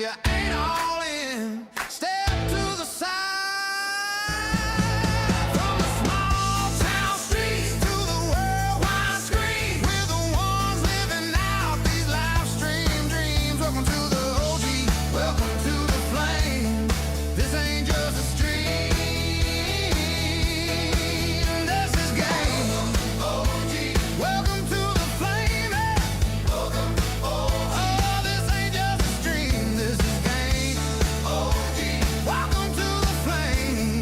you ain't all in. Step to the side. From the small town streets to the worldwide screen, we're the ones living out these live stream dreams. Welcome to the OG, welcome to the flame. This ain't just a stream, this is game. OG, welcome to the flame. Welcome, oh, this ain't just a stream, this is game. OG, welcome to the flame.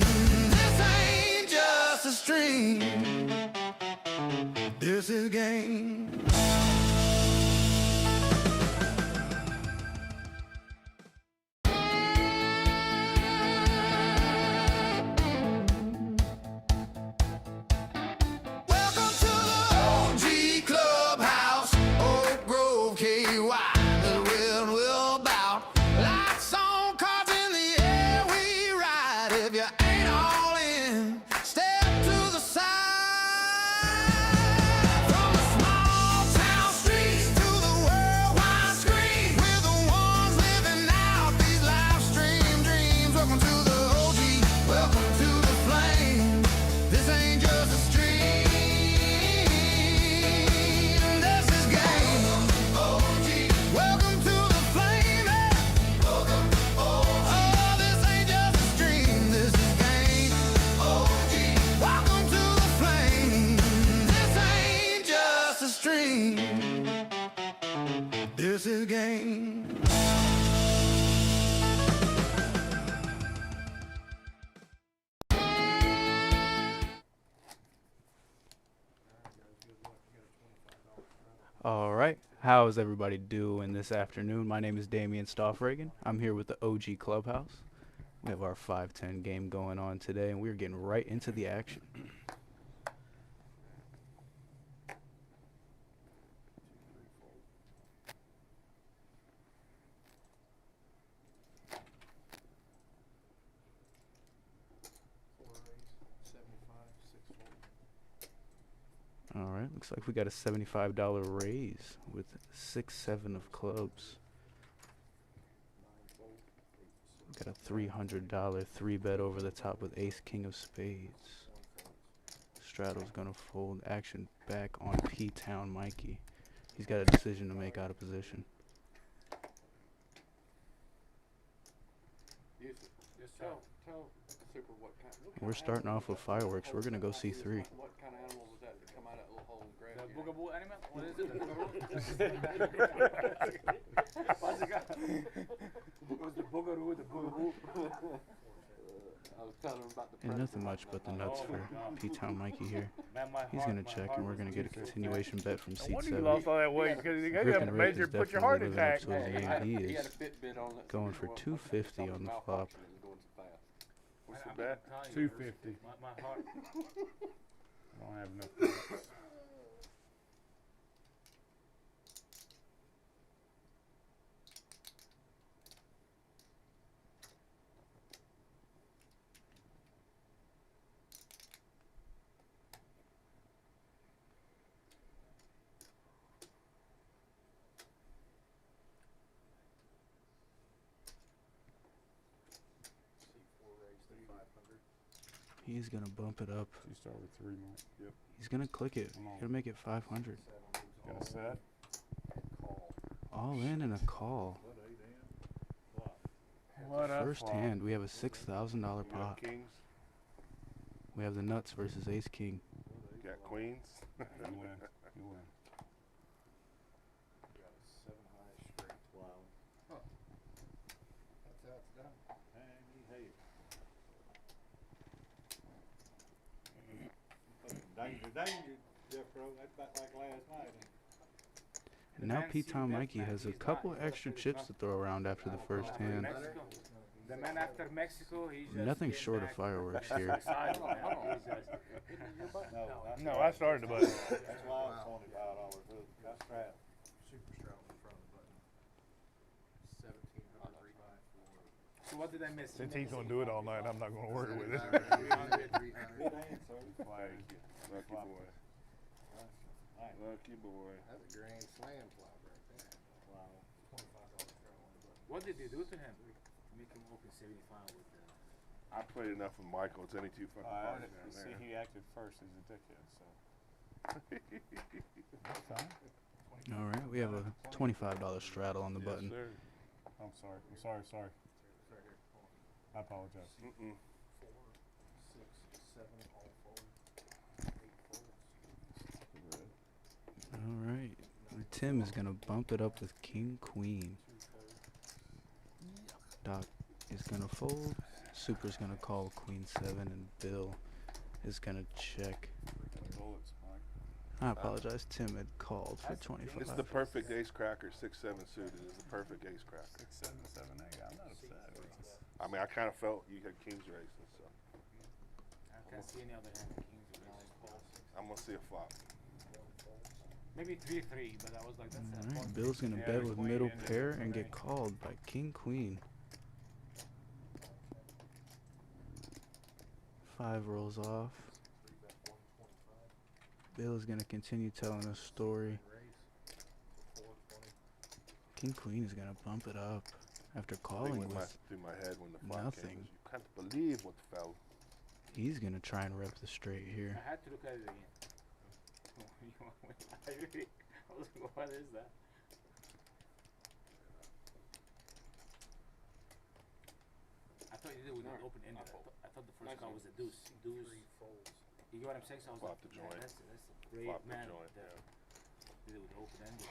This ain't just a stream, this is game. Welcome to the OG Clubhouse, Oak Grove, KY. The wind will bout. Lights on, cards in the air, we ride. If you ain't all in, step to the side. From the small town streets to the worldwide screen, we're the ones living out these live stream dreams. Welcome to the OG, welcome to the flame. This ain't just a stream, this is game. OG, welcome to the flame. Welcome, oh, this ain't just a stream, this is game. OG, welcome to the flame. This ain't just a stream, this is game. All right, how is everybody doing this afternoon? My name is Damian Stoffregan. I'm here with the OG Clubhouse. We have our 5-10 game going on today, and we're getting right into the action. All right, looks like we got a $75 raise with 6-7 of clubs. Got a $300 3-bet over the top with ace king of spades. Straddle's gonna fold. Action back on P-Town Mikey. He's got a decision to make out of position. Tell Super what kind. We're starting off with fireworks. We're gonna go C3. What kind of animal was that to come out of that little hole and grab The you? boogaboo animal? What is it? The boogaboo? What's it got? What's the boogaroo? The boogaboo? I was telling him about the And nothing much but the nuts for P-Town Mikey here. He's gonna check, and we're gonna get a continuation bet from seat Why do you 7. lost all that weight? Because you got Griffin to Rick measure, is put your heart definitely living up attack. to his name. He He had a is Fitbit on that. going for 250 on the flop. What's the bet? 250. My heart. I don't have enough. Bucks. He's gonna bump it up. You start with 3 more. Yep. He's gonna click it. Come on. He'll make it 500. Got a set. All in and a call. What up? First hand, we have a $6,000 pot. Kings, We have the nuts versus ace king. got queens. You win. You win. Danger, Jeffro. That's about like last night. And now P-Town Mikey has a couple extra chips to throw around after the first hand. Mexico. The man after Mexico, he's just Nothing getting short of back fireworks to here. the side, man. He's just- No, No, I started the button. That's why it's only $5. That's right. Super straddle in front of the button. 1700 So what did I miss? Since he's gonna do it all night, I'm not gonna worry with it. 300. Good answer. Thank you. Lucky boy. Lucky boy. That's a grand slam flop right there. Wow. $25 straddle on the button. What did you do to him? Make him open 75 with I played enough with Michael. It's any two fucking parties down see, there. he acted first as a dickhead, so. That's fine. All right, we have a $25 straddle on the Yes, button. sir. I'm sorry. I'm sorry. Sorry. It's right here. Hold on. I apologize. 4, Mm-mm. 6, 7, all fold. 8 folds. All right, and Tim is gonna bump it up with King Queen. 2 folds. Doc is gonna fold. Super's gonna call Queen 7, and Bill is gonna check. Bullets, Mike. I apologize. Tim had called for It's 25. the perfect ace cracker. 6-7 suited is the perfect ace cracker. 6, 7, 7, 8. I'm not upset. It's just, I mean, I kind of felt you had kings racing, so I can't see any other hand. Kings or aces. I'm gonna see a flop. 1 folds. Maybe 3-3, but I was like, that's All that. right, Bill's gonna Yeah, bet the with queen middle and the pair queen and get eight. called by King Queen. 5 rolls off. 3 bet 125. Bill is gonna continue telling a story. Raise. 420. King Queen is gonna bump it up after I think calling what with. through my head when the flop nothing. came was you can't believe what fell. He's gonna try and rep the straight here. I had to look at it again. I really, I was like, what is that? I thought you did it with an open ended. I thought the first card was a deuce. Deuce. 3 folds. You get what I'm saying? So I was Flop like, the joint. that's a brave Flop the man. joint, that yeah. did it with open ended.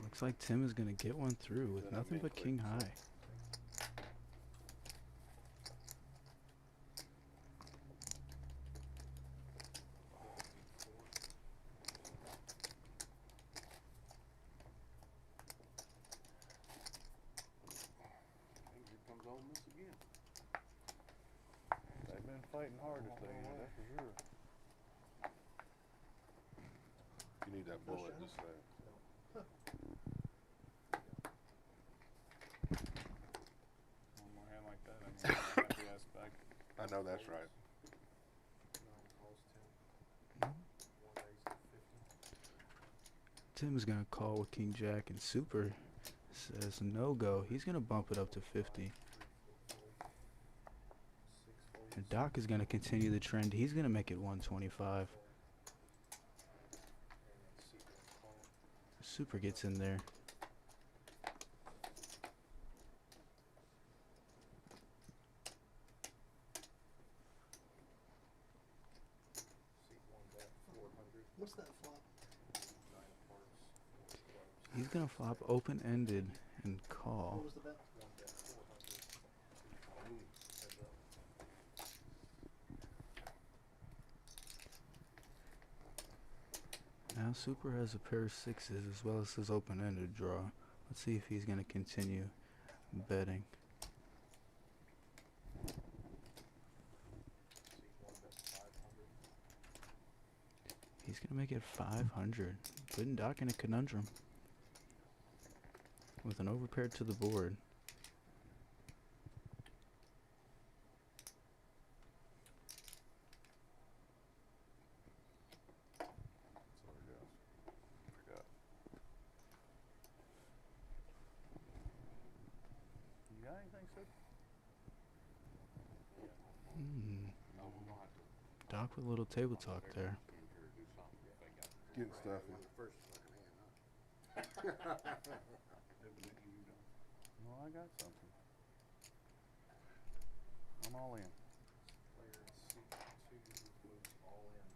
Looks like Tim is gonna get one through with Then I'm nothing being but king quick, so- high. And here comes Ole Miss again. they've been fighting hard this thing, that's for sure. You need that bullet, just saying. One more hand like that, I'm gonna have the ass back. I know that's right. 9 calls 10. 1 raise to 50. Tim's gonna call with King Jack, and Super says no go. He's gonna bump it up to 50. 3, 4 folds. 6 folds. And Doc is gonna continue the trend. He's gonna make it 125. And then secret call. Super gets in there. Seat 1 bet 400. What's that flop? 9 of hearts. 4 clubs. He's gonna flop open-ended and call. What was the bet? 1 bet 400. Heads up. Now Super has a pair of sixes as well as his open-ended draw. Let's see if he's gonna continue betting. Seat 1 bet 500. He's gonna make it 500. Putting Doc in a conundrum. With an overpair to the board. So it goes. Forgot. You got anything, Super? No, we're gonna have to Doc with a little table talk there. come here and do something if they got. Getting stuffy. First fucking hand, Evidently you don't. No, I got something. I'm all in. Player in seat 2 moves all in.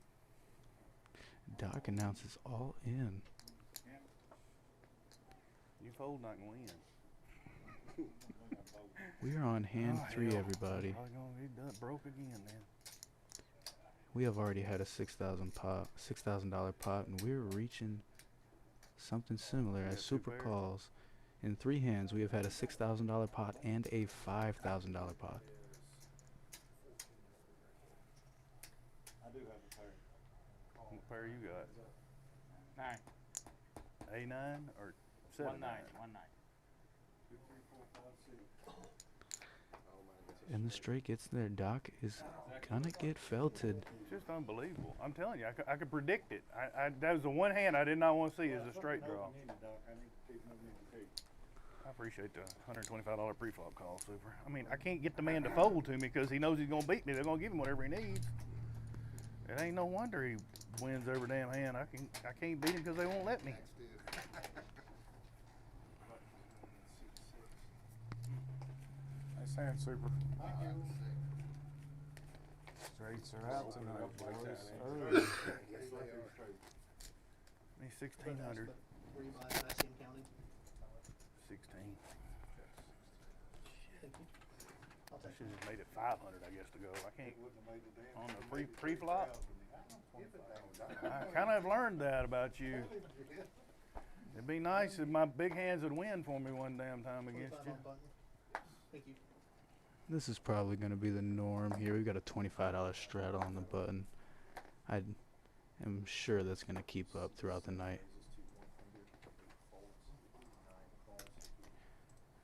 Doc announces all in. You fold, I can win. We are on hand Oh, 3, hell. everybody. Probably gonna be done, broke again then. We have already had a $6,000 pot, and we're reaching something similar Yeah, as 2 Super pairs. calls. In 3 hands, we have had a $6,000 pot and a $5,000 pot. I do have a pair. What pair you got? 9. A9 or 7? 1-9. 1-9. 2, 3, 4, 5, 6. And the straight gets there. Doc is gonna get felted. It's just unbelievable. I'm telling you, I could predict it. That was the one hand I did not want to see as a straight draw. I need to keep moving the key. I appreciate the $125 pre-flop call, Super. I mean, I can't get the man to fold to me because he knows he's gonna beat me. They're gonna give him whatever he needs. It ain't no wonder he wins every damn hand. I can't beat him because they won't let me. Nice hand, Super. Straights are out tonight, boys. Early. He's 1,600. Were you buying ICM counted? 16. Thank you. I'll I take should it. have made it 500, I guess, to go. I can't on the pre-flop. I kind of have learned that about you. It'd be nice if my big hands would win for me one damn time against 25 you. on button. Thank you. This is probably going to be the norm here. We've got a $25 straddle on the button. I am sure that's going to keep up throughout the night.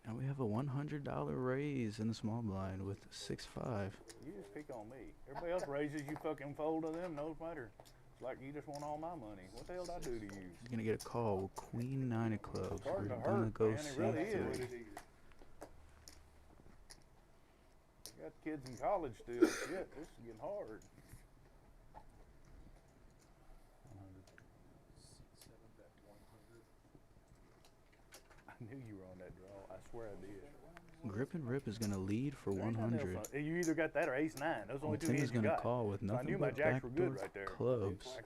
And we have a $100 raise in the small blind with 6-5. You just pick on me. Everybody else raises, you fucking fold to them, no matter. It's like you just want all my money. What the hell did I do to you? He's going to get a call with Queen 9 of clubs. Starting We're to going to hurt, go man. It really is. C3. Got kids in college still. Shit, this is getting hard. I knew you were on that draw. I swear I did. Grip and Rip is going to lead for There ain't nothing 100. else on- You either got that or ace nine. Those are the only two Tim is hands you going to got. call with So I nothing knew my but jacks were good backdoor right there. clubs. I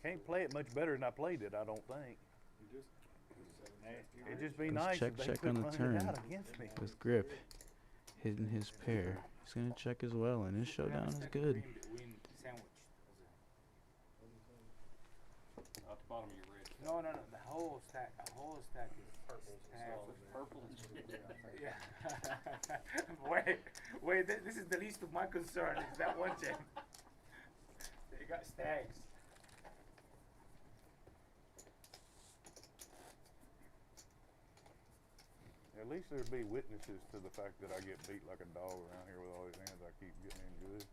can't play it much better than I played it, I don't think. It'd just be Goes nice check, if they check quit on the running turn. it out against me. With Grip hitting his pair. He's going to check as well, and his showdown is good. Win sandwich. Out the bottom of your red. No, the whole stack. A whole stack is purple. Purple. Yeah. wait. This is the least of my concern. Is that one check? They got stacks. At least there'd be witnesses to the fact that I get beat like a dog around here with all these hands I keep getting in good.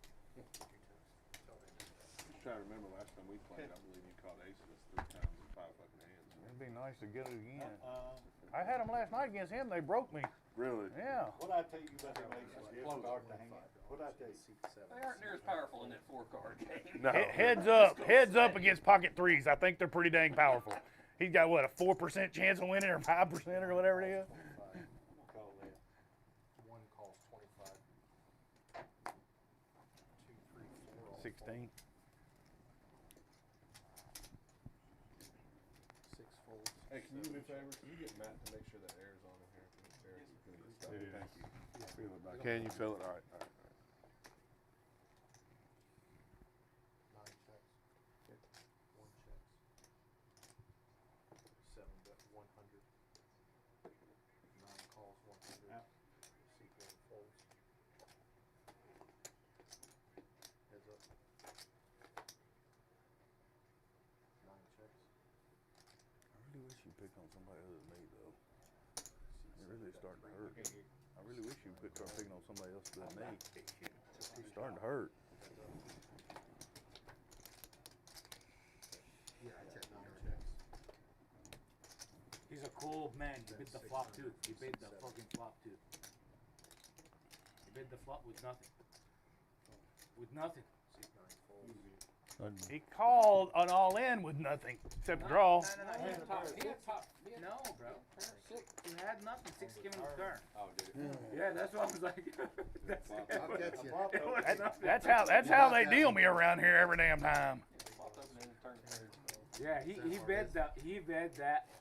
Just trying to remember last time we played, I believe you caught aces 3 times in 5 fucking hands. It'd be nice to get it again. I had them last night against him. They broke me. Really? Yeah. What'd I tell you about them aces? Start to hang it. What'd I tell you? They aren't near as powerful in that 4-card game. No. Heads up against pocket threes. I think they're pretty dang powerful. He's got what, a 4% chance of winning or 5% or whatever it is. Call that. One calls 25. 2, 3, 4. 16. 6 folds. Hey, can you do me a favor? Can you get Matt to make sure that air's on in here? Air is gonna get stuck. Thank you. Feel it back. Can you feel it? All right. 9 checks. 1 checks. 7 bet 100. 9 calls 100. Sequin folds. Heads up. 9 checks. I really wish you picked on somebody other than me, though. It really is starting to hurt. I really wish you would start picking on somebody else than me. It's starting to hurt. Yeah, I checked 9 checks. He's a cold man. He bid the flop too. He bid the fucking flop too. He bid the flop with nothing. With nothing. 9 folds. He called an all-in with nothing except draw. No, he had top. No, bro. He had nothing. 6 came in the turn. Oh, did it? Yeah, that's what I was like. That's I'll catch you. it was nothing. That's how they deal me around here every damn time. Popped up and then turned. Yeah, he bet that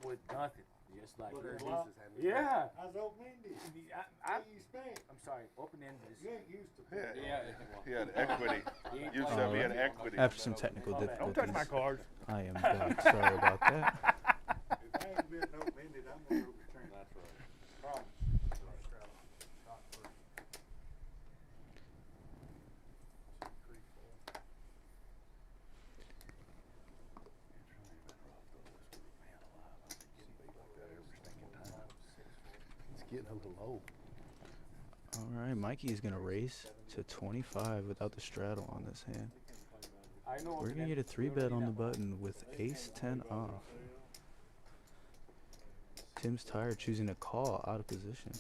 with nothing. Just like Well, there's that. lots. Yeah. How's open-ended? I'm You spent. sorry. Open end is. You ain't used to. Yeah. Yeah. He had equity. He ain't You playing. said we had equity. After some technical Don't difficulties, Don't touch my cards. I am back. Sorry about that. If I ain't been open-ended, I'm gonna return. That's right. Problem. Shot first. 2, 3, 4. It's getting a little low. All right, Mikey is going to race to 25 without the straddle on this hand. I know. We're going to get a 3-bet on the button with ace 10 off. Tim's tired, choosing a call out of position.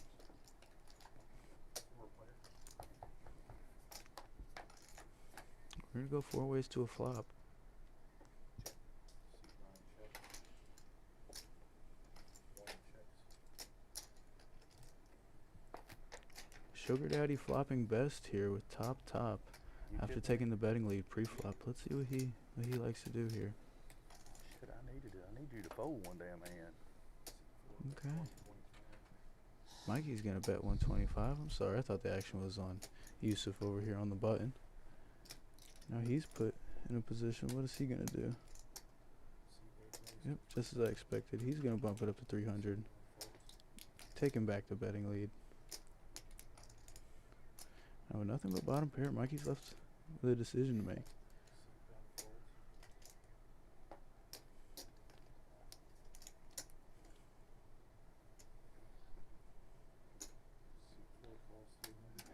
We're gonna go 4 ways to a flop. Sugar Daddy flopping best here with top after taking the betting lead pre-flop. Let's see what he likes to do here. Shit, I need you to fold one damn hand. Okay. Mikey's gonna bet 125. I'm sorry, I thought the action was on Yusuf over here on the button. Now he's put in a position. What is he gonna do? Yep, just as I expected. He's gonna bump it up to 300. Taking back the betting lead. Now with nothing but bottom pair, Mikey's left with a decision to make.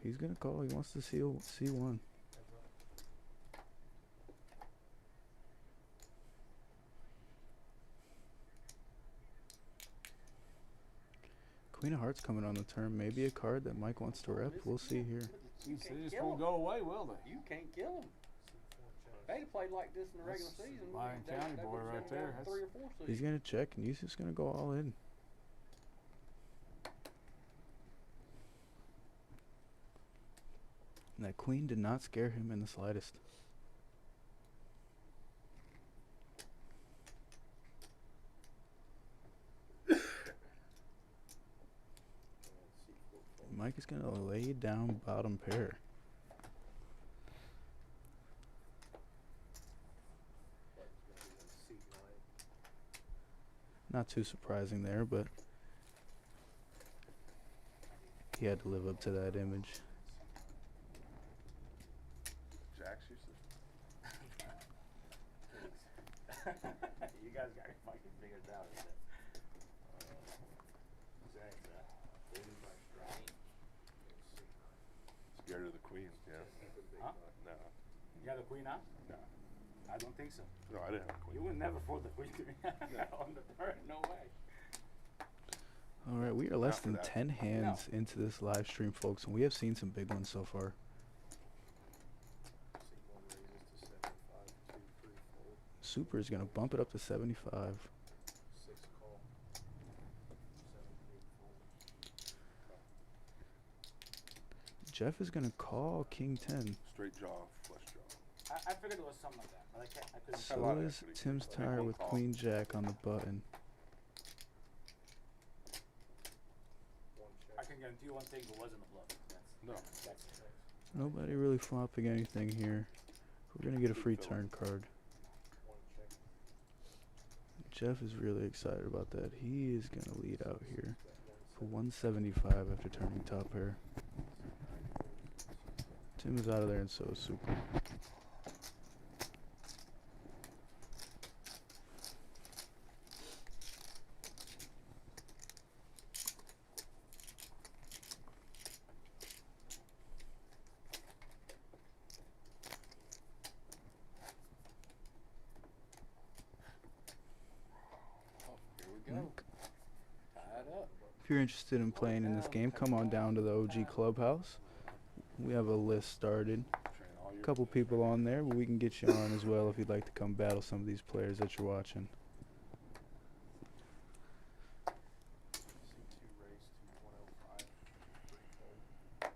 He's gonna call. He wants to see one. Queen of Hearts coming on the turn. Maybe a card that Mike wants to rep. We'll see here. You just won't go away, will they? You can't kill them. They'd have played like this in the regular season. Lyon County boy right there. That's 3 or 4 seeds. He's gonna check, and he's just gonna go all in. And that queen did not scare him in the slightest. Mike is gonna lay down bottom pair. Not too surprising there, but he had to live up to that image. Jacks, you said? You guys got it fucking figured out. Scared of the queen, yeah. Huh? No, You got the queen out? no. I don't think so. No, I didn't have a queen. You would never fold the queen to me on the turn. No way. All right, we are less Not for than that. 10 hands into this live stream, folks, and we have seen some big ones so far. Super is going to bump it up to 75. 6 call. 7 8 fold. Jeff is going to call King 10. Straight jaw, flush jaw. I figured it was something like that, but I couldn't. A lot So of is equity. Tim's I think tire one with call. Queen Jack on the button. I can guarantee you one thing: it wasn't a bluff. No. That's Nobody really flopping anything here. We're going to get a free turn card. 1 check. Jeff is really excited about that. He is going to lead out here for 175 after turning top pair. Tim is out of there, and so is Super. Here we go. tied up. If you're interested in playing in this game, come on down to the OG Clubhouse. We have a list started. Train all your A couple people on there, but we can get you on as well if you'd like to come battle some of these players that you're watching. C2 raise to 105. 3 fold.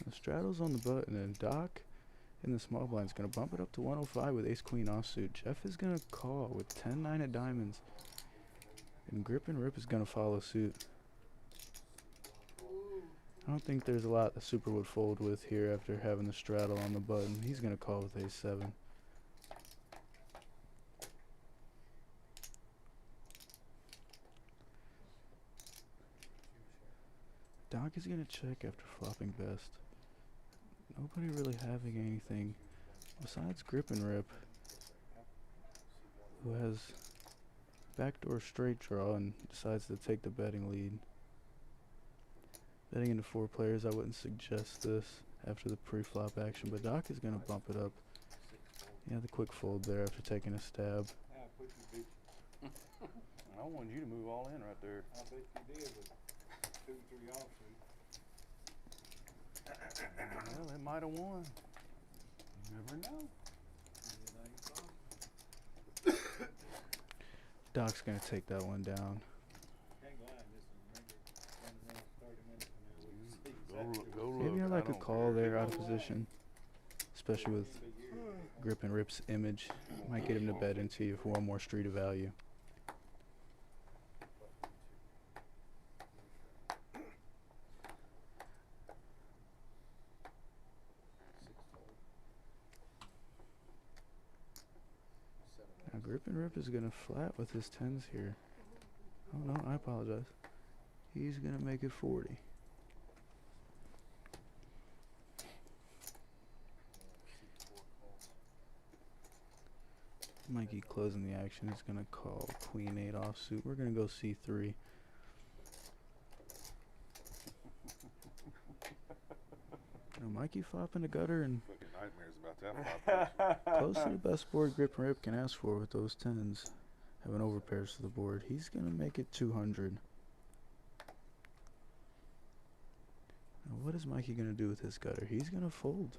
The straddle's on the button, and Doc in the small blind is going to bump it up to 105 with ace-queen offsuit. Jeff is going to call with 10-9 of diamonds. And Grip and Rip is going to follow suit. I don't think there's a lot that Super would fold with here after having the straddle on the button. He's going to call with ace-7. Doc is going to check after flopping best. Nobody really having anything besides Grip and Rip, who has backdoor straight draw and decides to take the betting lead. Betting into 4 players, I wouldn't suggest this after the pre-flop action, but Doc is going to bump it up Yeah, the quick fold there after taking a stab. I put you beat. I wanted you to move all in right there. I bet you did with 2, 3 offsuit. Well, they might have won. You never know. Anything possible. Doc's gonna take that one down. Can't lie, this is remember 30 minutes from now we can see exactly Go look. Maybe I like a don't call care. there out of position, especially with Grip and Rip's image. Might get him to bet into you for one more street of value. Now Grip and Rip is gonna flat with his tens here. Oh no, I apologize. He's gonna make it 40. Mikey closing the action is gonna call Queen 8 offsuit. We're gonna go C3. Now Mikey flopping the gutter and Fucking nightmares about that flop. close to the best board Grip and Rip can ask for with those tens. Having overpairs to the board. He's gonna make it 200. Now what is Mikey gonna do with his gutter? He's gonna fold.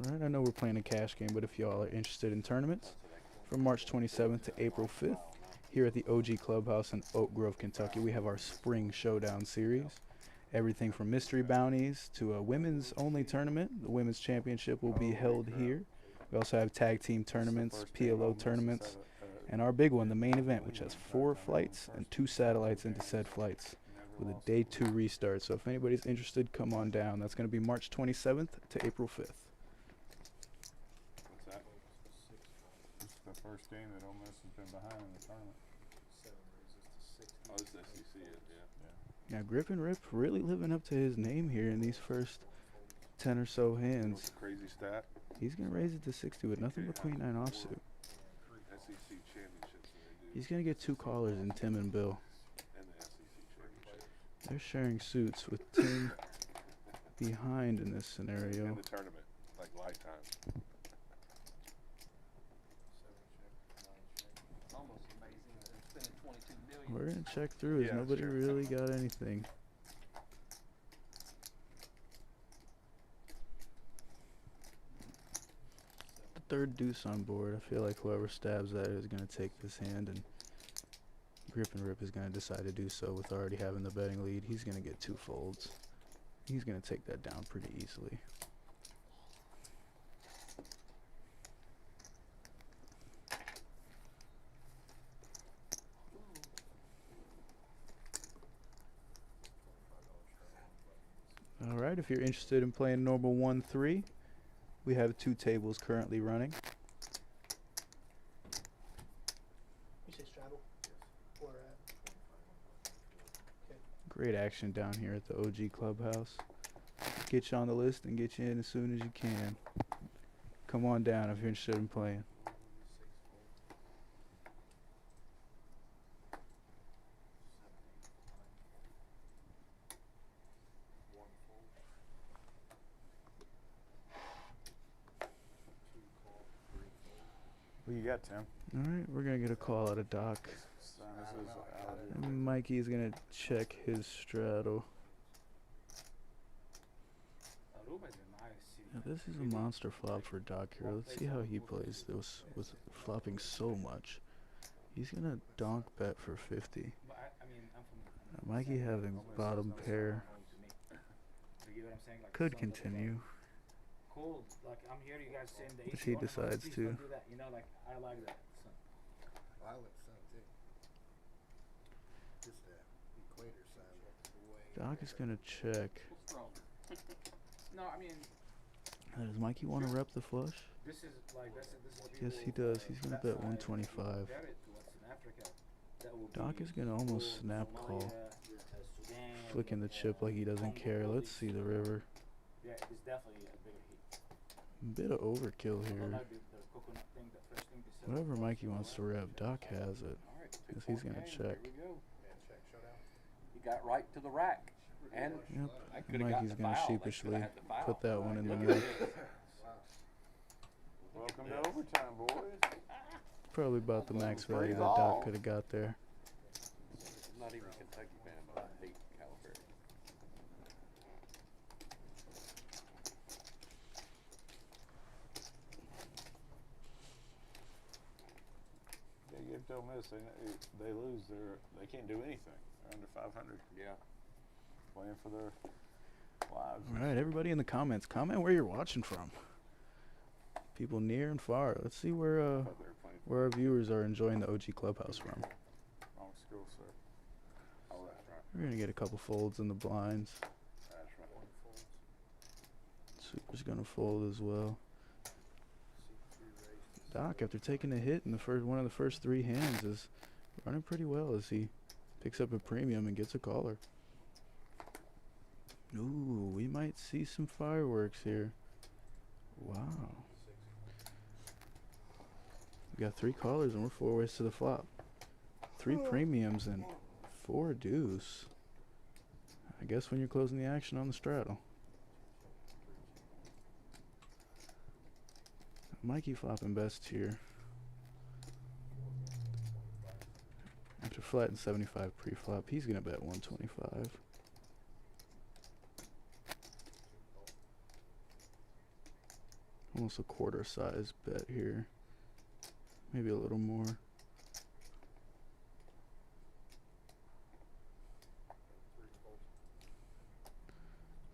Alright, I know we're playing a cash game, but if y'all are interested in tournaments, from March 27th to April 5th, here at the OG Clubhouse in Oak Grove, Kentucky, we have our Spring Showdown series. Everything from mystery bounties to a women's only tournament. The women's championship will be held here. We also have tag team tournaments, PLO tournaments, and our big one, the main event, which has 4 flights and 2 satellites into said flights with a day 2 restart. So if anybody's interested, come on down. That's going to be March 27th to April 5th. What's that? This is the first game that Ole Miss has been behind in the tournament. 7 raises to 60. Oh, this is SEC, yeah. Now Grip and Rip really living up to his name here in these first 10 or so hands. Crazy stat. He's going to raise it to 60 with nothing but Queen 9 offsuit. SEC championships that they do. He's going to get 2 callers in Tim and Bill. And the SEC championship. They're sharing suits with Tim behind in this scenario. In the tournament, like lifetime. 7 check, 9 check. Almost amazing that they're spending 22 million. We're going to check through as Yeah, nobody sure. really got anything. The third deuce on board. I feel like whoever stabs that is going to take this hand, and Grip and Rip is going to decide to do so with already having the betting lead. He's going to get 2 folds. He's going to take that down pretty easily. Alright, if you're interested in playing normal 1-3, we have 2 tables currently running. You say straddle? Where at? Great action down here at the OG Clubhouse. Get you on the list and get you in as soon as you can. Come on down if you're interested in playing. What you got, Tim? Alright, we're going to get a call out of Doc. This is out of And Mikey's going to check his straddle. Aruba is a nice city. Now this is a monster flop for Doc here. Let's see how he plays this with flopping so much. He's going to donk bet for 50. But I mean, I'm from Mikey having bottom pair You get what I'm saying? Like could something like continue. cool. Like I'm here, you guys saying the If AC he on, but decides please to. don't do that. You know, like I like that. So. I like the sun too. Just that equator sign way. Doc is going to check. No, I mean Does Mikey want to rep the flush? this is like this is what Yes, he people, does. He's going to that bet side, 125. compare it to what's in Africa. That will Doc be is going to almost Congo, snap Somalia, call. Sudan, Flicking the chip like he doesn't care. Let's see the river. Yeah, it's definitely a bigger heat. Bit of overkill Although here. like the coconut thing, the fresh thing they sell. Whatever Mikey wants to rep, Doc has it. Alright, Guess he's going to okay, check. There we go. Man, check, showdown. He He got right to the rack. And Yep. I could have got Mikey's the gonna foul. They sheepishly coulda had the foul. put that one in the Look net. at this. Welcome to overtime, boys. Probably about the max Free value that ball. Doc could have got there. I'm not even a Kentucky fan, but I hate Calipari. Yeah, give Ole Miss, they lose, they can't do anything. They're under 500. Yeah. Playing for their lives. All right, everybody in the comments, comment where you're watching from. People near and far. Let's see where I thought they were playing for our viewers are enjoying the OG Clubhouse from. wrong school, sir. Oh, that's right. We're gonna get a couple folds in the blinds. That's right. Super's gonna fold as well. Doc, after taking a hit in the one of the first three hands, is running pretty well as he picks up a premium and gets a caller. Ooh, we might see some fireworks here. Wow. We got 3 callers and we're 4 ways to the flop. 3 premiums and 4 deuce. I guess when you're closing the action on the straddle. Mikey flopping best here. After flatting 75 pre-flop, he's gonna bet 125. Almost a quarter size bet here. Maybe a little more.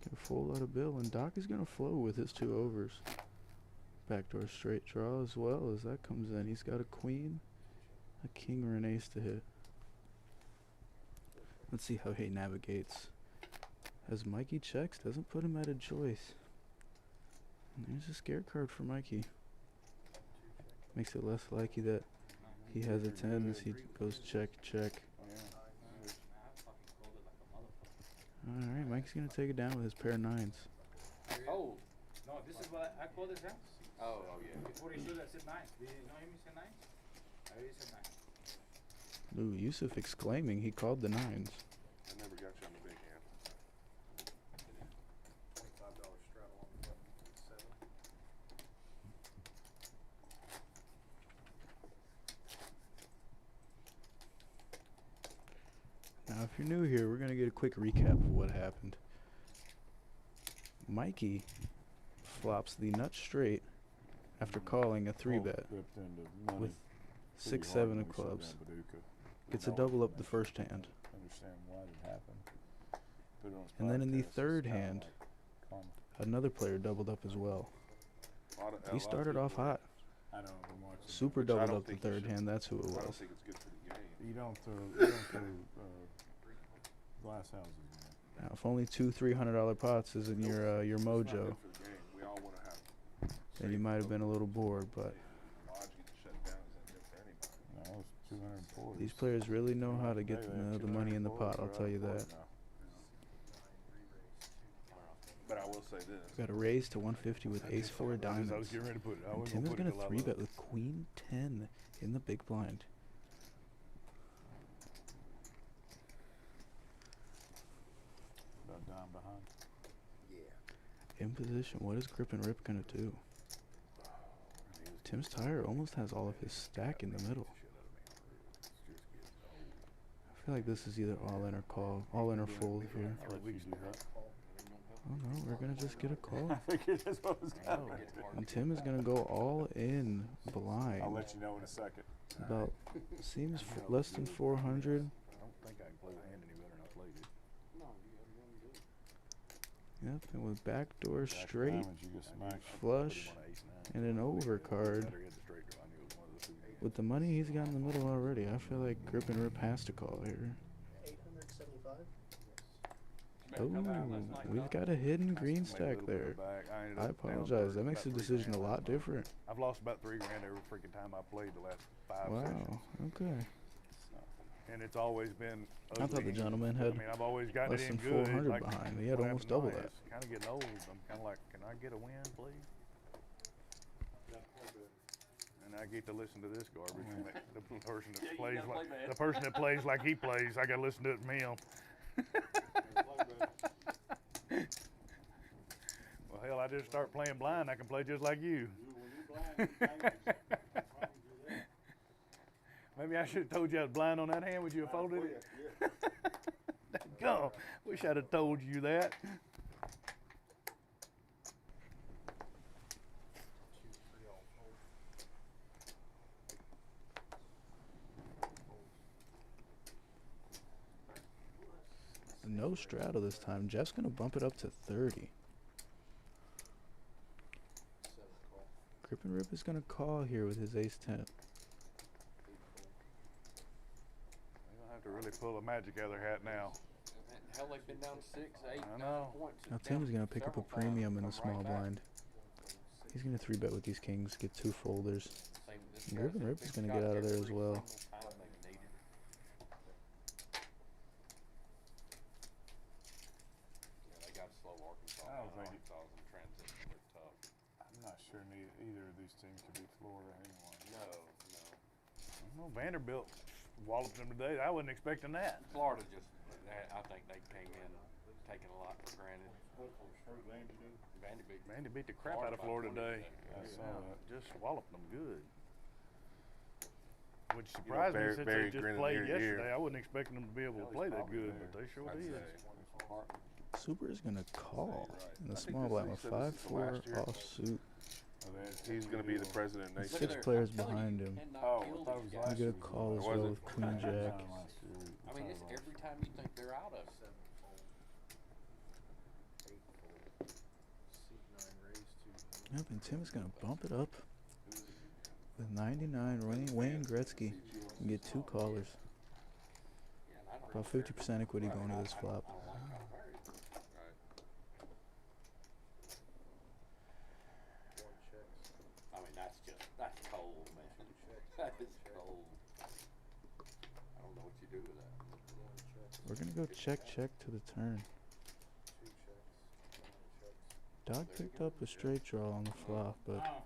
Get a full lot of bill, and Doc is gonna flow with his 2 overs. Backdoor straight draw as well as that comes in. He's got a queen, a king, or an ace to hit. Let's see how he navigates. As Mikey checks, doesn't put him at a choice. And there's a scare card for Mikey. Makes it less likely that he has a 10 as he goes check, check. Alright, Mikey's gonna take it down with his pair of 9s. Oh, no, this is what I called this out. Oh, yeah. Before he showed, I said 9. Did you know him? He said 9? I already said 9. Ooh, Yusuf exclaiming he called the 9s. I never got you on the big hand. $25 straddle on the button. 7. Now, if you're new here, we're going to get a quick recap of what happened. Mikey flops the nut straight after calling a 3-bet with 6-7 of clubs. Gets a double up the first hand. Understand why it happened. Put it on his And then in the podcast, third it's kinda hand, like another player doubled up as well. a lot of- a He lot of started people- off hot. I don't know. I'm watching. Super Which I doubled don't up the think you third should. hand. That's who it I don't was. think it's good for the game. You don't throw glass houses in. Now, if only 2 $300 pots is in your It's not mojo, good for the game. We all want to have. then you might have been a little bored. But Logic shut down isn't good for anybody. No, it's 240. these players really know how to get They have the money in the 240 pot. I'll for tell you out that. now. But I will say this. Got a raise to 150 with ace 4 I was diamonds. getting ready to put it. I And was Tim is put gonna it till I 3-bet looked. with queen 10 in the big blind. About down behind. In position, what is Grip and Rip gonna do? Tim's tire almost has all of his stack in the middle. I feel like this is either all in or call, all in or fold here. I let you do that. Oh no, we're gonna just get a call. I figured that's what was happening. And Tim is gonna go all in I'll blind. let you know in a second. About, seems less than 400. I don't think I can play the hand any better than I played it. Yep, and with backdoor Jack of straight diamonds, you just smack. flush and an overcard. Better hit the straight draw. I knew it was one of the 2 hands. With the money he's got in the middle already, I feel like Grip and Rip has to call here. 875. Oh, we've got a hidden green Made a stack little bit there. of back. ended I up down apologize. That makes the about decision a $3,000 lot last night. different. I've lost about $3 grand every freaking time I played the last 5 sessions. Wow. Okay. And it's always been. I thought the gentleman had I mean, I've always gotten less it in than good. 400 like, behind. He had what almost happened double tonight that. is Kind of getting old. I'm kind of like, can I get a win, please? And I get to listen to this garbage from the person that plays like the person that plays like he plays. I got to listen to it from him. Well, hell, I just start playing blind. I can play just like you. When you're blind, you can't do that. Maybe I should have told you I was blind on that hand. Would you have folded it? Go. Wish I'd have told you that. No straddle this time. Jeff's gonna bump it up to 30. Grip and Rip is gonna call here with his ace 10. You're gonna have to really pull a magic other hat now. Hell, they've been down 6, 8, I 9 know. points. Now Tim's gonna pick up a Several times, premium in the come small right back. blind. He's gonna 3-bet with these kings, get 2 folders. Same- this Grip guy's and a Rip big is gonna shot get out of there as every well. single time they need it. Yeah, they got slow Arkansas. I don't think Arkansas in transition. They're tough. I'm not sure either of these teams could beat Florida anyway. No. Well, Vanderbilt walloped them today. I wasn't expecting that. Florida just, I think they came in taking a lot for granted. Vanderbilt. Vandy beat the crap out of Florida today. I saw that. Just walloped them good. Which surprised me since Barry they just grinning played ear to ear. yesterday. I wasn't expecting them to be able to play that good, but they sure I'd did. say. Super is gonna call in the I think small this- blind he with said this is the 5-4 last year. offsuit. He's going to be the president There's next year. 6 players behind him. Oh, I thought it was last You year. get a call as Was well it? with Queen Jack. I mean, it's every time you think they're out of it. Yep, and Tim is gonna bump it up with 99. Wayne Gretzky can get 2 callers. About 50% equity going to this flop. I mean, that's cold, man. That is cold. I don't know what you do with that. We're gonna go check to the turn. Doc picked up a straight draw on the flop, but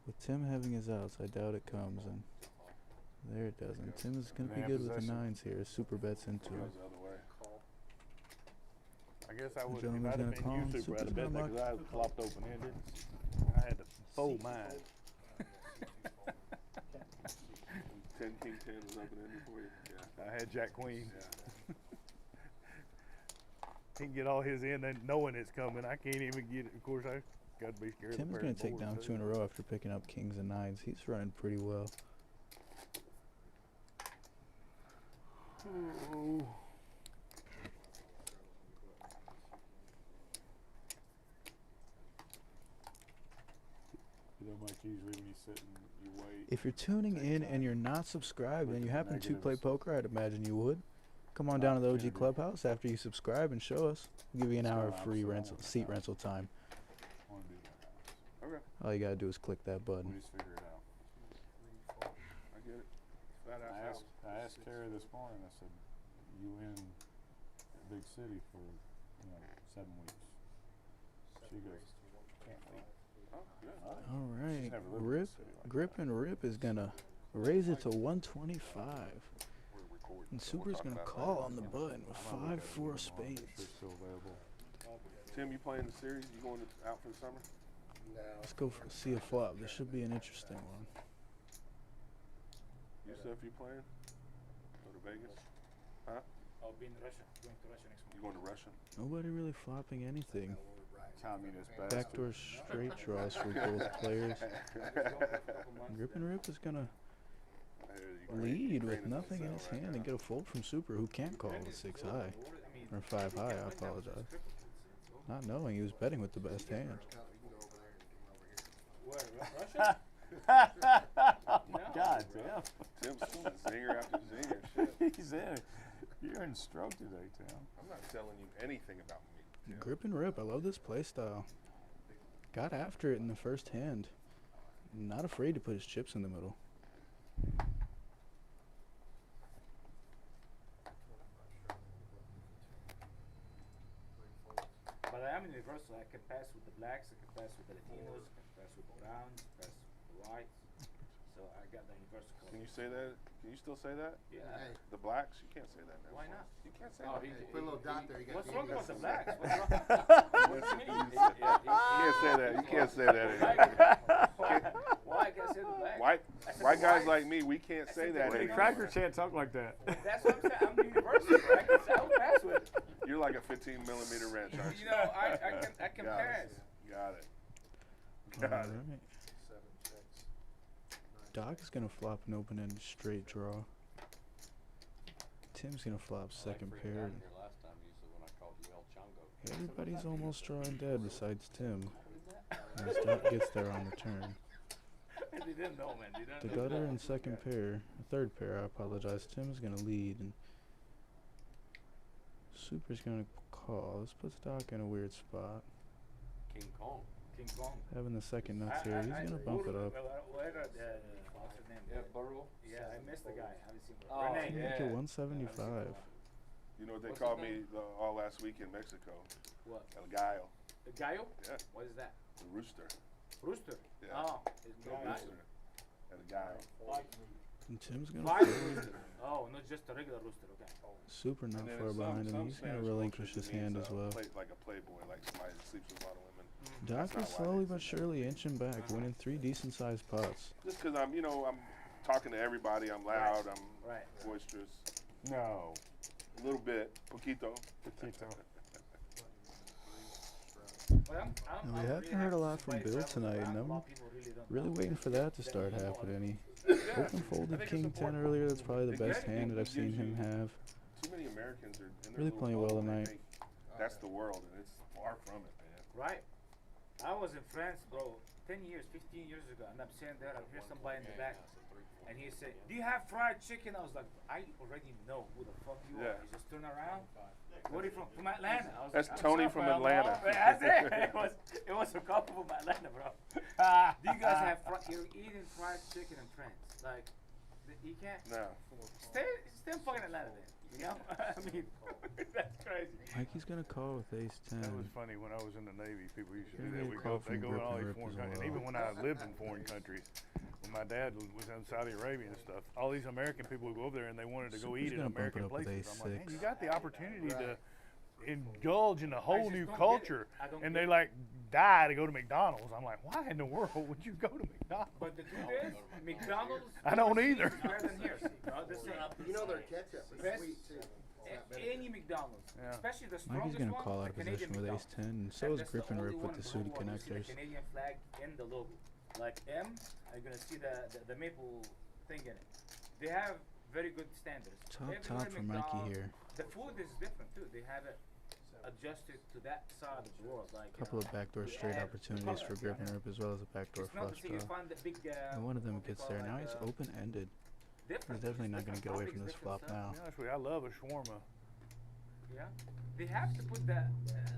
with Tim having his outs, I doubt it comes. And there it doesn't. Tim is gonna be good with the 9s here. Super bets into it. I guess I would. If gentleman's I'd gonna have been call you, him. Super, I'd have Super's bet that gonna because I was flopped open-ended. I had to fold mine. 10 King 10 was open-ended for you? Yeah. I had Jack Queen. Yeah. He can get all his in and knowing it's coming. I can't even get it. Of course, I got to be scared. Tim is gonna take down 2 in a row after picking up kings and 9s. He's running pretty well. Ooh. You know, Mike, usually when you sit and you wait. If you're tuning in and you're not subscribed and you happen to play poker, I'd imagine you would. Come on down to the OG Clubhouse after you subscribe and show us. We'll give you an hour of free seat rental time. I want to do that house. Okay. All you gotta do is click that We button. just figure it out. I get it. Flat out house. I asked Kara this morning, I said, you in a big city for, 7 weeks? She goes, can't wait. Oh, good. All right, never lived in a Rip, city like Grip and Rip is gonna raise it to 125, We're recording. and so we'll Super's talk gonna about call that. on the button with 5-4 spades. She's still available. Tim, you playing the series? You going out for the summer? Let's go see a flop. This should be an interesting one. Yusuf, you playing? Go to Vegas? Huh? I'll be in Russia. Going to Russia next You month. going to Russia? Nobody really flopping anything. Communist bastard. Backdoor straight draws for both players. Grip and Rip is gonna lead with nothing in his hand and get a fold from Super, who can't call with 6 high. Or 5 high, I apologize. Not knowing he was betting with the best hand. Where? Russia? Oh my God, Tim. Tim's zinger after zinger. Shit. He's in. You're in stroke today, Tim. I'm not telling you anything about me. Tim. Grip and Rip, I love this play style. Got after it in the first hand. Not afraid to put his chips in the middle. But I am in reversal. I can pass with the blacks, I can pass with the Latinos, I can pass with the browns, pass with the whites. So so I got the universal color. Can you say that? Can you still say that? Yeah. Hey, The blacks? You can't say that now. Why not? You can't say Oh, that. he- hey, put a little dot there. You got What's wrong with the English. blacks? What's wrong? Yes, What do you mean? you can't say that. You can't say that anymore. Why I can't say the blacks? White, I said white the guys whites. like me, we can't I say said the that white anymore. Crackers can't talk like that. That's what I'm saying. I'm universal. I can say, I'll pass with it. You're like a 15-millimeter wrench, aren't you? You know, I can Got pass. it. Got it. All Got it. right. 7 checks. 9 Doc is gonna flop an open-ended straight draw. Tim's gonna flop second pair. Last time you said when I called you El Chongo. Everybody's almost drawing dead besides Tim. As Doc gets there on the turn. They didn't know, man. They The didn't know. gutter in second pair, third pair, I apologize. Tim's gonna lead and Super's gonna call. This puts Doc in a weird spot. King Kong. King Kong. Having the second nuts here, he's gonna bump it up. What's his name? Yeah, Burrow. Yeah, I missed the guy. I haven't seen him. Oh, Renee. Make yeah. it 175. You know what they What's called his me all last week in Mexico? What? El Gallo. The Gallo? Yeah. What is that? The rooster. Rooster. Yeah. Oh, it's The no rooster. El Gallo. And Tim's gonna Five fold. rooster. Oh, not just a regular rooster. Okay. Super not And then far in behind him. some He's gonna Spanish relinquish cultures, his it hand means, as well. like a playboy, like somebody that sleeps with a lot of women. Doc That's is not why slowly they but say that. surely inching back, winning 3 decent-sized pots. Just because I'm talking to everybody, I'm loud, I'm Right. boisterous. No. A little bit, poquito. Well, And we I'm haven't really heard a happy lot to from play Bill travel tonight, around. and A I'm lot of people really don't really know. waiting for that to start happening. Yeah. Open folded think King it's 10 important. earlier. That's probably the It best gives hand that I've you- seen him have. Too many Americans are in their Really little playing well bubble, and they tonight. think that's the world, and it's far from it, man. Right. I was in France, bro, 10 years, 15 years ago, and I'm sitting there, I hear somebody in the back, and he said, "Do you have fried chicken?" I was like, "I already know who the fuck you Yeah. are." He just turned around. Where are you from? From Atlanta. I was That's like, "I'm Tony sorry, from bro." Atlanta. That's it. It was a couple from Atlanta, bro. Do you guys have you're eating fried chicken in France? Like, you can't No. stay in fucking Atlanta then. You know? I mean, that's crazy. Mikey's gonna call with ace 10. That was funny when I was in the Navy. People used to do Yeah, that. they We call go, they from go in grip all and these rip foreign as countries. well. And even when I lived in foreign countries, when my dad was in Saudi Arabia and stuff, all these American people would go over there and they wanted to go Super's eat in gonna bump it American up with places. I'm like, ace man, you six. got the opportunity to indulge in a whole just new don't get it. culture, I don't and get they it. like die to go to McDonald's. I'm like, why in the world would you go to McDonald's? But the truth is, McDonald's. I don't overseas either. is better than here. See, bro, this thing. You know their ketchup is Best- sweet too. It's not better. Any McDonald's, Yeah. especially the Mikey's strongest gonna one, call out the of Canadian position with ace McDonald's. 10, and so And is that's grip the and only rip one with the in the suited whole world you see connectors. the Canadian flag in the logo. Like M, you're gonna see the maple thing in it. They have very good standards. Top Everywhere for Mikey McDonald's, here. The food is different too. They have it adjusted to that side of the world. Like Couple of backdoor they straight add opportunities for grip and rip as well as a backdoor It's not flush to say you draw. find the big. And one of them what they gets call there. Now like, he's open-ended. He's different. definitely It's not gonna different get away topics, from this different flop stuff. now. To be honest with you, I love a shawarma. Yeah, they have to put that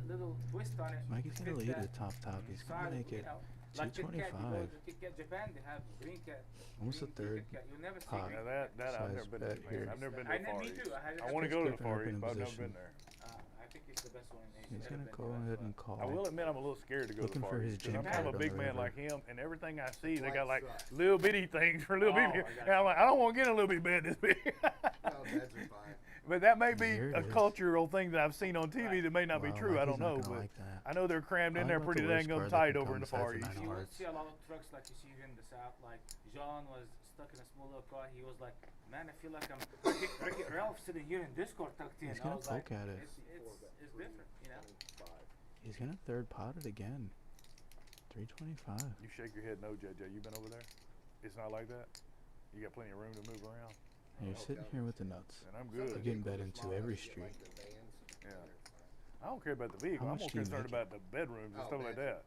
little twist on it. Mikey's to gonna fit lead that at top. He's gonna side, make you it know. Like Kit Kat, you go 225. to Kit Kat Japan, they have green cat. Almost a green tea third Kit Kat. You'll never see pot. green Now Kit that I've Size never been to bet Japan. here. I've never been I to the know, Far me East. too. I want to go to the Gripping Far up in East, but I've never position. been there. I think it's the best one in Asia. He's Never gonna been go there. ahead and call. I will admit I'm a little scared to go Looking to the for Far his East. 'Cause I'm jam kind of card a big on the man river. like him, and everything I see, they Flight got like sucks. little bitty things for little Oh, bitty. I got And I'm like, I don't want to get in a little bitty bed this big. Well, beds are fine. But that may be Here it a is. cultural thing that I've seen on TV that may not be Wow, true. I Mikey's don't know, not gonna but like that. I know they're crammed in Probably there not pretty the dang worst gum card that tight can over come in the besides Far the East. nine You won't hearts. see a lot of trucks like you see here in the south. Like John was stuck in a small little car. He was like, "Man, I feel like I'm Ricky Ralph sitting here in this car tucked in." He's I gonna was like, poke at it. It's different, you know. He's gonna third pot it again. 325. You shake your head no, JJ. You been over there? It's not like that? You got plenty of room to move around? And you're sitting here with the nuts. And I'm You're good. getting bet into every street. Yeah. I don't care about the vehicle. How I'm more much do you concerned make about the bedrooms and stuff like that.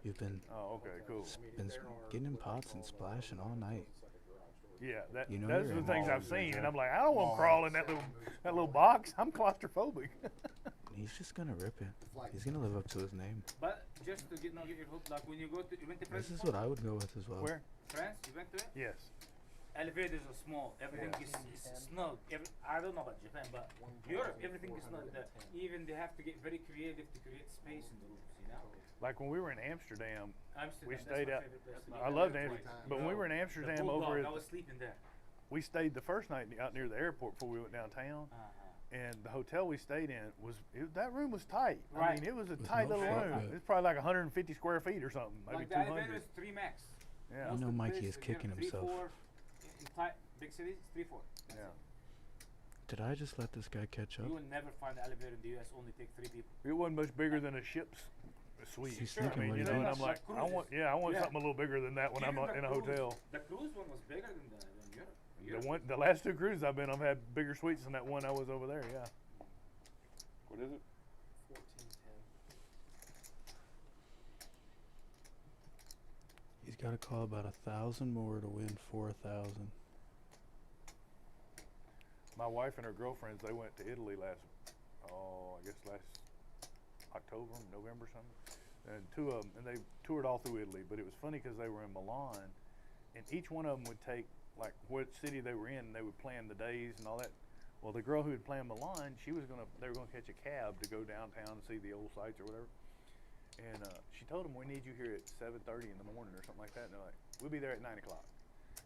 You've been Oh, okay, cool. getting in pots and splashing all night. Yeah, that, You know those you're are in the things mall, I've seen, JJ. and I'm like, I don't want to crawl in that little box. I'm claustrophobic. He's just gonna rip it. He's gonna live up to his name. But just to get your hook, like when you went to This France, is what I would go with as well. Where? France, you went to it. Yes. elevators are small. Everything is snug. I don't know about Japan, but Europe, everything is snug. Even they have to get very creative to create space in the rooms, you know? Like when we were in Amsterdam, Amsterdam, we that's stayed my out. favorite place to be. I loved Amsterdam, but when we were in The Amsterdam Bulldog, over at, I was sleeping there. we stayed the first night out near the airport before we went downtown. And the hotel we stayed in that room was tight. I Right. mean, it was a With tight no little fuck room. with. It's probably like 150 square feet or something, maybe Like the elevator 200. is 3 max. Yeah. You know Most of the Mikey places, is kicking you know, 3, himself. 4, in tight, big cities, 3, 4. That's Yeah. it. Did I just let this guy catch up? You will never find an elevator in the US only take 3 people. It wasn't much bigger than a ship's suite. He's I thinking mean, what you he know, and did. I'm like, Like I want cruises. something a little bigger than that when I'm Even the in a cruise- hotel. The cruise one was bigger than Europe. The last 2 cruises I've been, I've had bigger suites than that one I was over there. Yeah. What is it? 1410. He's got to call about 1,000 more to win 4,000. My wife and her girlfriends, they went to Italy last October, November, something. And 2 of them, and they toured all through Italy. But it was funny because they were in Milan, and each one of them would take like what city they were in, and they would plan the days and all that. Well, the girl who had planned Milan, they were gonna catch a cab to go downtown and see the old sites or whatever. And she told them, we need you here at 7:30 in the morning or something like that. And they're like, we'll be there at 9 o'clock.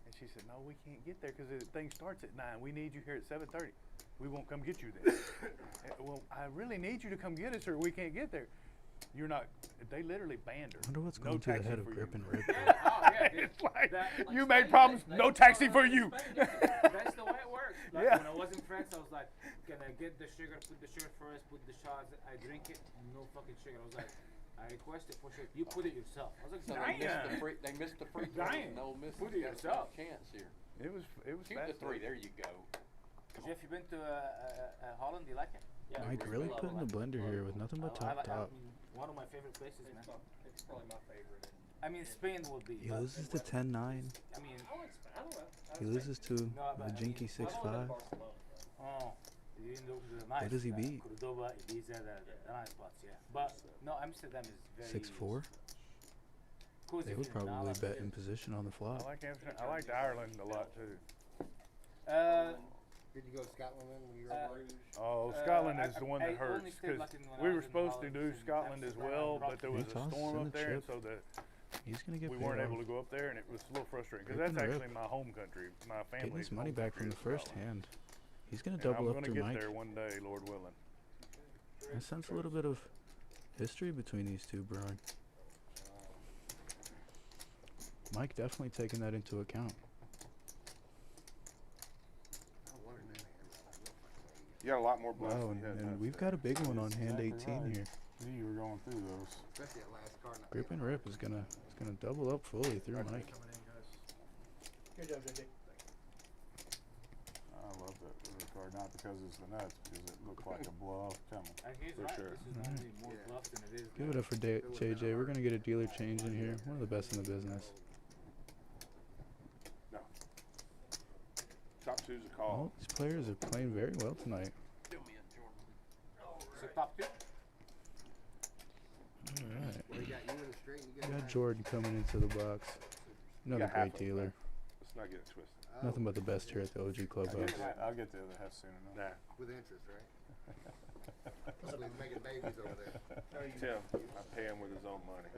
And she said, no, we can't get there because the thing starts at 9. We need you here at 7:30. We won't come get you then. Well, I really need you to come get us or we can't get there. You're not, they literally banned her. I wonder what's No going through the taxi head of for Grip you. and Rip. It's like, That- you made problems, no taxi for you. That's the way it works. Like Yeah. when I was in France, I was like, can I get the sugar, put the sugar first, put the shots, I drink it, no fucking sugar. I was like, I request it for sure. You put it yourself. I was like, So they missed the free throw. Dying. No miss. Put it yourself. Chance here. It was Shoot the 3. There you go. Jeff, you been to Holland? Do you like it? Yeah. Mike really putting the blender here with nothing but I top. mean, one of my favorite places, man. It's probably my favorite. I mean, Spain would be. He but- loses to 10-9. I mean, I like Spain. I don't know. He loses to No, but the I Jinky mean, 6'5". oh, you didn't look to the nice. What does he beat? Cordoba, Ibiza, the nice spots, yeah. But no, Amsterdam is very 6'4". cozy They would feeling. probably I like bet it. in position on the flop. I like Amsterdam. I liked Ireland a lot too. Did you go to Scotland then when you were over? Oh, Scotland is the one I that hurts only stayed because like in when I we was were in supposed to Holland do and Scotland as Amsterdam well, and but there was He a tosses storm in up the there, and chip. so He's gonna get we paid weren't off. able to go up there, and it was a little frustrating because Rip that's and rip. actually my home country, my Getting family's his money home back from country the is first Scotland. hand. He's gonna And double I'm up gonna through get Mike. there one day, Lord willing. I sense a little bit of history between these two brewing. Mike definitely taking that into account. You got a lot more bluffs Wow, than you had and last we've time. got a big one on That's hand exactly 18 right. here. You were going through those. Especially that last card. not Grip being and Rip is gonna double up fully through Mike. Good job, JJ. I love that river card, not because it's the nuts, because it looked like a bluff coming. And he's For right. sure. This is normally more Yeah. bluff than it is. Give it up for JJ. We're gonna get a dealer change in here. One of the best in the business. No. Top two's a Oh, call. these players are playing very well tonight. So top 2? All right. Well, you got you in the straight and you We got got Jordan coming into the box. Another got half great of them, dealer. man. Let's not get it twisted. Nothing but the best here at the OG Clubhouse. I'll get the other half soon enough. Nah. with interest, right? Somebody's making babies over there. Tim, I pay him with his own money.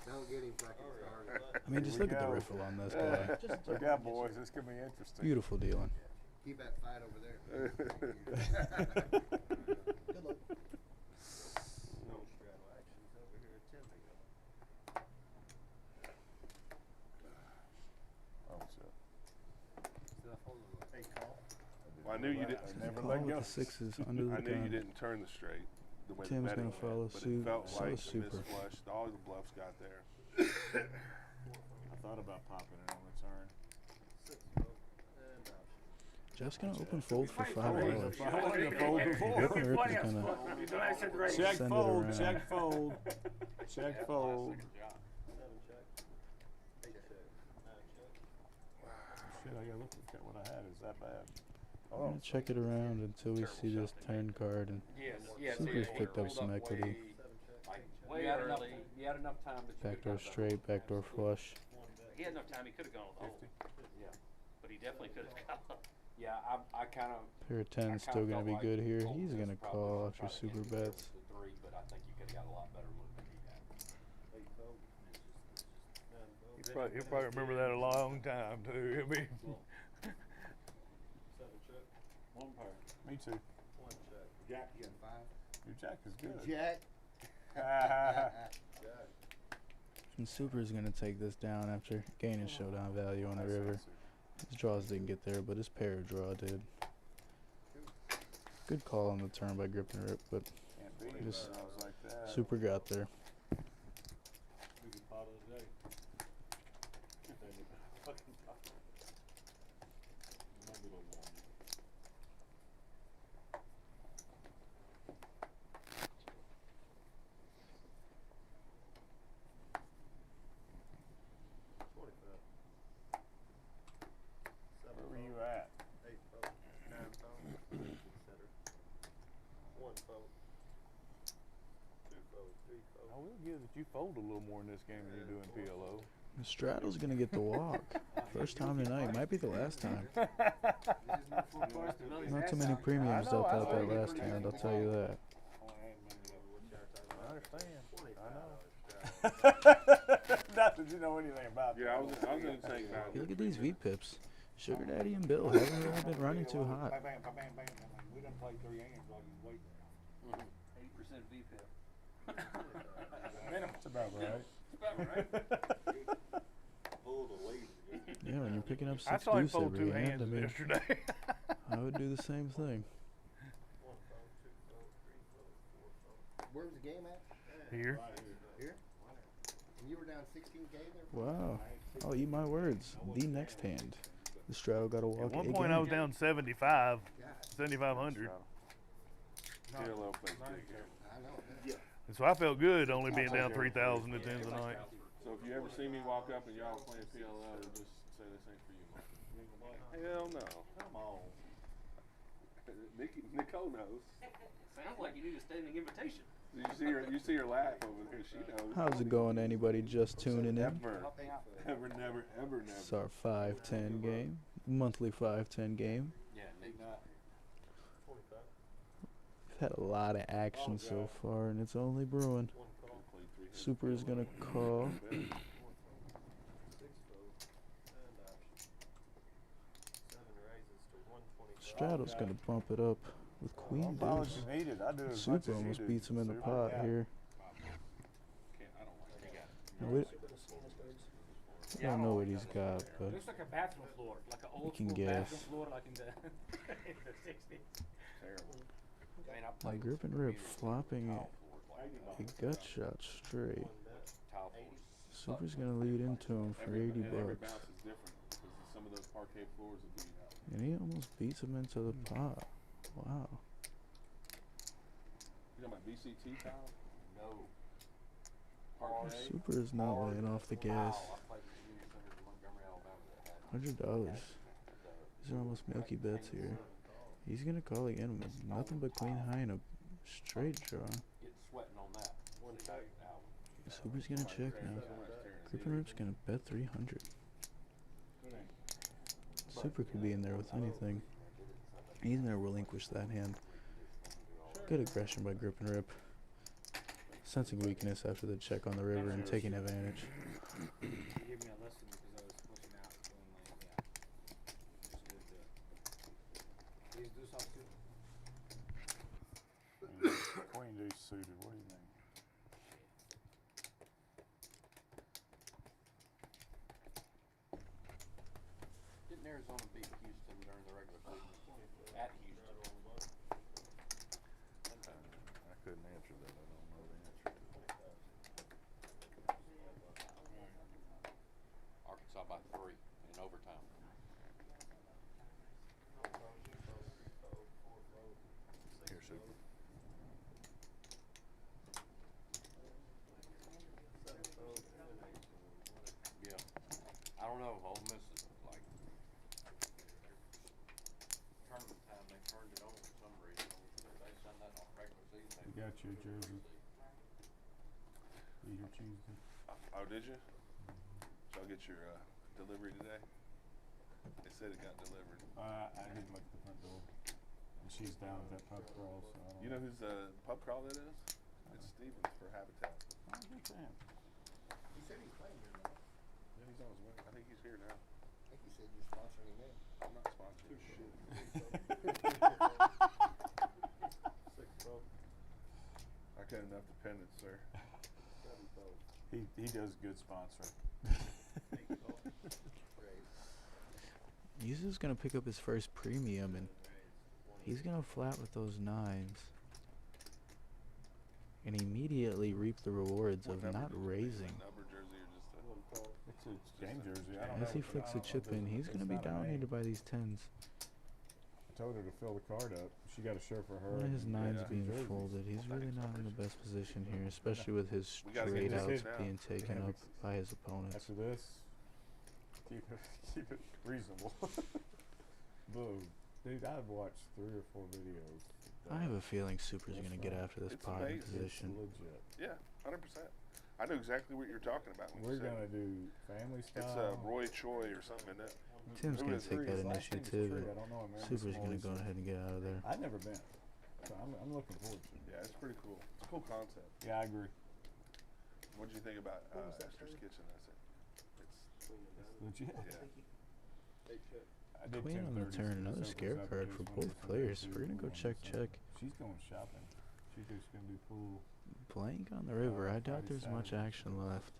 Don't get him fucking started. I mean, just Here look we at the go. riffle on this guy. Look out, boys. This could be interesting. Beautiful dealing. Keep that fight over there. Good luck. Oh, shit. Well, I knew you didn't. Never Call let with go. the sixes under the I knew you gun. didn't turn the straight the way Tim's the gonna betting follow went, but suit. it felt So like is the Super. misflushed. All the bluffs got there. I thought about popping it on the turn. Jeff's gonna open fold for $5. I wanted to fold before. Rip and Rip is gonna I said right. Check Send it fold, around. check fold, check fold. Shit, I gotta look at what I had. Is that bad? I'm gonna check it around until we see this turn card, and Yes, yes. Super's picked up some equity. Way early. He had enough time, but you Backdoor could've got the straight, whole- backdoor flush. He had enough time. He could have gone with the whole. 50? Yeah, but he definitely could have got. Yeah, I kind of. Pair of tens still gonna be good here. He's gonna call after super bets. The three, but I think you could have got a lot better look than he had. He'll probably remember that a long time too. He'll be. One pair. Me too. One check. Jack, you got 5? Your jack is good. Jack. And Super's gonna take this down after gaining showdown value on the river. His draws didn't get there, but his pair draw did. Good call on the turn by Grip and Rip, but Can't beat Just draws like that. Super got there. Biggest pot of the day. Fucking pot. My little one. Where were you at? 8 fold, 9 fold, etc. 1 fold, 2 fold, 3 fold. I will give that you fold a little more in this game than you do in PLO. Straddle's gonna get the walk. First time tonight, might be the last time. Not too many premiums I know, dealt I out know. that last hand, I'll tell you that. I understand. I know. Not that you know anything about Yeah, I was gonna say. Look at these V-pips. Sugar Daddy and Bill haven't really been running too hot. Bang, bang, bang, bang, bang. We done played 3 hands while you wait. 80% VPIP. That's about right. Pull the lead. Yeah, when you're picking up I six saw him deuce fold 2 every hand, I hands mean, yesterday. I would do the same thing. 1 fold, 2 fold, 3 fold, 4 fold. Where was the game at? Here. Here? And you were down 16 game there? Wow. I'll eat my words. The next hand. The straddle got a walk At one again. point I was down 75, God, 7,500. PLO plays good here. I know. Yeah. And so I felt good only being down 3,000 at the end of the night. So if you ever see me walk up and y'all playing PLO, just say this ain't for you, Mike. Hell no. Come on. Nicole knows. Sounds like you need a standing invitation. You see her laugh over there. She knows. How's it going to anybody just tuning in? Never, never, never. It's our 5-10 game. Monthly 5-10 game. Yeah, Nick. We've had a lot of action so far, and it's only brewing. Super is going to call. 6 fold, and option. 7 raises to 125. Straddle's going to bump it up with Queen All Deuce. you needed. I do as much Super as you almost do. beats him in the Super. pot here. I Now, don't like it. we don't know what he's got, but It looks like a bathroom floor, like an old can school guess. bathroom floor, like in the in the 60s. Terrible. I mean, I my played Grip and with Rip computers flopping with it. tile floors, A like gut shot straight. tile floors. Super's going to lead into him for 80 Every bucks. bounce is different because some of those parquet floors would be. And he almost beats him into the pot. Wow. You know my BCT tile? No. Parquet. Super is not laying off the gas. Wow, I played with community centers in Montgomery, Alabama that had $100. These are almost milky bets here. He's going to call again with nothing but queen high and a straight draw. get sweating on that. One check. Super's going to check now. Grip and Rip's going to bet 300. Super could be in there with anything. He's going to relinquish that hand. Good aggression by Grip and Rip. Sensing weakness after the check on the river and taking advantage. He gave me a lesson because I was pushing out, going like, yeah. Just good to please do something. Queen Deuce suited. What do you think? Didn't Arizona beat Houston during the regular season? At Houston. I couldn't answer that. I don't know the answer. Arkansas by 3 in overtime. Here, Super. Yeah. I don't know. Ole Miss is like tournament time. They turned it on for some reason. They done that on regular season. You got your jersey. You be here Tuesday. Oh, did you? So I'll get your delivery today. They said it got delivered. I didn't look at the front door. And she's down at that pub crawl, so I don't You know whose pub crawl that is? It's Stevens for Habitat. Oh, good for him. He said he's playing here now. Yeah, he's on his way. I think he's here now. I think he said you're sponsoring him in. I'm not sponsored. Shit. I got enough dependents, sir. He does good sponsoring. Yusuf's gonna pick up his first premium, and he's gonna flat with those nines, and immediately reap the rewards of not raising. Number jersey or just a... It's a game jersey. I don't know. As he flicks a chip in, he's gonna be dominated by these tens. I told her to fill the card up. She got a shirt for her. One of his and nines two being jerseys. folded. He's really not in the best position here, especially with his We gotta get straight this outs kid now. being taken Yeah, up by his opponents. After this, keep it reasonable. Boo. Dude, I've watched 3 or 4 videos. I have a feeling Super's gonna get after this It's pot in amazing. position. It's legit. Yeah, 100%. I know exactly what you're talking about when We're you said gonna it. do family style. It's Roy Choi or something, isn't it? Tim's Who gonna is take it? that His last name's initiative, Tree. and I don't know him. Aaron Super's gonna Smalley's go son. ahead and get out of there. I've never been, so I'm looking forward to it. Yeah, it's pretty cool. It's a cool concept. Yeah, I agree. What did you think about What was that, Esther's Tony? Kitchen? I said, It's legit. yeah. I did Queen on the 10:30, turn, so another this scare opens up card against for one both of the players. two We're gonna go ones, check, so check. She's going shopping. She's just gonna do pool. Blank on the river. I doubt Friday, there's much Saturday. action left.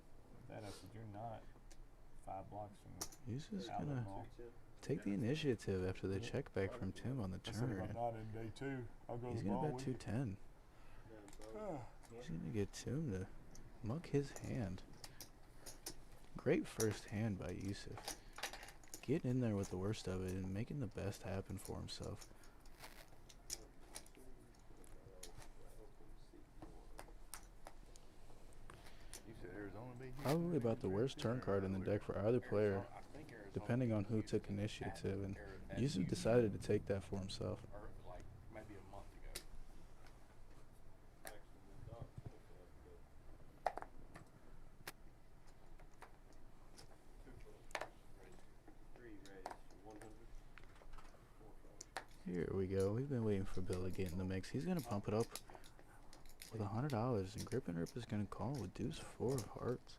That I said, you're not 5 blocks from the He's just outlet gonna mall. take the initiative after the check back from Tim on the I said, if turn. I'm not in day 2, I'll go He's to the gonna ball bet with you. 210. He's gonna get Tim to mug his hand. Great first hand by Yusuf. Getting in there with the worst of it and making the best happen for himself. You said Arizona be here? Probably about the worst turn card in the deck for either player, depending on who took initiative, and Yusuf decided to take that for himself. Or like maybe a month ago. Here we go. We've been waiting for Bill to get in the mix. He's gonna pump it up with $100, and Grip and Rip is gonna call with deuce 4 of hearts.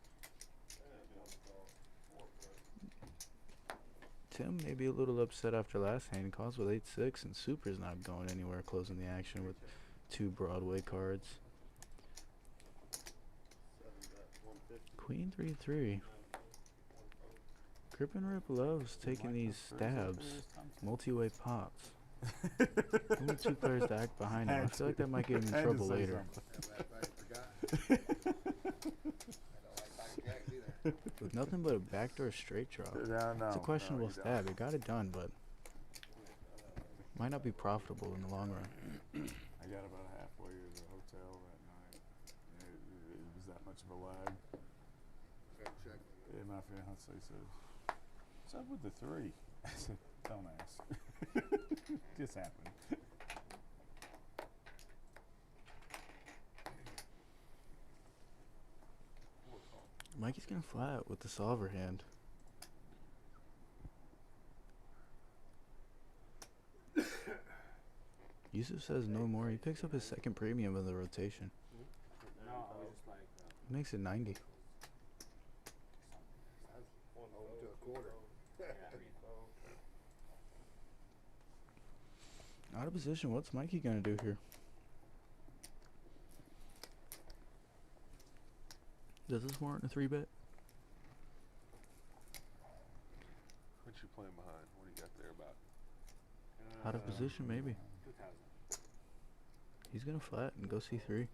Tim may be a little upset after last hand. He calls with 8-6, and Super's not going anywhere, closing the action with 2 Broadway cards. Queen 3-3. Grip and Rip loves taking these stabs, multi-way pops. Only 2 players to act behind him. I feel like that might get him in Had to trouble say later. I don't like blackjacks either. With nothing but a backdoor straight draw. Yeah, no, It's a questionable you don't. stab. It got it done, but might not be profitable in the long run. I got about halfway to the hotel that night. It was that much of a lag. Fair check. And my fiance said, "What's up with the 3?" I said, "Don't ask." Just happened. Mikey's gonna flat with the solver hand. Yusuf says no more. He picks up his second premium of the rotation. No, I was just like, He makes it 90. Over to a quarter. Out of position. What's Mikey gonna do here? Does this warrant a 3-bet? What you playing behind? What do you got there about? Out of position, maybe. 2,000 He's gonna flat and go C3.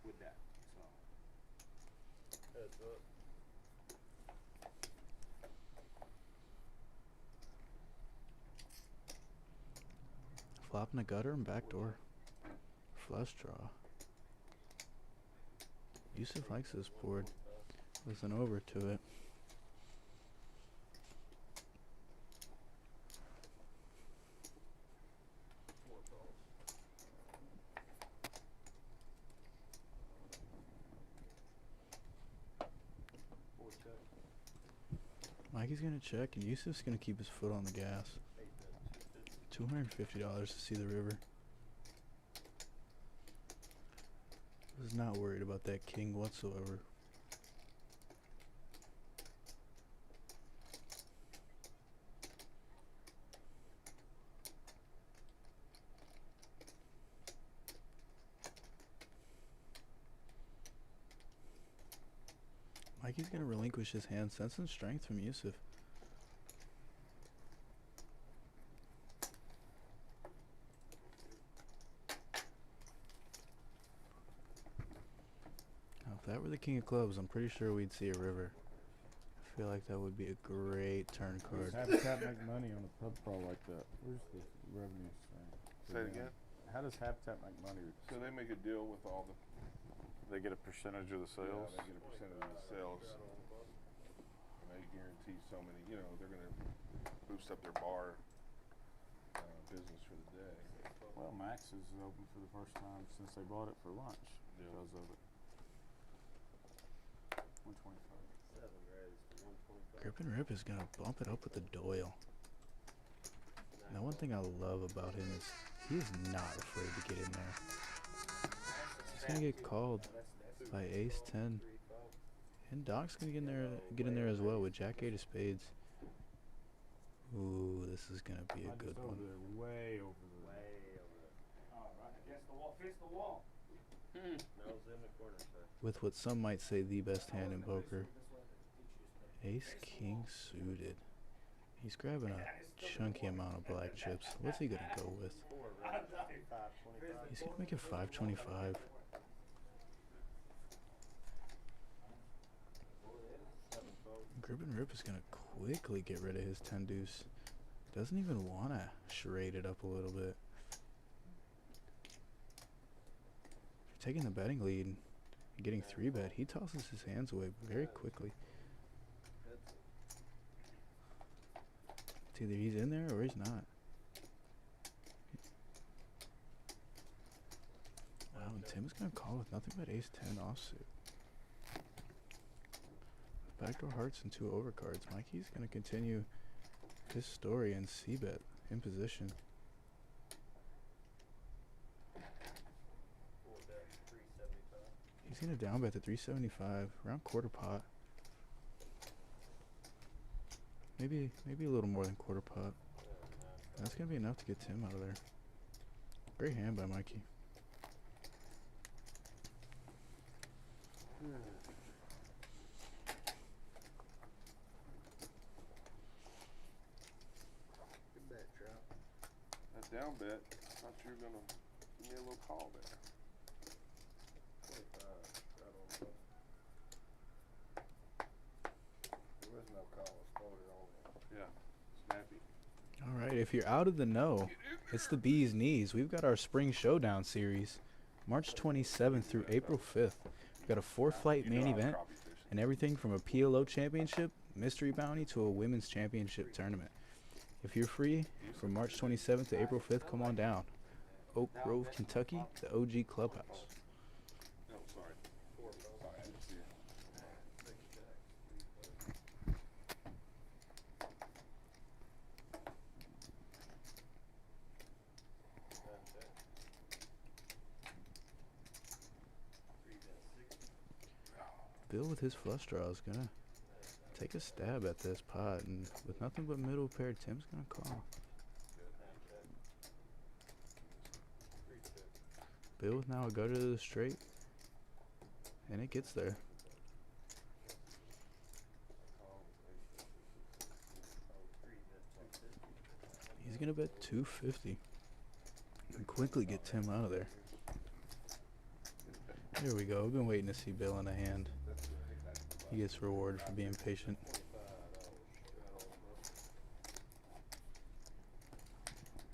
with that. So Heads up. Flopping a gutter and backdoor. Flush draw. Yusuf likes this board with an over to it. Mikey's gonna check, and Yusuf's gonna keep his foot on the gas. $250 to see the river. Was not worried about that king whatsoever. Mikey's gonna relinquish his hand, sensing strength from Yusuf. Now, if that were the king of clubs, I'm pretty sure we'd see a river. I feel like that would be a great turn card. Habitat make money on a pub crawl like that? Where's the revenue stream? Say it again. How does Habitat make money? So they make a deal with all the. They get a percentage of the sales? Yeah, they get a percentage of the sales. And they guarantee so many. You know, they're gonna boost up their bar business for the day. Well, Max is open for the first time since they bought it for lunch because of it. 125. Grip and Rip is gonna bump it up with the Doyle. Now, one thing I love about him is he is not afraid to get in there. He's gonna get called by Ace 10, and Doc's gonna get in there as well with Jack 8 of spades. Ooh, this is gonna be a good one. Way over there. All right, against the wall, face the wall. Nose in the corner, sir. With what some might say the best hand in poker. Ace King suited. He's grabbing a chunky amount of black chips. What's he gonna go with? He's gonna make it 525. Grip and Rip is gonna quickly get rid of his 10 deuce. Doesn't even wanna charade it up a little bit. If you're taking the betting lead and getting 3-bet, he tosses his hands away very quickly. It's either he's in there or he's not. Wow, and Tim's gonna call with nothing but ace 10 offsuit. Backdoor hearts and 2 overcards. Mikey's gonna continue his story and c-bet in position. He's gonna down bet to 375, around quarter pot. Maybe a little more than quarter pot. That's gonna be enough to get Tim out of there. Great hand by Mikey. Good bet, Trout. That down bet. Thought you were gonna give me a little call there. 25, right on the button. There was no call, it's floated on. Yeah, snappy. All right, if you're out of the know, it's the bee's knees. We've got our spring showdown series, March 27th through April 5th. We've got a 4-fight main event and everything from a PLO championship, mystery bounty, to a women's championship tournament. If you're free from March 27th to April 5th, come on down. Oak Grove, Kentucky, the OG Clubhouse. No, sorry. Sorry, I didn't see it. Bill with his flush draw is gonna take a stab at this pot, and with nothing but middle pair, Tim's gonna call. Bill with now a gutter to the straight, and it gets there. He's gonna bet 250 and quickly get Tim out of there. There we go. We've been waiting to see Bill in a hand. He gets rewarded for being patient.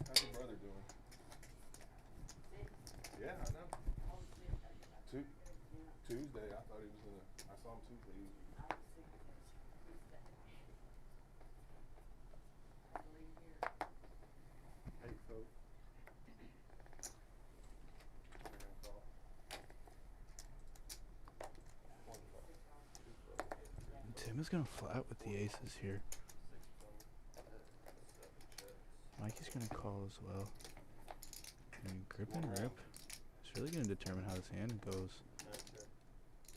How's your brother doing? Yeah, I know. Tuesday, I thought he was gonna. I saw him Tuesday. Hey, folks. Tim is gonna flat with the aces here. gonna call as well. I mean, grip and rip. It's really gonna determine how this hand goes.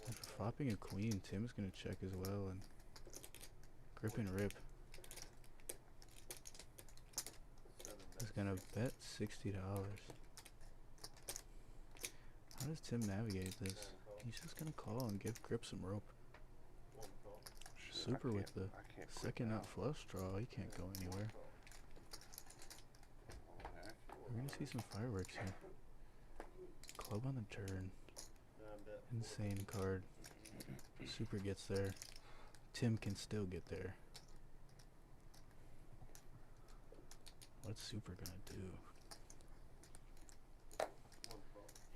After flopping a queen, Tim's gonna check as well and grip and rip. He's gonna bet $60. How does Tim navigate this? He's just gonna call and give grip some rope. Super with the second nut flush draw. He can't go anywhere. We're gonna see some fireworks here. Club on the turn. Insane card. Super gets there. Tim can still get there. What's Super gonna do?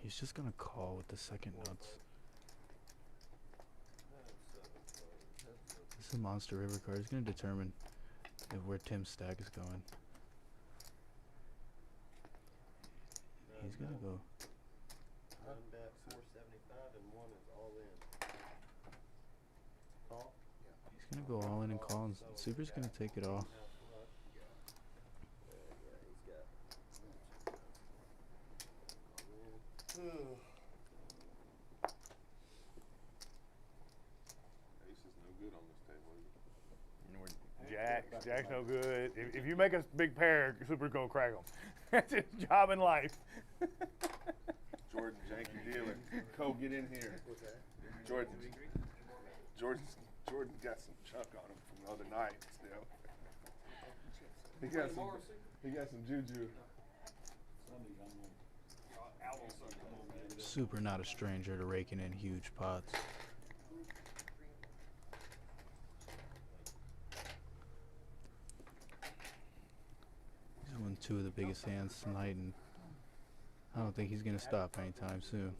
He's just gonna call with the second nuts. This is a monster river card. It's gonna determine where Tim's stack is going. He's gonna go. One bet 475 and one is all in. Call? He's gonna go all in and call, and Super's gonna take it off. Ace is no good on this table. Jack's no good. If you make a big pair, Super's gonna crack them. That's his job in life. Jordan, janky dealer. Cole, get in here. Jordan got some chunk on him from the other night still. He got some juju. Super not a stranger to raking in huge pots. He's won 2 of the biggest hands tonight, and I don't think he's gonna stop anytime soon.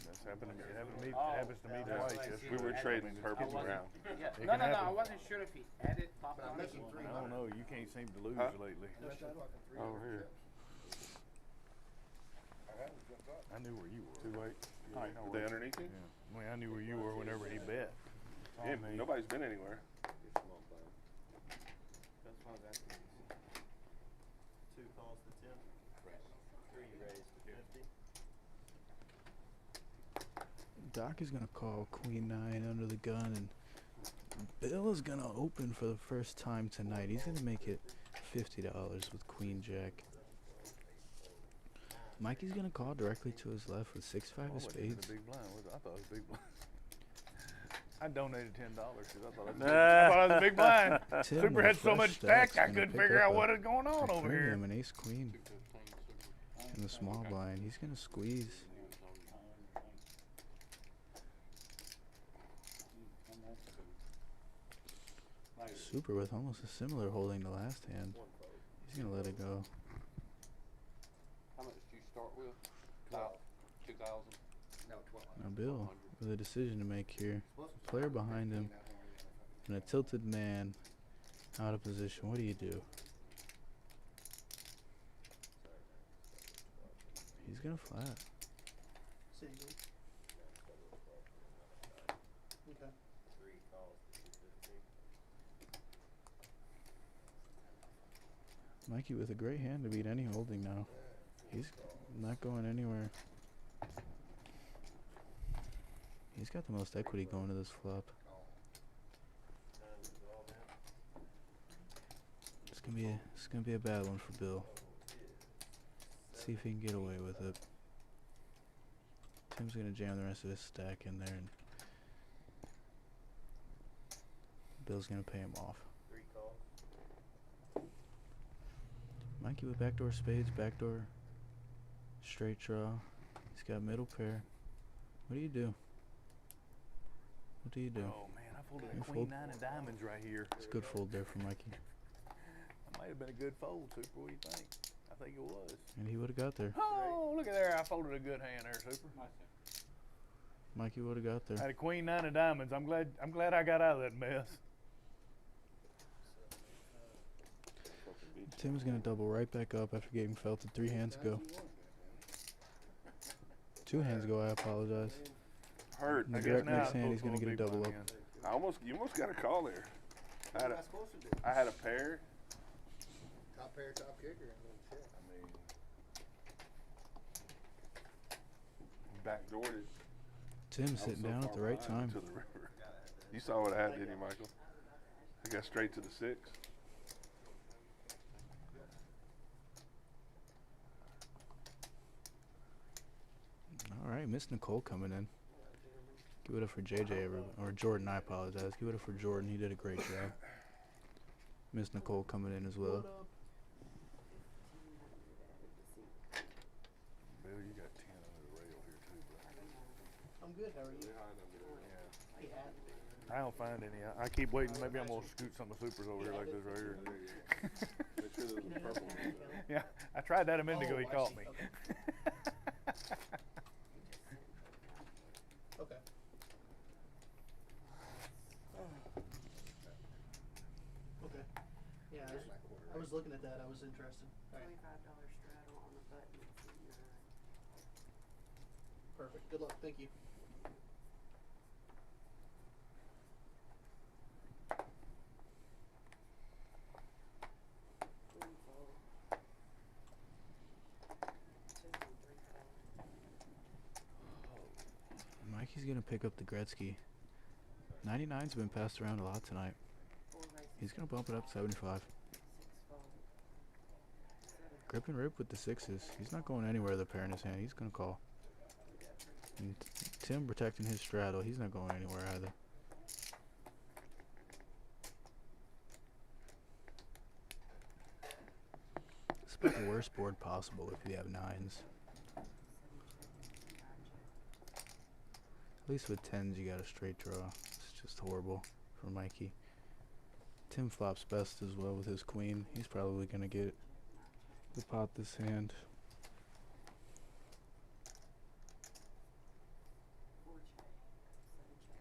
That's happened to me. Happens to me twice. Yes. We were trading purples around. Yeah. It No, can no, no. happen. I wasn't sure if he added pop on it. I don't know. You can't seem to lose Huh? lately. Oh, here. I knew where you were. Too late. I know Were where- they underneath you? Yeah. I mean, I knew where you were whenever he bet. Yeah, nobody's been anywhere. That's why I was asking. 2 calls to 10. 3 raised to 50. Doc is gonna call Queen 9 under the gun, and Bill is gonna open for the first time tonight. He's gonna make it $50 with Queen Jack. Mikey's gonna call directly to his left with 6-5 of spades. Big blind. I thought it was big blind. I donated $10 because I thought it was a big blind. Tim Super with had so fresh much stacks stack I gonna couldn't pick figure up out a what is going on over here. premium, an ace queen in the small blind. He's gonna squeeze. Super with almost a similar holding to last hand. He's gonna let it go. How much did you start with? About 2,000. No, 12. Now Bill with a decision to make here. Player behind him and a tilted man out of position. What do you do? He's gonna flat. Single. Okay. 3 calls to 250. Mikey with a great hand to beat any holding now. He's not going anywhere. He's got the most equity going to this flop. It's gonna be a bad one for Bill. See if he can get away with it. Tim's gonna jam the rest of his stack in there, and Bill's gonna pay him off. 3 calls. Mikey with backdoor spades, backdoor straight draw. He's got middle pair. What do you do? What do you do? Oh man, I folded a You queen fold. 9 of diamonds right here. It's a good fold there for Mikey. That might have been a good fold, Super. What do you think? I think it was. And he would have got there. Oh, look at there. I folded a good hand there, Super. Mikey would have got I there. had a queen 9 of diamonds. I'm glad I got out of that mess. Tim's gonna double right back up after getting felted 3 hands ago. 2 hands ago, I apologize. Hurt. In the I guess direct now next I'm hand, he's supposed gonna to get a go double big up. blind again. You almost got a call there. What am I supposed to do? I had a pair. Top pair, top kicker, and then shit. I mean, backdoored it. Tim I was sitting so down far at the right behind time. to the river. You saw what I had, didn't you, Michael? I got straight to the 6. All right, Miss Nicole coming in. Give it up for JJ, or Jordan, I apologize. Give it up for Jordan, he did a great job. Miss Nicole coming in as well. Bill, you got 10 under the rail here too, bro. I'm good, how are you? I don't find any. I keep waiting. Maybe I'm gonna scoot some of the supers over here like this right here. Make sure there's a purple one. Yeah, I tried that a minute ago. He I caught see, me. Okay. Okay. Yeah, I was looking at that, I was interested. All right. $25 straddle on the button. It's at 9. Perfect, good luck, thank you. Queen fold. 2 and 3 fold. Mikey's gonna pick up the Gretzky. 99's been passed around a lot tonight. 4 races. He's gonna bump it up to 75. 6 fold. 7 Grip and rip with the 6s. He's not going anywhere with a pair in his hand. He's gonna call. And Tim protecting his straddle. He's not going anywhere either. It's about the worst board possible if you have 9s. At least with 10s you got a straight draw. It's just horrible for Mikey. Tim flops best as well with his queen. He's probably gonna get the pot this hand. 4 check. 7 check.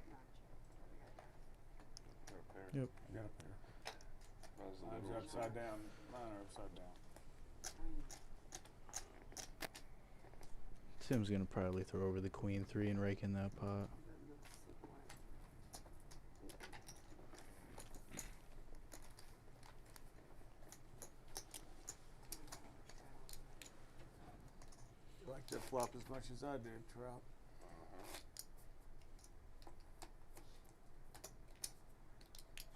9 check. Got a pair. Yep. I got a pair. Mine's the Mine's little upside down. Mine are upside down. Queen. Tim's gonna probably throw over the queen 3 and rake in that pot. You like that flop as much as I did, Trout.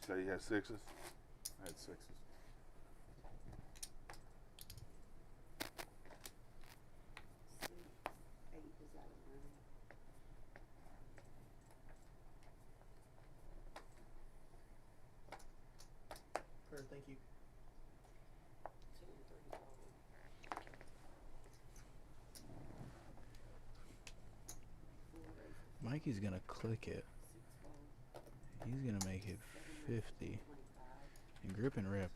So you had 6s? I had 6s. 6, 8 is out of money. Perfect, thank you. 2 and 3 fold. 4 races. Mikey's gonna click it. 6 fold. He's gonna make it 50. 25. And grip and rip.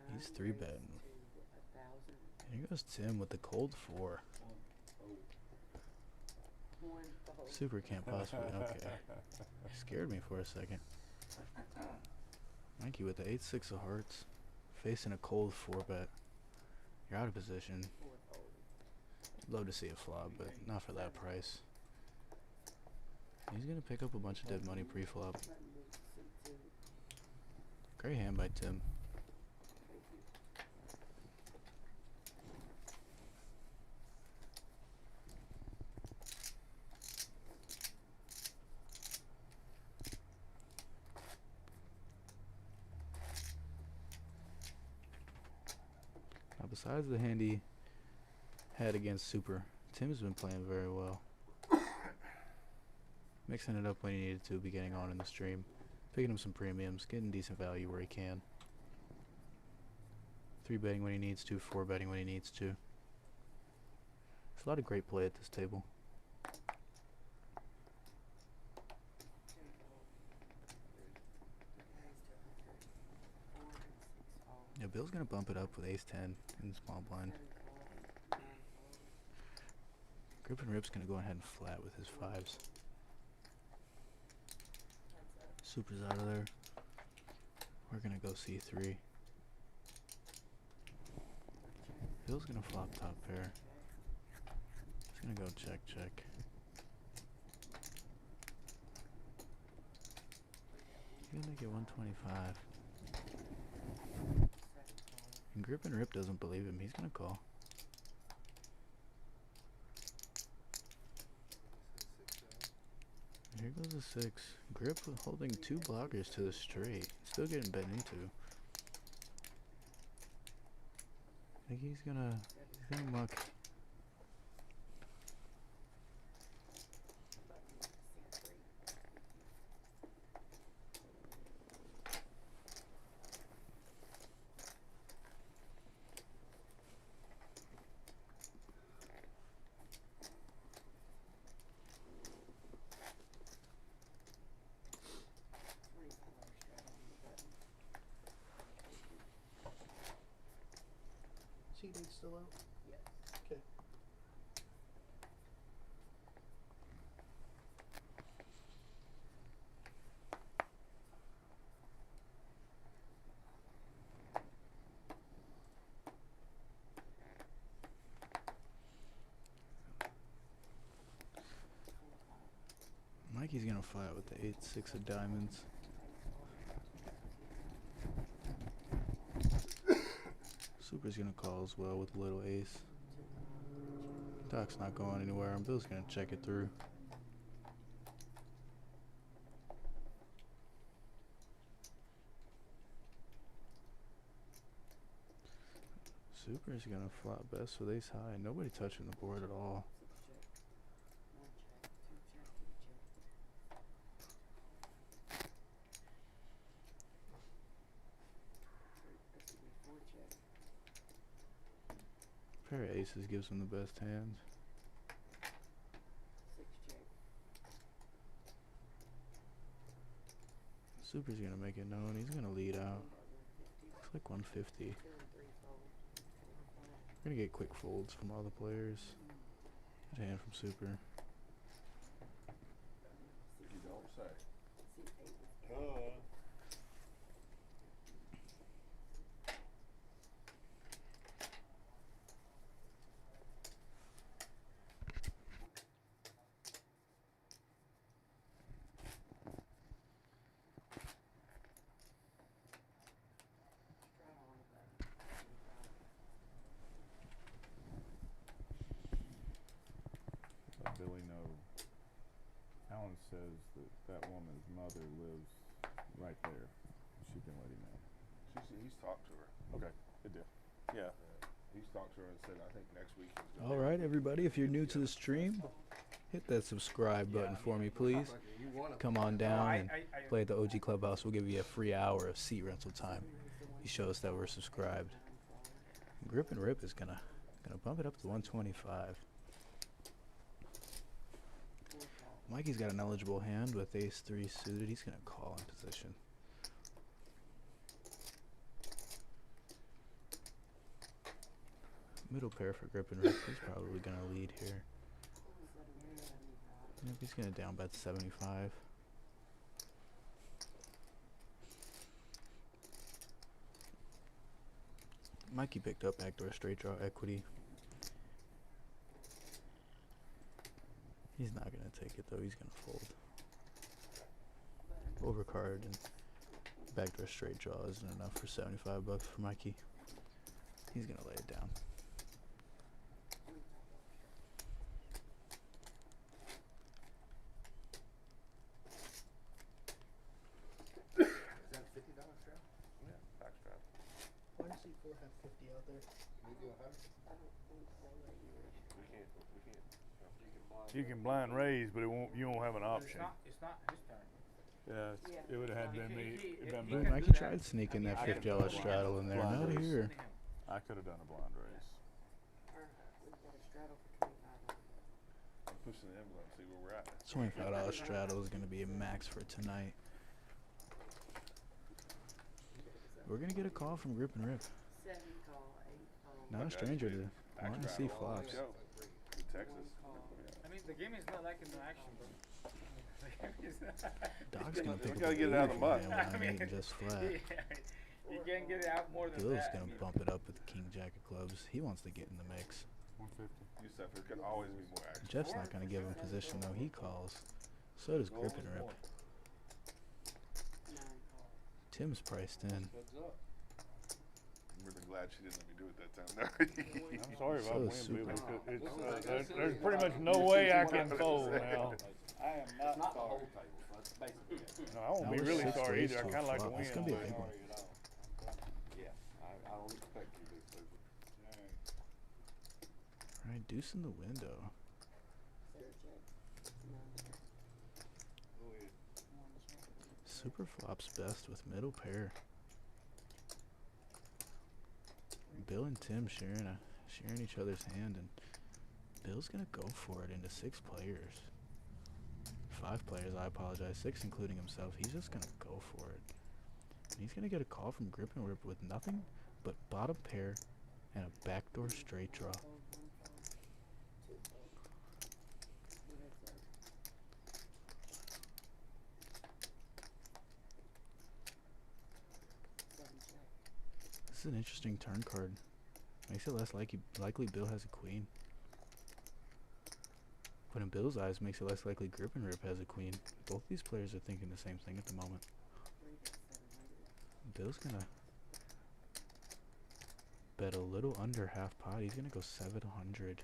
9 He's 3-betting. races to 1,000. And here goes Tim with the cold 4. 1 fold. Super can't possibly. Okay. Scared me for a second. Mikey with the 8-6 of hearts. Facing a cold 4-bet. You're out of position. 4 fold. Love to see a flop, but not for that price. He's gonna pick up a bunch of dead money pre-flop. Button moves to C2. Great hand by Tim. Thank you. Now, besides the hand he had against Super, Tim's been playing very well. Mixing it up when he needed to, be getting on in the stream. Picking him some premiums, getting decent value where he can. 3-betting when he needs to, 4-betting when he needs to. There's a lot of great play at this table. 10 fold. Raise to 100. 4 and 6 fold. Yeah, Bill's gonna bump it up with ace-10 in the small blind. 7 fold. 9 fold. Grip and Rip's gonna go ahead and flat with his 5s. Super's out of there. We're gonna go C3. Bill's gonna flop top pair. He's gonna go check, check. gonna make it 125. And Grip and Rip doesn't believe him. He's gonna call. Here goes a 6. Grip holding 2 blockers to the straight. Still getting bet into. I think he's gonna muck. Seeding's still out? Yes. Okay. Mikey's gonna flat with the 8-6 of diamonds. Super's gonna call as well with little ace. Doc's not going anywhere, and Bill's gonna check it through. Super's gonna flop best with ace high. Nobody touching the board at all. Pair of aces gives him the best hand. Super's gonna make it known. He's gonna lead out. Click 150. We're gonna get quick folds from all the players. Good hand from Super. You don't say. Let Billy know. Alan says that woman's mother lives right there. She can let him know. He's talked to her. Okay, good deal. Yeah. He's talked to her and said, I think next week he's gonna. All right, everybody, if you're new to the stream, hit that subscribe button for me, please. Come on down and play at the OG Clubhouse. We'll give you a free hour of seat rental time. You show us that we're subscribed. Grip and Rip is gonna bump it up to 125. Mikey's got an eligible hand with ace-3 suited. He's gonna call in position. Middle pair for Grip and Rip. He's probably gonna lead here. Yep, he's gonna down bet 75. Mikey picked up backdoor straight draw equity. He's not gonna take it though. He's gonna fold. Overcard and backdoor straight draw isn't enough for 75 bucks for Mikey. He's gonna lay it down. Is that $50 strap? Yeah, backstrap. Why does C4 have 50 out there? Can we do 100? We can't. You can blind raise, but you won't have an option. It's not his turn. Yeah, it would have had been me. It'd been Ooh, me. Mikey tried sneaking that $50 straddle in there. Not here. I could have done a blind raise. I'm pushing the envelope, see where we're at. $25 straddle is gonna be a max for tonight. We're gonna get a call from Grip and Rip. 7 call, 8 call. Not a stranger to wanting to see flops. Go. Good Texas. I mean, the game is not like in the action, bro. The game is not. Doc's gonna pick We up gotta a get it out of the beautiful mud. hand when I'm eating just flat. You can't get it out more than Bill's that. gonna bump it up with King Jack of clubs. He wants to get in the mix. 150. Yusef, there can always be more action. Jeff's not gonna give him position though. He calls. So does Grip and Rip. 9. Tim's priced in. Heads up. I'm really glad she didn't let me do it that time. I'm sorry if I So win, is Bill. Super. There's pretty much no way I can fold now. I am It's not not the sorry. whole table, so that's basically it. No, I won't That be was really 6 sorry raised either. I to a kind of like to flop. win. That's gonna be a but- big one. Sorry at all. Yeah, I don't expect you to, Susan. Alright. Alright, deuce in the window. Seven check. Nine check. Go ahead. One check. Super flops best with middle pair. Bill and Tim sharing each other's hand, and Bill's gonna go for it into 6 players. 5 players, I apologize. 6 including himself. He's just gonna go for it. And he's gonna get a call from Grip and Rip with nothing but bottom pair and a backdoor straight draw. One fold, two fold. Two heads up. Seven check. This is an interesting turn card. Makes it less likely Bill has a queen. But in Bill's eyes, makes it less likely Grip and Rip has a queen. Both these players are thinking the same thing at the moment. 3 to 700. Bill's gonna bet a little under half pot. He's gonna go 700.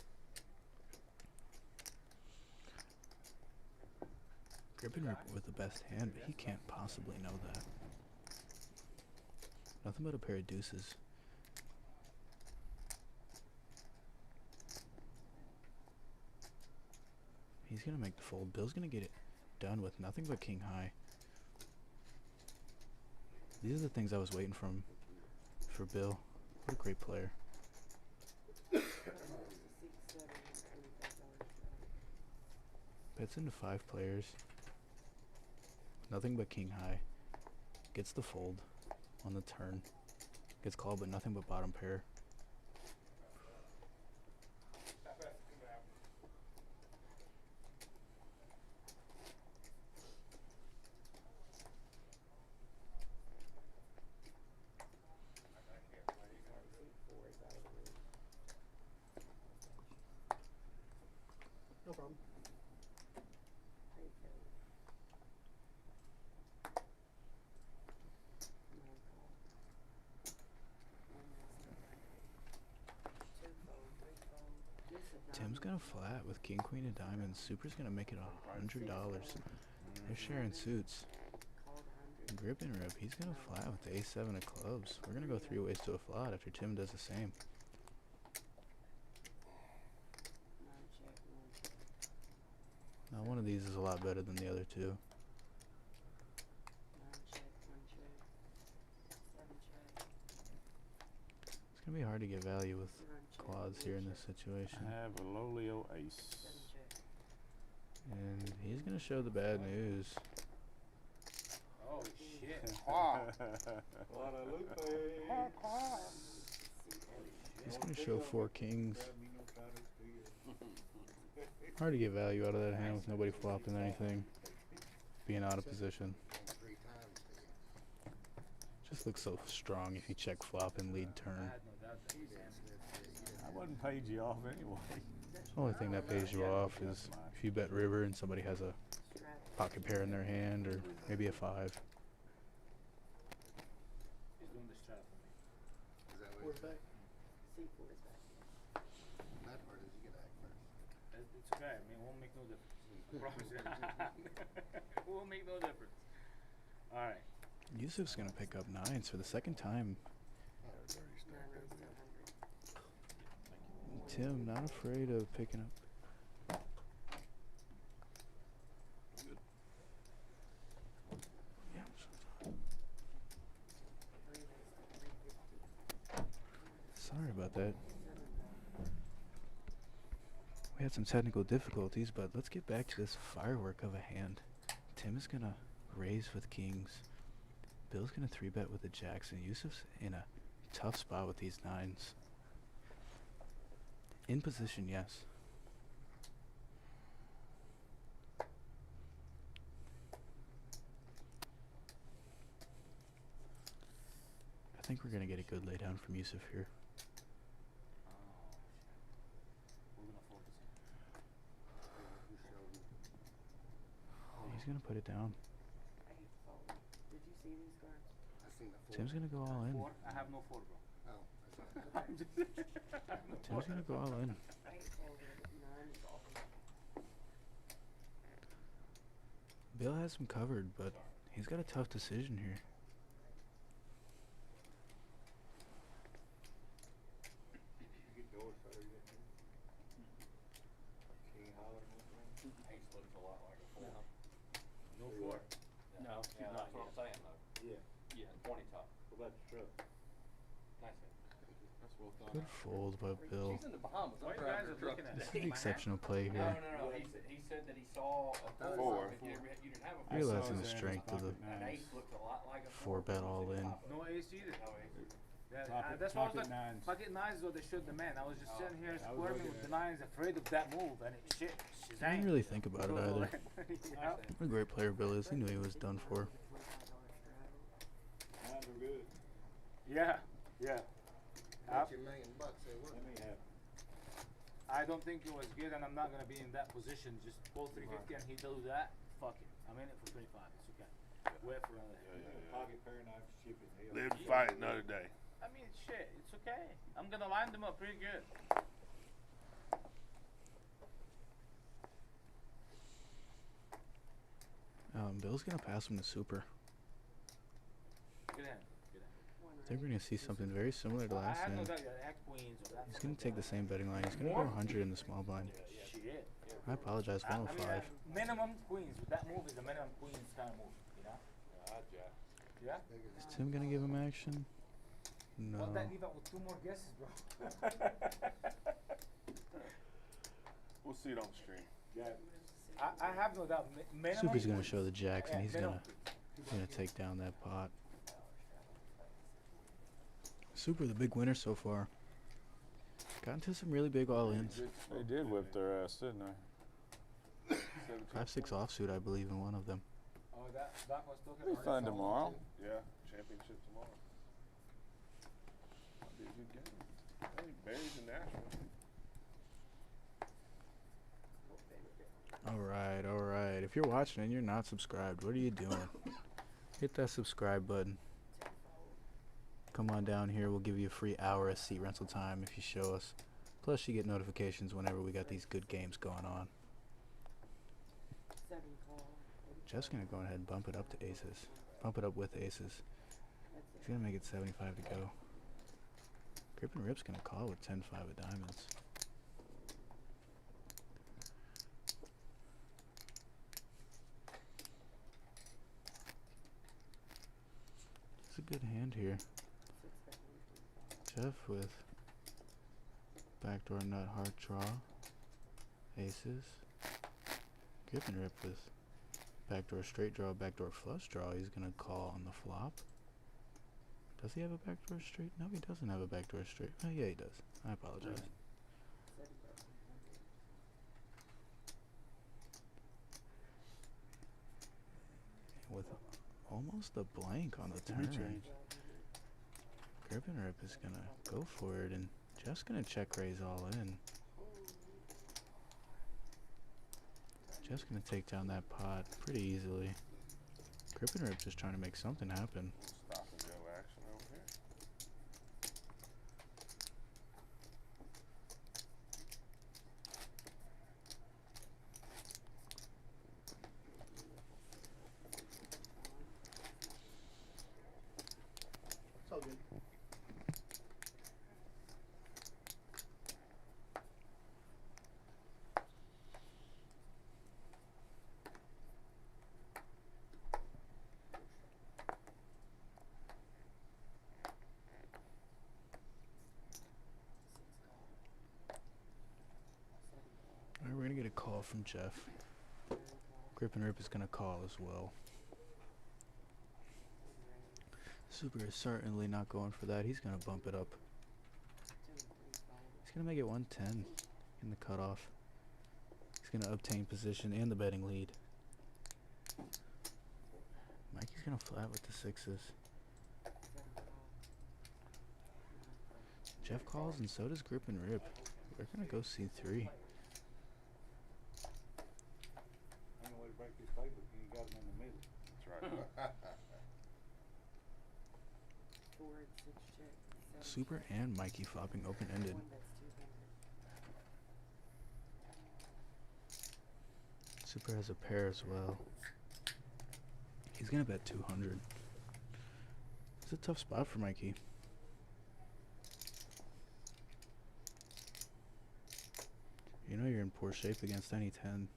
Grip and Rip with the best hand, but he can't possibly know that. Nothing but a pair of deuces. He's gonna make the fold. Bill's gonna get it done with nothing but king high. These are the things I was waiting for Bill. What a great player. 6, 7, $25. Bets into 5 players. Nothing but king high. Gets the fold on the turn. Gets called, but nothing but bottom pair. No problem. Eight fold. Nine call. One heads up. Two fold, three fold. Miss a Tim's diamond. gonna flat with king, queen of diamonds. Super's gonna make it $100. They're sharing suits. Called 100. Grip and Rip, he's gonna flat with the ace-7 of clubs. We're gonna go 3 ways to a flat after Tim does the same. 9 check, 1 check. Now one of these is a lot better than the other two. 9 check, 1 check. 7 check. It's gonna be hard to get value with 9 check. quads here in this situation. I have a lowly ace. 7 check. And he's gonna show the bad news. Oh shit. Guadalupe. He's gonna show 4 kings. Grab me no cutters, do you? Hard to get value out of that hand with nobody flopping anything. Being out of position. 3 times. Just looks so strong if you check flop and lead I turn. had no doubt that he's answered. I wouldn't paid you off anyway. The only thing that pays you off is if you bet river and somebody has a pocket pair in their hand or maybe a 5. He's doing the strat for me. Is that what Four's back. C4 is back. bad part is you get to act first. It's okay. I mean, it won't make no difference. I promise you. It won't make no difference. All right. Yusuf's gonna pick up 9s for the second time. Oh, it's already 9 started. raised to 100. Tim, not afraid of picking up. Yeah, 3 raised to 350. sorry about that. 7. We had some technical difficulties, but let's get back to this firework of a hand. Tim is gonna raise with kings. Bill's gonna 3-bet with the jacks, and Yusuf's in a tough spot with these 9s. In position, yes. I think we're gonna get a good laydown from Yusuf here. We're gonna fold this. He's gonna put it down. 8 fold. Did you see these cards? I seen the 4. Tim's gonna go all in. 4? I have no 4, bro. Oh, that's all right. I'm just I have no Tim's 4. gonna go all in. Right folded, none folded. Bill has him covered, but he's got a tough decision here. Get doors started, you got King Holler and everything. Ace looks a lot like a 4. No 4. No, yeah, that's what I'm saying though. Yeah. Yeah, 20 top. What about the truck? Nice hit. That's well thought Good out. fold by Bill. She's in the Bahamas. Why I'm you guys driving her are truck looking at This is today. the exceptional play No, here. no, no. He said that he saw a 4, Four. but you didn't have a I 4. saw Realizing his the hand strength of the pocket An nines. ace looked a lot like a 4 bet all in. No ace either. No ace. Yeah, Pocket- that's why I was pocket like, nines. pocket nines is what they showed the man. I was just sitting here I was squirming looking with at the nines, afraid of that move, and it shit, she's I didn't really think about it either. Yeah. What a great player Bill is. He knew he was done for. Nines are good. Yeah, yeah. Got your $1 million, say what? Let me have it. I don't think it was good, and I'm not gonna be in that position. Just pull 350 and he does that. Fuck it. I'm in it for 25. It's okay. Wait for another hit. Pocket pair knife shipping. Live to fight another day. I mean, shit. It's okay. I'm gonna line them up pretty good. Bill's gonna pass him to super. Good hand. Good hand. I think we're gonna see something very similar to I last have no hand. doubt that act queens or that. He's gonna take the same betting line. He's gonna go 100 in the small blind. Shit. I apologize, I mean, 105. minimum queens. With that move is a minimum queens kind of move. You know? Jack. Yeah. Is Tim gonna give him action? No. Well, that leave out with 2 more guesses, bro. We'll see it on the stream. I have no doubt. Minimum. Super's gonna queens. show the jacks, and Yeah, he's minimum gonna take down that pot. Super, the big winner so far. Got into some really big all-ins. They did whip their ass, didn't they? 5-6 offsuit, I believe, in one of them. Oh, that was talking Be about fun tomorrow. Yeah, championship tomorrow. That'll be a good game. Hey, Barry's in Nashville. All right. If you're watching and you're not subscribed, what are you doing? Hit that subscribe button. Come on down here. We'll give you a free hour of seat rental time if you show us. Plus, you get notifications whenever we got these good games going on. 7 call. Jeff's gonna go ahead and bump it up to aces. Bump it up with aces. He's gonna make it 75 to go. Grip and Rip's gonna call with 10-5 of diamonds. It's a good hand here. Jeff with backdoor nut heart draw. Aces. Grip and Rip with backdoor straight draw, backdoor flush draw. He's gonna call on the flop. Does he have a backdoor straight? No, he doesn't have a backdoor straight. Oh, yeah, he does. I apologize. With almost a blank on the turn, Grip and Rip is gonna go for it, and Jeff's gonna check raise all in. Jeff's gonna take down that pot pretty easily. Grip and Rip just trying to make something happen. Stop and go action over here. It's all good. Alright, we're gonna get a call from Jeff. Grip and Rip is gonna call as well. Super is certainly not going for that. He's gonna bump it up. He's gonna make it 110 in the cutoff. He's gonna obtain position and the betting lead. Mikey's gonna flat with the sixes. Jeff calls and so does Grip and Rip. We're gonna go C3. Ain't no way to break this paper. You got them in the middle. That's right. Super and Mikey flopping open-ended. One bets 200. Super has a pair as well. He's gonna bet 200. It's a tough spot for Mikey. You know you're in poor shape against any 10.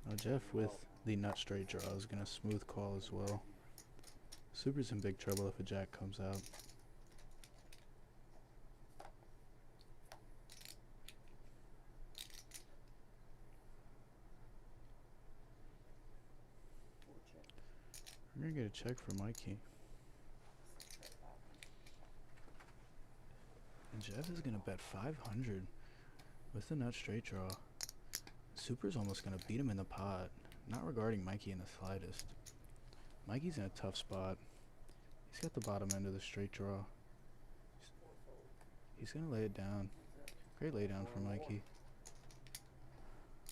Now Jeff with the nut straight draw is gonna smooth call as well. Super's in big trouble if a jack comes out. We're gonna get a check for Mikey. And Jeff is gonna bet 500 with the nut straight draw. Super's almost gonna beat him in the pot, not regarding Mikey in the slightest. Mikey's in a tough spot. He's got the bottom end of the straight draw. He's gonna lay it down. Great lay down for Mikey.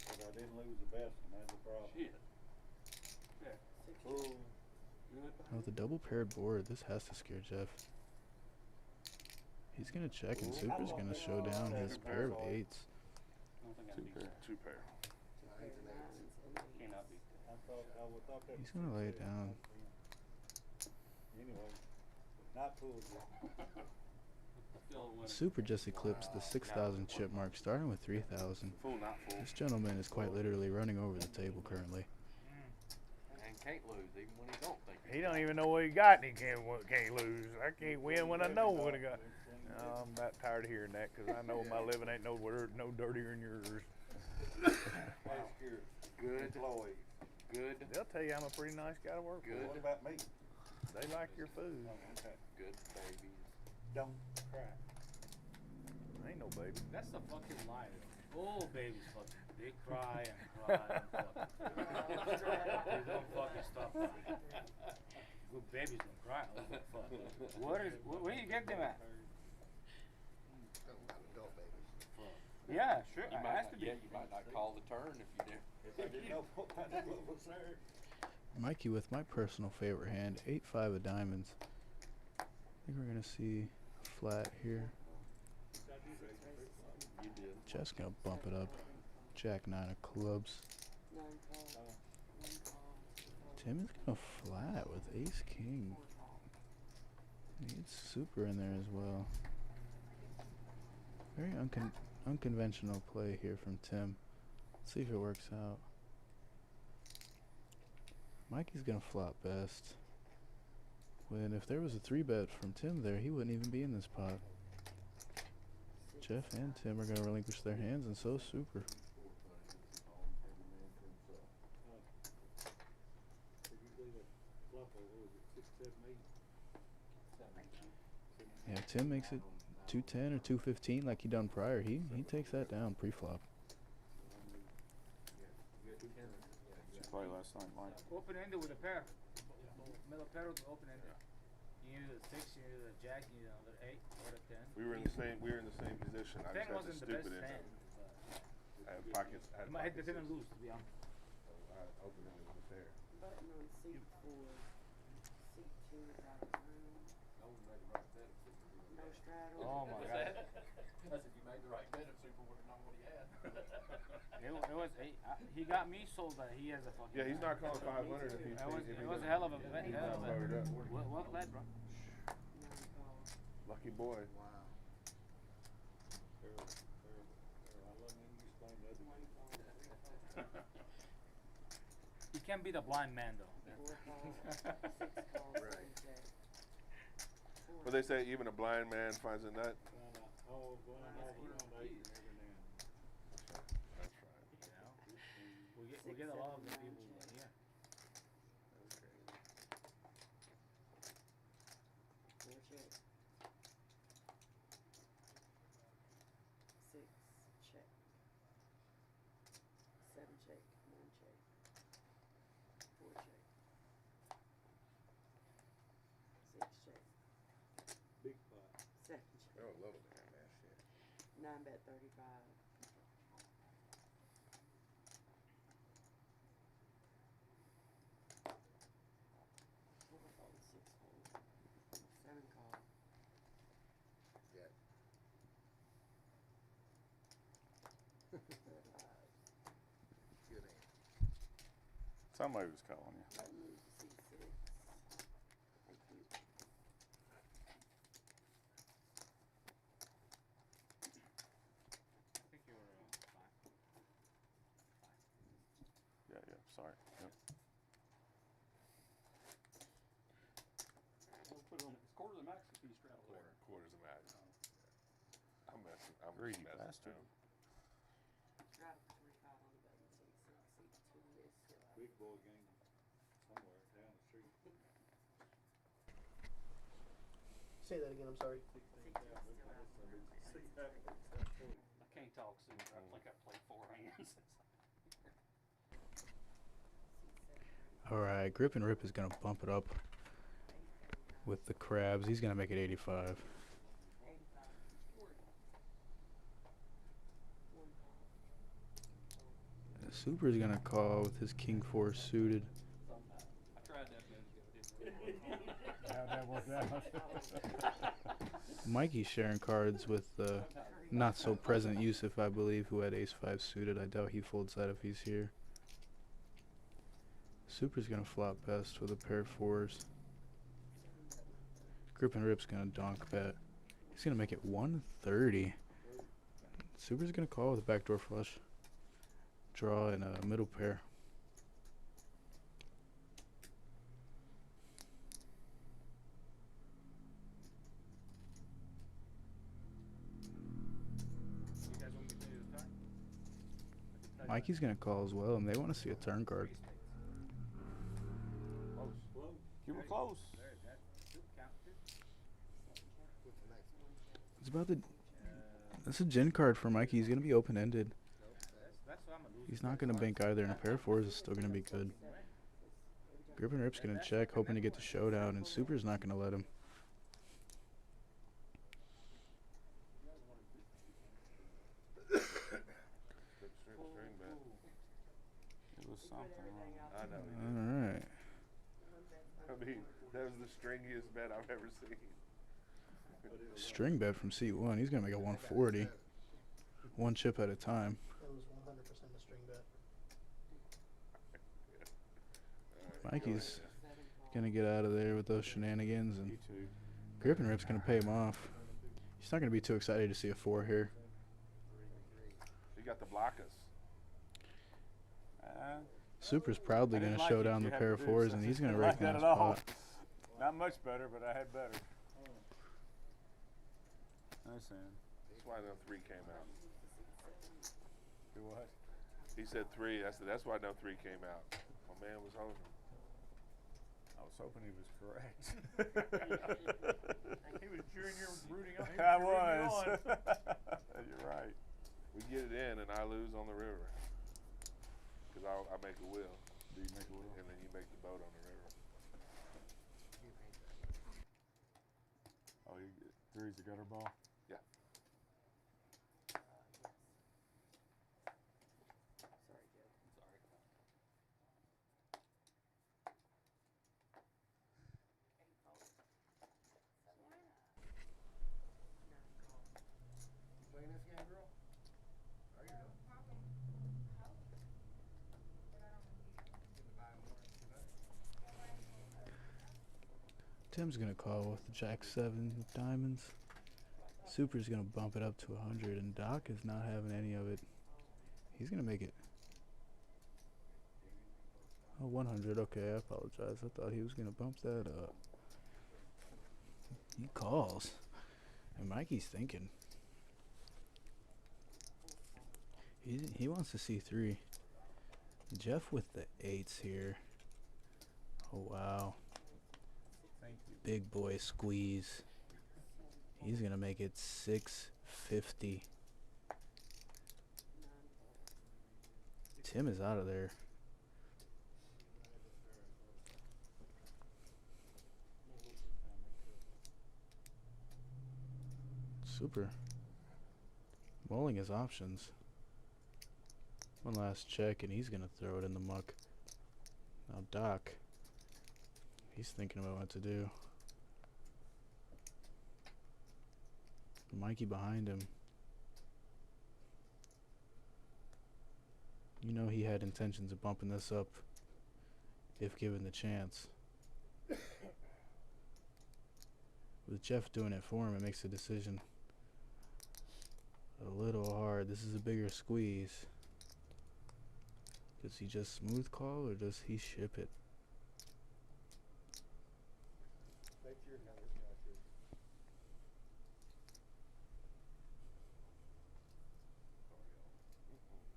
But I didn't lose the best one, that's the problem. Shit. Yeah. Oh, good. Now with a double paired board, this has to scare Jeff. He's gonna check and Super's gonna show down his pair of eights. Two pair. Cannot beat that. I thought that. He's gonna lay it down. Anyway, not fooled you. Super just eclipsed the 6,000 chip mark, starting with 3,000. Fool, not fool. This gentleman is quite literally running over the table currently. And can't lose even when he don't think He don't even know what he got, and he can't lose. I can't win when I know what I got. I'm about tired of hearing that because I know my living ain't no dirtier than yours. Good. Employee. Good. They'll tell you I'm a pretty nice guy to work Good. What about me? for. They like your food. Okay. Good babies. Don't cry. Ain't no baby. That's the fucking lie. All babies fucking. They cry and cry and fucking. They don't fucking stop crying. Good babies don't cry. I was like, fuck. Where do you get them at? Adult babies. Yeah, sure. You It might has not, to be. yeah, you might not call the turn if you do. If I didn't know what kind of love was there. Mikey with my personal favorite hand, 8-5 of diamonds. I think we're gonna see a flat here. You did. Jeff's gonna bump it up. Jack 9 of clubs. 9 call. 1 call. Tim is gonna flat with ace king. He gets Super in there as well. Very unconventional play here from Tim. Let's see if it works out. Mikey's gonna flop best. When if there was a 3-bet from Tim there, he wouldn't even be in this pot. Jeff and Tim are gonna relinquish their hands, and so Super. Yeah, if Tim makes it 210 or 215 like he done prior, he takes that down pre-flop. She played last night, Mike. Open ended with a pair. Middle pair with open ended. You need a 6, you need a jack, you need another 8 or a 10. We were in the same position. I 10 just had wasn't the the best stupid in hand. I had pockets. I had You might hit the pocket 10 and sixes. lose, to be honest. So I opened it with a pair. Button on seat 4. Seat 2 is out of room. No straddle. Oh my god. That's if you made the right bet if Super would have known what he had. It was he got me sold that he has a fucking. Yeah, he's not calling 500 if he. It was a hell of a bet. He Hell of a loaded bet. up. Well played, bro. 9 call. Lucky boy. Wow. I let me explain the other 1 call. He can't be the blind man though. 4 call. 6 call. Right. 7 check. But they say even a blind man finds a nut. Oh, going off around 8 and every now and That's right. You know? We get a lot of the people here. 4 check. 6 check. 7 check. 9 check. 4 check. 6 check. big pot. 7 check. Oh, a little bit, man. Shit. 9 bet 35. Somebody was calling you. I moved to C6. Thank you. I think you were fine. Yeah, sorry. Yep. We'll put it on, it's quarter of the max if you straddle. Quarters of max. I'm messing. I'm Greedy just messing bastard. around. Straddle 45 on the button, C6, C2 is still out. Big boy game somewhere down the street. Say that again, I'm sorry. I can't talk soon. I think I played 4 hands. Alright, Grip and Rip is going to bump it up with the crabs. He's going to make it 85. 85, 40. One call. Super's going to call with his King 4 suited. I tried that minute ago. How'd that work out? Mikey's sharing cards with not so present Yusuf, I believe, who had ace 5 suited. I doubt he folds that if he's here. Super's going to flop best with a pair of 4s. Grip and Rip's going to donk bet. He's going to make it 130. Super's going to call with a backdoor flush. Draw and a middle pair. You guys want me to do the turn? Mikey's going to call as well, and they want to see a turn card. Close. You were close. There, that counted. What's the next one? It's about the... That's a gin card for Mikey. He's going to be open-ended. That's what I'm gonna lose. He's not going to bank either, and a pair of 4s is still going to be good. Grip and Rip's going to check, hoping to get the showdown, and Super's not going to let him. String bet. It was something wrong. I know. Alright. I mean, that was the stringiest bet I've ever seen. String bet from C1. He's going to make it 140. One chip at a time. That was 100% a string bet. Mikey's going to get out of there with those shenanigans, and You too. Grip and Rip's going to pay him off. He's not going to be too excited to see a 4 here. You got the blockers. Super's proudly I going didn't to like show it. down You the had pair to of do 4s, so. and he's going to Didn't like recognize that at all. pot. Not much better, but I had better. Listen. That's why no 3 came out. Do what? He said 3. That's why no 3 came out. My man was hoping. I was hoping he was correct. He was cheering your brooding on. I was. You're right. We get it in, and I lose on the river. Because I make a wheel. Do you make a wheel? And then you make the boat on the river. Oh, you three's the gutter ball? Yeah. Sorry, Joe. Sorry. You playing this game, girl? Are you really? Tim's going to call with the Jack 7 with diamonds. Super's going to bump it up to 100, and Doc is not having any of it. He's going to make it. Oh, 100. Okay, I apologize. I thought he was going to bump that up. He calls. And Mikey's thinking. He wants to see 3. Jeff with the 8s here. Oh, wow. Thank you. Big boy squeeze. He's going to make it 650. Tim is out of there. Super. Mulling his options. One last check, and he's going to throw it in the muck. Now Doc, he's thinking about what to do. Mikey behind him. You know he had intentions of bumping this up if given the chance. With Jeff doing it for him, it makes the decision a little hard. This is a bigger squeeze. Does he just smooth call or does he ship it? Take your hand, it's not yours.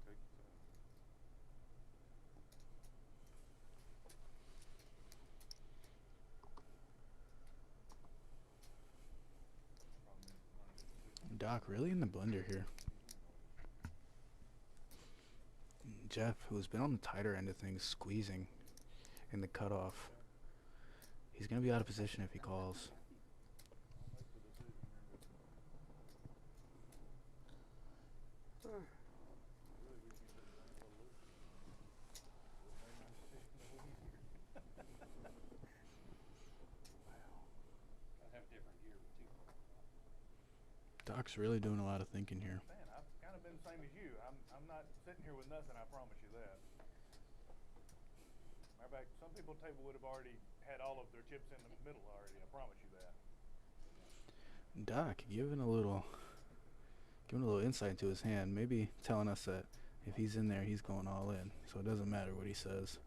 Take your time. Doc really in the blender here. Jeff, who's been on the tighter end of things, squeezing in the cutoff. He's going to be out of position if he calls. Doc's really doing a lot of thinking here. Man, I've kind of been the same as you. I'm not sitting here with nothing, I promise you that. Matter of fact, some people at the table would have already had all of their chips in the middle already, I promise you that. Doc giving a little insight into his hand, maybe telling us that if he's in there, he's going all in, so it doesn't matter what he says.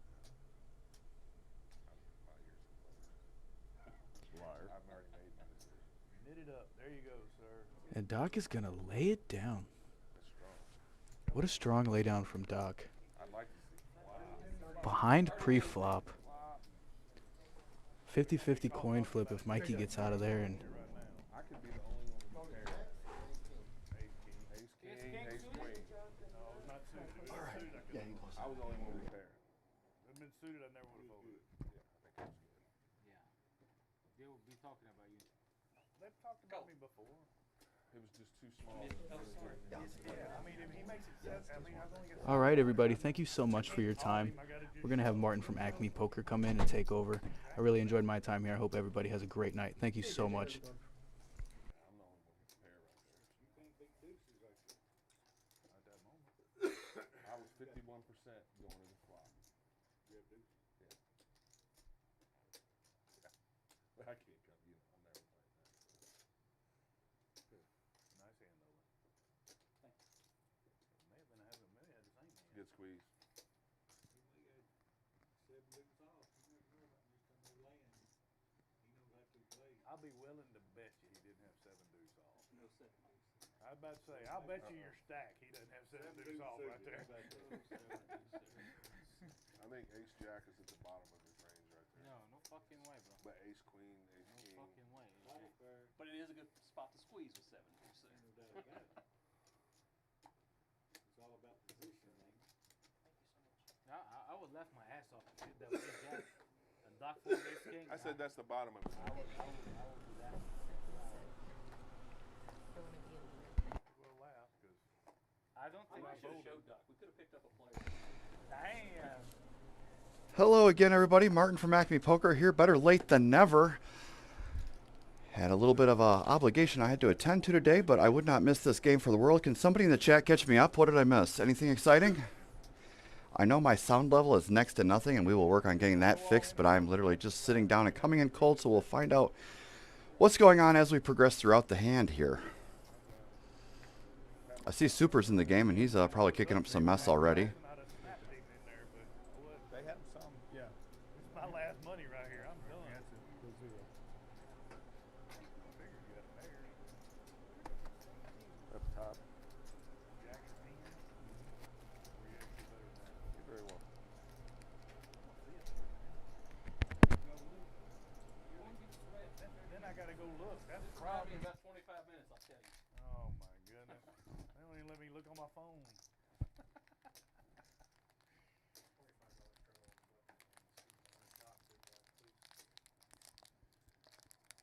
Liar. I've already made my decision. Knit it up. There you go, sir. And Doc is going to lay it down. That's strong. What a strong lay down from Doc. I'd like to see. Wow. Behind pre-flop. 50-50 coin flip if Mikey gets out of there. And I could be the only one with a pair. Ace, king, ace, queen. No, it's not suited. If it was suited, I could have. I was the only one with a pair. If it had been suited, I never would have folded. Yeah, I think that's good. Yeah. They will be talking about you. They've talked about me before. It was just too small. Yeah, I mean, if he makes it set, I mean, I've only got. all right, everybody, thank you so much for your time. We're going to have Martin from Acme Poker come in and take over. I really enjoyed my time here. I hope everybody has a great night. Thank you so much. I'm the only one with a pair right there. You can't beat deuces right there. At that moment. I was 51% going to the flop. You have deuces. But I can't come, you know, I'm never playing that. Nice hand, though. Thanks. May have been having, may have had the same hand. Good squeeze. He had 7 deuces off. You never know about this time they land. He knows how to play. I'll be willing to bet you he didn't have 7 deuce off. No 7 deuces. I was about to say, I'll bet you your stack he doesn't have 7 deuce off right there. I think ace jack is at the bottom of his range right there. No, no fucking way, bro. But ace queen, ace No king. fucking way. That's fair. But it is a good spot to squeeze with 7 deuce. Ain't no doubt about it. It's all about position, ain't it? I would left my ass off to that with Jack. And Doc for ace king. I said that's the bottom of his I range. would do that. We'll laugh, because I don't think I I should have should. showed Doc. We could have picked up a player. damn. Hello again, everybody. Martin from Acme Poker here. Better late than never. Had a little bit of a obligation I had to attend to today, but I would not miss this game for the world. Can somebody in the chat catch me up? What did I miss? Anything exciting? I know my sound level is next to nothing, and we will work on getting that fixed, but I'm literally just sitting down and coming in cold, so we'll find out what's going on as we progress throughout the hand here. I see Super's in the game, and he's probably kicking up some mess already. Not a snap deep in there, but boy, They have some, yeah. it's my last money right here. I'm done. That's it. Go zero. I figured you had a pair. Up top. Jack in hand. Or you actually better than that. You're very well. Then I gotta go look. That's the Probably problem. about 25 minutes, I'll tell you. Oh my goodness. They don't even let me look on my phone.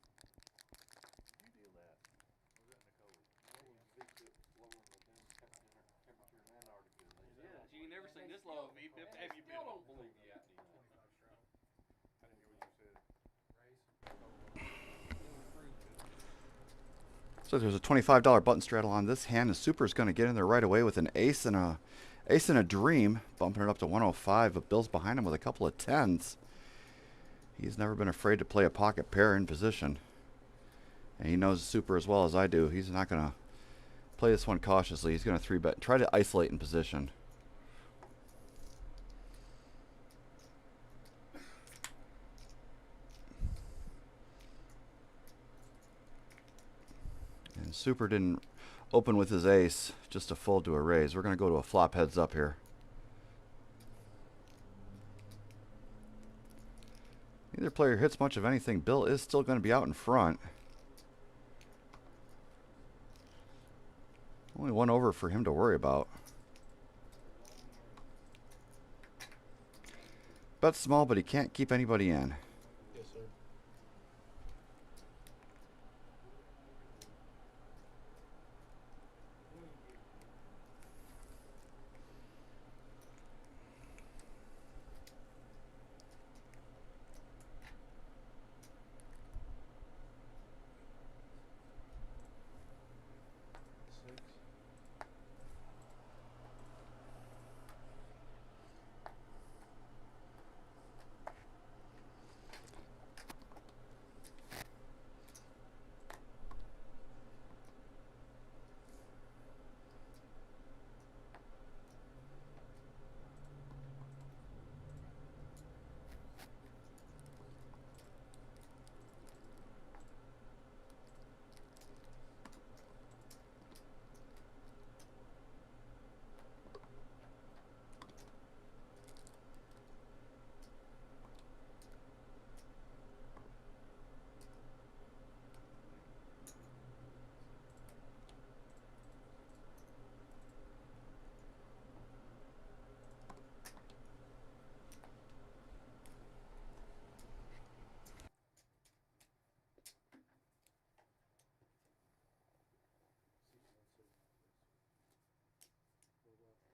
Did you deal that? Or was that in the cold? Temperature in Antarctica. Yeah, you ain't never seen this low of VPIP. Have you been? Don't believe the apnea. I didn't hear what you said. So there's a $25 button straddle on this hand, and Super's going to get in there right away with an ace and a Ace in a dream, bumping it up to 105, but Bill's behind him with a couple of 10s. He's never been afraid to play a pocket pair in position. And he knows super as well as I do. He's not going to play this one cautiously. He's going to 3-bet, try to isolate in position. And super didn't open with his ace, just a fold to a raise. We're going to go to a flop heads up here. Neither player hits much of anything. Bill is still going to be out in front. Only one over for him to worry about. Bet small, but he can't keep anybody in. Yes, sir.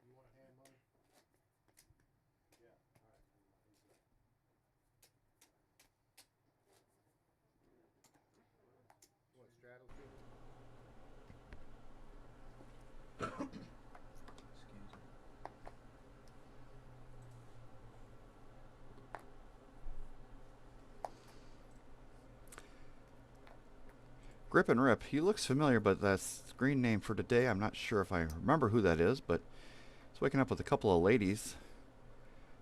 You want a hand money? Yeah. All right. You want straddle too? Grip and Rip. He looks familiar, but that screen name for today, I'm not sure if I remember who that is, but he's waking up with a couple of ladies.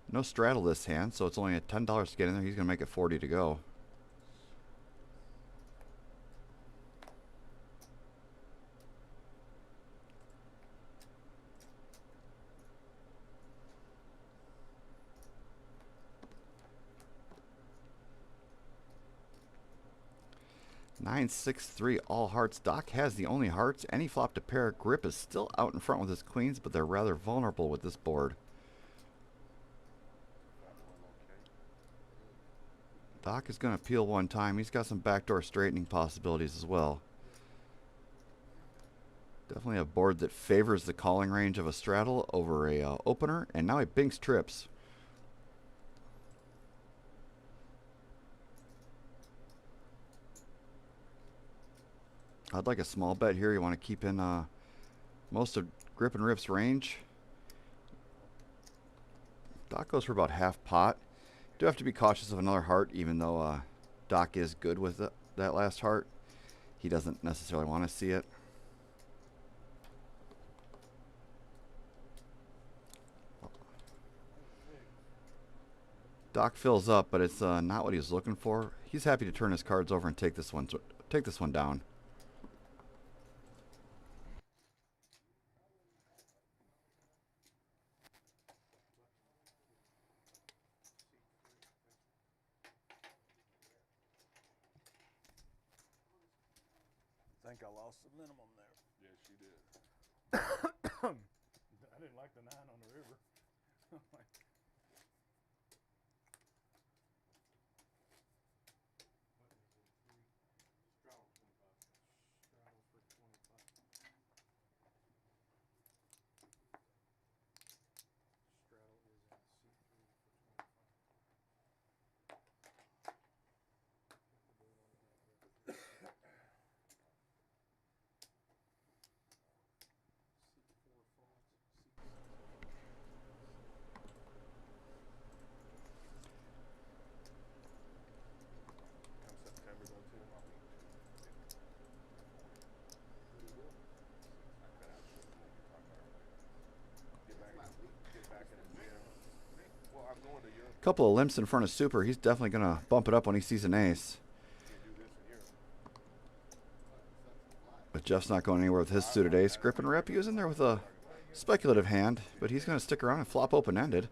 No straddle this hand, so it's only at $10 to get in there. He's going to make it 40 to go. Nine, 6, 3, all hearts. Doc has the only hearts. Any flop to pair. Grip is still out in front with his queens, but they're rather vulnerable with this board. Doc is going to peel one time. He's got some backdoor straightening possibilities as well. Definitely a board that favors the calling range of a straddle over a opener, and now he binks trips. I'd like a small bet here. You want to keep in most of Grip and Rip's range. Doc goes for about half pot. Do have to be cautious of another heart, even though Doc is good with that last heart. He doesn't necessarily want to see it. Doc fills up, but it's not what he's looking for. He's happy to turn his cards over and take this one down. I think I lost the minimum there. Yes, you did. I didn't like the 9 on the river. Straddle for 25. Straddle is at C3 for 25. C4 folds. C6. Couple of limps in front of Super. He's definitely going to bump it up when he sees an ace. But Jeff's not going anywhere with his suited ace. Grip and rip. He was in there with a speculative hand, but he's going to stick around and flop open-ended.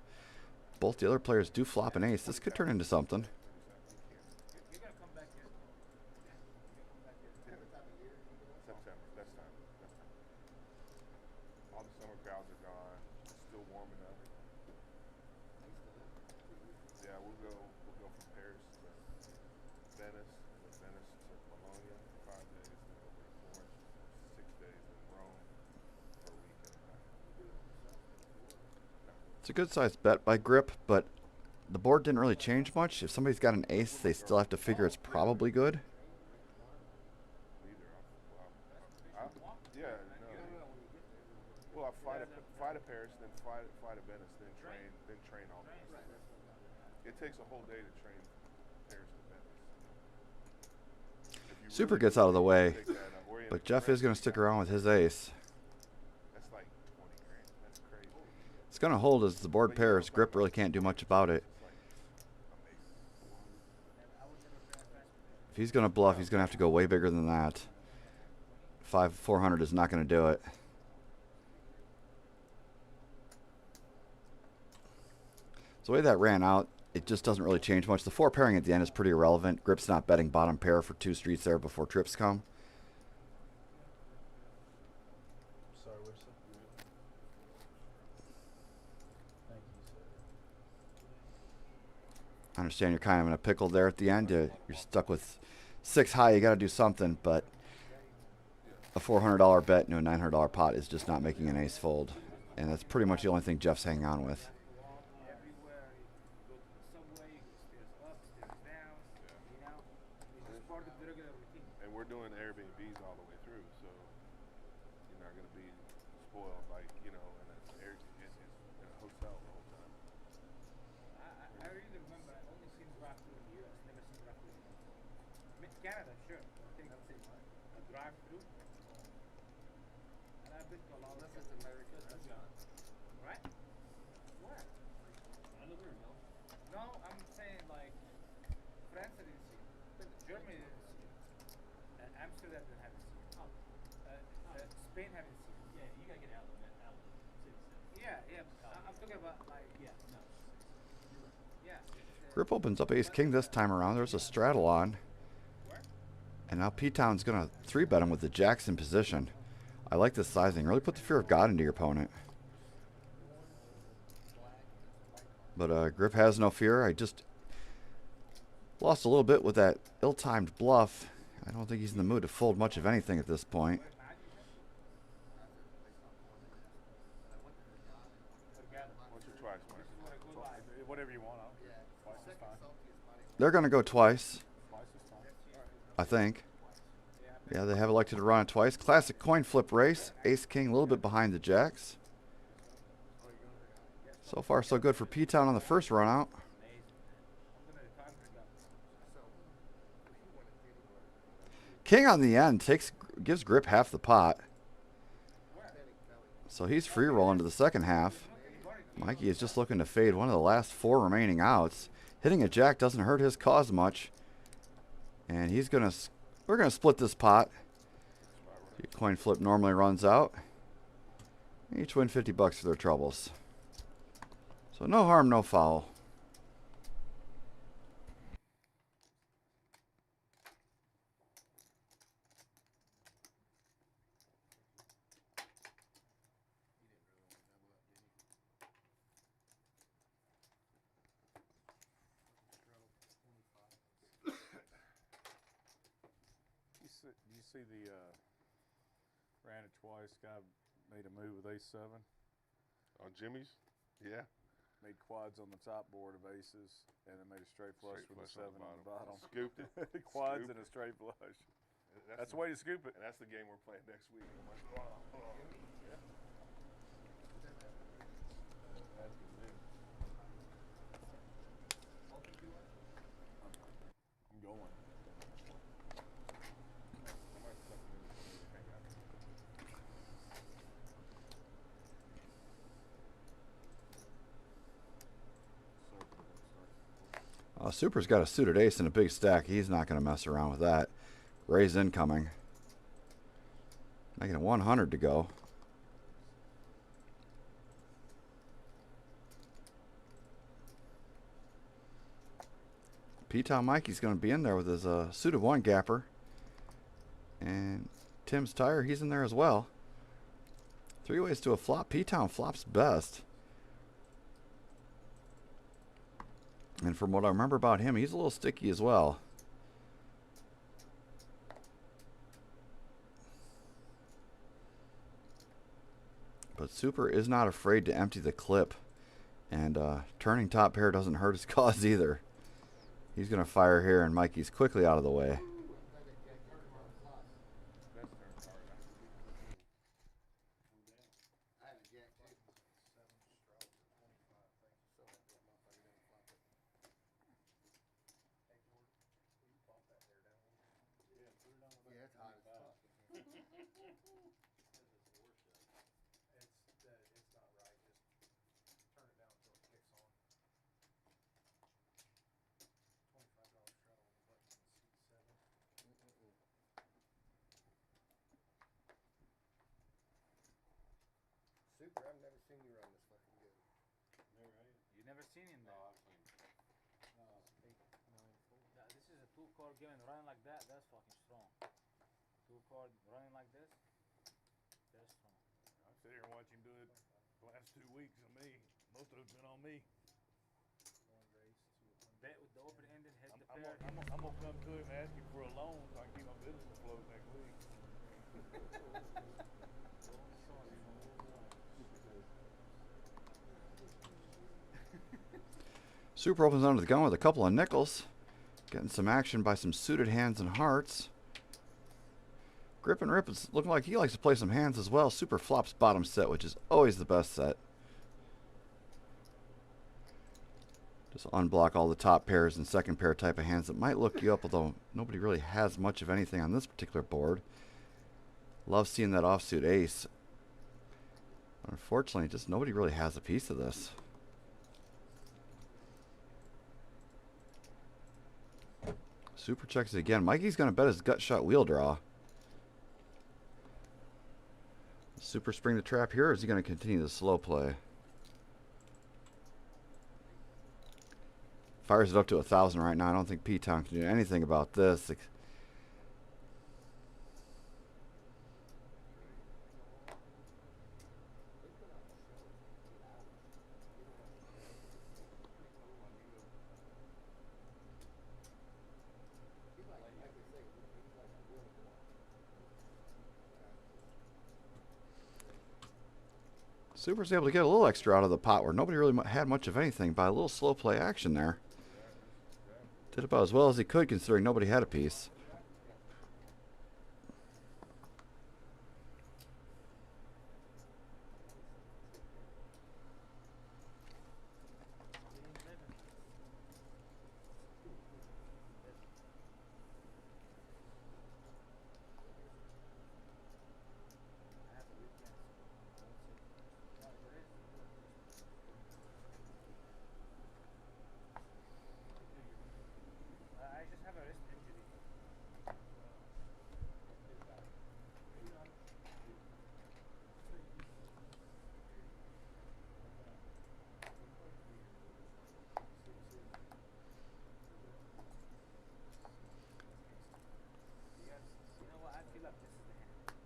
Both the other players do flop an ace. This could turn into something. It's a good sized bet by Grip, but the board didn't really change much. If somebody's got an ace, they still have to figure it's probably good. Well, I fight a Paris, then fight a Venice, then train all the rest. It takes a whole day to train Paris to Venice. Super gets out of the way, but Jeff is going to stick around with his ace. That's like 20 grand. That's crazy. It's going to hold as the board pairs. Grip really can't do much about it. If he's going to bluff, he's going to have to go way bigger than that. 400 is not going to do it. So the way that ran out, it just doesn't really change much. The 4 pairing at the end is pretty irrelevant. Grip's not betting bottom pair for 2 streets there before trips come. Sorry, what's up? Thank you, sir. I understand you're kind of in a pickle there at the end. You're stuck with 6 high. You got to do something, but a $400 bet into a $900 pot is just not making an ace fold. And that's pretty much the only thing Jeff's hanging on with. And we're doing Airbnbs all the way through, so you're not going to be spoiled like, you know, in a hotel the whole time. I really remember I only seen drive-through in the US, never seen drive-through in Canada, sure. I think that's it. A drive-through. And I've been to a lot of places. America, right? Where? I don't know. No, I'm saying like France I didn't see. Germany didn't see. Amsterdam didn't have it seen. Spain haven't seen. Yeah, you gotta get out of that. Yeah. I'm talking about like no. Yeah. Grip opens up ace king this time around. There's a straddle on. And now P-Town's going to 3-bet him with the jacks in position. I like this sizing. Really put the fear of God into your opponent. But Grip has no fear. I just lost a little bit with that ill-timed bluff. I don't think he's in the mood to fold much of anything at this point. Once or twice, Mark. Whatever you want. Twice is fine. They're going to go twice, Twice is fine. I think. Yeah, they have elected to run it twice. Classic coin flip race. Ace-king a little bit behind the jacks. So far, so good for P-Town on the first run out. King on the end gives Grip half the pot. So he's free rolling to the second half. Mikey is just looking to fade one of the last 4 remaining outs. Hitting a jack doesn't hurt his cause much. And we're gonna split this pot. The coin flip normally runs out. Each win $50 for their troubles. So no harm, no foul. You see the ran it twice. Guy made a move with ace-7. On Jimmy's? Yeah. Made quads on the top board of aces, and then made a straight flush with a 7 on the bottom. Scooped it. Quads Scooped and a straight flush. That's the way to scoop it. And that's the game we're playing next week. I'm like, oh. Yeah. That's the move. I'm going. So Super's got a suited ace and a big stack. He's not going to mess around with that. Raise incoming. Making it 100 to go. P-Town Mikey's going to be in there with his suited one gapper. And Tim's Tire, he's in there as well. 3 ways to a flop. P-Town flops best. And from what I remember about him, he's a little sticky as well. But Super is not afraid to empty the clip. And turning top pair doesn't hurt his cause either. He's going to fire here, and Mikey's quickly out of the way. Super, I've never seen you run this fucking good. Never have you? You never seen him there? No, I've seen it. 8, 9, 4. Yeah, this is a 2-card game and running like that, that's fucking strong. 2-card running like this, that's strong. I sit here and watch him do it the last 2 weeks of me. Most of it's been on me. One race, 2. Bet with the open-ended, hit the I'm pair. gonna come to him and ask him for a loan so I can keep my business afloat next week. Super opens under the gun with a couple of nickels. Getting some action by some suited hands and hearts. Grip and Rip is looking like he likes to play some hands as well. Super flops bottom set, which is always the best set. Just unblock all the top pairs and second pair type of hands that might look you up, although nobody really has much of anything on this particular board. Love seeing that offsuit ace. Unfortunately, just nobody really has a piece of this. Super checks it again. Mikey's going to bet his gut shot wheel draw. Super spring the trap here, or is he going to continue the slow play? Fires it up to 1,000 right now. I don't think P-Town can do anything about this. Super's able to get a little extra out of the pot where nobody really had much of anything by a little slow play action there. Did about as well as he could considering nobody had a piece. I just have a wrist injury. You know what? I feel like this is the hand.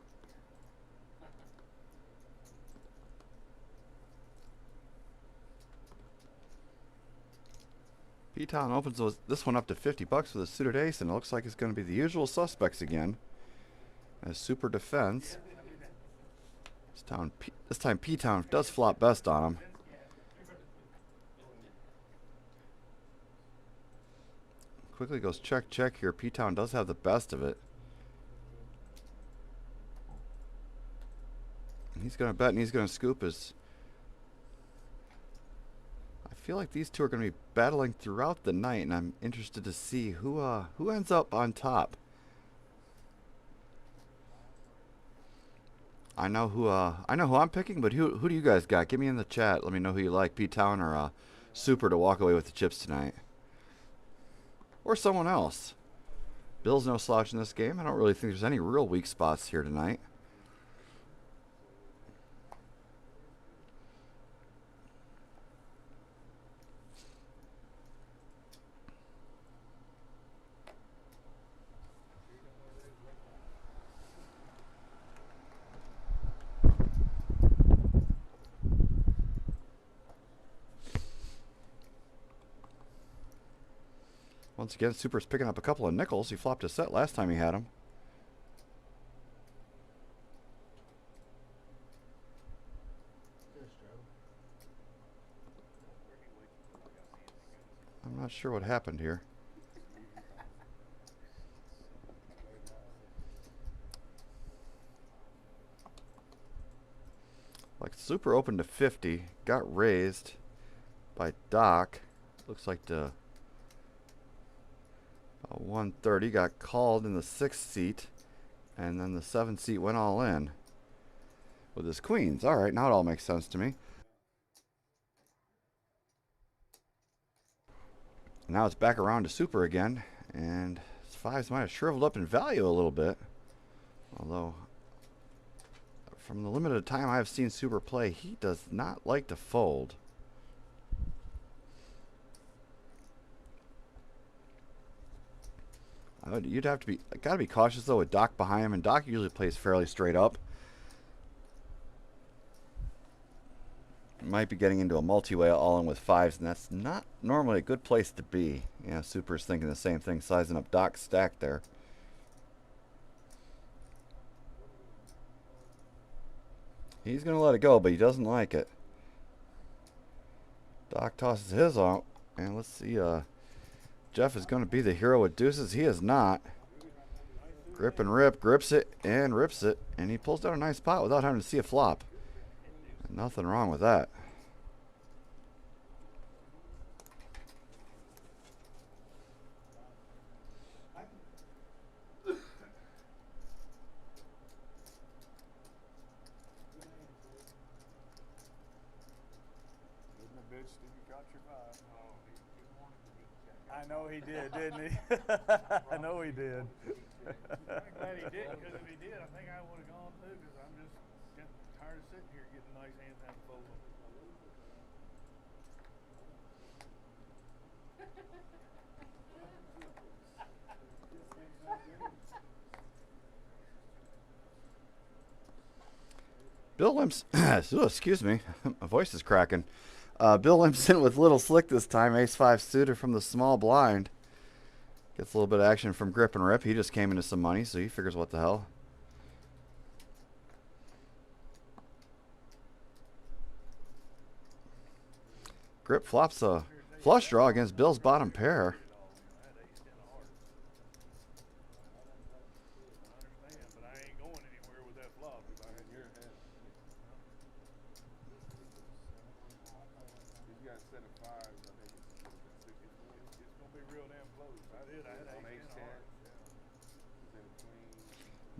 P-Town opens this one up to 50 bucks with a suited ace, and it looks like it's going to be the usual suspects again. As Super defends. This time P-Town does flop best on him. Quickly goes check, check here. P-Town does have the best of it. And he's going to bet and he's going to scoop his... I feel like these two are going to be battling throughout the night, and I'm interested to see who ends up on top. I know who I'm picking, but who do you guys got? Give me in the chat. Let me know who you like, P-Town or Super, to walk away with the chips tonight. or someone else. Bill's no slouch in this game. I don't really think there's any real weak spots here tonight. Once again, Super's picking up a couple of nickels. He flopped a set last time he had them. I'm not sure what happened here. Like Super opened to 50, got raised by Doc. Looks like the 130 got called in the 6th seat, and then the 7th seat went all in with his queens. All right, now it all makes sense to me. Now it's back around to Super again, and his fives might have shriveled up in value a little bit. Although, from the limited time I've seen Super play, he does not like to fold. You'd have to be, gotta be cautious though with Doc behind him, and Doc usually plays fairly straight up. Might be getting into a multi-way all in with fives, and that's not normally a good place to be. Yeah, Super's thinking the same thing, sizing up Doc's stack there. He's gonna let it go, but he doesn't like it. Doc tosses his out, and let's see, Jeff is going to be the hero with deuces. He is not. Grip and rip, grips it and rips it, and he pulls down a nice pot without having to see a flop. Nothing wrong with that. I know he did, didn't he? I know he did. I'm glad he didn't, because if he did, I think I would have gone too, because I'm just getting tired of sitting here getting nice hands and having to fold them. Bill limps. Oh, excuse me, my voice is cracking. Bill limps in with little slick this time. Ace-5 suited from the small blind. Gets a little bit of action from grip and rip. He just came into some money, so he figures what the hell. Grip flops a flush draw against Bill's bottom pair.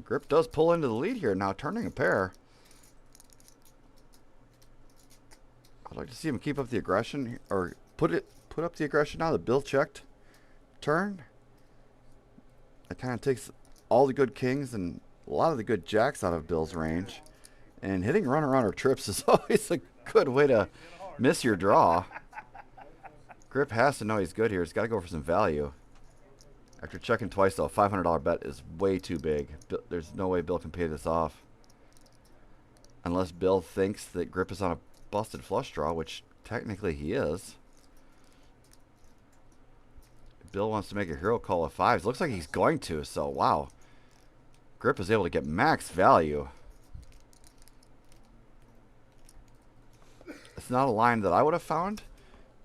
Grip does pull into the lead here, now turning a pair. I'd like to see him keep up the aggression, or put up the aggression now that Bill checked turn. It kind of takes all the good kings and a lot of the good jacks out of Bill's range. And hitting runner trips is always a good way to miss your draw. Grip has to know he's good here. He's got to go for some value. After checking twice, though, a $500 bet is way too big. There's no way Bill can pay this off. Unless Bill thinks that Grip is on a busted flush draw, which technically he is. Bill wants to make a hero call of fives. Looks like he's going to, so wow. Grip is able to get max value. It's not a line that I would have found,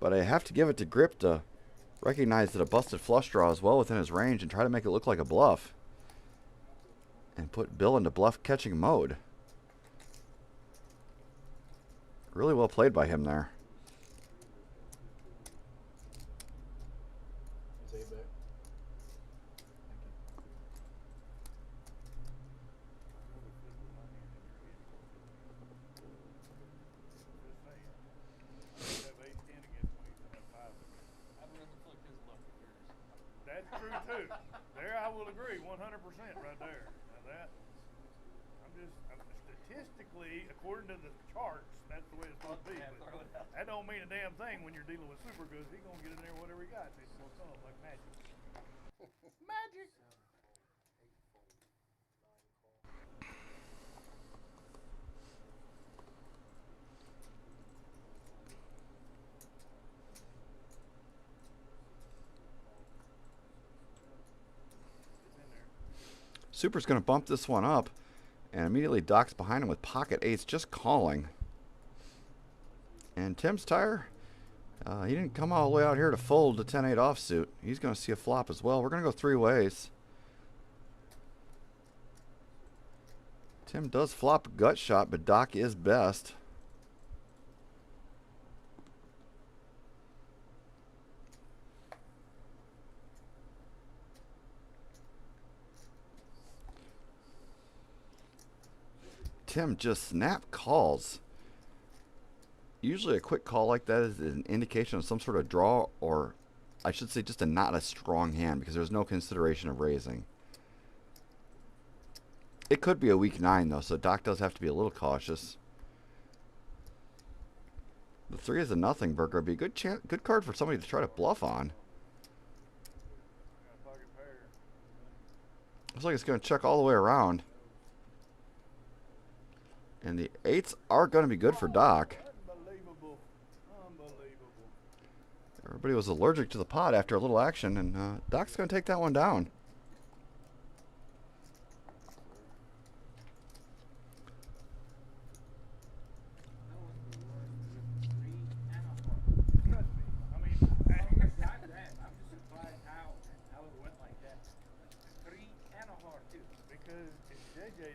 but I have to give it to Grip to recognize that a busted flush draw is well within his range and try to make it look like a bluff. And put Bill into bluff catching mode. Really well played by him there. when you're dealing with super goods. He's gonna get in there whatever he got. It's gonna come like magic. Magic. Super's going to bump this one up, and immediately Doc's behind him with pocket eights, just calling. And Tim's tire, he didn't come all the way out here to fold the 10-8 offsuit. He's going to see a flop as well. We're going to go three ways. Tim does flop a gut shot, but Doc is best. Tim just snap calls. Usually a quick call like that is an indication of some sort of draw, or I should say just not a strong hand, because there's no consideration of raising. It could be a weak 9 though, so Doc does have to be a little cautious. The 3 is a nothing burger. It'd be a good card for somebody to try to bluff on. Looks like it's going to check all the way around. And the 8s are going to be good for Doc. Unbelievable. Unbelievable. Everybody was allergic to the pot after a little action, and Doc's going to take that one down.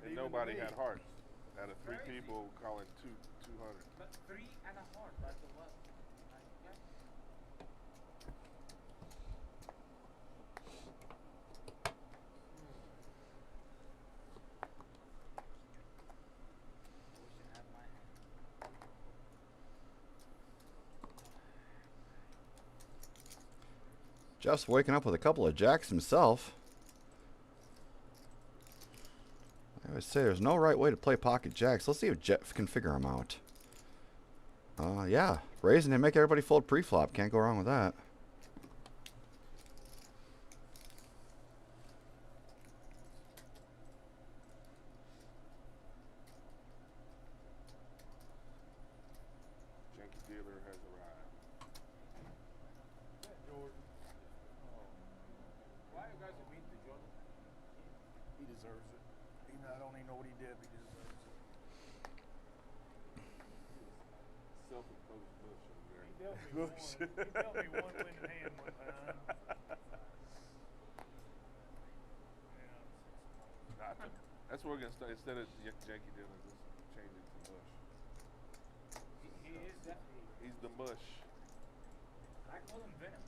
And nobody had hearts. Out of 3 people calling 200. But 3 and a heart, that's a lot. Jeff's waking up with a couple of jacks himself. I always say there's no right way to play pocket jacks. Let's see if Jeff can figure them out. Yeah, raising and make everybody fold pre-flop. Can't go wrong with that. Janky dealer has arrived. Jordan. Why you guys are meeting the Jordan? He deserves it. I don't even know what he did, but he deserves it. Self-imposed bush over there. He dealt me one winning hand one time. That's where we're going to start. Instead of Janky dealer, just change it to bush. He is definitely. He's the mush. I call him Venom.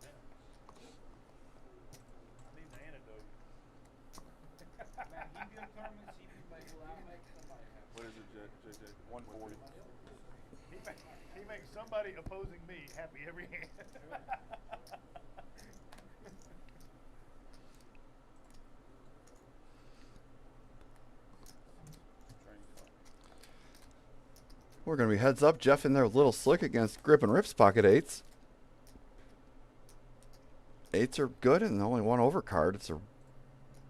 Venom. I need the antidote. Man, he built tournaments, he can make somebody happy. What is it, JJ? 140. He makes somebody opposing me happy every hand. We're going to be heads up. Jeff in there, a little slick against Grip and Rip's pocket 8s. 8s are good and only one overcard. It's a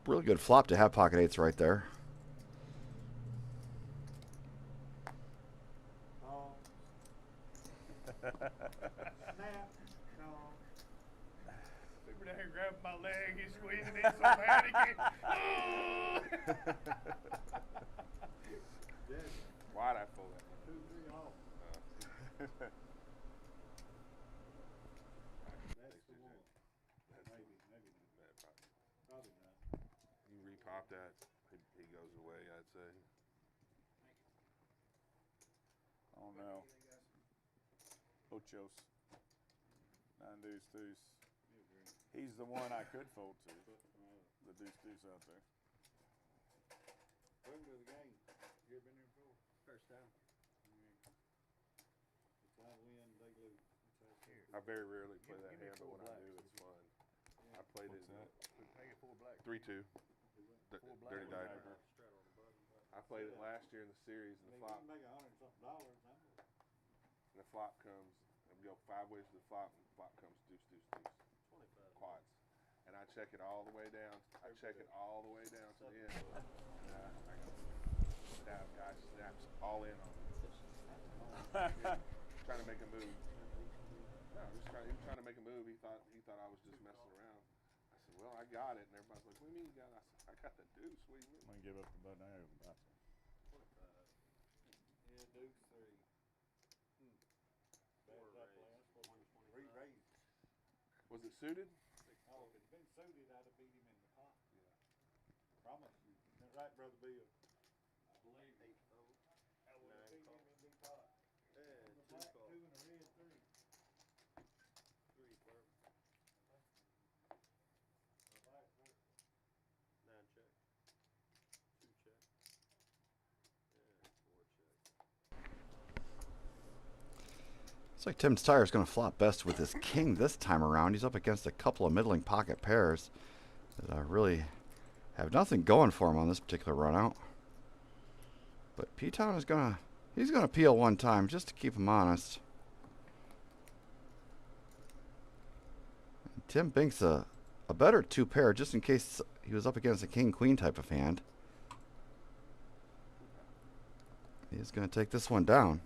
really good flop to have pocket 8s right there. Snap. No. Super down here grabbing my leg, he's squeezing it so bad he can't. Why'd I pull that? 2-3 off. That's the one. Maybe not. Probably not. You repop that, he goes away, I'd say. I don't know. Ochos. 9 deuce deuce. He's the one I could fold to. The deuce deuce out there. Welcome to the game. You ever been here before? First time. It's I win, they lose. I very rarely play that hand, but when I do, it's fun. I played it in 3-2. Dirty diaper. I played it last year in the series, and the flop. You can make $100 something. And the flop comes ways to the flop, and the flop comes deuce, deuce, deuce. 25. Quads. And I check it all the way down. I check it all the way down to the end. And I go, snap, guy snaps all in on me. Yeah, trying to make a move. No, he was trying to make a move. He thought I was just messing around. I said, well, I got it. And everybody's like, what do you mean you got it? I said, I got the deuce. What do you mean? I'm gonna give up the button. I have about to. 25. Yeah, Deuce 3. Four Bad raised. play. I'm supposed to 125. re-raise. Was it suited? Oh, if it'd been suited, I'd have beat him in the pot. Yeah. Promise you. Isn't that right, Brother Bill? I believe 8 fold. I would have 9 beat call. him in the pot. Yeah, The 2 black call. 2 and the red 3. 3 firm. The black 3. 9 check. 2 check. And 4 check. Looks like Tim's tire is going to flop best with his king this time around. He's up against a couple of middling pocket pairs that really have nothing going for him on this particular run out. But P-Town is he's gonna peel one time just to keep him honest. And Tim Binks a better 2-pair just in case he was up against a king-queen type of hand. He's gonna take this one down.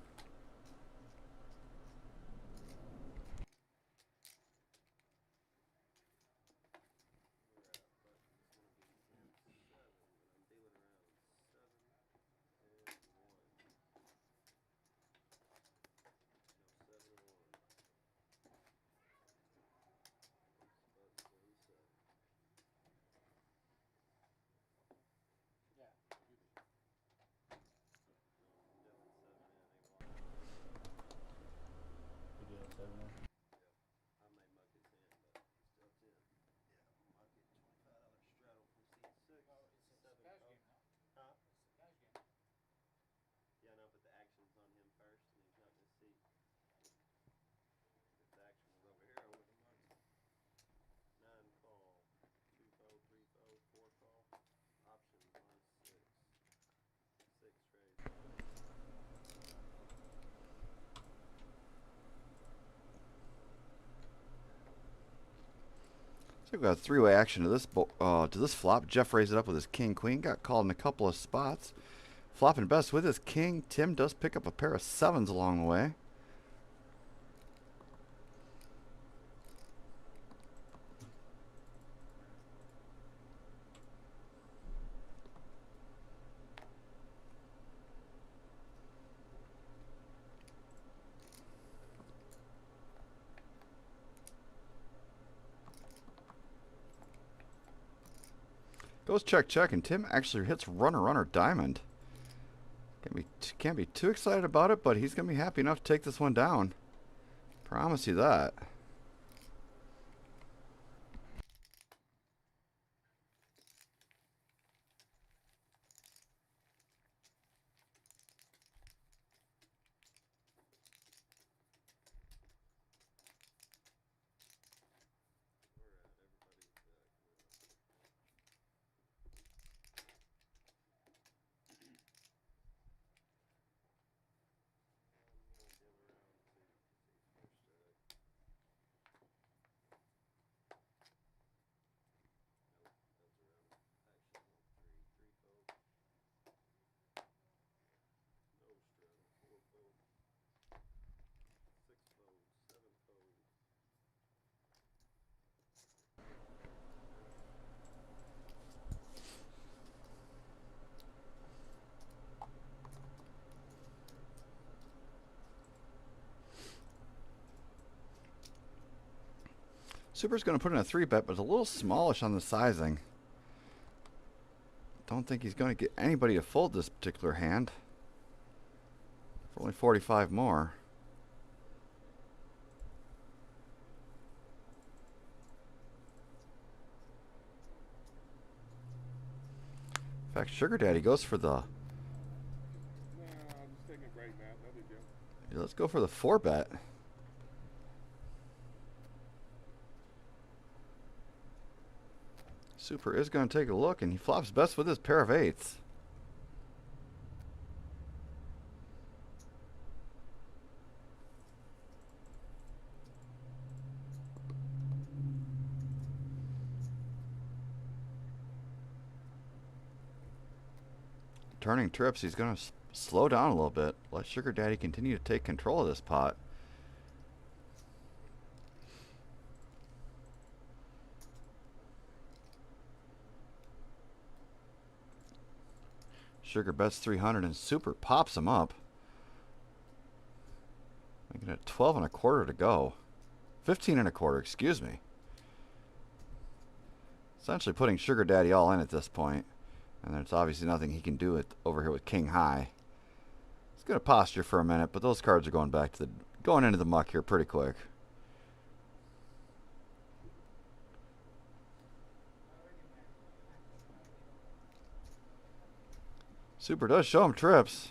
You did 7 in? I may muck his hand, but he's still 10. Yeah, I'll get $25 straddle from C6. It's a 7 cash call. game now. Huh? It's a cash game. Yeah, no, but the action's on him first, and he's not in his seat. If the action was over here, I wouldn't have mucked him. 9 call. 2 fold, 3 fold, 4 call. Option -6. 6 raise. So we've got a 3-way action to this flop. Jeff raised it up with his king-queen. Got called in a couple of spots. Flopping best with his king. Tim does pick up a pair of 7s along the way. Goes check, check, and Tim actually hits runner, runner, diamond. Can't be too excited about it, but he's going to be happy enough to take this one down. Promise you that. Super's going to put in a 3-bet, but it's a little smallish on the sizing. Don't think he's going to get anybody to fold this particular hand. For only 45 more. In fact, Sugar Daddy goes for the... No, I'm just taking a break, Matt. No big deal. Yeah, let's go for the 4-bet. Super is going to take a look, and he flops best with his pair of 8s. turning trips. He's going to slow down a little bit. Let Sugar Daddy continue to take control of this pot. Sugar bets 300 and Super pops him up. Making it 12 and a quarter to go. 15 and a quarter, excuse me. Essentially putting Sugar Daddy all in at this point. And there's obviously nothing he can do over here with King High. He's going to posture for a minute, but those cards are going into the muck here pretty quick. Super does show him trips.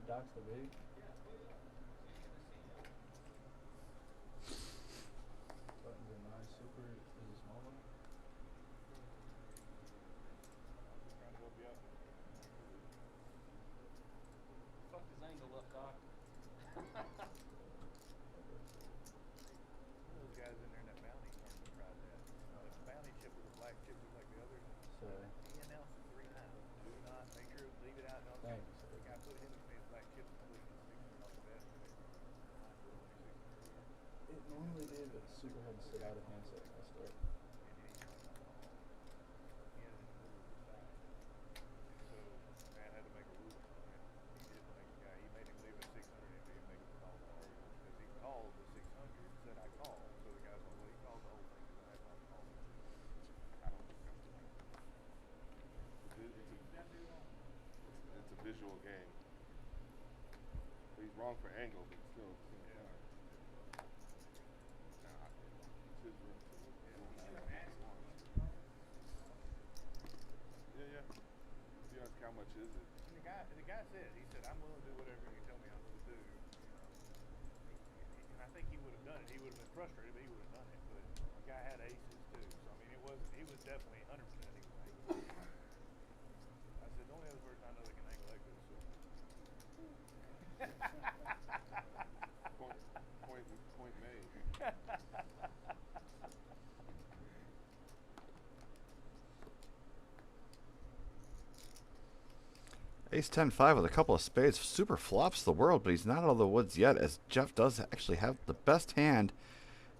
Doc's the big. Buttons are nice. Super is a small one. Fuck his angle up, Doc. Those guys in there in that bounty tournament tried that. The bounty chip was a black chip just like the others. So, He announced it 3 times. Do not make sure leave it out. Don't thanks. the guy put him in his black chip and put him $600 bet. It normally did, but Super had to sit out of handset and stuff. He had it in the middle of the side. So man had to make a rule on it. He didn't make the guy. He made him leave at 600 and he make him call the whole because he called the 600 and said I called. So the guy's like, well, he called the whole thing because I had not called it. I don't think that's it's a visual game. He's wrong for angle, but still. Yeah. You ask how much is it? And the guy said, he said, I'm willing to do whatever you tell me I'm going to do. And I think he would have done it. He would have been frustrated, but he would have done it. But the guy had aces too. So I mean, he was definitely 100% he was angling. I said, the only other person I know that can angle that good is Super. Point made. Ace 10-5 with a couple of spades. Super flops the world, but he's not out of the woods yet, as Jeff does actually have the best hand.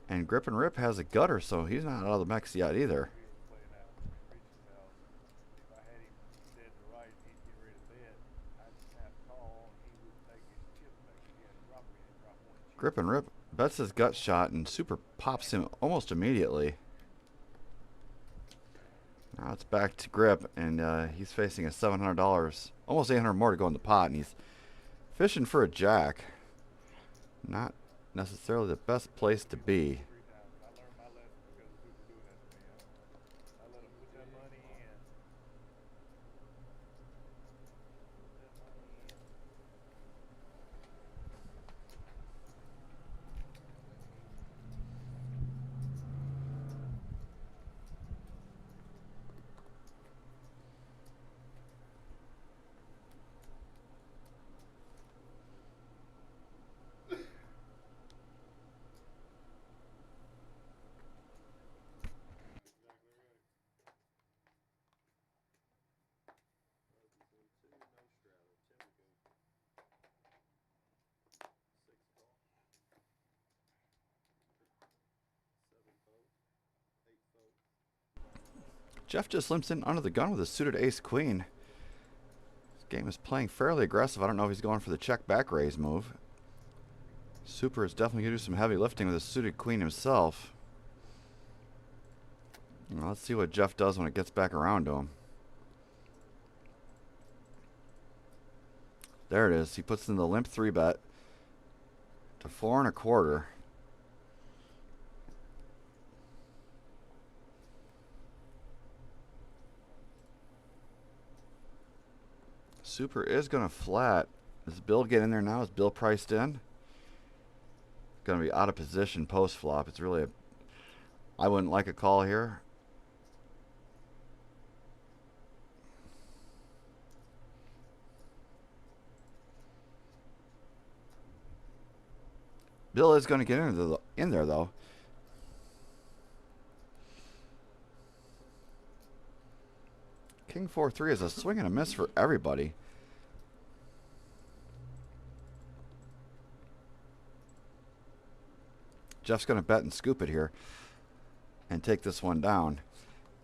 And Grip and Rip has a gutter, so he's not out of the mix yet either. Grip and Rip bets his gut shot, and Super pops him almost immediately. Now it's back to Grip, and he's facing a $700, almost $800 more to go in the pot, and he's fishing for a jack. Not necessarily the best place to be. Jeff just limps in under the gun with a suited ace-queen. This game is playing fairly aggressive. I don't know if he's going for the check back raise move. Super is definitely going to do some heavy lifting with a suited queen himself. Now let's see what Jeff does when it gets back around to him. There it is. He puts in the limp 3-bet to 4 1/4. Super is going to flat. Does Bill get in there now? Is Bill priced in? Going to be out of position post flop. It's really a... I wouldn't like a call here. Bill is going to get in there though. King 4-3 is a swing and a miss for everybody. Jeff's going to bet and scoop it here and take this one down.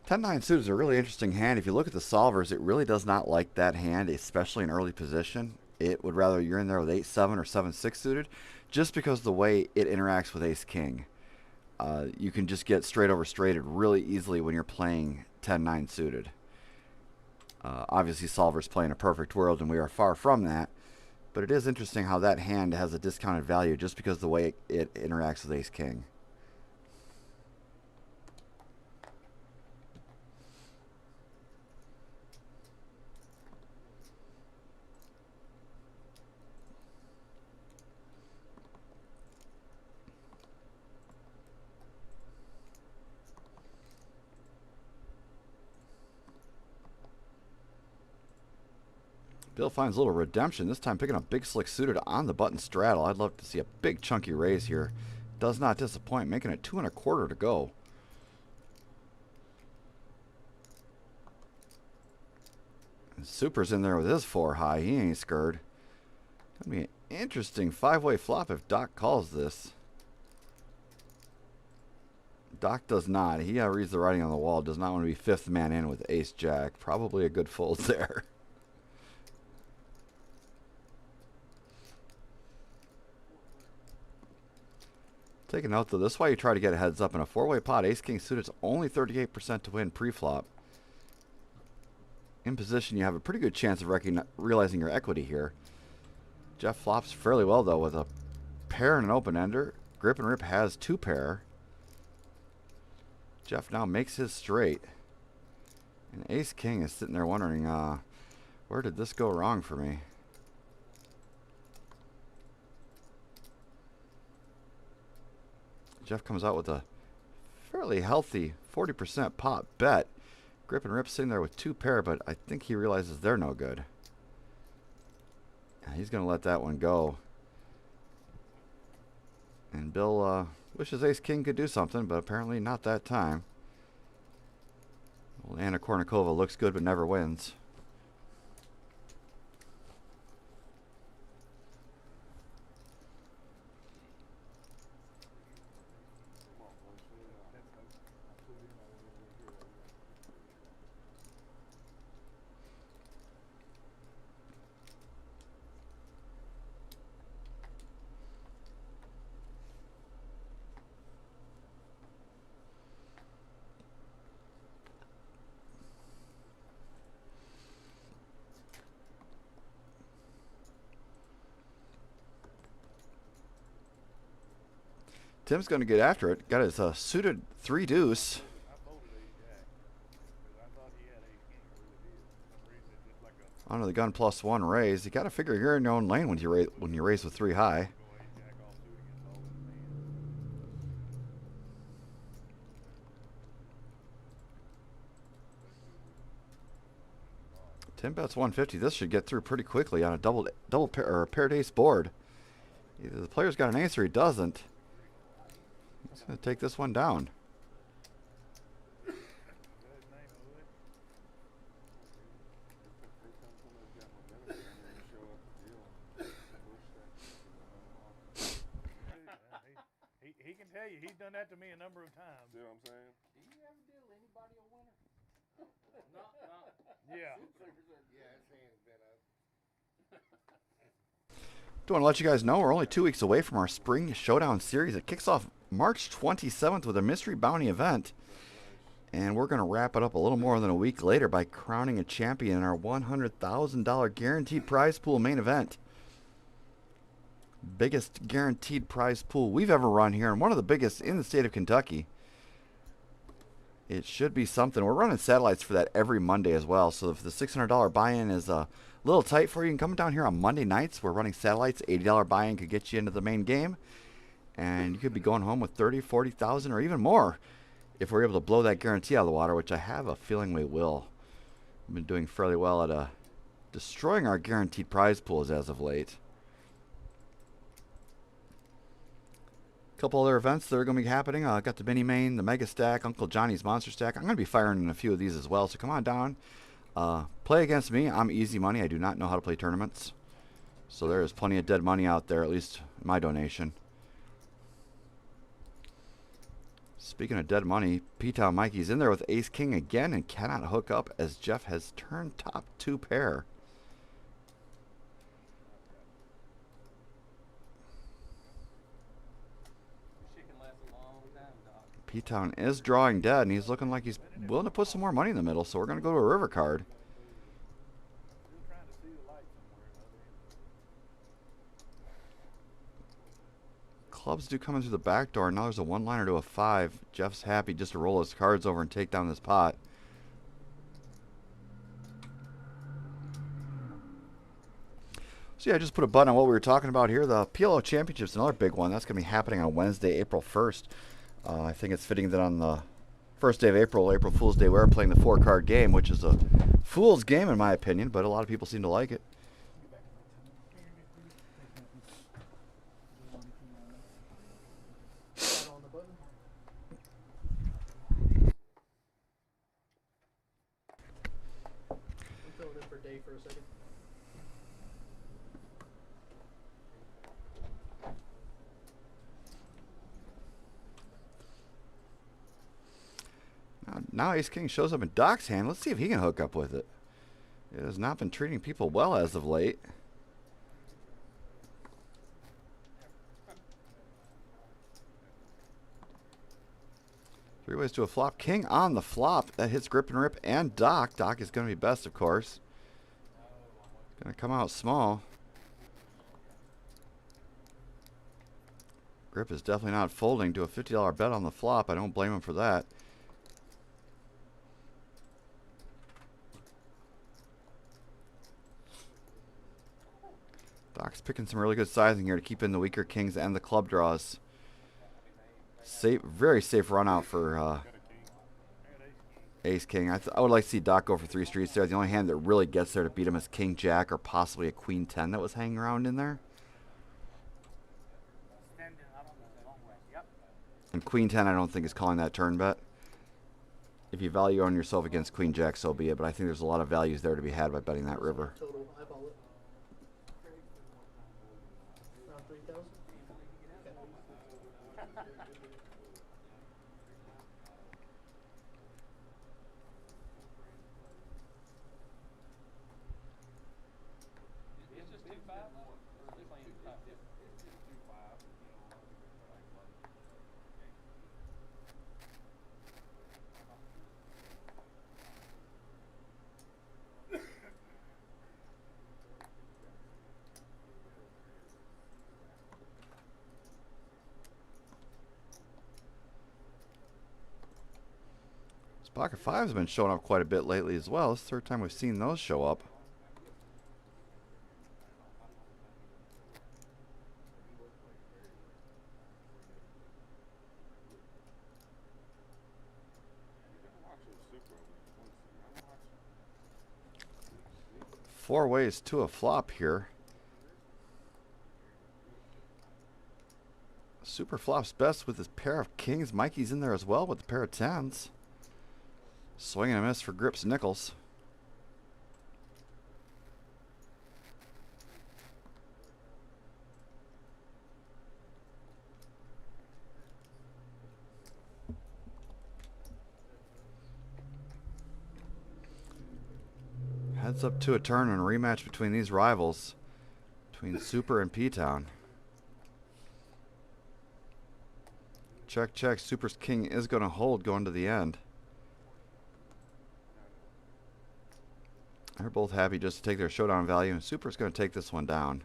10-9 suited is a really interesting hand. If you look at the solvers, it really does not like that hand, especially in early position. It would rather you're in there with 8-7 or 7-6 suited, just because of the way it interacts with ace-king. You can just get straight over straighted really easily when you're playing 10-9 suited. Obviously, solver's playing a perfect world, and we are far from that. But it is interesting how that hand has a discounted value just because of the way it interacts with ace-king. Bill finds a little redemption, this time picking up big slick suited on the button straddle. I'd love to see a big chunky raise here. Does not disappoint, making it 2 1/4 to go. And Super's in there with his 4 high. He ain't scared. Gonna be an interesting 5-way flop if Doc calls this. Doc does not. He reads the writing on the wall. Does not want to be 5th man in with ace jack. Probably a good fold there. Take a note though, this is why you try to get a heads up in a 4-way pot. Ace-king suited is only 38% to win pre-flop. In position, you have a pretty good chance of realizing your equity here. Jeff flops fairly well though with a pair and an open-ender. Grip and Rip has 2 pair. Jeff now makes his straight. And Ace-king is sitting there wondering, where did this go wrong for me? Jeff comes out with a fairly healthy 40% pot bet. Grip and Rip sitting there with 2 pair, but I think he realizes they're no good. He's going to let that one go. And Bill wishes Ace-king could do something, but apparently not that time. Well, Anna Kournikova looks good but never wins. Tim's going to get after it. Got his suited 3 deuce. Onto the gun +1 raise. You got to figure you're in your own lane when you raise with 3 high. Tim bets 150. This should get through pretty quickly on a double pair or a paired ace board. Either the player's got an ace or he doesn't. He's going to take this one down. He can tell you, he's done that to me a number of times. See what I'm saying? Do you ever deal anybody a winner? No. Yeah. Yeah, his hand's been up. Do want to let you guys know we're only 2 weeks away from our spring Showdown series. It kicks off March 27th with a mystery bounty event. And we're going to wrap it up a little more than a week later by crowning a champion in our $100,000 guaranteed prize pool main event. Biggest guaranteed prize pool we've ever run here, and one of the biggest in the state of Kentucky. It should be something. We're running satellites for that every Monday as well. So if the $600 buy-in is a little tight for you, you can come down here on Monday nights. We're running satellites. $80 buy-in could get you into the main game. And you could be going home with 30, 40,000 or even more if we're able to blow that guarantee out of the water, which I have a feeling we will. We've been doing fairly well at destroying our guaranteed prize pools as of late. Couple other events that are going to be happening. Got the mini main, the mega stack, Uncle Johnny's monster stack. I'm going to be firing in a few of these as well, so come on down. Play against me. I'm easy money. I do not know how to play tournaments. So there is plenty of dead money out there, at least my donation. Speaking of dead money, P-Town Mikey's in there with Ace King again and cannot hook up as Jeff has turned top 2 pair. P-Town is drawing dead, and he's looking like he's willing to put some more money in the middle, so we're going to go to a river card. Clubs do come in through the back door. Now there's a one-liner to a 5. Jeff's happy just to roll his cards over and take down this pot. So yeah, I just put a button on what we were talking about here. The PLO Championship's another big one. That's going to be happening on Wednesday, April 1st. I think it's fitting that on the first day of April, April Fool's Day, we're playing the 4-card game, which is a fool's game in my opinion, but a lot of people seem to like it. Now Ace King shows up in Doc's hand. Let's see if he can hook up with it. It has not been treating people well as of late. Three ways to a flop. King on the flop. That hits Grip and Rip and Doc. Doc is going to be best, of course. Going to come out small. Grip is definitely not folding to a $50 bet on the flop. I don't blame him for that. Doc's picking some really good sizing here to keep in the weaker kings and the club draws. Safe, very safe run out for Ace King. I would like to see Doc go for 3 streets there. The only hand that really gets there to beat him is King Jack or possibly a Queen 10 that was hanging around in there. And Queen 10 I don't think is calling that turn bet. If you value on yourself against Queen Jack, so be it. But I think there's a lot of values there to be had by betting that river. Total eyeball it. Around 3,000. Pocket 5 has been showing up quite a bit lately as well. It's the third time we've seen those show up. Four ways to a flop here. Super flops best with his pair of kings. Mikey's in there as well with the pair of 10s. Swing and a miss for Grips Nichols. Heads up to a turn and a rematch between these rivals, between Super and P-Town. Check, check. Super's king is going to hold going to the end. They're both happy just to take their showdown value, and Super's going to take this one down.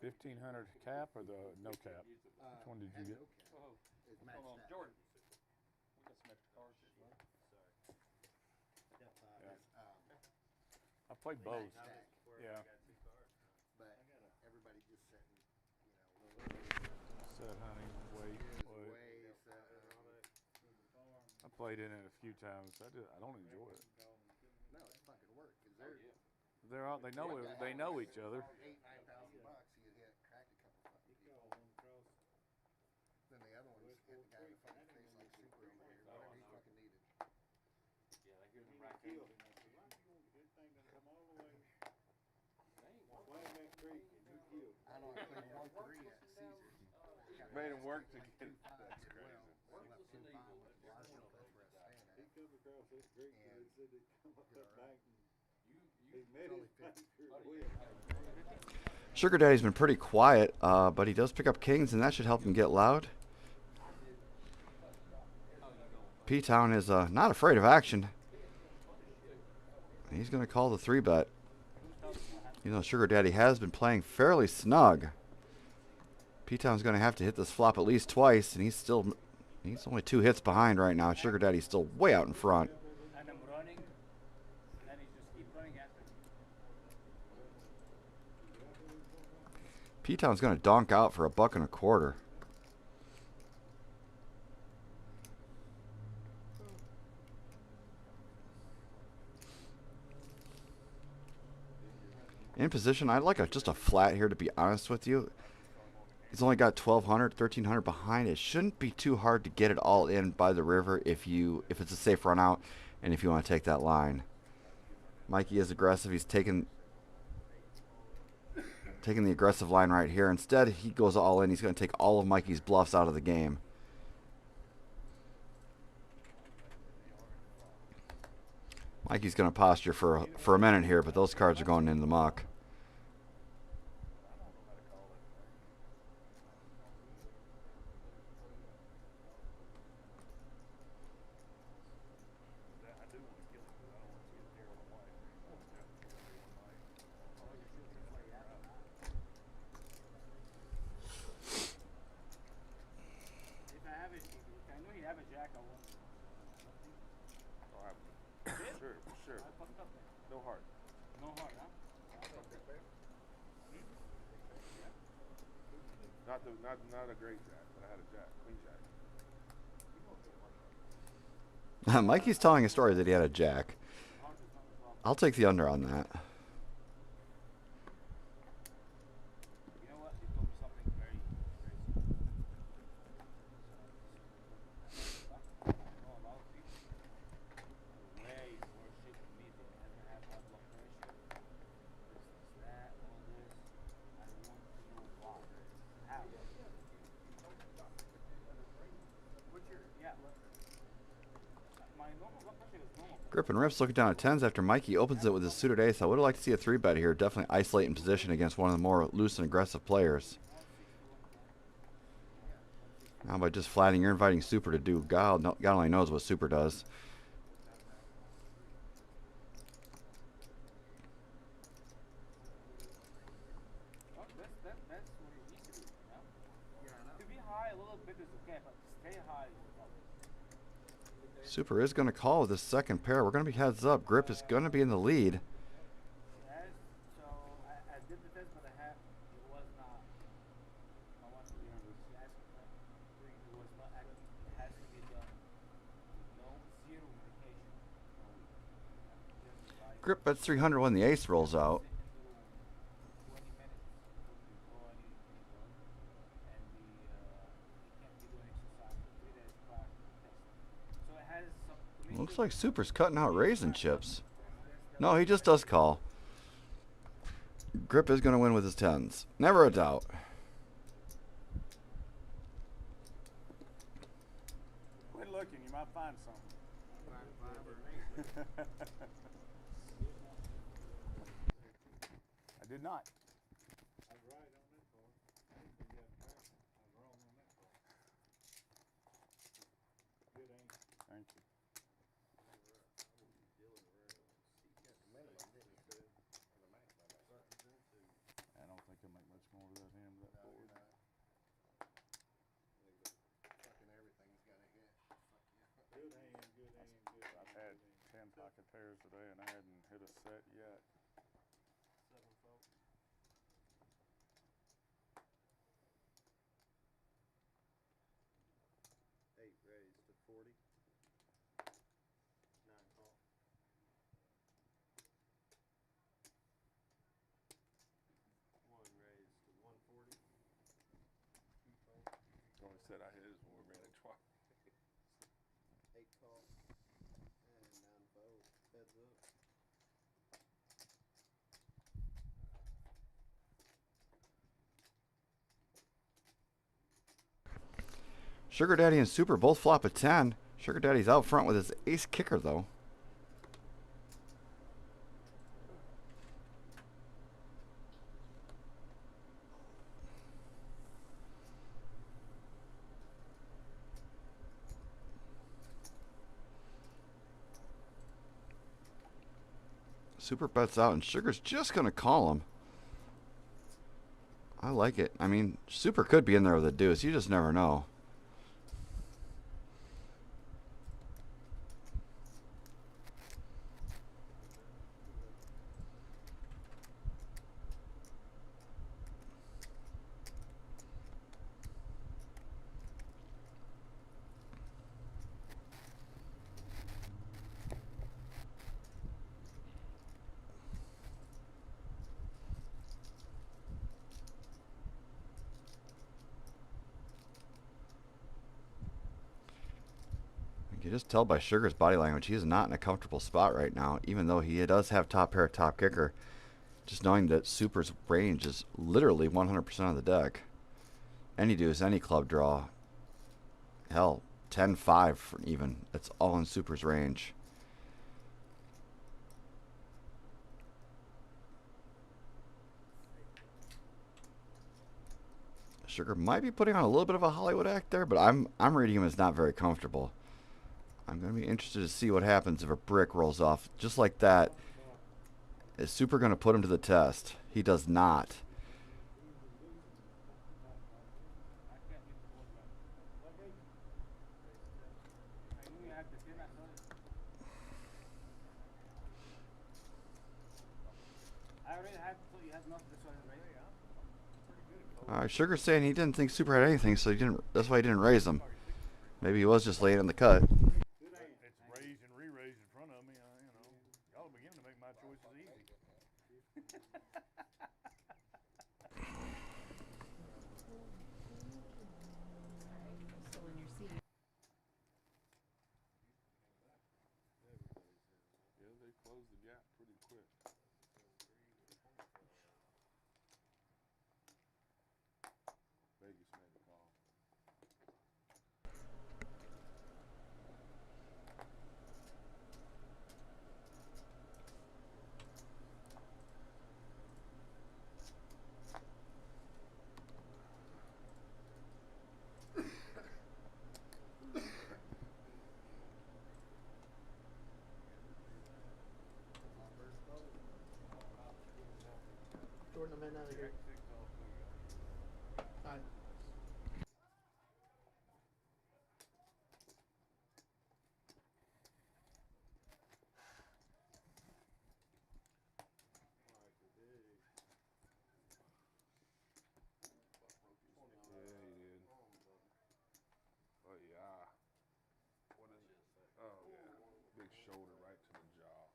1500 cap or the no cap? Which one did you get? It's matched that. Jordan. We got some extra cards. Sorry. I got 5. I played both. Stack. Yeah. But everybody just sitting, Set hunting, wait. I played in it a few times. I don't enjoy it. No, it's fucking work. Cause They know each other. $8,000-9,000, you hit crack a couple fucking people. Then the other ones hit the guy in the fucking face like super over here, whatever he fucking needed. Yeah, I hear them racking. I know I played 1-3 at Caesars. Made him work to get it. That's That's crazy. Well, left 2-5 with Marshall, that's where I was staying at. He come across that creek and they said they'd come up that bank and he met It's only his 50. banker. Sugar Daddy's been pretty quiet, but he does pick up kings, and that should help him get loud. P-Town is not afraid of action. He's going to call the 3-bet. You know, Sugar Daddy has been playing fairly snug. P-Town's going to have to hit this flop at least twice, and he's only 2 hits behind right now. Sugar Daddy's still way out in front. And I'm running, and then he just keep running after me. P-Town's going to donk out for $1.25. In position, I'd like just a flat here, to be honest with you. He's only got 1,200, 1,300 behind. It shouldn't be too hard to get it all in by the river if it's a safe run out and if you want to take that line. Mikey is aggressive. He's taking the aggressive line right here. Instead, he goes all in. He's going to take all of Mikey's bluffs out of the game. Mikey's going to posture for a minute here, but those cards are going into the muck. If I know he have a jack, I won't. Sure. I fucked up there. No heart. No heart, huh? Not a great jack, but I had a jack, queen jack. Mikey's telling a story that he had a jack. I'll take the under on that. You know what? He told me something very, very simple. I know a lot of people are way worse shape than me. They never have high blood pressure. This, that, all this. I want to know why. How? What's your, yeah, my normal blood pressure is normal. Grip and Rips looking down at 10s after Mikey opens it with his suited ace. I would have liked to see a 3-bet here. Definitely isolate in position against one of the more loose and aggressive players. Now by just flatting, you're inviting Super to do. God only knows what Super does. Oh, that's what it needs to be, you know? To be high a little bit is okay, but stay high is the problem. Super is going to call with his second pair. We're going to be heads up. Grip is going to be in the lead. So I did the test, but it was not. I want to be honest. It was not active. It has to be done with zero medication. Grip bets 300 when the ace rolls out. 20 minutes before anything done, and he can't be doing exercise for 3 days prior to the test. So it has some. Looks like Super's cutting out raisin chips. No, he just does call. Grip is going to win with his 10s. Never a doubt. Quit looking, you might find something. I did not. I was right on that part. I didn't think you had a track. I was wrong on that part. Good answer. Thank you. I don't think he'll make much more with that hand. pairs today, and I hadn't hit a set yet. 7 fold. 8 raised to 40. 9 call. 1 raised to 140. 2 fold. The only set I hit is when we ran it twice. 8 call. And 9 fold. Heads up. Sugar Daddy and Super both flop a 10. Sugar Daddy's out front with his ace kicker, though. Super bets out, and Sugar's just going to call him. I like it. I mean, Super could be in there with a deuce. You just never know. You can just tell by Sugar's body language he's not in a comfortable spot right now, even though he does have top pair, top kicker. Just knowing that Super's range is literally 100% of the deck. Any deuce, any club draw. Hell, 10-5 even. It's all in Super's range. Sugar might be putting on a little bit of a Hollywood act there, but I'm reading him as not very comfortable. I'm going to be interested to see what happens if a brick rolls off just like that. Is Super going to put him to the test? He does not. Sugar's saying he didn't think Super had anything, so he didn't. That's why he didn't raise him. Maybe he was just laying in the cut. It's raised and re-raised in front of me. You know, y'all are beginning to make my choices easy. Still in your seat. Yeah, they closed the gap pretty quick. Vegas made the call. Jordan, I'm heading out of here. Alright. Yeah, he did. Oh, yeah. What is it? Oh, yeah. Big shoulder right to the jaw.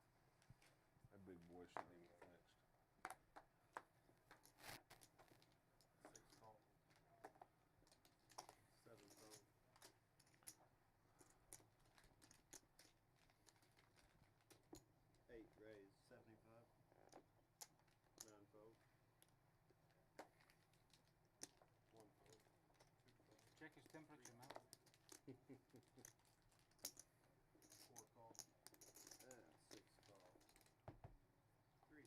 That big boy shouldn't even flinched. 6 call. 7 fold. 8 raised. 75. 9 fold. 1 fold. 2 fold. Check his temperature, man. 4 call. 6 call. 3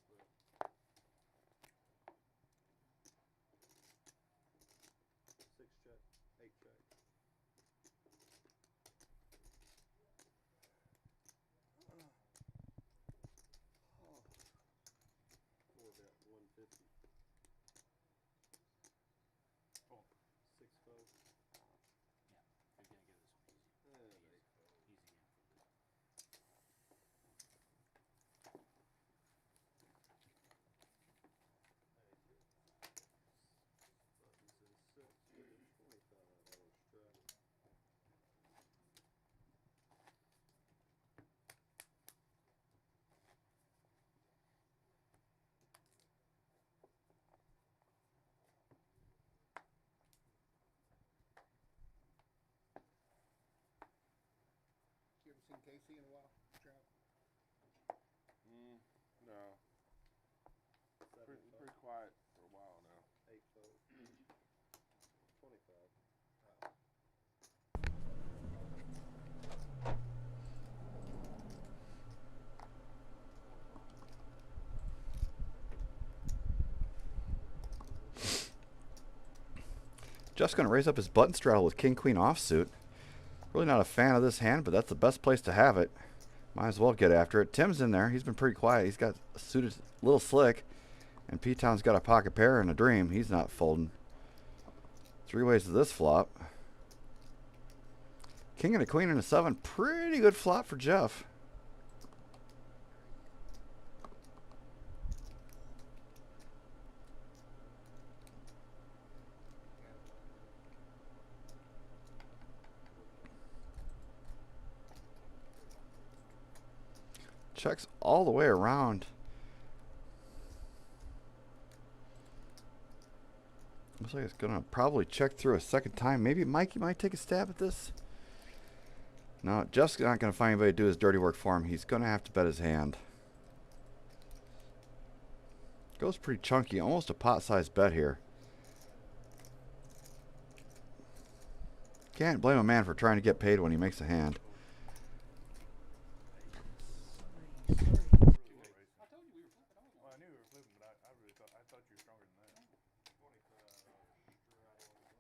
seen Casey in a while, Trout? No. Pretty quiet for a while now. 8 fold. 25. Just going to raise up his button straddle with king queen offsuit. Really not a fan of this hand, but that's the best place to have it. Might as well get after it. Tim's in there. He's been pretty quiet. He's got a suited little slick. And P-Town's got a pocket pair and a dream. He's not folding. 3 ways to this flop. King and a queen and a 7. Pretty good flop for Jeff. Checks all the way around. Looks like it's gonna probably check through a second time. Maybe Mikey might take a stab at this. No, Jeff's not gonna find anybody to do his dirty work for him. He's gonna have to bet his hand. Goes pretty chunky, almost a pot-sized bet here. Can't blame a man for trying to get paid when he makes a hand. Well, I knew we were flipping, but I really thought you were stronger than that.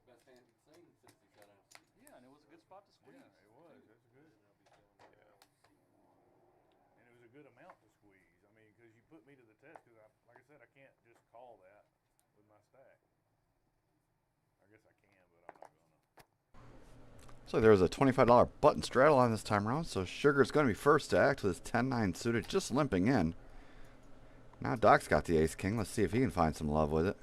Best hand he'd seen since he got out. Yeah, and it was a good spot to squeeze. Yeah, it was. That's good. And it was a good amount to squeeze. I mean, because you put me to the test. Because like I said, I can't just call that with my stack. I guess I can, but I'm not gonna. So there was a $25 button straddle on this time around. So Sugar's going to be first to act with his 10-9 suited, just limping in. Now Doc's got the ace king. Let's see if he can find some love with it.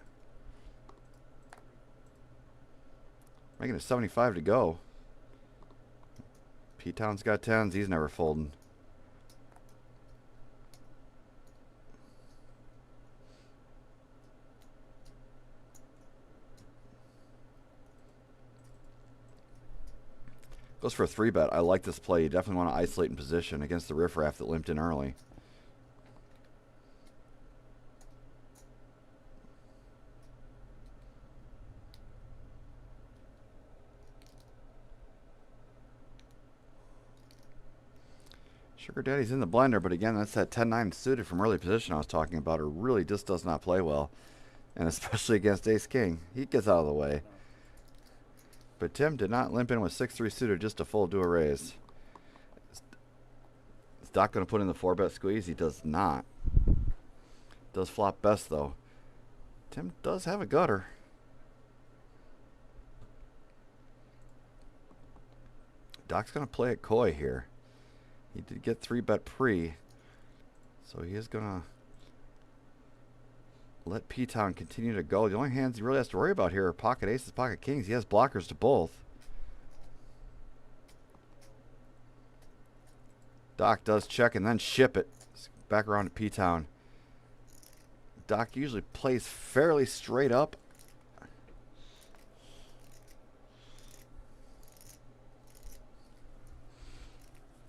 Making it 75 to go. P-Town's got 10s. He's never folding. Goes for a 3-bet. I like this play. You definitely want to isolate in position against the riffraff that limped in early. Sugar Daddy's in the blender, but again, that's that 10-9 suited from early position I was talking about. It really just does not play well, and especially against Ace King. He gets out of the way. But Tim did not limp in with 6-3 suited just to fold to a raise. Is Doc going to put in the 4-bet squeeze? He does not. Does flop best, though. Tim does have a gutter. Doc's going to play it coy here. He did get 3-bet pre, so he is going to let P-Town continue to go. The only hands he really has to worry about here are pocket aces, pocket kings. He has blockers to both. Doc does check and then ship it back around to P-Town. Doc usually plays fairly straight up.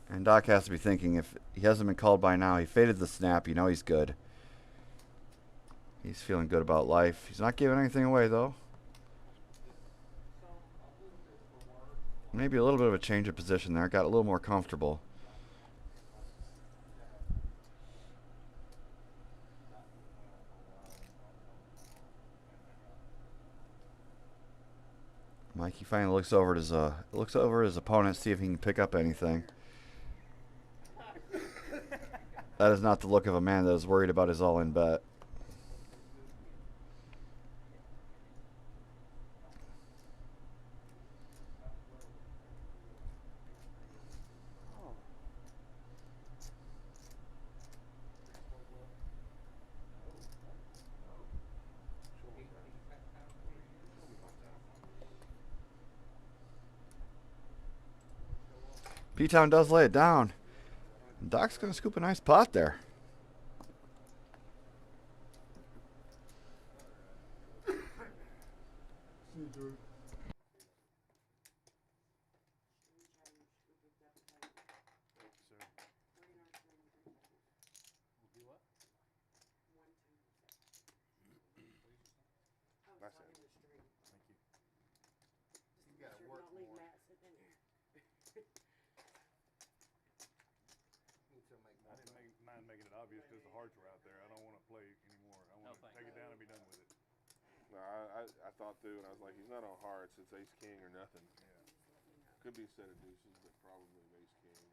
And Doc has to be thinking, if he hasn't been called by now, he faded the snap, you know he's good. He's feeling good about life. He's not giving anything away, though. Maybe a little bit of a change of position there. Got a little more comfortable. Mikey finally looks over at his opponent, see if he can pick up anything. That is not the look of a man that is worried about his all-in bet. P-Town does lay it down. Doc's going to scoop a nice pot there. Need to make I more didn't money. mind making it obvious because the hearts were out there. I don't want to play anymore. I want to thank take it down and be done with it. No, I thought too, and I was like, he's not on hearts. It's ace king or nothing. Yeah. Could be a set of deuces, but probably ace king.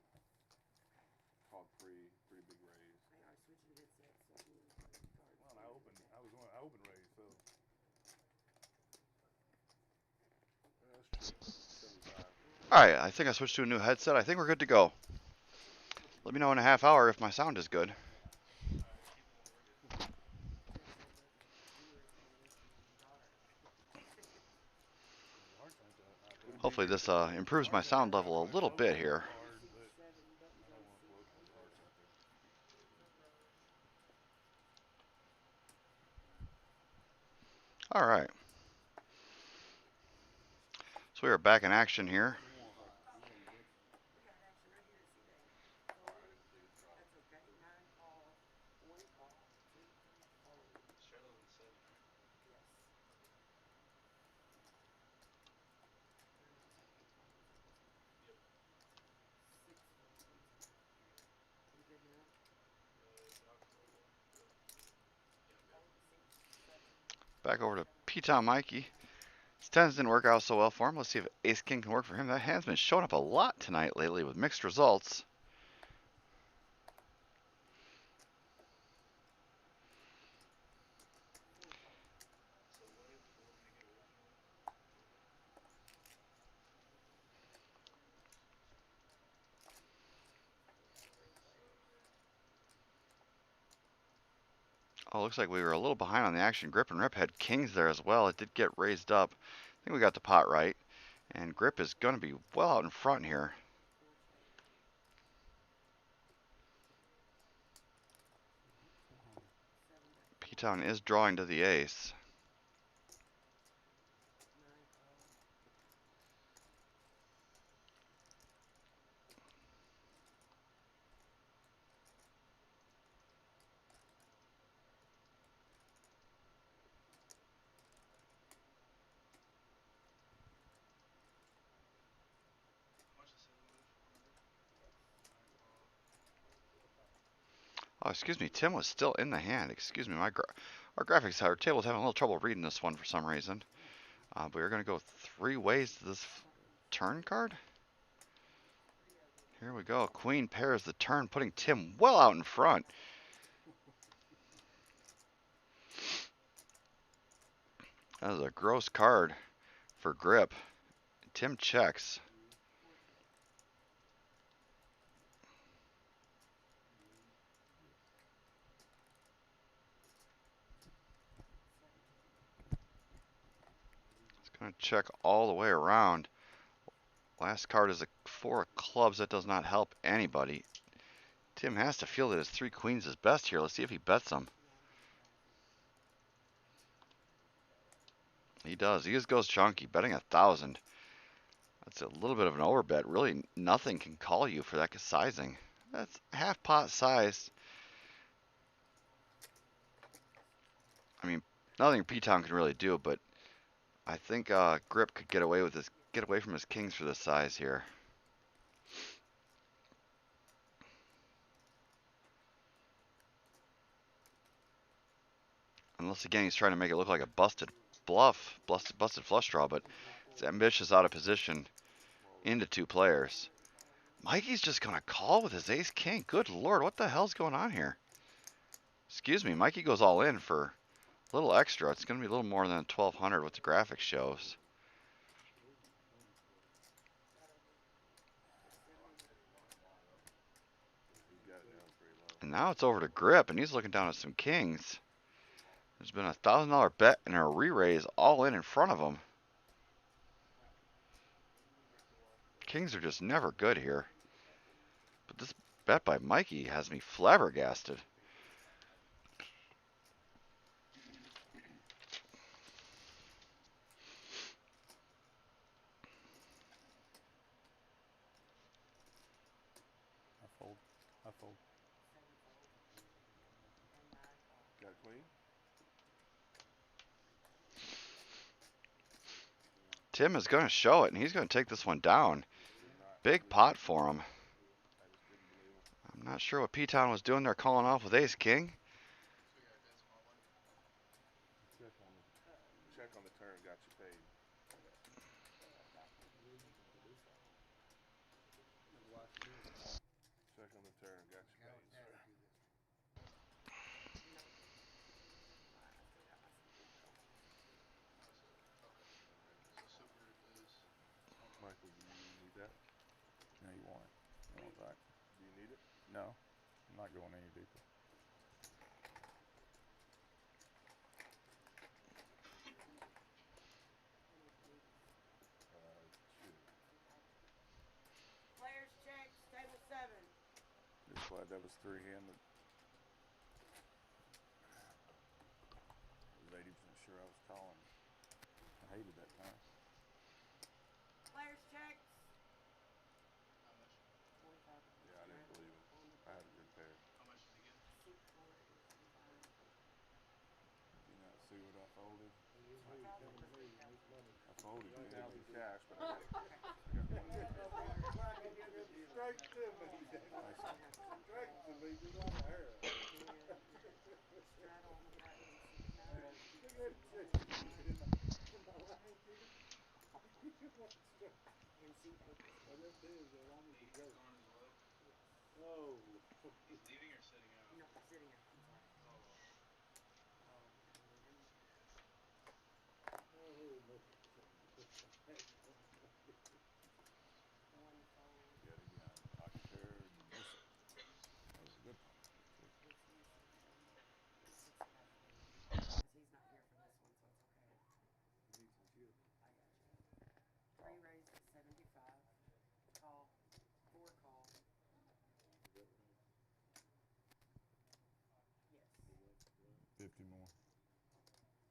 Called pretty big raise. They are switching good sets, so he was cards. Well, I open raise, so Yeah, that's true. 75. All right, I think I switched to a new headset. I think we're good to go. Let me know in a half hour if my sound is good. Tim said the viewers may listen to your daughter. the hearts aren't that. Hopefully this improves my sound level a little bit here. Hard, but 7 buttons I on don't want to float those hearts out there. All right. So we are back in action here. We got action right here. See that? That's okay. 9 call, 1 call, 2, 3, fold. Yes. Yep. 6 folds. You good now? Back over to P-Town Mikey. His tens didn't work out so well for him. Let's see if Ace King can work for him. That hand's been showing up a lot tonight lately with mixed results. Oh, looks like we were a little behind on the action. Grip and Rip had kings there as well. It did get raised up. I think we got the pot right. And Grip is going to be well out in front here. P-Town is drawing to the ace. Oh, excuse me, Tim was still in the hand. Excuse me, our graphics, our table's having a little trouble reading this one for some reason. But we're going to go 3 ways to this turn card. Here we go. Queen pairs the turn, putting Tim well out in front. That is a gross card for Grip. Tim checks. It's going to check all the way around. Last card is a 4 of clubs. That does not help anybody. Tim has to feel that his 3 queens is best here. Let's see if he bets them. He does. He just goes chunky, betting 1,000. That's a little bit of an overbet. Really, nothing can call you for that sizing. That's half pot size. I mean, nothing P-Town can really do, but I think Grip could get away from his kings for this size here. Unless again he's trying to make it look like a busted bluff, busted flush draw, but it's ambitious out of position into 2 players. Mikey's just gonna call with his ace king. Good lord, what the hell's going on here? Excuse me, Mikey goes all in for a little extra. It's gonna be a little more than 1,200 what the graphic shows. And now it's over to Grip, and he's looking down at some kings. There's been a $1,000 bet and a re-raise all in front of him. Kings are just never good here. But this bet by Mikey has me flabbergasted. I fold. Got a queen? Tim is going to show it, and he's going to take this one down. big pot for him. I'm not sure what P-Town was doing there calling off with ace king. Check on the turn, got you paid. Check on the turn, got you paid, sir. Michael, do you need that? No, you want it. You want it back. Do you need it? No, I'm not going any deeper. Two. Players check, table 7. Just glad that was three-handed. I was 80% sure I was calling. I hated that time. Players check. Yeah, I didn't believe him. I had a good pair. You know, see what I folded? I folded 2,000 cash, but I got Straight to me. Straight to me, just on the hair. Oh. He's leaving or sitting out? No, sitting out. Yet again, pocket pair and miss it. That was a good one. He's not here for this one, so it's okay. I got you. 3 raised at 75. Call. 4 call. Yes. 50 more.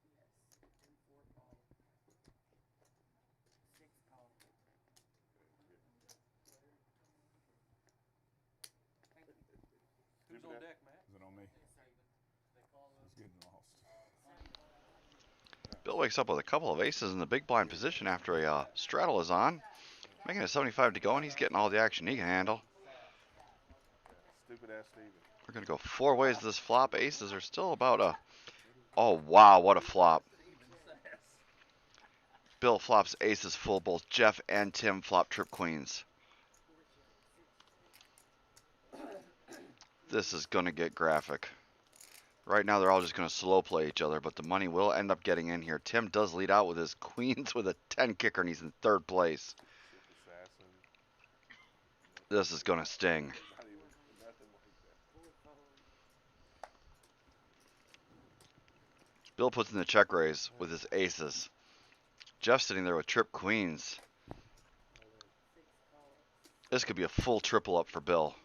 Yes. And 4 call. 6 call. Thank you. Who's on deck, Matt? Is it on me? They call He's getting lost. Bill wakes up with a couple of aces in the big blind position after a straddle is on. Making it 75 to go, and he's getting all the action he can handle. stupid ass Steven. We're going to go 4 ways this flop. Aces are still about a... Oh, wow, what a flop. Bill flops aces full. Both Jeff and Tim flop trip queens. This is going to get graphic. Right now, they're all just going to slow play each other, but the money will end up getting in here. Tim does lead out with his queens with a 10 kicker, and he's in 3rd place. Assassin. This is going to sting. Not even, nothing like that. Bill puts in the check raise with his aces. Jeff's sitting there with trip queens. This could be a full triple up for Bill.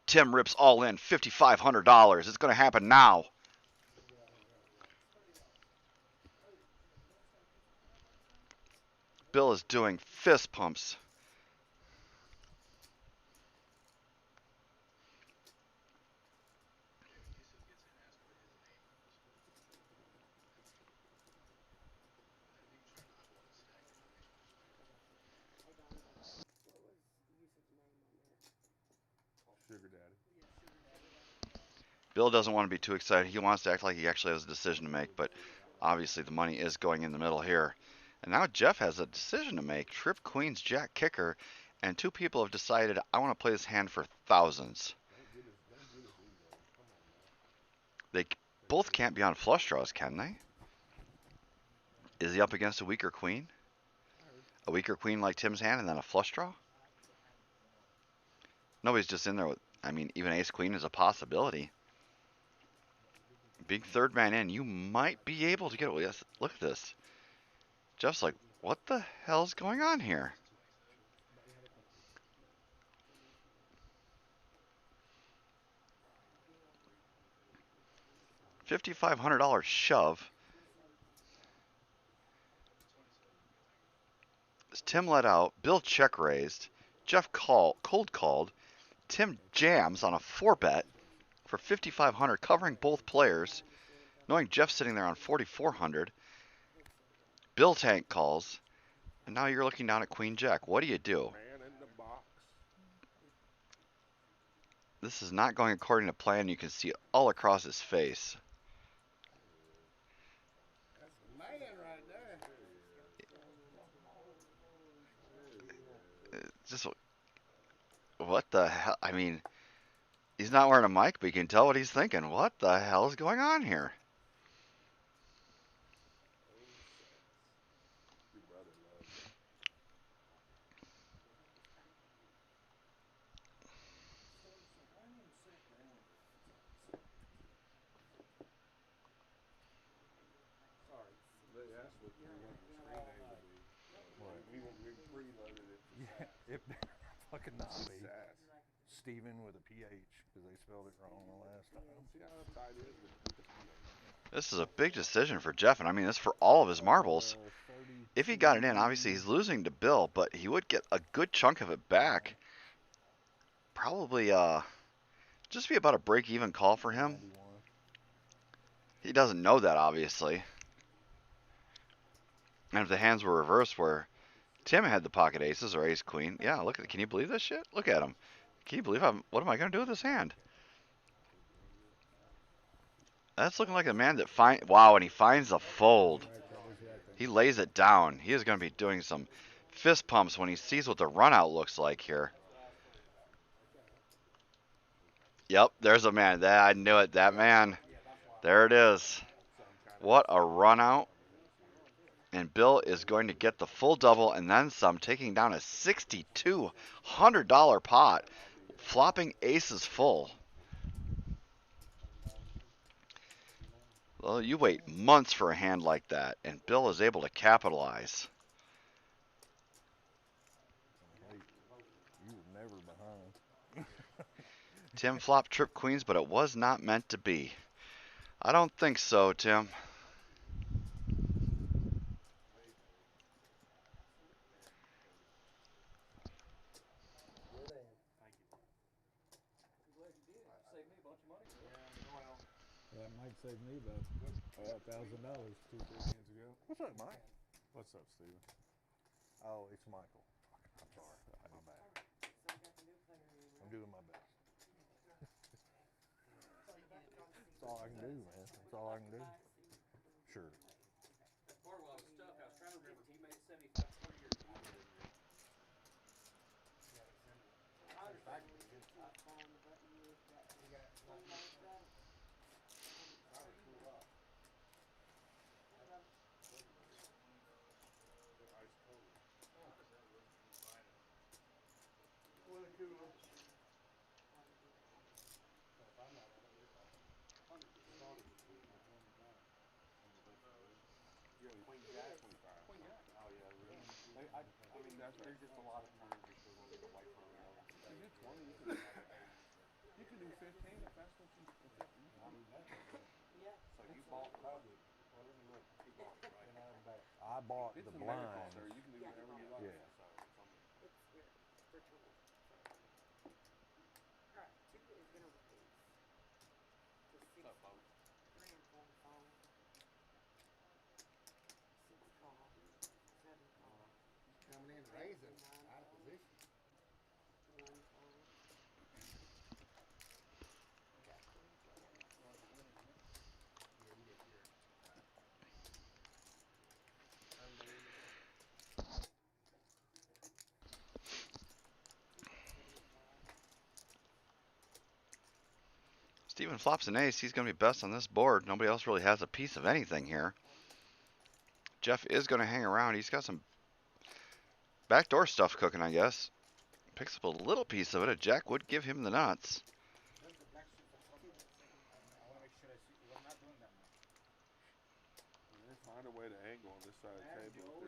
Tim rips all in, $5,500. It's going to happen now. Bill is doing fist pumps. Sugar daddy. Bill doesn't want to be too excited. He wants to act like he actually has a decision to make, but obviously the money is going in the middle here. And now Jeff has a decision to make. Trip, queens, jack, kicker, and 2 people have decided, I want to play this hand for thousands. They both can't be on flush draws, can they? Is he up against a weaker queen? A weaker queen like Tim's hand and then a flush draw? Nobody's just in there with, I mean, even ace queen is a possibility. Big 3rd man in, you might be able to get it. Yes, look at this. Jeff's like, what the hell's going on here? $5,500 shove. As Tim let out, Bill check raised, Jeff cold called, Tim jams on a 4-bet for $5,500, covering both players, knowing Jeff's sitting there on $4,400. Bill tank calls, And now you're looking down at Queen Jack. What do you do? Man in the box. This is not going according to plan. You can see it all across his face. That's a man right there. Just what the hell? I mean, he's not wearing a mic, but you can tell what he's thinking. What the hell is going on here? Your brother loves it. Sorry. That's what we want the screen name to be. What? We preloaded it to Yeah, Sass. it fucking not be. Sass. Steven with a PH because they spelled it wrong the last time. See how uptight it is with the PH. This is a big decision for Jeff, and I mean, this for all of his marbles. If he got it in, obviously he's losing to Bill, but he would get a good chunk of it back. Probably, just be about a break-even call for him. He doesn't know that, obviously. And if the hands were reversed where Tim had the pocket aces or ace queen, yeah, look at, can you believe this shit? Look at him. Can you believe what am I going to do with this hand? That's looking like a man that wow, and he finds a fold. He lays it down. He is going to be doing some fist pumps when he sees what the run out looks like here. Yep, there's a man. I knew it. That man. There it is. What a run out. And Bill is going to get the full double and then some, taking down a $6,200 pot, flopping aces full. Well, you wait months for a hand like that, and Bill is able to capitalize. You were never behind. Tim flopped trip queens, but it was not meant to be. I don't think so, Tim. That might save me about $1,000 2-3 hands ago. What's up, Mike? What's up, Steven? Oh, it's Michael. I'm sorry. My bad. I'm doing my best. That's all I can do, man. That's all I can do. Sure. Part while I was stuck, I was trying to remember. He made 75 20 years. Queen Jack 25. Oh yeah, really. I mean, there's just a lot of times because we'll get away from it. You do 20, you can do 15 if that's what you. So you bought probably. Well, let me look. He bought right. I bought It's the American, blinds. sir. You can do whatever you like. Yeah. So it's on the. Coming in raising out of position. Steven flops an ace. He's going to be best on this board. Nobody else really has a piece of anything here. Jeff is going to hang around. He's got some backdoor stuff cooking, I guess. Picks up a little piece of it. A jack would give him the nuts. Find a way to angle on this side of the table. I'm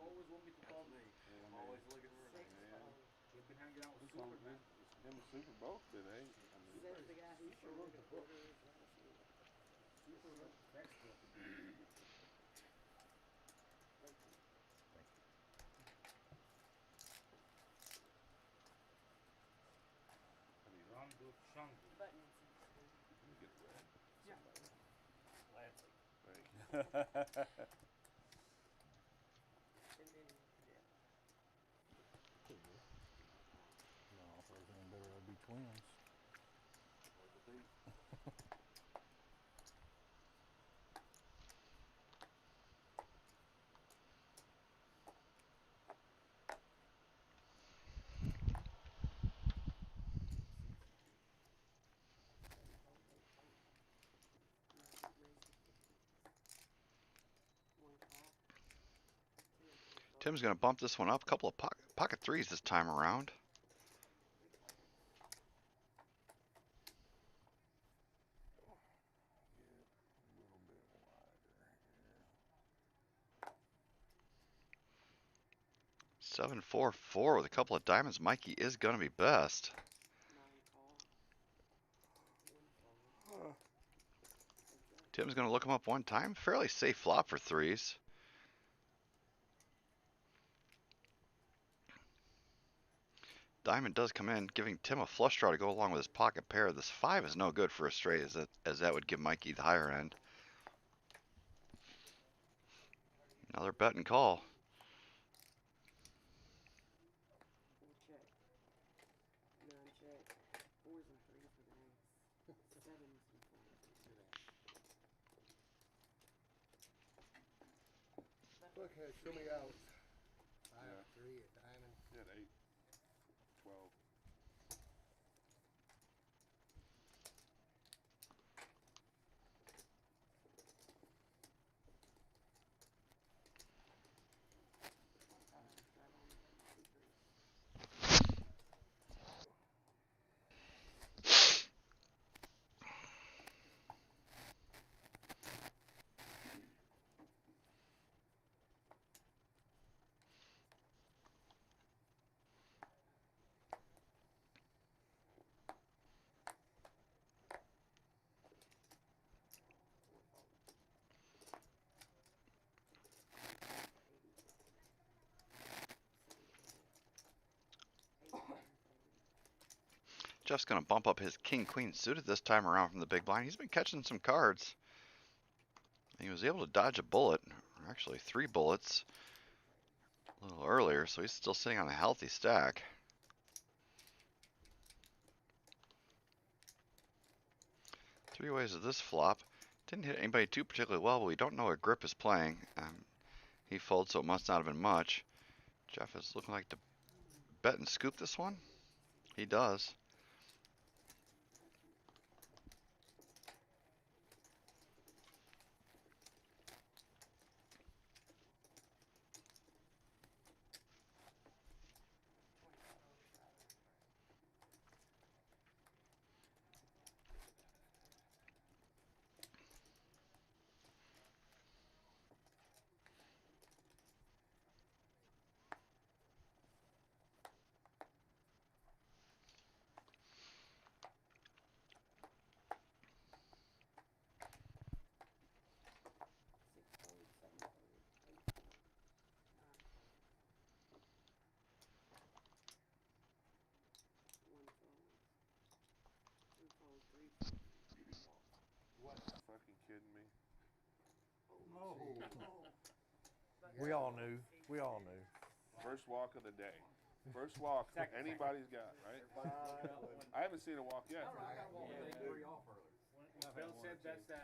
always looking for an angle. Him and Super both did eight. I mean, Says the guy who showed the quarters. twins. Tim's going to bump this one up. A couple of pocket threes this time around. Seven, 4, 4 with a couple of diamonds. Mikey is going to be best. Tim's going to look him up one time. Fairly safe flop for threes. Diamond does come in, giving Tim a flush draw to go along with his pocket pair. This 5 is no good for a straight, as that would give Mikey the higher end. Another bet and call. Okay, show me out. I Yeah. have 3, a diamond. You had 8, 12. Jeff's going to bump up his king-queen suited this time around from the big blind. He's been catching some cards. He was able to dodge a bullet, or actually 3 bullets, a little earlier, so he's still sitting on a healthy stack. Three ways of this flop. Didn't hit anybody too particularly well, but we don't know what grip is playing. He folds, so it must not have been much. Jeff is looking like to bet and scoop this one. He does. What? Fucking kidding me? Oh. We all knew. We all knew. First walk of the day. First walk anybody's got, right? I haven't seen a walk yet. Bill said that's the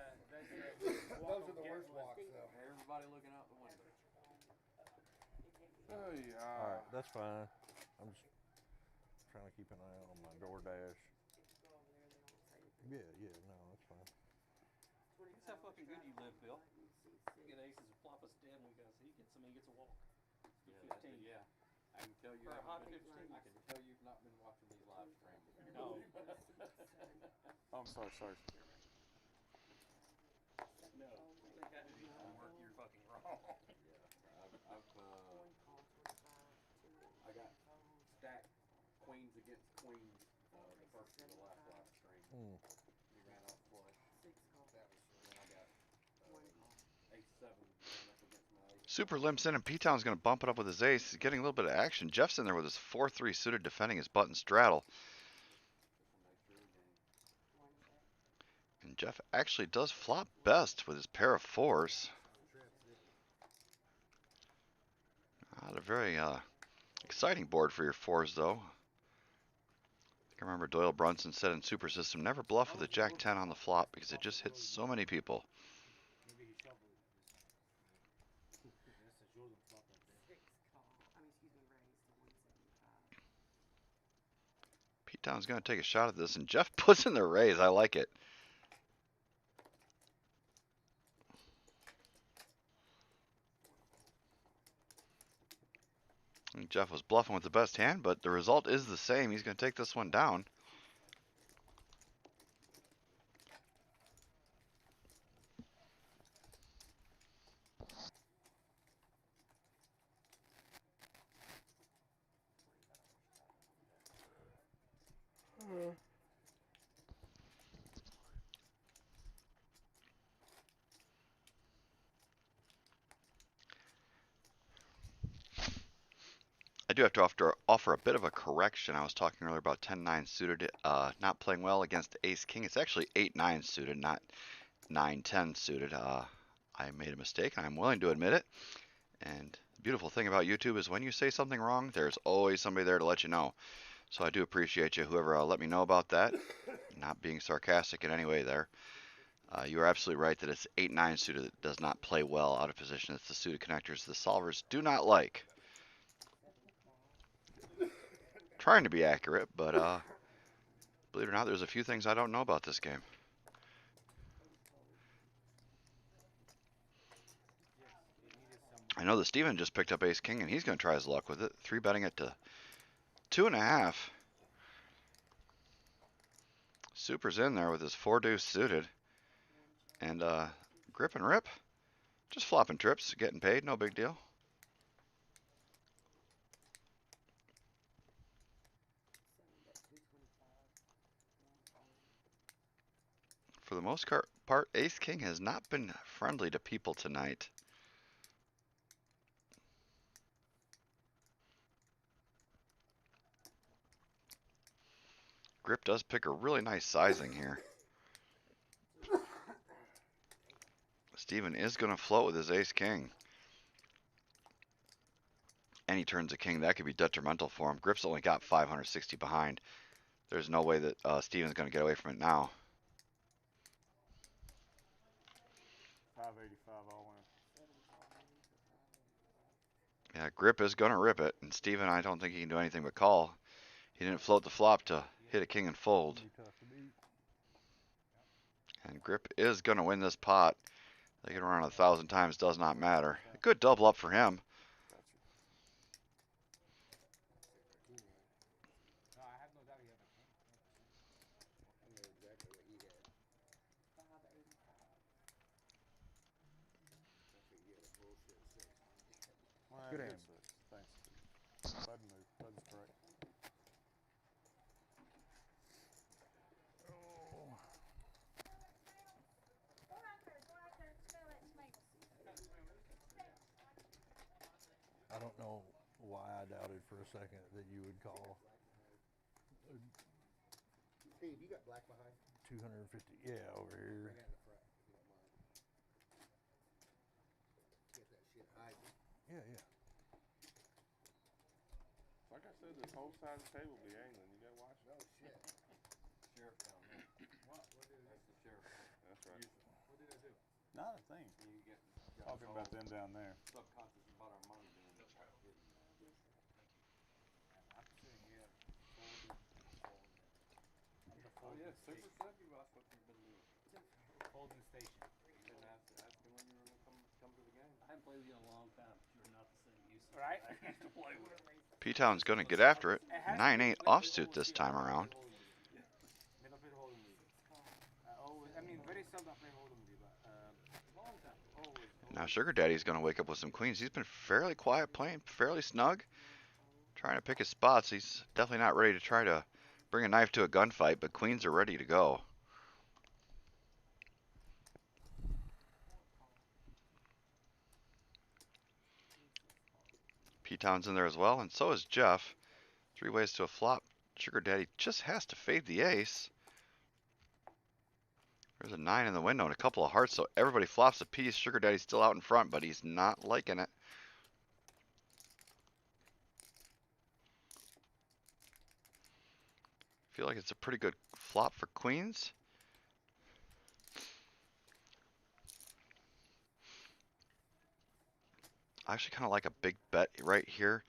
Those are the worst walks, though. Everybody looking out the window. Oh, yeah. All right, that's fine. I'm just trying to keep an eye out on my DoorDash. Yeah, no, that's fine. That's how fucking good you live, Bill. You get aces and flop us 10, we got he gets a walk. Good 15. Yeah. I can tell you For a hot 15. I can tell you've not been watching these live streams. No. I'm sorry. No. I think I do your homework, you're fucking wrong. Yeah. I got stacked queens against queens the first of the last live stream. We ran out flush. And then I got ace 7 ran up against my ace. Super limps in, and P-Town's going to bump it up with his ace. He's getting a little bit of action. Jeff's in there with his 4-3 suited, defending his button straddle. And Jeff actually does flop best with his pair of 4s. Not a very exciting board for your 4s, though. I remember Doyle Brunson said in Super System, never bluff with a Jack 10 on the flop because it just hits so many people. Maybe he shuffled this time. That's a Jordan flop right there. Six call. I mean, excuse me, raised to 175. Pete Town's going to take a shot at this, and Jeff puts in the raise. I like it. And Jeff was bluffing with the best hand, but the result is the same. He's going to take this one down. I do have to offer a bit of a correction. I was talking earlier about 10-9 suited not playing well against ace-king. It's actually 8-9 suited, not 9-10 suited. I made a mistake, and I'm willing to admit it. And the beautiful thing about YouTube is when you say something wrong, there's always somebody there to let you know. So I do appreciate you, whoever let me know about that. Not being sarcastic in any way there. You are absolutely right that it's 8-9 suited that does not play well out of position. It's the suited connectors the solvers do not like. Trying to be accurate, but believe it or not, there's a few things I don't know about this game. I know that Steven just picked up ace-king, and he's going to try his luck with it. 3-betting it to 2.5. Super's in there with his 4-deuce suited. And grip and rip. Just flopping trips, getting paid, no big deal. For the most part, ace-king has not been friendly to people tonight. Grip does pick a really nice sizing here. Steven is going to float with his ace-king. And he turns a king. That could be detrimental for him. Grip's only got 560 behind. There's no way that Steven's going to get away from it now. 585 all in. Yeah, Grip is going to rip it. And Steven, I don't think he can do anything but call. He didn't float the flop to hit a king and fold. And Grip is going to win this pot. They can run 1,000 times, does not matter. A good double up for him. No, I have no doubt he had a king. I know exactly what you had. 585. I think you had a bullshit 6. Good hand, but thanks. Bud move. Bud's correct. I don't know why I doubted for a second that you would call Steve, you got black behind? 250. Yeah, over here. Bring that in the front, if you don't mind. Get that shit hiding. Yeah, yeah. Like I said, this whole side of the table be angling. You gotta watch it. No shit. Sheriff down there. What did That's the sheriff. That's right. What did I do? Not a thing. You get Talking about them down there. subconscious about our money being hidden. I'm sitting here folding. I'm the Oh folding yeah, super station. sick. You asked what you've been doing. Folding station. You didn't ask me when you were gonna come to the game. I haven't played with you in a long time. You're not the same use. Right? I used to play with. P-Town's going to get after it. 9-8 offsuit this time around. Never played hold'em with you. I mean, very seldom I play hold'em with you, but long time. Always. Now Sugar Daddy's going to wake up with some queens. He's been fairly quiet, playing fairly snug, trying to pick his spots. He's definitely not ready to try to bring a knife to a gunfight, but queens are ready to go. P-Town's in there as well, and so is Jeff. 3 ways to a flop. Sugar Daddy just has to fade the ace. There's a 9 in the window and a couple of hearts, so everybody flops a piece. Sugar Daddy's still out in front, but he's not liking it. feel like it's a pretty good flop for queens. I actually kind of like a big bet right here.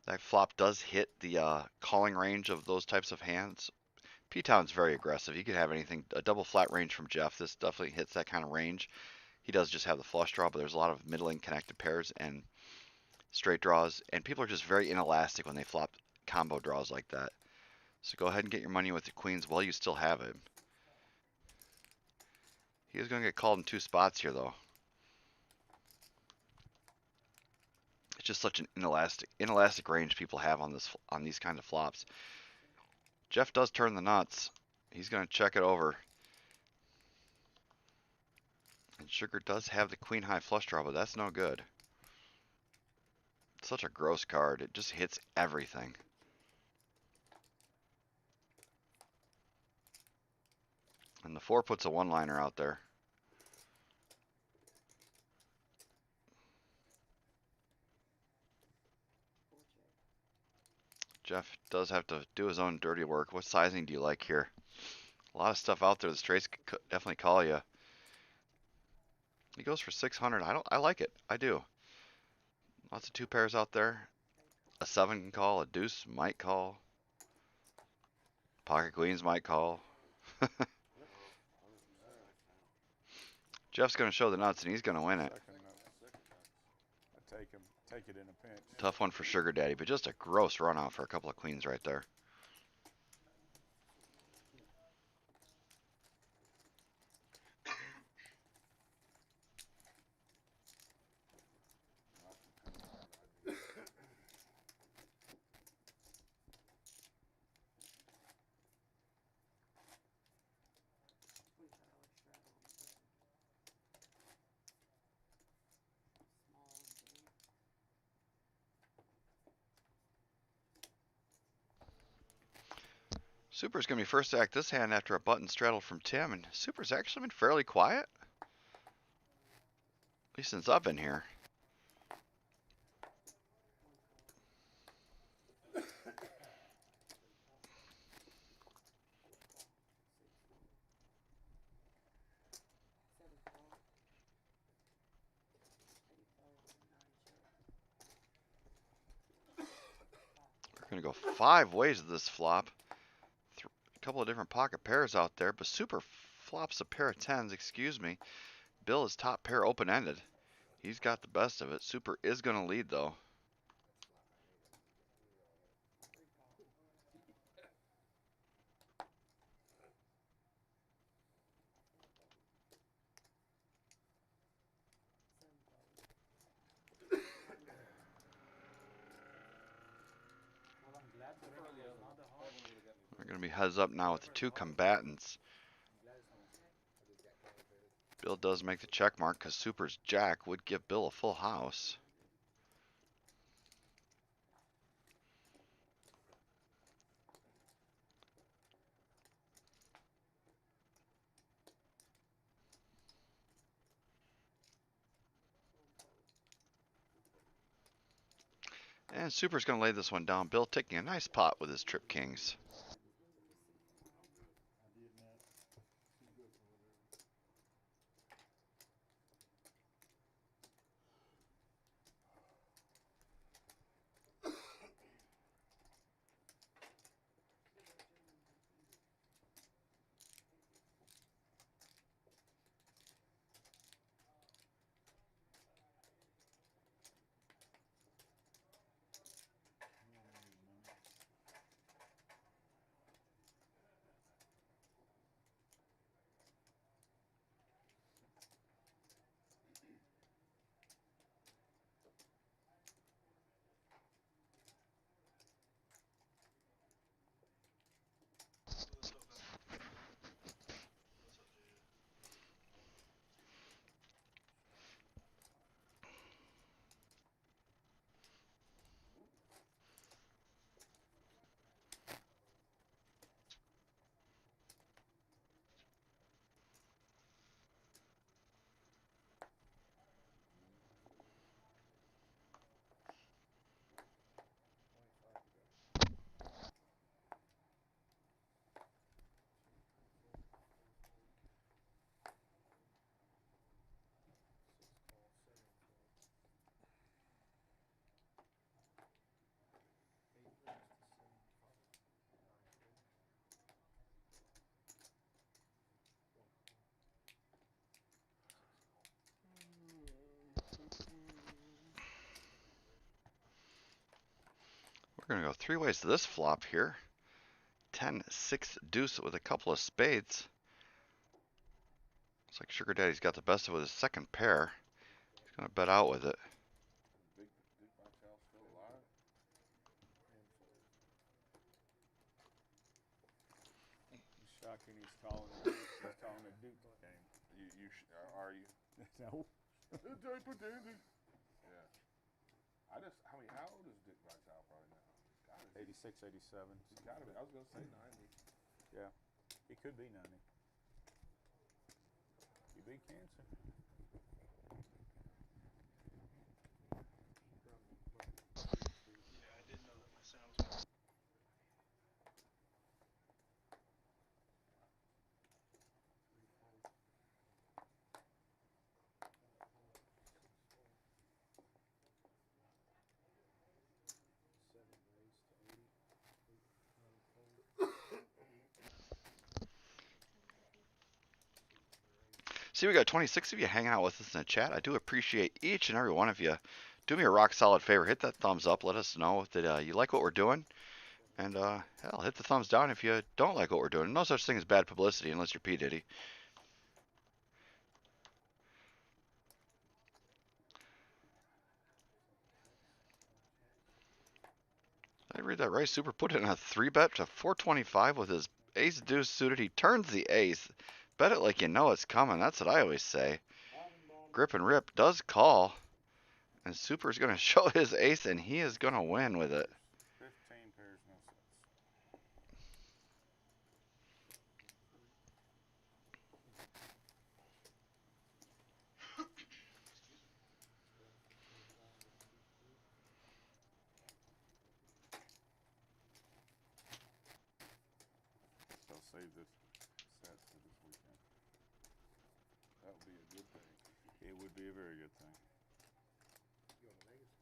That flop does hit the calling range of those types of hands. P-Town's very aggressive. He could have anything, a double flat range from Jeff. This definitely hits that kind of range. He does just have the flush draw, but there's a lot of middling connected pairs and straight draws, and people are just very inelastic when they flop combo draws like that. So go ahead and get your money with the queens while you still have it. He is going to get called in 2 spots here, though. It's just such an inelastic range people have on these kinds of flops. Jeff does turn the nuts. He's going to check it over. And Sugar does have the queen high flush draw, but that's no good. It's such a gross card. It just hits everything. And the 4 puts a one-liner out there. Jeff does have to do his own dirty work. What sizing do you like here? A lot of stuff out there. The straights could definitely call you. He goes for 600. I like it. I do. Lots of 2 pairs out there. A 7 can call. A deuce might call. Pocket queens might call. Jeff's going to show the nuts, and he's going to win it. Take it in a pinch. Tough one for Sugar Daddy, but just a gross run out for a couple of queens right there. Super's going to be first to act this hand after a button straddle from Tim, and Super's actually been fairly quiet. At least since I've been here. We're going to go 5 ways of this flop. A couple of different pocket pairs out there, but Super flops a pair of 10s, excuse me. Bill is top pair open-ended. He's got the best of it. Super is going to lead, though. We're going to be heads up now with the 2 combatants. Bill does make the check mark because Super's jack would give Bill a full house. And Super's going to lay this one down. Bill taking a nice pot with his trip kings. We're going to go 3 ways to this flop here. 10, 6, deuce with a couple of spades. Looks like Sugar Daddy's got the best of it with his second pair. He's going to bet out with it. Big Black Child still alive? He's shocking. He's calling it Duke game. Are you? No. Yeah. I mean, how old is Dick Black Child probably now? 86, 87. He's gotta be. I was gonna say 90. Yeah. He could be 90. He beat cancer. Yeah, I didn't know that my sound was. See, we got 26 of you hanging out with us in the chat. I do appreciate each and every one of you. Do me a rock solid favor. Hit that thumbs up. Let us know that you like what we're doing. And hell, hit the thumbs down if you don't like what we're doing. No such thing as bad publicity unless you're P. Diddy. Did I read that right? Super put in a 3-bet to 425 with his ace deuce suited. He turns the ace. Bet it like you know it's coming. That's what I always say. Grip and Rip does call. And Super's going to show his ace, and he is going to win with it. 15 pairs, no sets. They'll save this sets for this weekend. That would be a good thing. It would be a very good thing. You going to Vegas?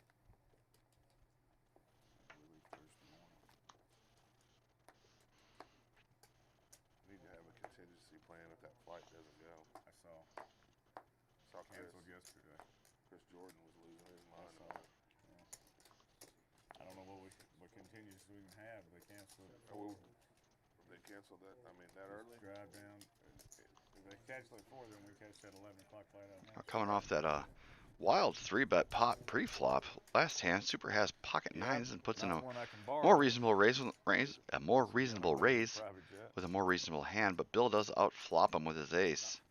We leave Thursday morning. Need to have a contingency plan if that flight doesn't go. I saw canceled yesterday. Chris Jordan was losing his I mind. saw it. Yeah. I don't know what contingency we can have. They canceled it. They canceled that. I mean, that early. Drive down. If they catch it at 4, then we catch that 11 o'clock flight out now. Coming off that wild 3-bet pot pre-flop. Last hand, Super has pocket nines and puts in a more reasonable raise with a more reasonable raise with a more reasonable hand, but Bill does outflop him with his ace.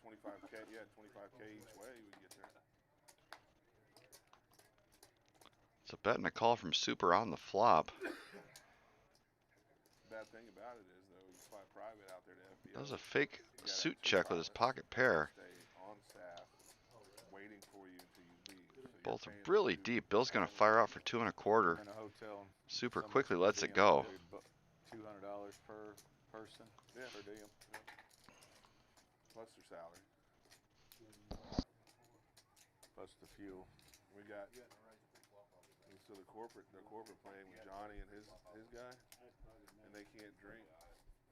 25K, yeah, 25K each way we get there. It's a bet and a call from Super on the flop. Bad thing about it is, though, you fly private out there to FBO. Does a fake suit check with his pocket pair. Stay on staff, waiting for you until you leave. So Both really deep. Bill's going to fire out for 2 1/4. In a hotel. Super quickly lets it go. $200 per person. Yeah. Per diem. Yeah. Plus their salary. Plus the fuel. We got. So the corporate playing with Johnny and his guy, and they can't drink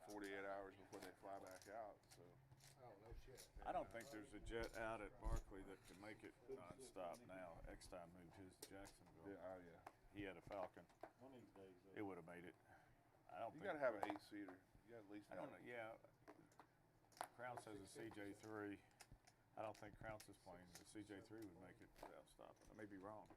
48 hours before they fly back out. So. Oh, no shit. I don't think there's a jet out at Barkley that can make it non-stop now. Eckstein moved his to Jacksonville. Yeah, oh yeah. He had a Falcon. It would have made it. I don't. You got to have an 8-seater. You got at least. I don't know. Yeah. Crown says a CJ3. I don't think Crown is playing. The CJ3 would make it without stopping. I may be wrong.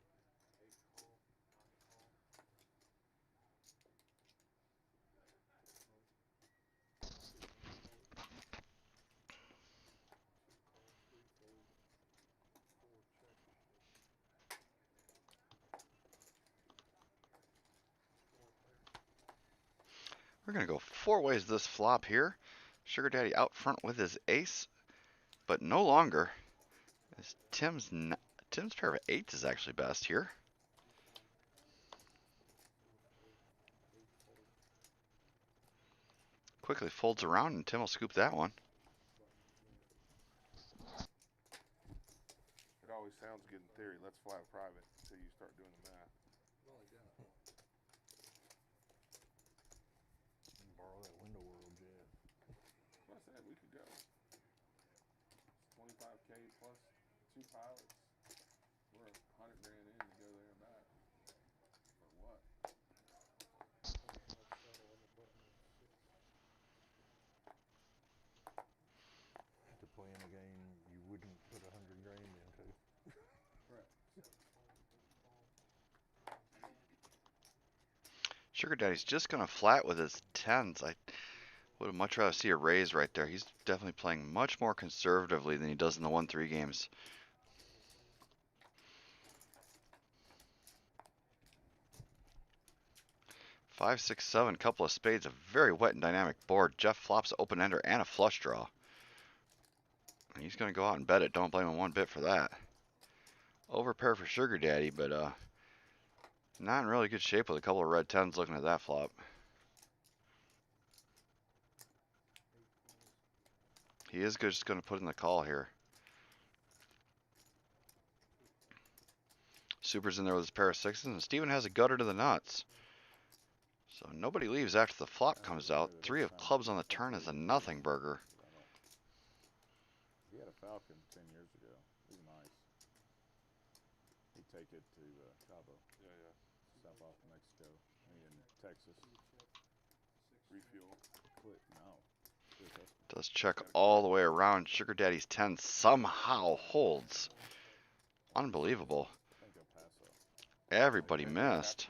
We're going to go 4 ways this flop here. Sugar Daddy out front with his ace, but no longer. As Tim's pair of 8s is actually best here. Quickly folds around and Tim will scoop that one. It always sounds good in theory. Let's fly private until you start doing the math. Borrow that window world jet. What I said, we could go. 25K plus 2 pilots. We're $100 grand Sugar Daddy's just going to flat with his tens. I would much rather see a raise right there. He's definitely playing much more conservatively than he does in the 1-3 games. Five, six, seven, couple of spades, a very wet and dynamic board. Jeff flops open ender and a flush draw. And he's going to go out and bet it. Don't blame him one bit for that. Overpair for Sugar Daddy, but not in really good shape with a couple of red tens looking at that flop. He is just going to put in the call here. Super's in there with his pair of sixes, and Steven has a gutter to the nuts. So nobody leaves after the flop comes out. 3 of clubs on the turn is a nothing burger. He had a Falcon 10 years ago. He's nice. He'd take it to Cabo. Yeah. Stop off in Mexico. In Texas. Refuel. No. Does check all the way around. Sugar Daddy's 10 somehow holds. Unbelievable. Everybody missed.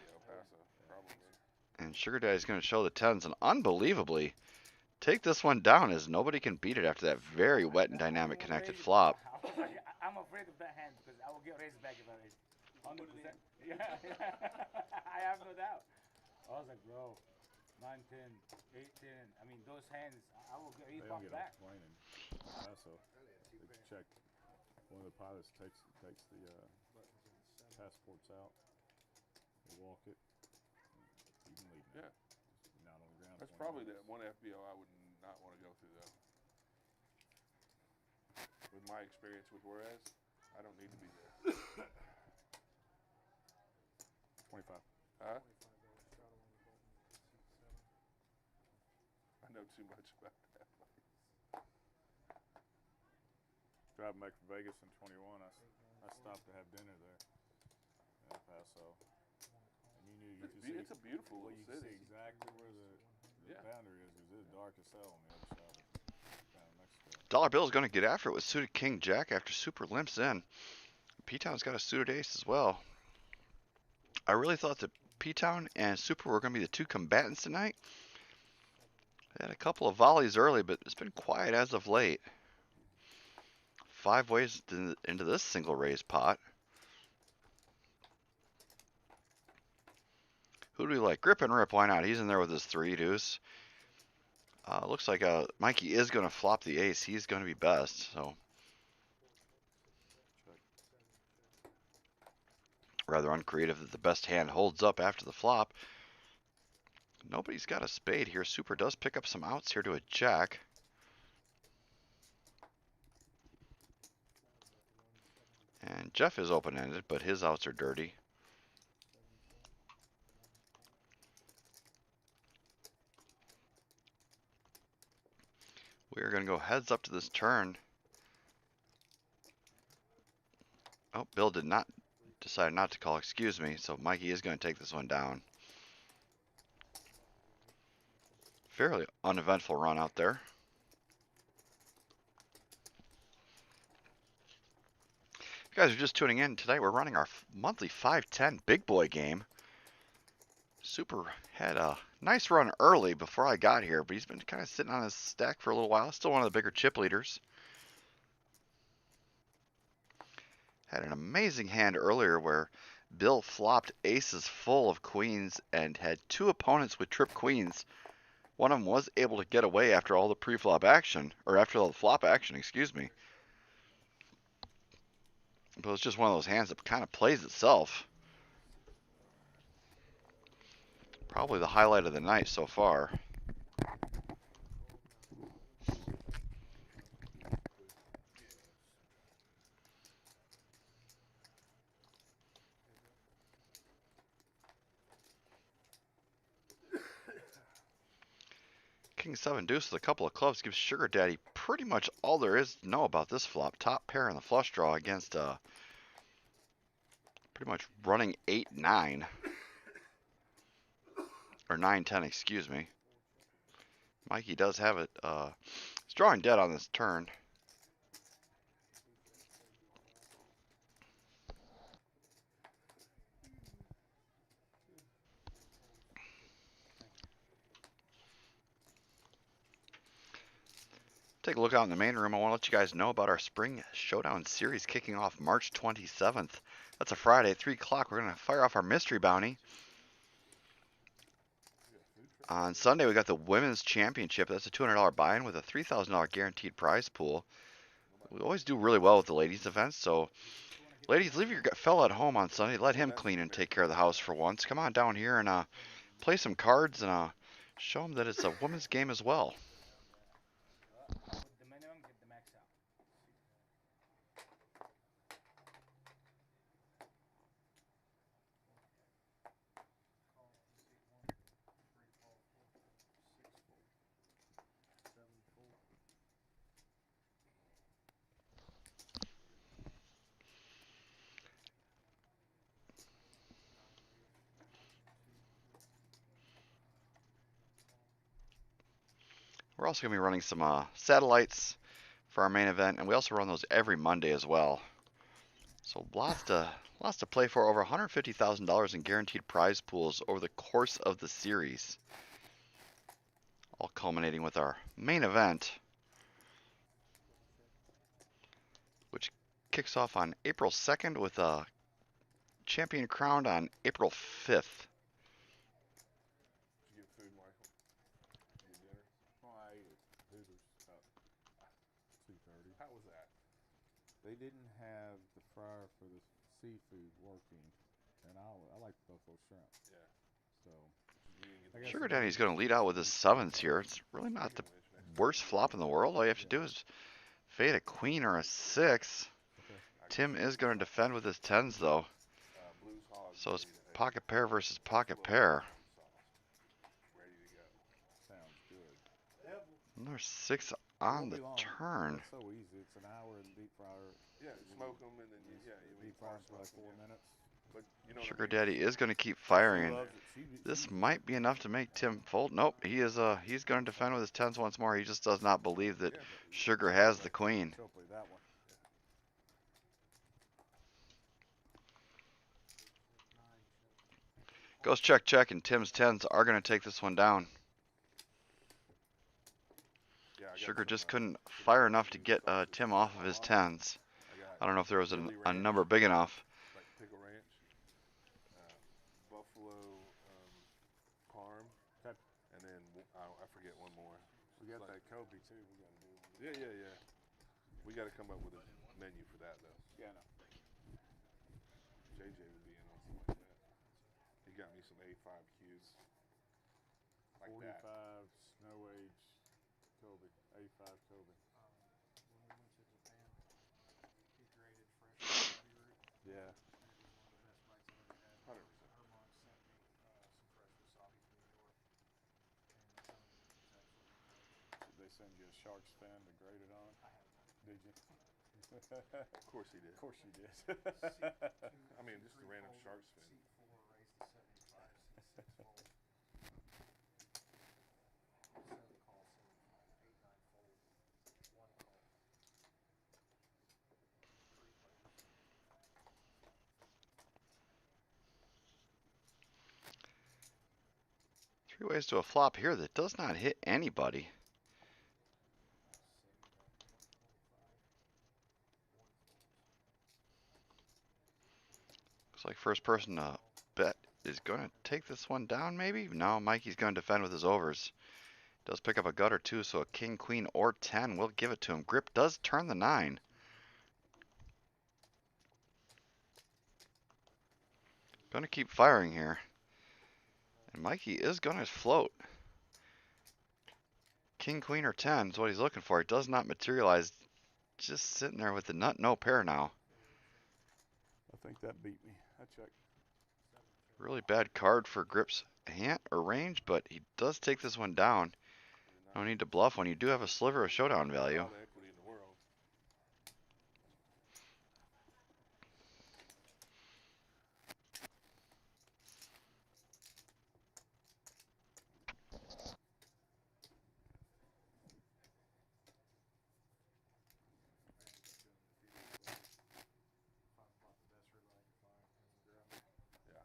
And Sugar Daddy's going to show the 10s and unbelievably take this one down as nobody can beat it after that very wet and dynamic connected flop. I'm afraid of that hand because I will get raised back if I raise. 100%. Yeah. I have no doubt. I was like, bro, 9, 10, 8, 10. I mean, those hands, I will get raised back. Paso. They check. One of the pilots takes the passports out. They walk it. You can leave. Yeah. Not on the ground. That's probably the one FBO I would not want to go through, though. With my experience with Juarez, I don't need to be there. 25. Huh? I know too much about that. Driving back from Vegas in 21, I stopped to have dinner there in El Paso. And you knew It's a beautiful you city. see exactly where the boundary is. It's dark as hell on the other side of Mexico. Dollar Bill is going to get after it with suited King Jack after Super limps in. P-Town's got a suited ace as well. I really thought that P-Town and Super were going to be the two combatants tonight. They had a couple of volleys early, but it's been quiet as of late. 5 ways into this single raise pot. Who do we like? Grip and Rip, why not? He's in there with his 3 deuce. Looks like Mikey is going to flop the ace. He's going to be best, so. Rather uncreative that the best hand holds up after the flop. Nobody's got a spade here. Super does pick up some outs here to a jack. And Jeff is open-ended, but his outs are dirty. We are going to go heads up to this turn. Oh, Bill did not decide not to call, excuse me, so Mikey is going to take this one down. Fairly uneventful run out there. If you guys are just tuning in, tonight we're running our monthly 5-10 big boy game. Super had a nice run early before I got here, but he's been kind of sitting on his stack for a little while. Still one of the bigger chip leaders. Had an amazing hand earlier where Bill flopped aces full of queens and had 2 opponents with trip queens. One of them was able to get away after all the pre-flop action, or after all the flop action, excuse me. But it's just one of those hands that kind of plays itself. Probably the highlight of the night so far. King 7 deuce with a couple of clubs gives Sugar Daddy pretty much all there is to know about this flop. Top pair in the flush draw against pretty much running 8-9. Or 9-10, excuse me. Mikey does have it. He's drawing dead on this turn. take a look out in the main room. I want to let you guys know about our Spring Showdown series kicking off March 27th. That's a Friday at 3 o'clock. We're going to fire off our mystery bounty. On Sunday, we got the Women's Championship. That's a $200 buy-in with a $3,000 guaranteed prize pool. We always do really well with the ladies' events, so ladies, leave your fella at home on Sunday. Let him clean and take care of the house for once. Come on down here and play some cards and show him that it's a women's game as well. Put the minimum, get the max out. We're also going to be running some satellites for our main event, and we also run those every Monday as well. So lots to play for. Over $150,000 in guaranteed prize pools over the course of the series. All culminating with our main event, which kicks off on April 2nd with a champion crowned on April 5th. Did you get food, Michael? Did you get dinner? Oh, I ate at Hooters about 2:30. How was that? They didn't have the fryer for the seafood working, and I like buffalo shrimp. Yeah. So You didn't get the Sugar Daddy's going to lead out with his sevens here. It's really not the worst flop in the world. All you have to do is fade a queen or a six. Tim is going to defend with his tens, though. Blues Hog So it's ready to- pocket pair versus pocket pair. Ready to go. sounds good. And there's six It on won't the be long. turn. It's so easy. It's an hour in deep fryer. Yeah, smoke them and then Deep fry for like 4 minutes. But you know what I Sugar mean? Daddy is going to keep She firing. And loves it. this might be enough to make Tim fold. Nope, he's going to defend with his tens once more. He just does not believe that Sugar has the queen. She'll play that one. Goes check, check, and Tim's tens are going to take this one down. Yeah, I got Sugar some, just couldn't fire enough to get Tim off of his tens. I don't know if there was a number big enough. like Pickle Ranch, Buffalo Parm, and then I forget one more. We got that Kobe too. We got to do. Yeah. We got to come up with a menu for that though. Yeah, no. JJ would be in on something like that. He got me some A5 cubes. Like 45 that. snow age Kobe. A5 Kobe. When we went to Japan, he graded fresh wasabi root. Yeah. And it was one of the best bites I've ever had. 100%. Her mom sent me some fresh wasabi from New York. And I'm telling you, it was absolutely incredible. Did they send you a shark's fin to grade it on? I have not. Did you? Of course he did. Of course you did. I mean, just a random shark's fin. Seat 4 raised to 75, seat 6 fold. 7 call, 75, 8, 9 fold, 1 call. 3 players. Three ways to a flop here that does not hit anybody. Looks like first person to bet is going to take this one down, maybe? No, Mikey's going to defend with his overs. Does pick up a gut or two, so a king, queen, or 10 will give it to him. Grip does turn the 9. Going to keep firing here. And Mikey is going to float. King, queen, or 10 is what he's looking for. It does not materialize. Just sitting there with the nut, no pair now. I think that beat me. I checked. Really bad card for Grip's hand or range, but he does take this one down. No need to bluff when you do have a sliver of showdown value. All the equity in the world. Yeah.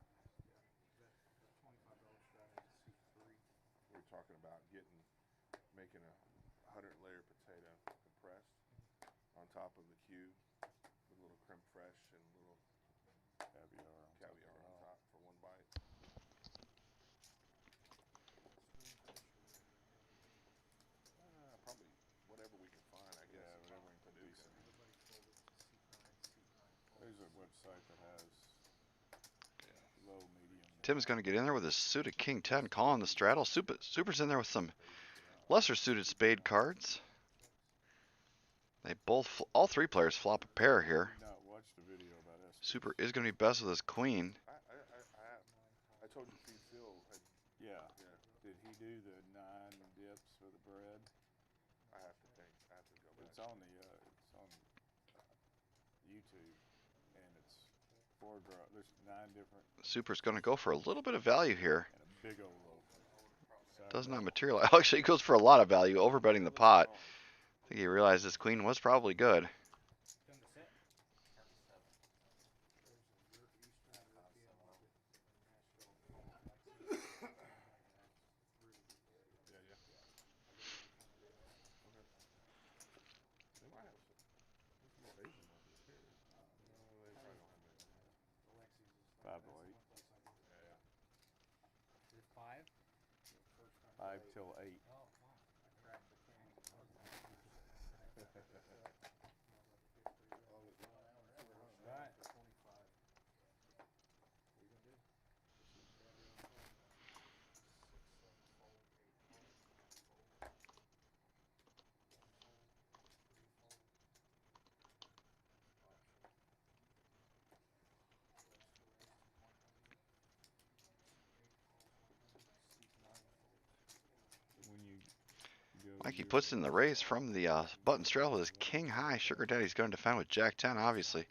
That $25 strat at seat 3. We were talking about making a 100 layer potato. Tim's going to get in there with his suited king 10, calling the straddle. Super's in there with some lesser suited spade cards. They both, all three players flop a pair here. Not watched the video about us. Super is going to be best with his queen. I told you Steve Phil had, Yeah. yeah. Did he do the 9 dips for the bread? I have to think. I have to go back. It's on the YouTube, and it's 4 draw. There's 9 different. Super's going to go for a little bit of value here. And a big old loaf. Does not materialize. Actually, he goes for a lot of value, overbetting the pot. I think he realized his queen was probably good. They might have some. There's more Asian markets here. No, they probably don't have many. 5 to 8. Yeah. 5 till 8. When you go Mikey to puts in the raise from the button straddle with his king high. Sugar Daddy's going to defend with Jack 10, obviously.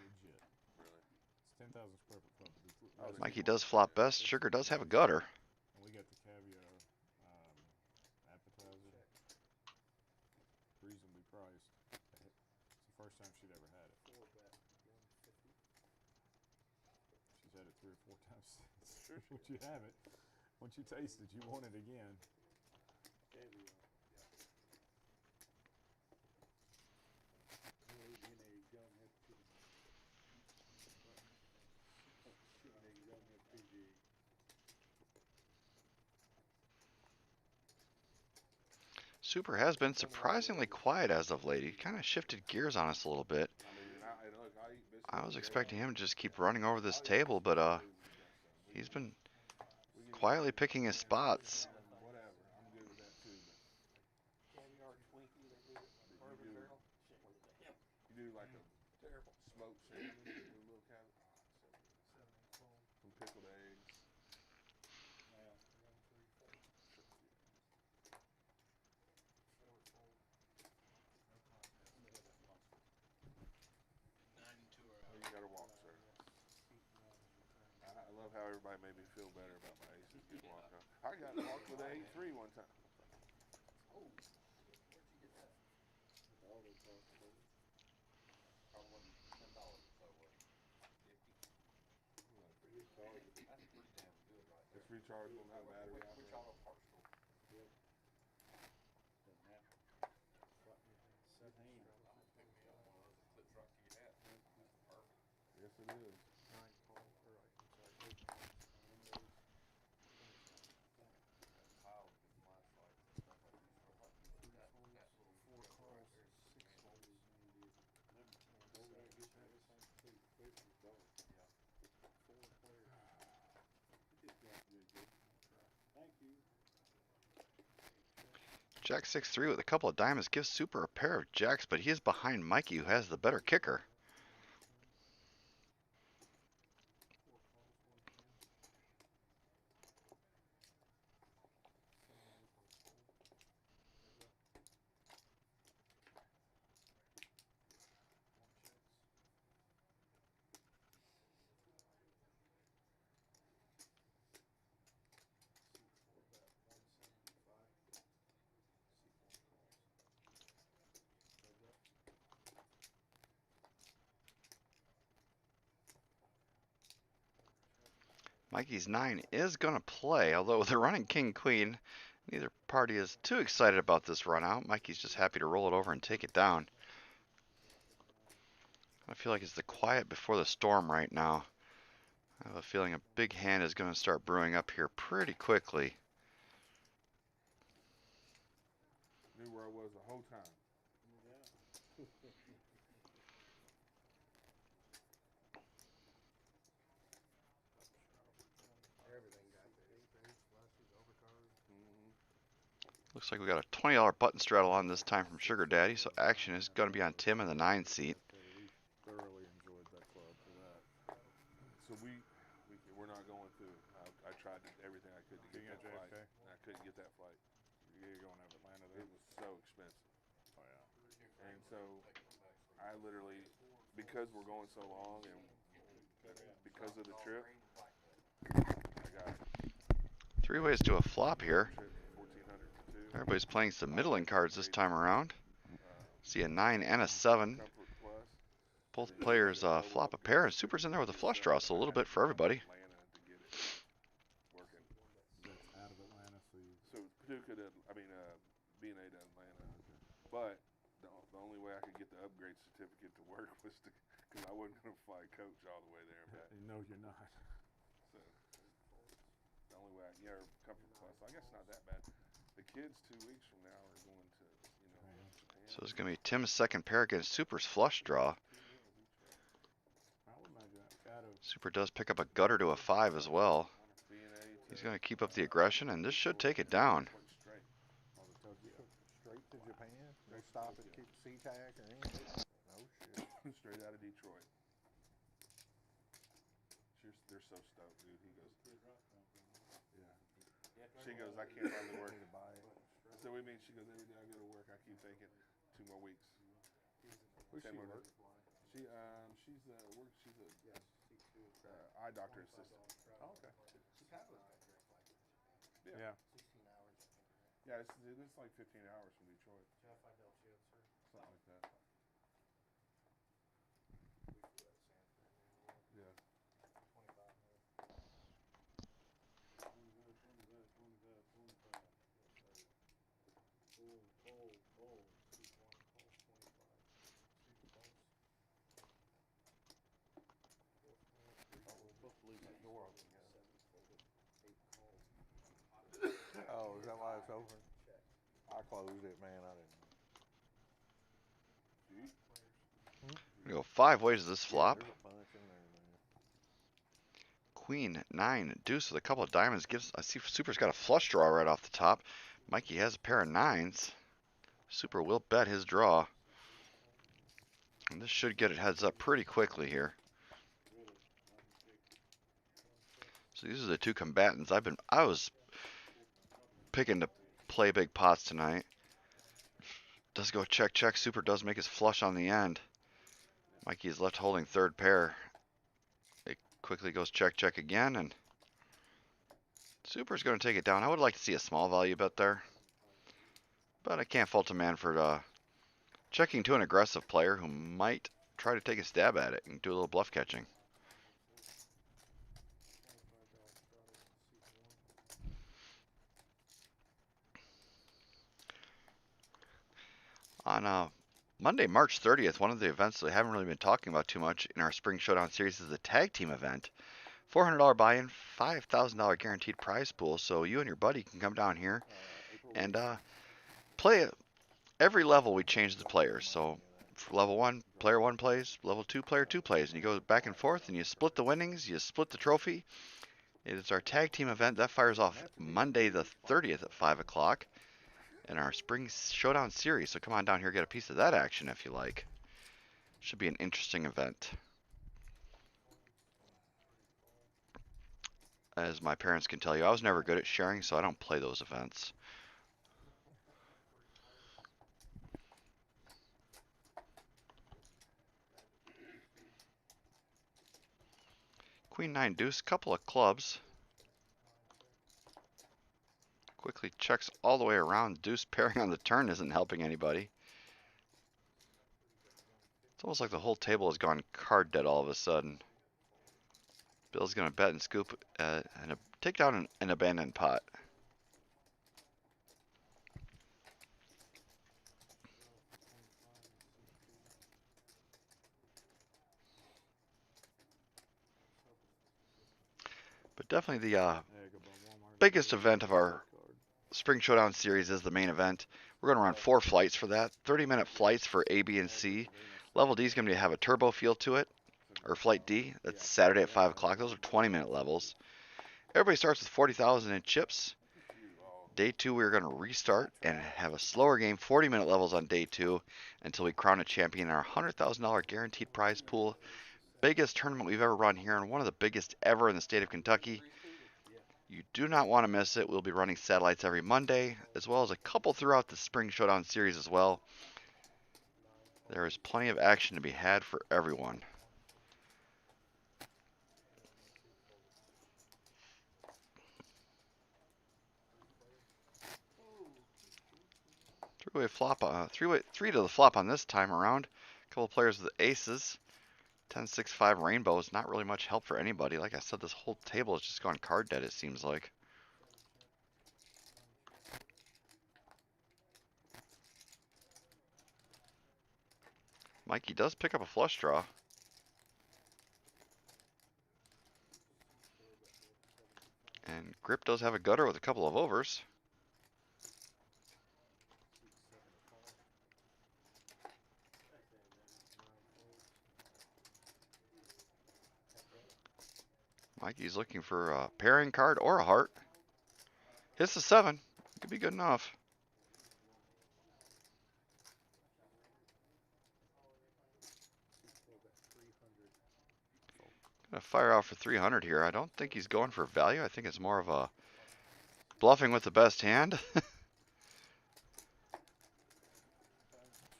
legit. Really? It's 10,000 square foot club. But Mikey does flop best. Sugar does have a gutter. And we got the caviar appetizer, reasonably priced. It's the first time she'd ever had it. She's had it 3 or 4 times since. Once you have it, once you taste it, you want it again. Super has been surprisingly quiet as of late. He kind of shifted gears on us a little bit. I mean, and look, I eat biscuits. I was expecting him to just keep running over this table, but he's been quietly picking his spots. Whatever. I'm good with that too. But you do like a smoked salmon with a little caviar. Some pickled eggs. Oh, you gotta walk, sir. I love how everybody made me feel better about my aces getting walked off. I got walked with an 8-3 one time. It's rechargeable, not battery operated. Yes, it is. Jack 6-3 with a couple of diamonds gives Super a pair of jacks, but he is behind Mikey, who has the better kicker. Mikey's 9 is going to play, although with the running king-queen, neither party is too excited about this run out. Mikey's just happy to roll it over and take it down. I feel like it's the quiet before the storm right now. I have a feeling a big hand is going to start brewing up here pretty quickly. Knew where I was the whole time. Looks like we got a $20 button straddle on this time from Sugar Daddy, so action is going to be on Tim in the 9 seat. We thoroughly enjoyed that club for that. So we're not going through. I tried everything I could to get that flight. And I couldn't get that flight. You're going to have Atlanta there? It was so expensive. Oh, yeah. And so I literally, because we're going so long and because of the trip, I got 3 ways to a flop here. 1,402. Everybody's playing some middling cards this time around. See a 9 and a 7. Comfort Plus. Both players flop a pair, and Super's in there with a flush draw, so a little bit for everybody. Atlanta to get it working. That's out of Atlanta, so you... So Paducah to, B&A to Atlanta. But the only way I could get the upgrade certificate to work was because I wasn't going to fly coach all the way there and back. No, you're not. So the only way, Comfort Plus. I guess not that bad. The kids 2 weeks from now are going to, Japan. So it's going to be Tim's second pair against Super's flush draw. I would imagine that Super does pick up a gutter to a 5 as well. B&A He's going to keep up the aggression, and this should take it down. straight. Straight to Japan? No stop at SeaTac or anything? No shit. Straight out of Detroit. They're so stoked, dude. He goes, yeah. She goes, I can't hardly work. So we mean, she goes, every day I go to work, I keep thinking 2 more weeks. Who's she 10 more work? days. She's a eye doctor assistant. Oh, okay. Yeah. Yeah. 16 hours. Yeah, it's like 15 hours from Detroit. Something like that. Yeah. Oh, is that why it's open? I closed it, man. I didn't. We go 5 ways to this flop. There's a bunch in there, man. Queen, 9, deuce with a couple of diamonds. I see Super's got a flush draw right off the top. Mikey has a pair of 9s. Super will bet his draw. And this should get it heads up pretty quickly here. So these are the two combatants. I was picking to play big pots tonight. Does go check, check. Super does make his flush on the end. Mikey is left holding third pair. It quickly goes check, check again, and Super's going to take it down. I would like to see a small value bet there, but I can't fault a man for checking to an aggressive player who might try to take a stab at it and do a little bluff catching. On Monday, March 30th, one of the events that we haven't really been talking about too much in our Spring Showdown series is the tag team event. $400 buy-in, $5,000 guaranteed prize pool. So you and your buddy can come down here and play every level. We change the players. So for level 1, player 1 plays. Level 2, player 2 plays. And you go back and forth and you split the winnings. You split the trophy. It is our tag team event. That fires off Monday the 30th at 5 o'clock. In our Spring Showdown series. So come on down here, get a piece of that action if you like. Should be an interesting event. As my parents can tell you, I was never good at sharing, so I don't play those events. Queen 9 deuce, couple of clubs. Quickly checks all the way around. Deuce pairing on the turn isn't helping anybody. It's almost like the whole table has gone card dead all of a sudden. Bill's going to bet and scoop and take down an abandoned pot. But definitely the biggest event of our Spring Showdown series is the main event. We're going to run 4 flights for that. 30-minute flights for A, B, and C. Level D is going to have a turbo feel to it, or Flight D. That's Saturday at 5 o'clock. Those are 20-minute levels. Everybody starts with 40,000 in chips. Day 2, we're going to restart and have a slower game, 40-minute levels on day 2, until we crown a champion in our $100,000 guaranteed prize pool. Biggest tournament we've ever run here, and one of the biggest ever in the state of Kentucky. You do not want to miss it. We'll be running satellites every Monday, as well as a couple throughout the Spring Showdown series as well. There is plenty of action to be had for everyone. Three-way flop, three to the flop on this time around. A couple players with the aces. 10, 6, 5 rainbows. Not really much help for anybody. Like I said, this whole table has just gone card dead, it seems like. Mikey does pick up a flush draw. And Grip does have a gutter with a couple of overs. Mikey's looking for a pairing card or a heart. Hits the 7. Could be good enough. Gonna fire out for 300 here. I don't think he's going for value. I think it's more of a bluffing with the best hand.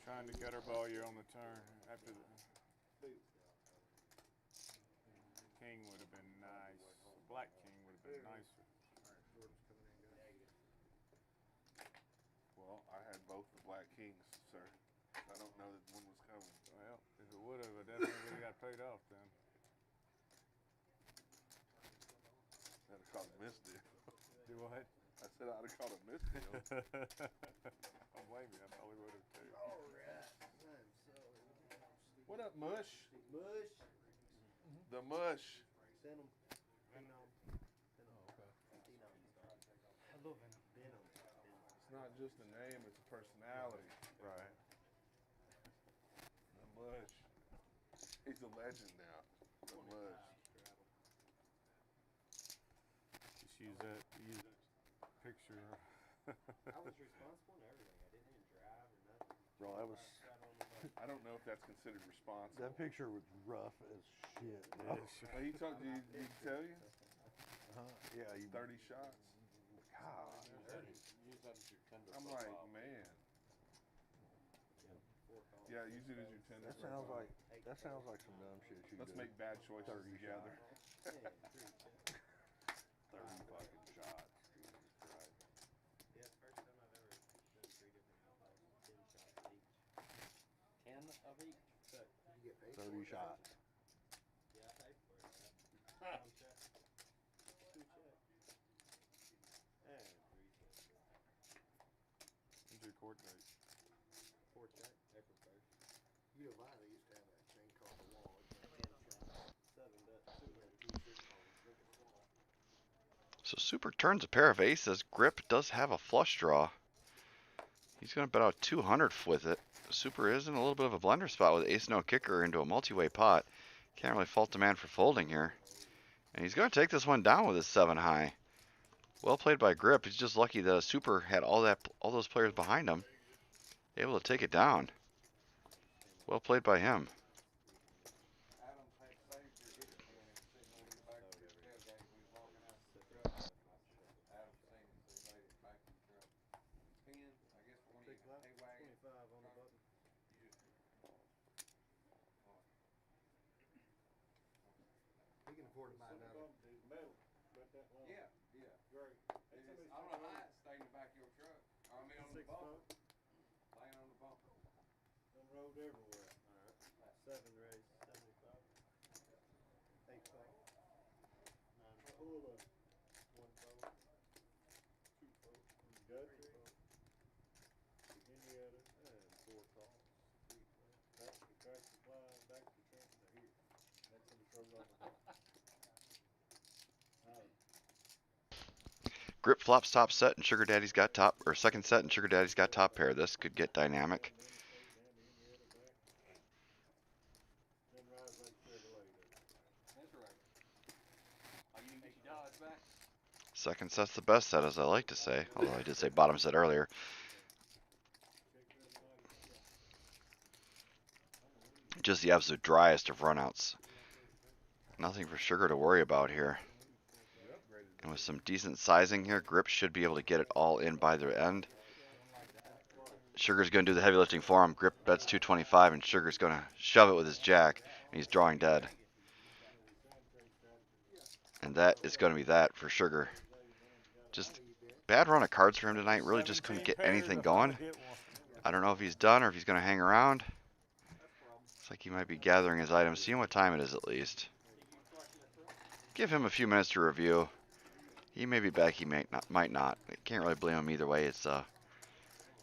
Trying to gutter ball you on the turn after the king would have been nice. Black king would have been nicer. Well, I had both the black kings, sir. I don't know that one was coming. Well, if it would have, I definitely would have got paid off then. I'd have called a misdeal. Do what? I said I'd have called a misdeal. I blame you. I probably would have too. What up, Mush? Mush. The Mush. Send them. It's not just a name, it's a personality. Right. The Mush. He's a legend now. The Mush. Just use that picture. I was responsible and everything. I didn't even drive or nothing. Bro, that was I don't know if that's considered responsible. that picture was rough as shit. Yeah, Well, he told you, did he tell you? Yeah, you 30 shots. God. I'm like, man. Yeah, use it as your tender. That sounds like some dumb shit you Let's do. make bad choices 30 together. 30 fucking shots. Jesus Christ. Yeah, it's the first time I've ever done 3 different outlaws. 10 shots each. 10 of each? So, You get paid 30 shots. yeah, I paid for it. One check. 2 checks. And 3 checks. When's your court date? 4 check, April 1st. You know, mine, they used to have that chain called the wall. 10 shots. 7 bets. 2 So Super turns a pair of aces. Grip does have a flush draw. He's going to bet out 200 with it. Super is in a little bit of a blender spot with ace no kicker into a multi-way pot. Can't really fault the man for folding here. And he's going to take this one down with his 7 high. Well played by Grip. He's just lucky that Super had all those players behind him, able to take it down. Well played by him. He can afford to buy another. Metal, about that long. Yeah, yeah. Great. I don't know how it stayed in the back of your truck. I mean, on the 6 bumper. foot. Laying on the bumper. Done rode everywhere. Alright. 7 raised 75. 8 call. 9 Full of 1 fold. 2 fold. guthrie, Henrietta, And 4 calls. 3 fold. back to Crack Supply, back to Trenton, to here. That's in the trouble on the bottom. Grip flops top set and Sugar Daddy's got top, or second set and Sugar Daddy's got top pair. This could get dynamic. Then rise like Chevrolet does. That's right. Oh, you didn't get your Dodge back? Second set's the best set, as I like to say. Although I did say bottom set earlier. Just the absolute driest of runouts. Nothing for Sugar to worry about here. And with some decent sizing here, Grip should be able to get it all in by the end. Sugar's going to do the heavy lifting for him. Grip bets 225, and Sugar's going to shove it with his jack, and he's drawing dead. And that is going to be that for Sugar. Just bad run of cards for him tonight. Really just couldn't get anything going. I don't know if he's done or if he's going to hang around. Looks like he might be gathering his items, seeing what time it is at least. Give him a few minutes to review. He may be back, he might not. I can't really blame him either way. It's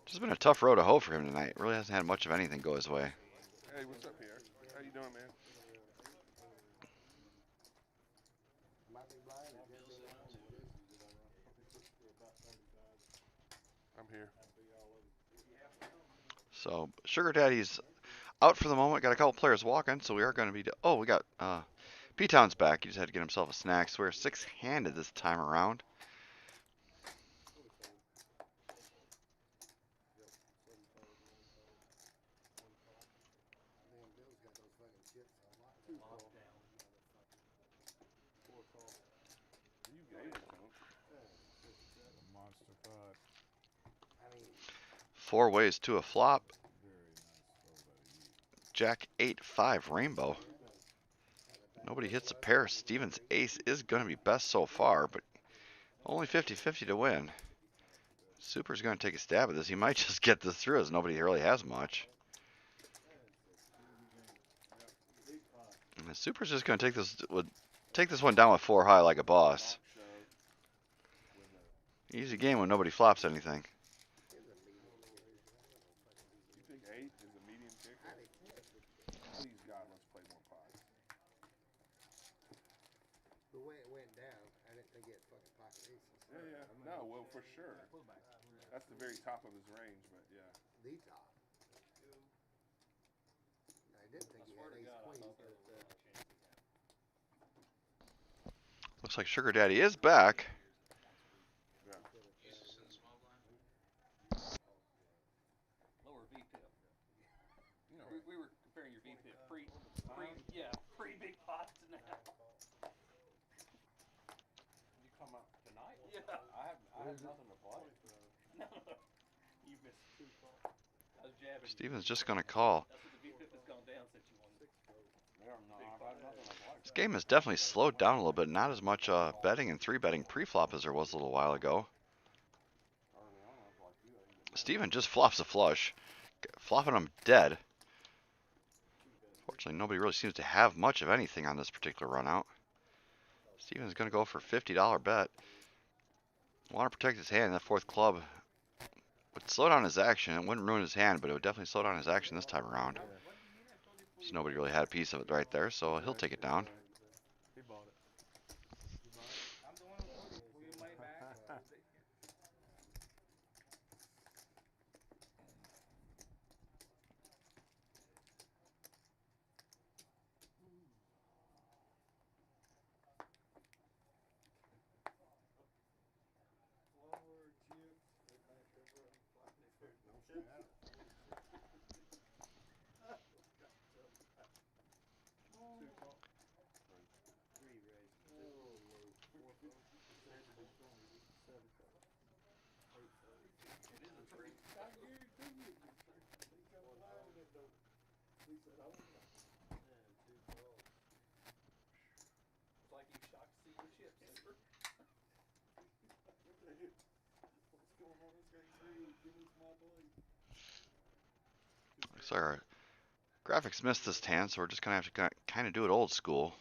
just been a tough road to hoe for him tonight. Really hasn't had much of anything go his way. Hey, what's up here? How you doing, man? I'm here. So Sugar Daddy's out for the moment. Got a couple players walking, so we are going to be. Oh, we got P-Town's back. He just had to get himself a snack. So we're six-handed this time around. You gave it to him. Monster pot. 4 ways to a flop. Jack 8-5 rainbow. Nobody hits a pair. Steven's ace is going to be best so far, but only 50-50 to win. Super's going to take a stab at this. He might just get this through as nobody really has much. And Super's just going to take this one down with 4 high like a boss. Easy game when nobody flops anything. You think 8 is a medium kicker? Please, God, let's play more pots. The way it went down, I didn't think he had fucking pocket aces. Yeah. No, well, for sure. That's the very top of his range, but yeah. The top. I didn't think he had ace queen. Looks like Sugar Daddy is back. Lower VPIP. We were comparing your VPIP pre big pots now. You come up tonight? Yeah. I have nothing to play. No. You missed 2 calls. I was jabbing. Steven's just going to call. That's what the VPIP has gone down since you won. This game has definitely slowed down a little bit. Not as much betting and 3-betting pre-flop as there was a little while ago. Steven just flops a flush, flopping him dead. Fortunately, nobody really seems to have much of anything on this particular run out. Steven's going to go for a $50 bet. Want to protect his hand. That 4th club would slow down his action. It wouldn't ruin his hand, but it would definitely slow down his action this time around. So nobody really had a piece of it right there, so he'll take it down. He bought it. I'm the one who laid back. It's like you shocked to see your chips, Super. So our graphics missed this hand, so we're just going to have to kind of do it old school.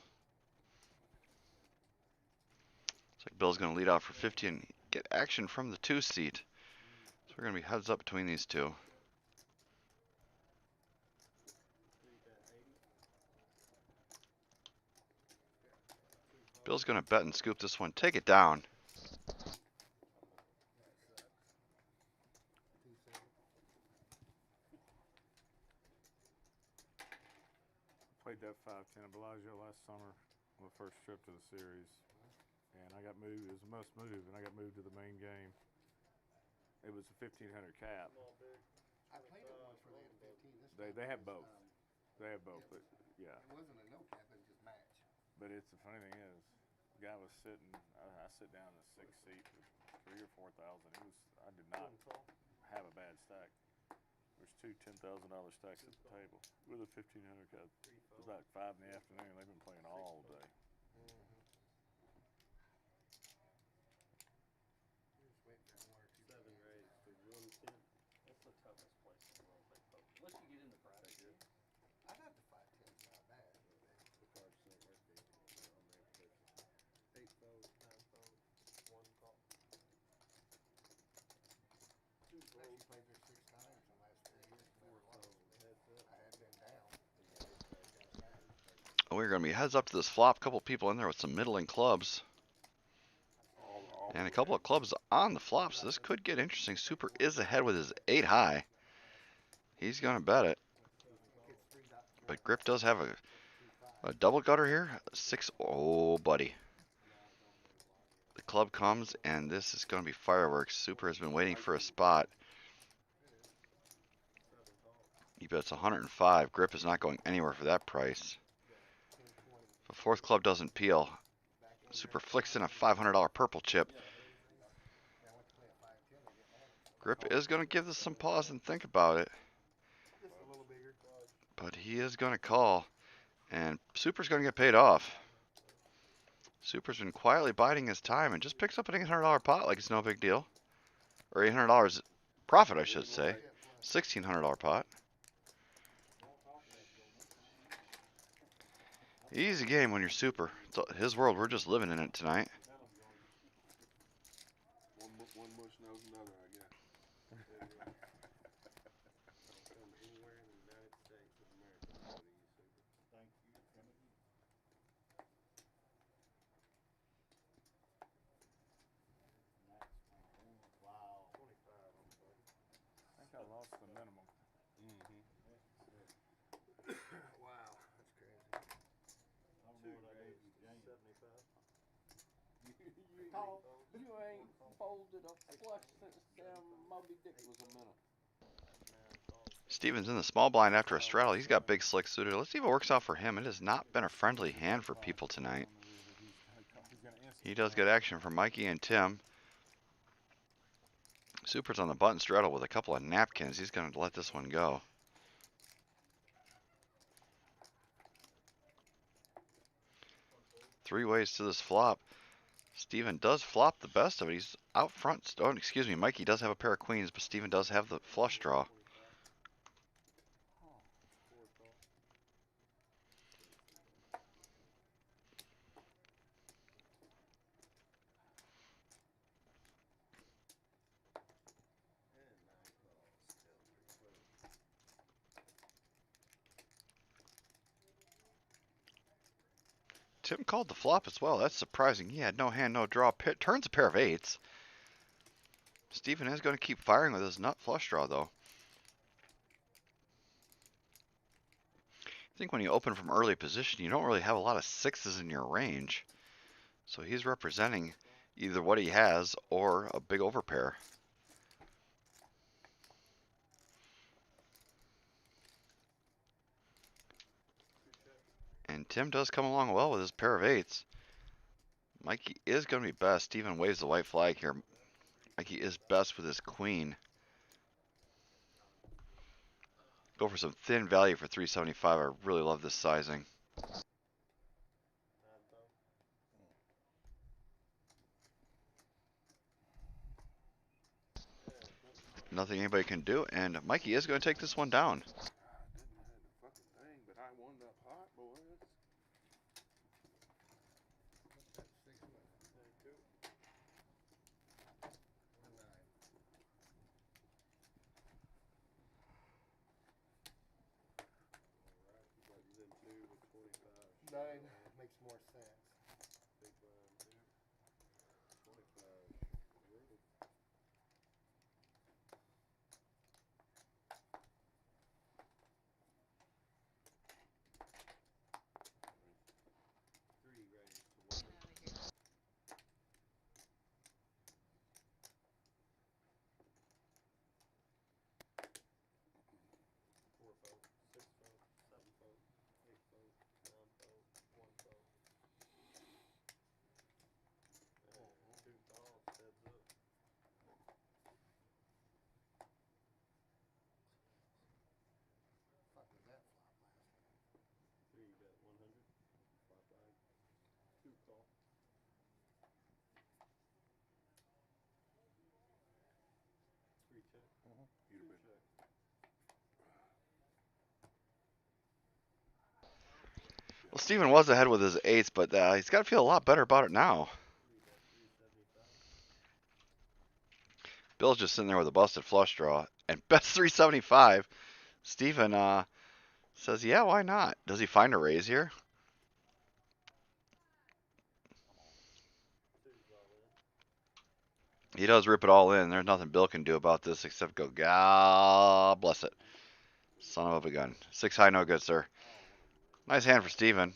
Looks like Bill's going to lead out for 50 and get action from the 2 seat. So we're going to be heads up between these two. Bill's going to bet and scoop this one. Take it down. Played that 5-10 at Bellagio last summer on the first trip to the series, and I got moved. It was a must move, and I got moved to the main game. It was a 1500 cap. I played it once where they had 15. This They time have it was, both. They have both, but yeah. It wasn't a no cap, it was just match. But it's the funny thing is, the guy was sitting. I sit down in the sixth seat with 3,000 or 4,000. I did not have a bad stack. There's two $10,000 stacks at the table with a 1500 cap. It was about 5 in the afternoon. They've been playing all day. Just waiting for one or two. 7 raised to 110. That's the toughest place in the world to play poker. Unless you get into practice. I got the 5-10s, not bad. The cards don't work on their prediction. 8 fold, 9 fold, 1 call. 2 I fold, actually played there 6 times in the last 3 years. 4 fold, heads up. I had been down. We're going to be heads up to this flop. A couple people in there with some middling clubs. And a couple of clubs on the flop, so this could get interesting. Super is ahead with his 8 high. He's going to bet it. But Grip does have a double gutter here. 6, oh, buddy. The club comes, and this is going to be fireworks. Super has been waiting for a spot. He bets 105. Grip is not going anywhere for that price. The 4th club doesn't peel. Super flicks in a $500 purple chip. Grip is going to give this some pause and think about it. But he is going to call. And Super's going to get paid off. Super's been quietly biding his time and just picks up an $800 pot like it's no big deal. Or $800 profit, I should say. $1,600 pot. Easy game when you're Super. It's his world. We're just living in it tonight. One mush knows another, I guess. Come anywhere in the United States of America. Go to you, Super. Thank you, Kennedy. Wow. 25 on the board. I think I lost the minimum. Wow, that's crazy. I don't know what I did with James. 75. You ain't folded a flush since Moby Dick was a minute. Steven's in the small blind after a straddle. He's got big slick suited. Let's see if it works out for him. It has not been a friendly hand for people tonight. He does get action from Mikey and Tim. Super's on the button straddle with a couple of napkins. He's going to let this one go. Three ways to this flop. Steven does flop the best of it. He's out front. Oh, excuse me. Mikey does have a pair of queens, but Steven does have the flush draw. Tim called the flop as well. That's surprising. He had no hand, no draw. Turns a pair of 8s. Steven is going to keep firing with his nut flush draw, though. I think when you open from early position, you don't really have a lot of 6s in your range. So he's representing either what he has or a big overpair. And Tim does come along well with his pair of 8s. Mikey is going to be best. Steven waves the white flag here. Mikey is best with his queen. Go for some thin value for 375. I really love this sizing. Nothing anybody can do, and Mikey is going to take this one down. I didn't have the fucking thing, but I won that pot, boys. That's 6 months. 9 makes more sense. Big blind here. 25. Really? Three raised to 1. Well, Steven was ahead with his eights, but he's got to feel a lot better about it now. Bill's just sitting there with a busted flush draw and bets 375. Steven says, yeah, why not? Does he find a raise here? He does rip it all in. There's nothing Bill can do about this except go, God bless it. Son of a gun. 6 high, no good, sir. Nice hand for Steven.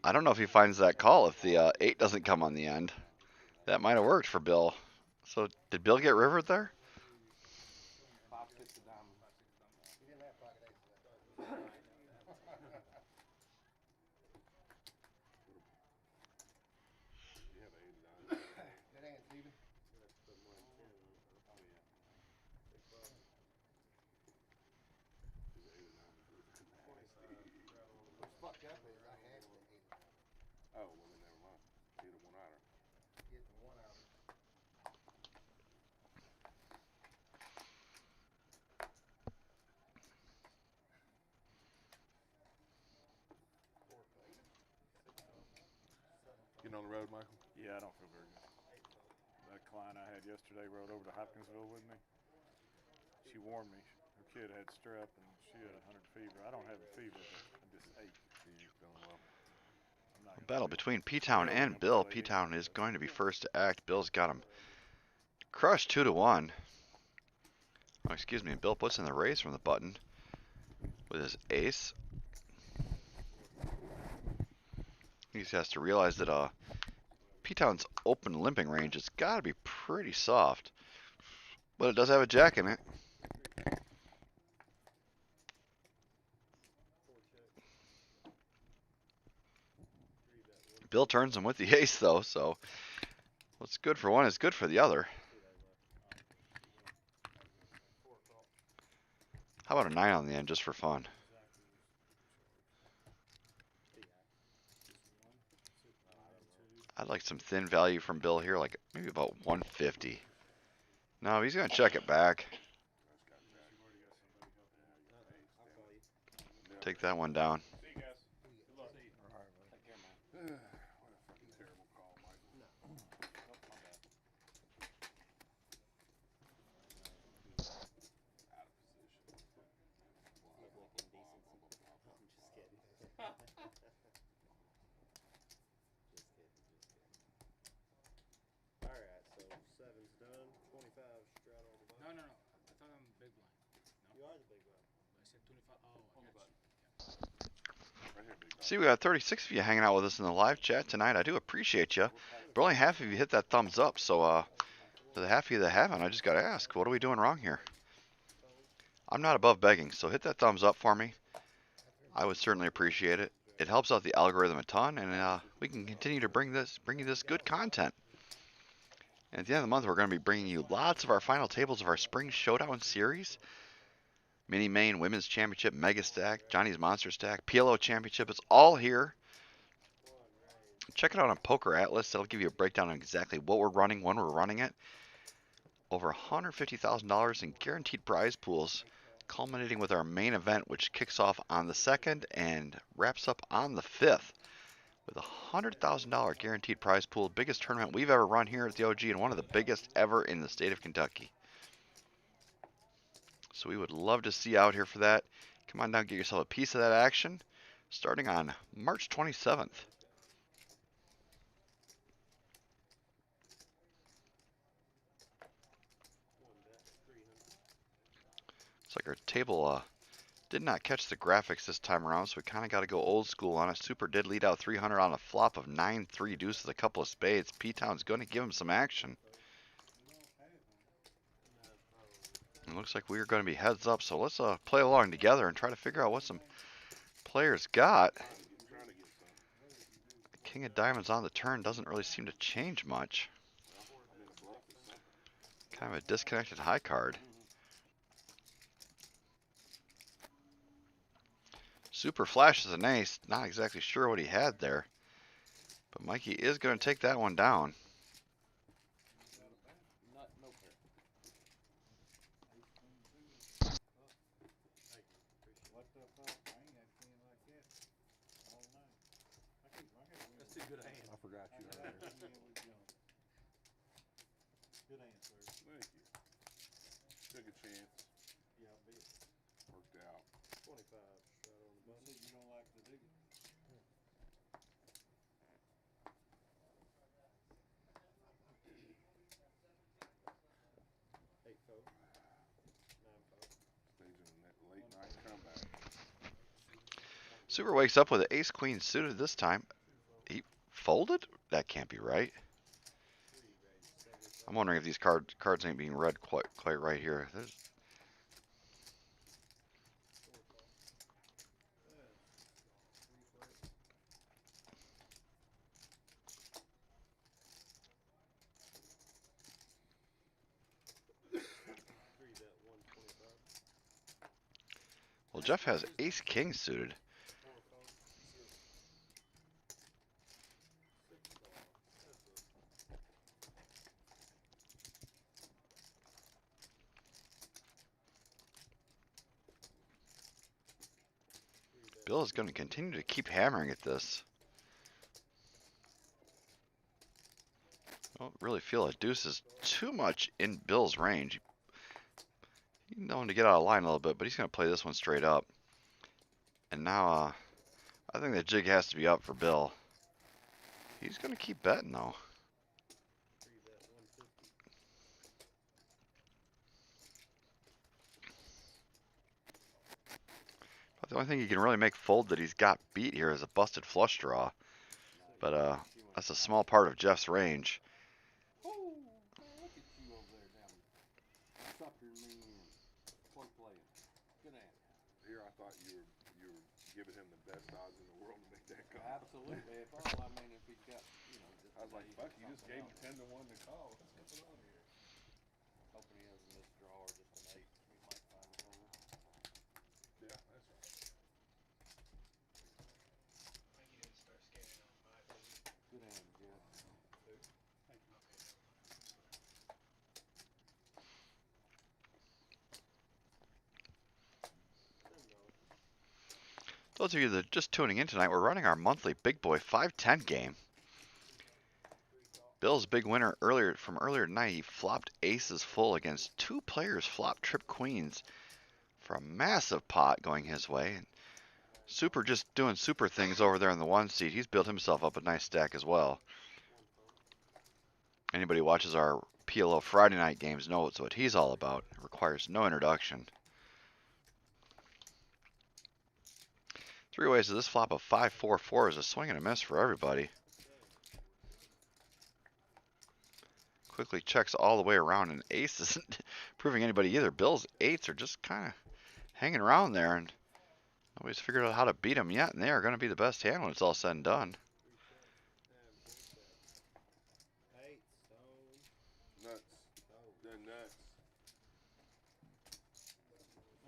I don't know if he finds that call if the 8 doesn't come on the end. That might have worked for Bill. So did Bill get rivered there? 5, 6 of diamonds. You didn't have pocket aces that time. You have 8 of diamonds. Good hand, Steven. What's fucked up is I had the 8 of diamonds. Oh, well then never mind. You hit a 1-outer. Get the 1-outer. Getting on the road, Michael? Yeah, I don't feel very good. That client I had yesterday rode over to Hopkinsville with me. She warned me. Her kid had strep and she had 100 fever. I don't have a fever, but I just ate. You're feeling well. I'm not gonna Battle feel between P-Town and Bill. P-Town is going to be first to act. Bill's got him crushed 2-1. Oh, excuse me. Bill puts in the raise from the button with his ace. He just has to realize that P-Town's open limping range has got to be pretty soft. But it does have a jack in it. Bill turns him with the ace, though, so what's good for one is good for the other. How about a 9 on the end, just for fun? I'd like some thin value from Bill here, like maybe about 150. No, he's going to check it back. Take that one down. See you guys. Good luck. Take care, man. What a fucking terrible call, Michael. Oh, my bad. Out of position. Look like indecency. I'm just kidding. Just kidding. Alright, so 7's done. 25 straddle on the button. No. I thought I'm big blind. No. You are the big one. I said 25. Oh, I got you. Right here, big dog. See, we got 36 of you hanging out with us in the live chat tonight. I do appreciate you. But only half of you hit that thumbs up, so for the half of you that haven't, I just got to ask, what are we doing wrong here? I'm not above begging, so hit that thumbs up for me. I would certainly appreciate it. It helps out the algorithm a ton, and we can continue to bring you this good content. And at the end of the month, we're going to be bringing you lots of our final tables of our Spring Showdown series. Mini Main, Women's Championship, Mega Stack, Johnny's Monster Stack, PLO Championship. It's all here. Check it out on Poker Atlas. That'll give you a breakdown on exactly what we're running, when we're running it. Over $150,000 in guaranteed prize pools, culminating with our main event, which kicks off on the 2nd and wraps up on the 5th. With a $100,000 guaranteed prize pool, biggest tournament we've ever run here at the OG and one of the biggest ever in the state of Kentucky. So we would love to see you out here for that. Come on down, get yourself a piece of that action, starting on March 27th. Looks like our table did not catch the graphics this time around, so we kind of got to go old school on it. Super did lead out 300 on a flop of 9-3 deuces, a couple of spades. P-Town's going to give him some action. It looks like we're going to be heads up, so let's play along together and try to figure out what some players got. The King of Diamonds on the turn doesn't really seem to change much. Kind of a disconnected high card. Super flashes an ace. Not exactly sure what he had there. But Mikey is going to take that one down. No fair. What the fuck? I ain't Good answer. Thank you. Took a chance. Yeah, I bet. Worked out. 25 straight on the You button. said you don't like the digging. Eight fold. 9 fold. Staging that late night comeback. Super wakes up with an ace queen suited this time. He folded? That can't be right. I'm wondering if these cards ain't being read quite right here. There's, well, Jeff has ace king suited. Bill is going to continue to keep hammering at this. I don't really feel a deuce is too much in Bill's range. He's known to get out of line a little bit, but he's going to play this one straight up. And now, I think the jig has to be up for Bill. He's going to keep betting, though. But the only thing he can really make fold that he's got beat here is a busted flush draw. But that's a small part of Jeff's range. Oh, man, look at you over there down. Sucker me in. Play playing. Good answer. Here I thought you were giving him the best odds in the world to make that call. Absolutely. If all, I mean, if he's got, you know, just I was like, fuck, you just gave him something 10 to 1 to call. What's going on here? else. Hoping he has a missed draw or just an 8. We might find it on him. Yeah, that's right. Good answer, Jeff. Those of you that are just tuning in tonight, we're running our monthly Big Boy 510 game. Bill's big winner earlier tonight, he flopped aces full against two players flop trip queens for a massive pot going his way. And Super just doing super things over there in the one seat. He's built himself up a nice stack as well. Anybody who watches our PLO Friday night games knows what he's all about. It requires no introduction. Three ways to this flop of 5-4-4 is a swing and a miss for everybody. Quickly checks all the way around, and ace isn't proving anybody either. Bill's eights are just kind of hanging around there, and nobody's figured out how to beat them yet, and they are going to be the best hand when it's all said and done. Nuts. They're nuts.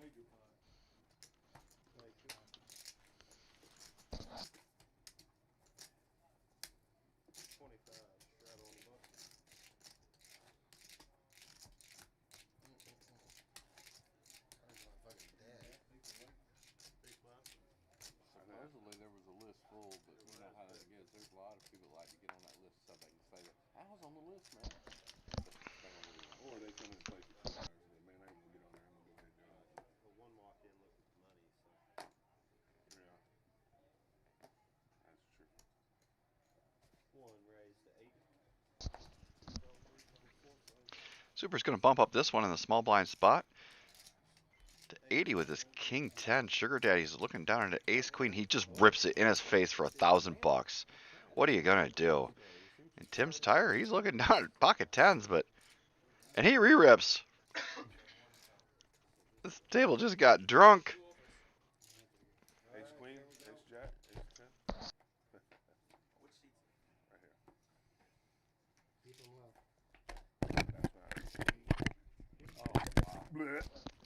Major pot. 25 straight on the button. Supposedly there was a list full, but you know how that is. There's a lot of people that like to get on that list so they can say that I was on the list, man. Or they come in and play for 2 hours and then, man, I'm going to get on there. I'm going to go ahead and do it. Well, one walked in looking for money, so. Yeah. That's true. One raised to 8. Super's going to bump up this one in the small blind spot to 80 with his king 10. Sugar Daddy's looking down at an ace queen. He just rips it in his face for $1,000. What are you going to do? And Tim's tire, he's looking down at pocket tens, and he re-rips. This table just got drunk. Ace queen, ace jack, ace 10. Which seat's Right here. Keep him low.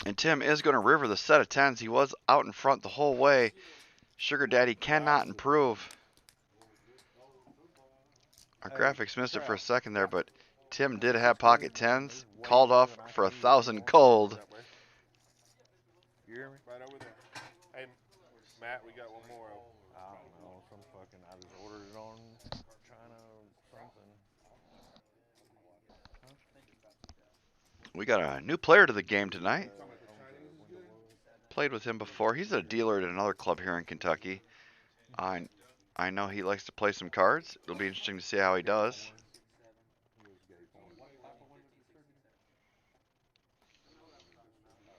And Tim is going to river the set of tens. He was out in front the whole way. Sugar Daddy cannot improve. Our graphics missed it for a second there, but Tim did have pocket tens. Called off for 1,000 cold. You hear me? Right over there. Hey, Matt, we got one more. I don't know. I just ordered it on China. We got a new player to the game tonight. Played with him before. He's a dealer at another club here in Kentucky. I know he likes to play some cards. It'll be interesting to see how he does.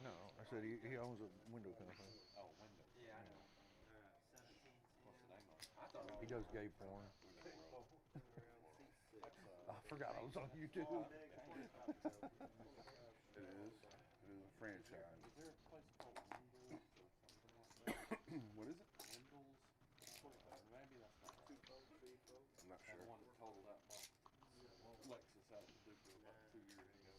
No, I said he owns a window company. Oh, window. Yeah, I know. He does gay porn. I forgot I was on YouTube. It is. It is a franchise. Is there a place called Windows or something like that? What is it? Windows? Maybe that's not right. I'm not That's sure. the one that totaled out Lexus out in Duke about 2 years ago.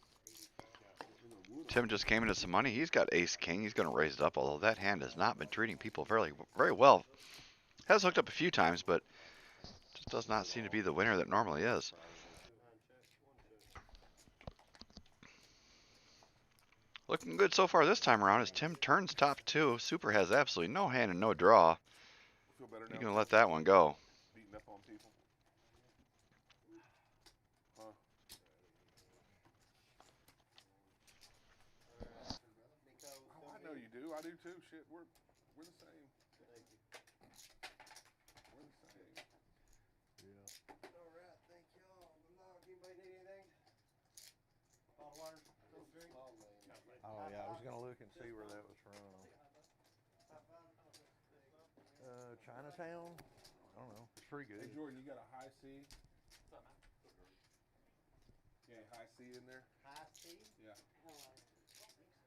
Tim just came into some money. He's got ace king. He's going to raise it up, although that hand has not been treating people very well. Has hooked up a few times, but just does not seem to be the winner that normally is. Looking good so far this time around as Tim turns top 2. Super has absolutely no hand and no draw. Feel better He's now? going to let that one go. Beating up on people. Huh? Oh, I know you do. I do too. Shit, we're the same. Thank you. We're the same. Yeah. All right, thank y'all. Good luck. Anybody need anything? Bottle water? Cold drink? Oh yeah, I was gonna look and see where that was from. Chinatown? I don't know. It's pretty Hey good. Jordan, you got a high C? Yeah, high C in there. High C? Yeah.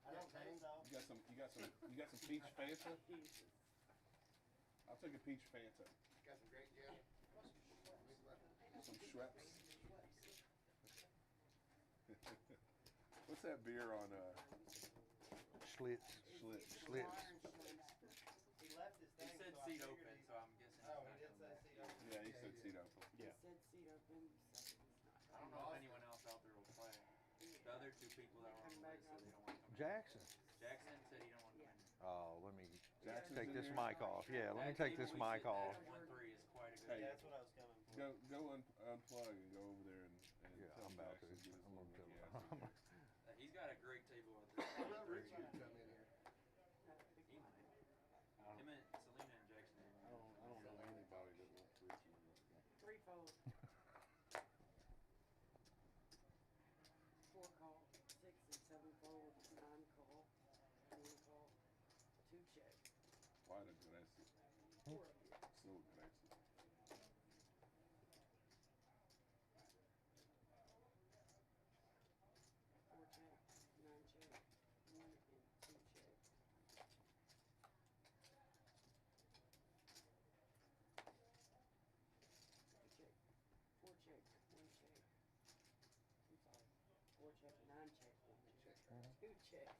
I don't think so. You got some peach Fanta? I'll take a peach Fanta. Got some great gin? Some Schweppes. What's that beer on Schlitz. Schlitz? He left his thing. He said seat open, so I'm guessing. Oh, he did say seat open. Yeah, he said seat open. Yeah. Said seat open, so he's not. I don't know if anyone else out there will play. The other 2 people that were on the list said they don't want to come in. Jackson. Jackson said he don't want to come in. Oh, let me Jackson's take in this there? mic off. Yeah, let me take this mic off. 1-3 is quite a good. Hey, That's what I was coming for. go unplug and go over there and Yeah, tell I'm about to. Jackson get his I'm gonna little tell Mickey him. ass. He's got a great table out there. Well, Richie can come in here. He might. Him and Selena and Jackson. I don't know anybody that wants Richie in that game. 3-fold. 4 call, 6 and 7 fold, 9 call, 1 call, 2 check. Why the gracias? 4 of you. So gracias. 4 check, 9 check, 1 and 2 check. 2 check, 4 check, 1 check. I'm sorry, 4 check, 9 check, 1 check, 2 check.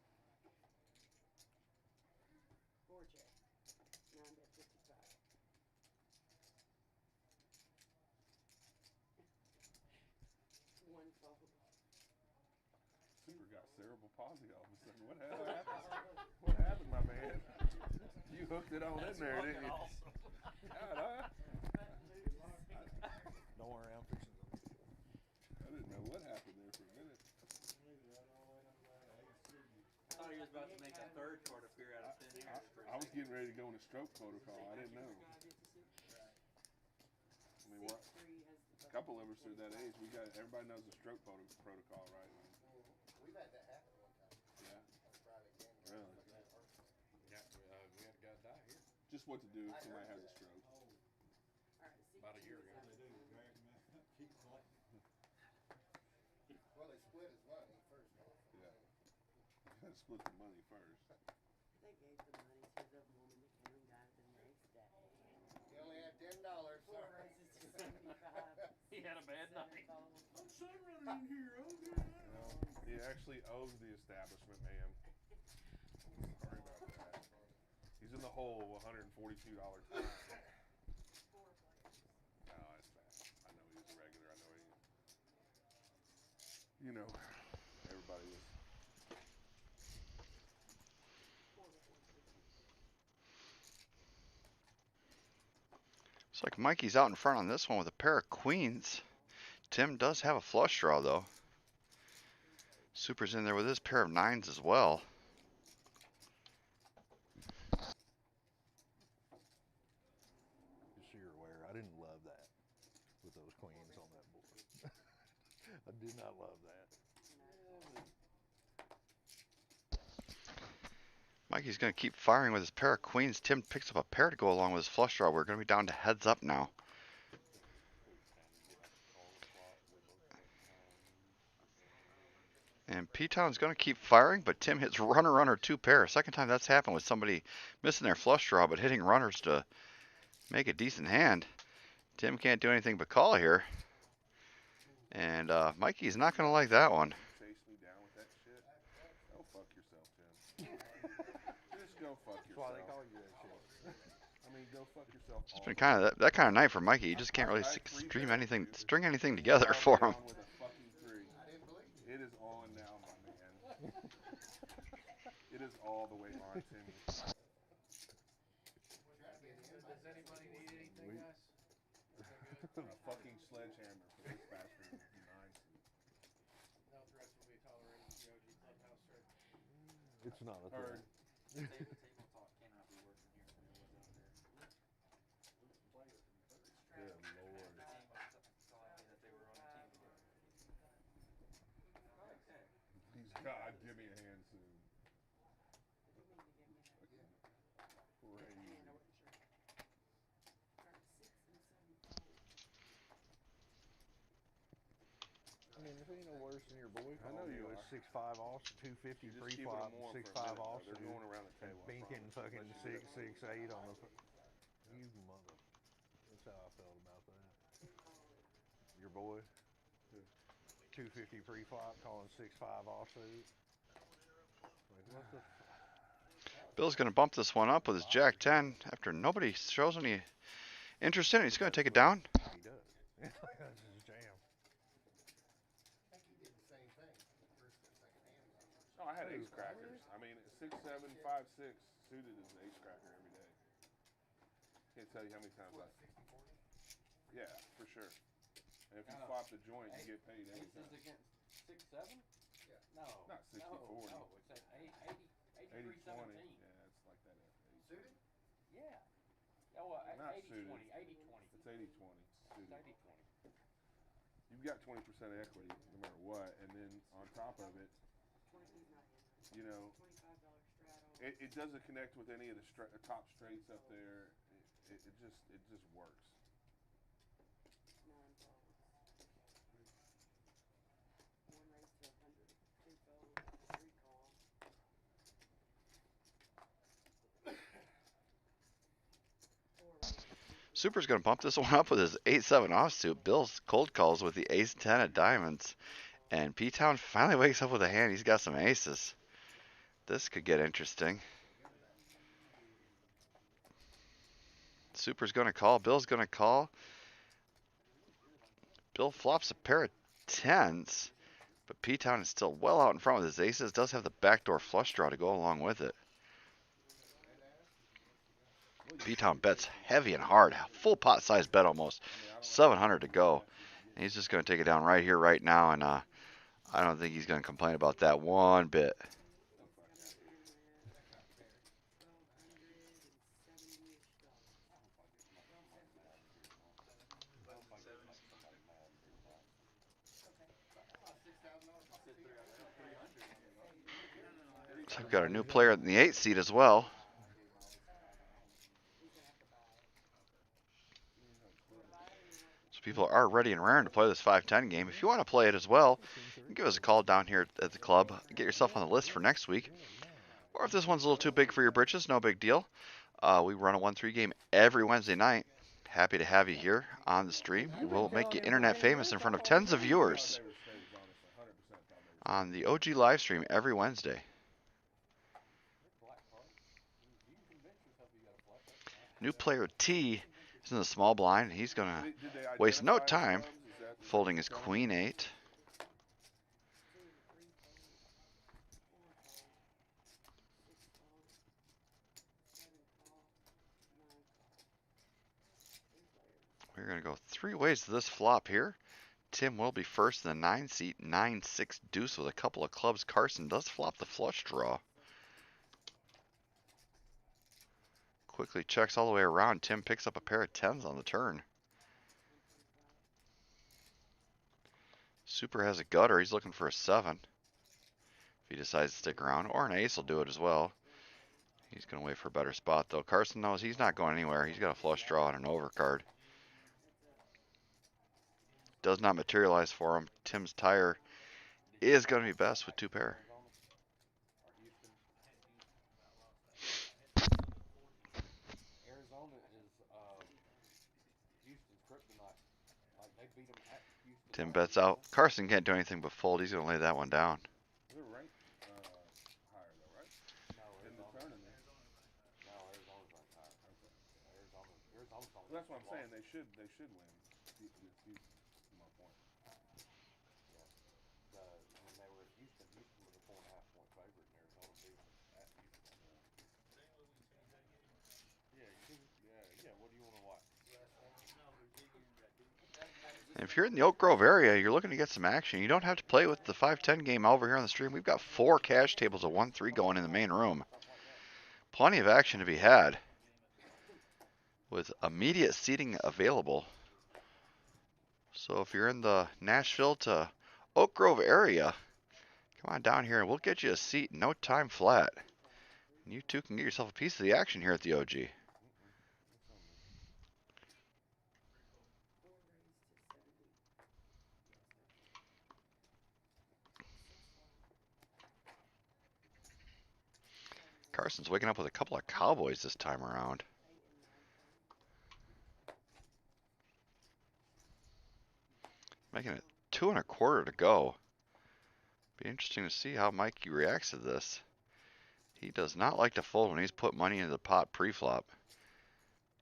4 check, 9 bet 55. One fold. Super got cerebral palsy all of a sudden. What happened? What happened, my man? You hooked it on in there, didn't you? God, Don't worry, I'm fixing it. I didn't know what happened there for a minute. I thought he was about to make a 3rd card appear out of thin air. I was getting ready to go into stroke protocol. I didn't know. I mean, we're, a couple of us are that age. Everybody knows the stroke protocol, right? We've had that happen one time. Yeah. On a private game. Really? Yeah, we had a guy die here Just what to do if somebody has a stroke. about a year ago. Keep playing. Well, they split his money first off. Yeah. You gotta split the money first. They gave the money to the woman that came and got it the next day. You only had $10. Four Sorry. raises to 75. He had a bad night. I'm sunrunning in here, okay? Well, he actually owes the establishment, man. Sorry about that. He's in the hole of $142 fine. 4 players. No, that's bad. I know he was a regular. I know he. You know, everybody was. 4 to 150. Looks like Mikey's out in front on this one with a pair of queens. Tim does have a flush draw, though. Super's in there with his pair of nines as well. Just so you're aware, I didn't love that with those queens on that board. I did not love that. Mikey's going to keep firing with his pair of queens. Tim picks up a pair to go along with his flush draw. We're going to be down to heads up now. And P-Town's going to keep firing, but Tim hits runner, runner, two pair. Second time that's happened with somebody missing their flush draw, but hitting runners to make a decent hand. Tim can't do anything but call here. And Mikey's not going to like that one. Chase me down with that shit. Go fuck yourself, Tim. Just go fuck yourself. That's why they call you that shit. I mean, go fuck yourself. It's been kind of that kind of night for Mikey. He just can't really string anything together for him. It is on now, my man. It is all the way on, Timmy. Does anybody need anything, guys? A fucking sledgehammer for this bastard would be nice. No threats will be tolerated in the OG Clubhouse, sir. It's not a Heard. thing. Table talk cannot be worse in here than it was out there. Good Lord. The team was telling me that they were on a team together. Please God, give me a hand soon. Crazy. I mean, if it ain't no worse than your boy. I know you was are. 6'5" offsuit, 250 You're just keeping pre-flop, them warm for a 6'5" minute, though. offsuit. They're going around the table, I Binking promise. fucking Let you do 6'8" on the. You mother. That's how I felt about that. Your boy. 250 pre-flop, calling 6'5" offsuit. Like, what the? Bill's going to bump this one up with his Jack 10 after nobody shows any interest in it. He's going to take it down. He does. That's his jam. I think he did the same thing. First and second hand. No, I had ace crackers. I mean, 6, 7, 5, 6 suited is an ace cracker every day. Can't tell you how many times What, I. 60-40? Yeah, for sure. And if you No. flop the joint, you get paid every Aces time. against 6-7? Yeah. No. Not 60-40. No, it's at 83-17. 80-20. Yeah, it's like that. Suited? Yeah. Oh, Not 80-20. suited. 80-20. It's 80-20 It's suited. 80-20. You've got 20% equity no matter what, and then on top of it, you know, it doesn't connect with any of the top straights up there. It just works. Super's going to bump this one up with his 8-7 offsuit. Bill's cold calls with the ace-10 of diamonds. And P-Town finally wakes up with a hand. He's got some aces. This could get interesting. Super's going to call. Bill's going to call. Bill flops a pair of 10s. But P-Town is still well out in front with his aces. Does have the backdoor flush draw to go along with it. P-Town bets heavy and hard. Full pot size bet almost. 700 to go. And he's just going to take it down right here, right now. And I don't think he's going to complain about that one bit. So we've got a new player in the 8th seat as well. So people are ready and raring to play this 5-10 game. If you want to play it as well, you can give us a call down here at the club. Get yourself on the list for next week. Or if this one's a little too big for your britches, no big deal. We run a 1-3 game every Wednesday night. Happy to have you here on the stream. We'll make you internet famous in front of tens of viewers on the OG live stream every Wednesday. New player T is in the small blind. He's going to waste no time folding his queen 8. We're going to go 3 ways to this flop here. Tim will be first in the 9 seat, 9-6 deuce with a couple of clubs. Carson does flop the flush draw. Quickly checks all the way around. Tim picks up a pair of 10s on the turn. Super has a gutter. He's looking for a 7. If he decides to stick around. Or an ace will do it as well. He's going to wait for a better spot, though. Carson knows he's not going anywhere. He's got a flush draw and an overcard. Does not materialize for him. Tim's tire is going to be best with 2 pair. Arizona is Houston's kryptonite. Like they beat them at Houston. Tim bets out. Carson can't do anything but fold. He's going to lay that one down. They're ranked higher though, right? No, In the tournament. No, Arizona's ranked higher. Okay. Arizona's Well, that's what I'm saying. They should win. My point. When they were at Houston, Houston was a 4.5 point favorite, and Arizona beat them at Houston. Yeah. What do you want to watch? And if you're in the Oak Grove area, you're looking to get some action. You don't have to play with the 5-10 game over here on the stream. We've got 4 cash tables of 1-3 going in the main room. Plenty of action to be had with immediate seating available. So if you're in the Nashville to Oak Grove area, come on down here and we'll get you a seat in no time flat. And you too can get yourself a piece of the action here at the OG. Carson's waking up with a couple of cowboys this time around. Making it 2 1/4 to go. Be interesting to see how Mikey reacts to this. He does not like to fold when he's put money into the pot pre-flop.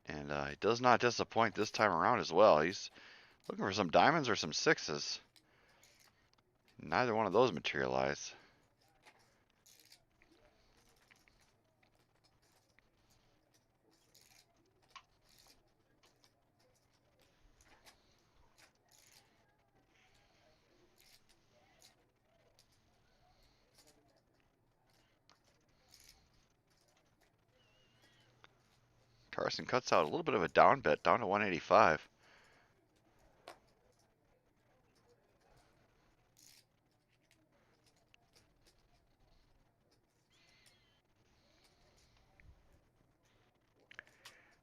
And he does not disappoint this time around as well. He's looking for some diamonds or some 6s. Neither one of those materialize. Carson cuts out a little bit of a down bet, down to 185.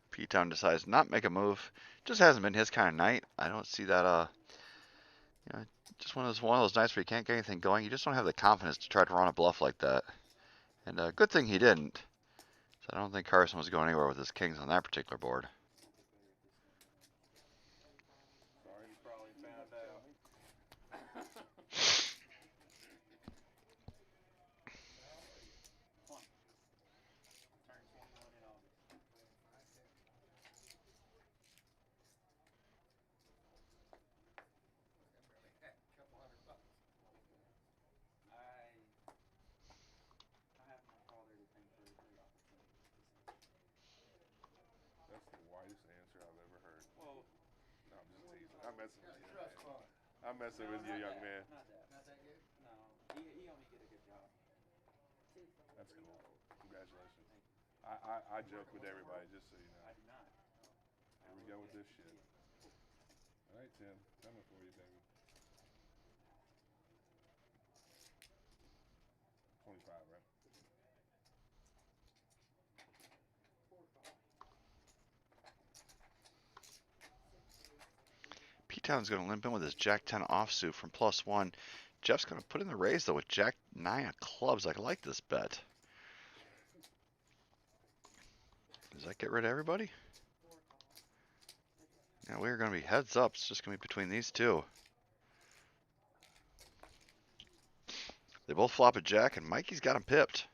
P-Town decides not make a move. Just hasn't been his kind of night. I don't see that, just one of those nights where you can't get anything going. You just don't have the confidence to try to run a bluff like that. And good thing he didn't. So I don't think Carson was going anywhere with his kings on that particular board. Sorry, you probably found out. That's the whitest answer I've ever heard. Well, no, I'm just teasing. I'm messing with you. I'm messing with you, young man. Not that good? No. He only did a good job. That's cool. Congratulations. I joke with everybody, just so you know. I do not. Here we go with this shit. All right, Tim. Coming for you, baby. 25, right? P-Town's going to limp in with his Jack-10 offsuit from +1. Jeff's going to put in the raise, though, with Jack-9 of clubs. I like this bet. Does that get rid of everybody? Now we're going to be heads up. It's just going to be between these two. They both flop a jack, and Mikey's got him pipped.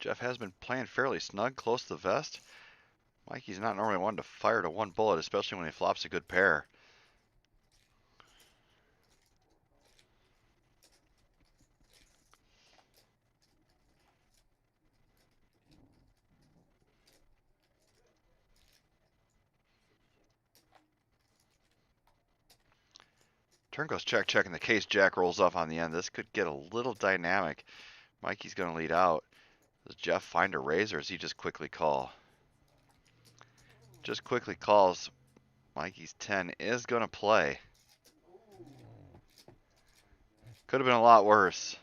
Jeff has been playing fairly snug, close to the vest. Mikey's not normally one to fire to one bullet, especially when he flops a good pair. Turn goes check, check, and the case jack rolls off on the end. This could get a little dynamic. Mikey's going to lead out. Does Jeff find a raise, or does he just quickly call? Just quickly calls. Mikey's 10 is going to play. Could have been a lot worse.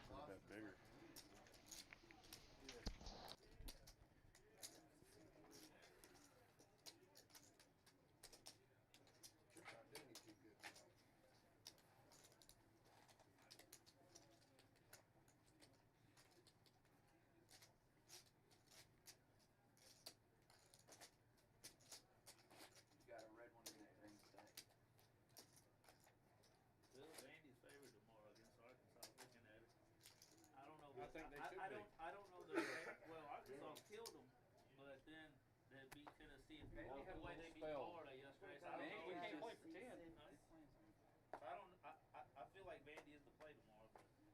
Bill, Vandy's favored tomorrow against Arkansas. Looking at it, I don't know. I think they should be. I don't know their well, Arkansas killed them, but then they beat Tennessee and Vandy had the a way they little beat spell. Florida yesterday. So I don't Vandy know. can't play for 10. I don't. I feel like Vandy is the play tomorrow,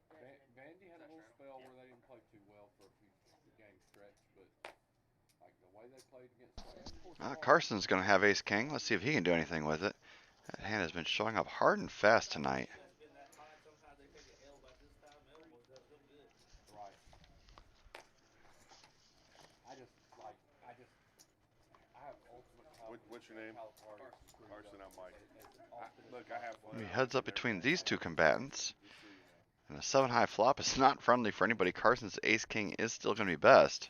but Vandy had a little spell where they didn't play too well for a few game stretch, but like the way they played against Carson's going to have ace king. Let's see if he can do anything with it. That hand has been showing up hard and fast tonight. it's been that high. Sometimes they take an L by this time. Elbow does them good. right. I have ultimate confidence. What's your name? in how Carson Carson, I'm Mike. Austin Look, I have fun. He heads up between these two combatants. And a 7-high flop is not friendly for anybody. Carson's ace king is still going to be best.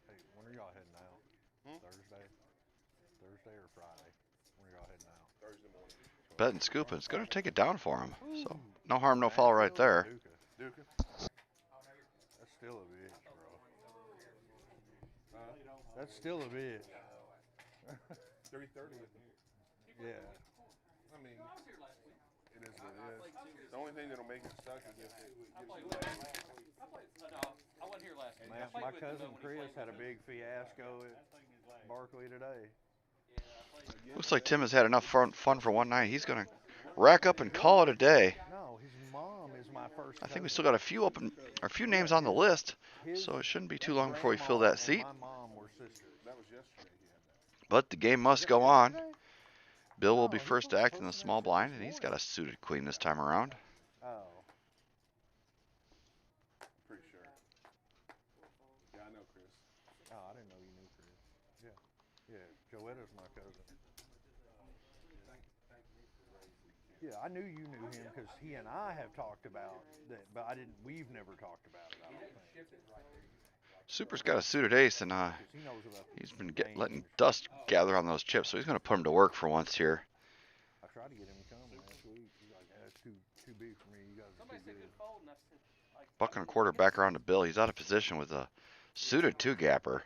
Hey, when are y'all heading out? Thursday or Friday? When are y'all heading out? Thursday morning. Betting scooping. It's going to take it down for him. So no harm, no foul right there. Duca. That's still a bitch, bro. That's still a bitch. 3:30. Yeah. I mean, it is what it is. The only thing that'll make it stuck is if it gets too late. I wasn't here last week. Man, my cousin Chris had a big fiasco at Barkley today. Looks like Tim has had enough fun for one night. He's going to rack up and call it a day. No, his mom is my first. I think we still got a few names on the list, so it shouldn't be too long before we fill that seat. My mom were sisters. That was yesterday he had that. But the game must go on. Bill will be first to act in the small blind, and he's got a suited queen this time around. Oh. Pretty sure. Yeah, I know Chris. Oh, I didn't know you knew Chris. Yeah. Yeah, Joetta's my cousin. Yeah, I knew you knew him because he and I have talked about that, but we've never talked about it, I don't think. Super's got a suited ace, and 'Cause he knows about he's the been game letting and dust gather on those chips, so he's going to put him to work for once here. I tried to get him to come last week. He's like, that's too big for me. You guys are too good. Buck and a quarter back around to Bill. He's out of position with a suited two-gapper,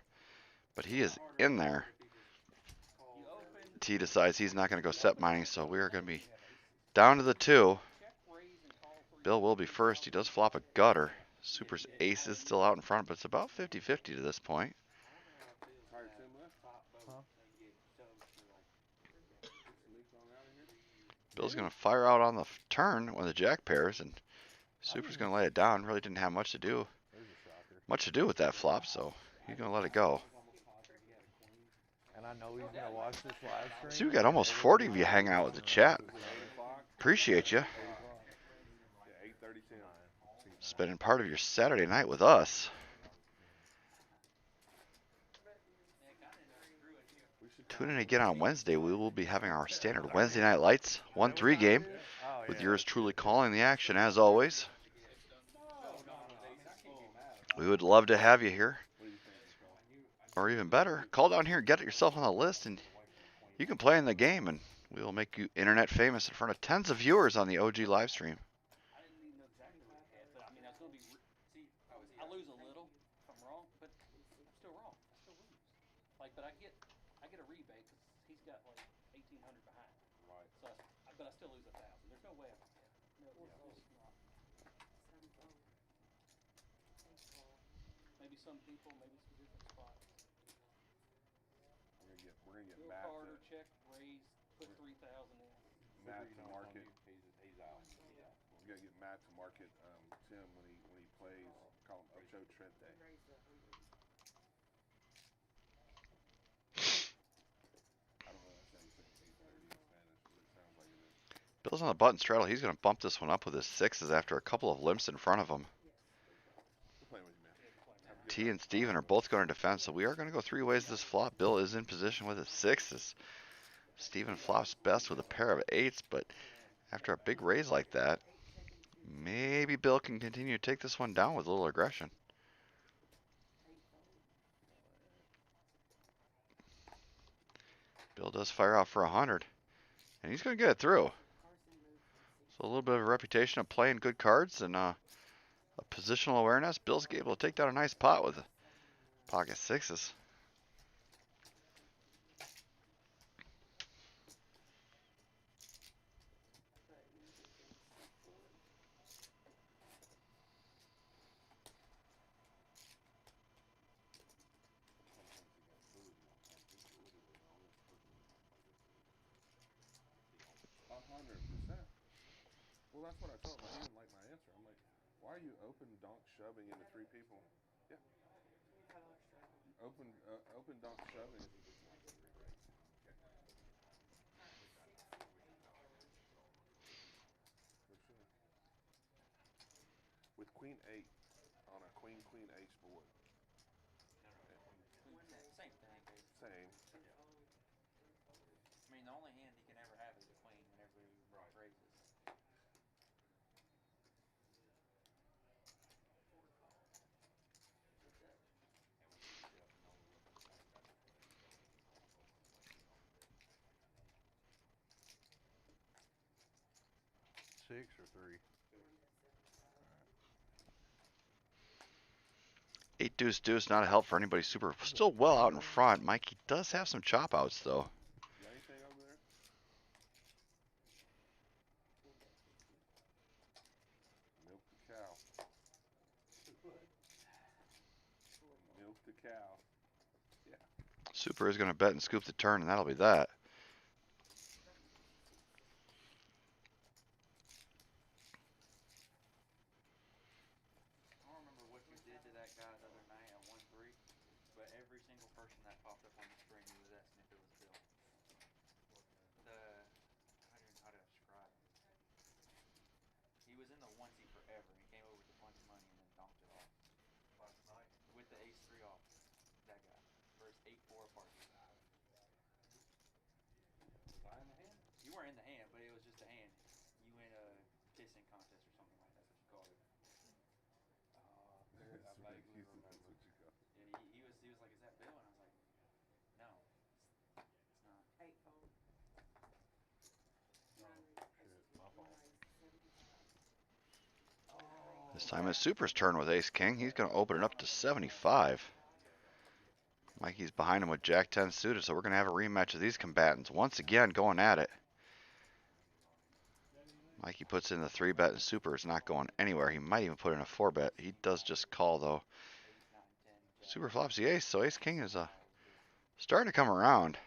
but he is in there. T decides he's not going to go set mining, so we are going to be down to the 2. Bill will be first. He does flop a gutter. Super's ace is still out in front, but it's about 50-50 to this point. Bill's going to fire out on the turn when the jack pairs, and Super's going to lay it down. Really didn't have much to do with that flop, so he's going to let it go. And I know he's going to watch this live stream. See, we got almost 40 of you hanging out with the chat. Appreciate you. Yeah, 8:30, 10. Spending part of your Saturday night with us. Tune in again on Wednesday. We will be having our standard Wednesday night lights 1-3 game with yours truly calling the action as always. We would love to have you here. Or even better, call down here and get yourself on the list, and you can play in the game, and we will make you internet famous in front of tens of viewers on the OG live stream. I lose a little if I'm wrong, but I'm still wrong. I still lose. Like, but I get a rebate because he's got like 1,800 behind. Right. So, but I still lose 1,000. There's no way I can. No, it's not. Maybe some people, maybe some different spots. We're gonna get Bill Matt Carter, to, check, raise, put 3,000 in. Matt to market. He's out. Yeah. We gotta get Matt to market Tim when he plays. Call him Ocho Trente. I don't know that's how you say 8:30 in Spanish. Bill's on the button straddle. He's going to bump this one up with his sixes after a couple of limps in front of him. We're playing with you, man. T and Steven are both going to defend, so we are going to go three ways this flop. Bill is in position with his sixes. Steven flops best with a pair of eights, but after a big raise like that, maybe Bill can continue to take this one down with a little aggression. Bill does fire out for 100, and he's going to get it through. So a little bit of a reputation of playing good cards and a positional awareness. Bill's able to take down a nice pot with pocket sixes. Well, that's what I told him. He didn't like my answer. I'm like, why are you open donk shoving into three people? Yeah. Open donk shoving. For sure. With queen eight on a queen ace board. Same thing, basically. Same. I mean, the only hand he can ever have is a queen whenever he raises. Six or three? Eight deuce deuce, not a help for anybody super. Still well out in front. Mikey does have some chop outs though. You got anything over there? Milk the cow. Milk the cow. Yeah. Super is going to bet and scoop the turn, and that'll be that. I don't remember what you did to that guy the other night at 1-3, but every single person that popped up on the screen, he was asking if it was Bill. How to describe him? He was in the onesie forever, and he came over with a bunch of money and then donked it off. Last night. With the ace-3 off, that guy. For his 8-4 party. Was I in the hand? You weren't in the hand, but it was just a hand. You in a kissing contest or something like that. That's what you called it. I vaguely remember. That's what you got. And he was like, "Is that Bill?" And I was like, "No, it's not." 8-4. My fault. This time it's Super's turn with ace king. He's going to open it up to 75. Mikey's behind him with jack 10 suited, so we're going to have a rematch of these combatants once again going at it. Mikey puts in the 3-bet, and Super is not going anywhere. He might even put in a 4-bet. He does just call, though. Super flops the ace, so ace king is starting to come around.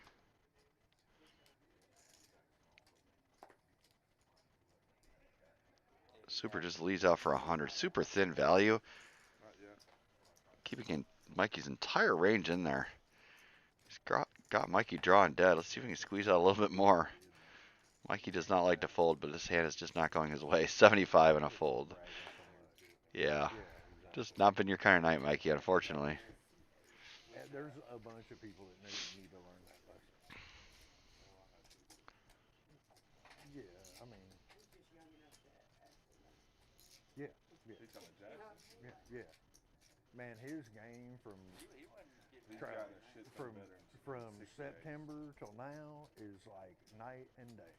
Super just leads out for 100. Super thin value. Not yet. Keeping Mikey's entire range in there. He's got Mikey drawing dead. Let's see if we can squeeze out a little bit more. Mikey does not like to fold, but this hand is just not going his way. 75 and a fold. Yeah. Just not been your kind of night, Mikey, unfortunately. And there's a bunch of people that need to learn that lesson. Yeah, I mean. Yeah. Yeah. Man, his game from September till now is like night and day.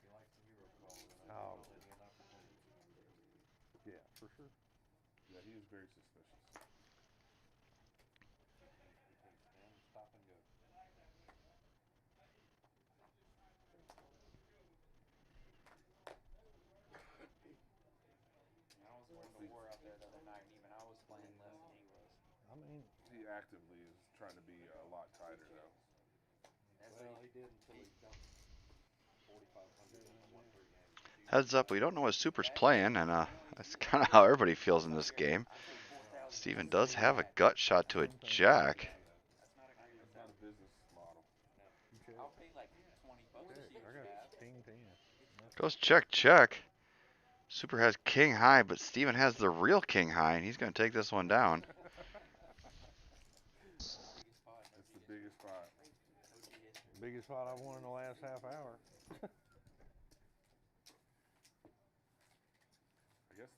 He likes the hero call. Oh. Yeah, for sure. Yeah, he was very suspicious. Stop and go. I was winning the war out there the other night, and even I was playing less than he was. I mean, He actively is trying to be a lot tighter, though. Well, he did until he dumped 4,500 in a 1-3 game. Heads up, we don't know what Super's playing, and that's kind of how everybody feels in this game. Steven does have a gut shot to a jack. That's not a business model. I'll pay like $20 to see what I you got have. king 10. Goes check, check. Super has king high, but Steven has the real king high, and he's going to take this one down. That's the biggest spot. Biggest spot I've won in the last half hour. I guess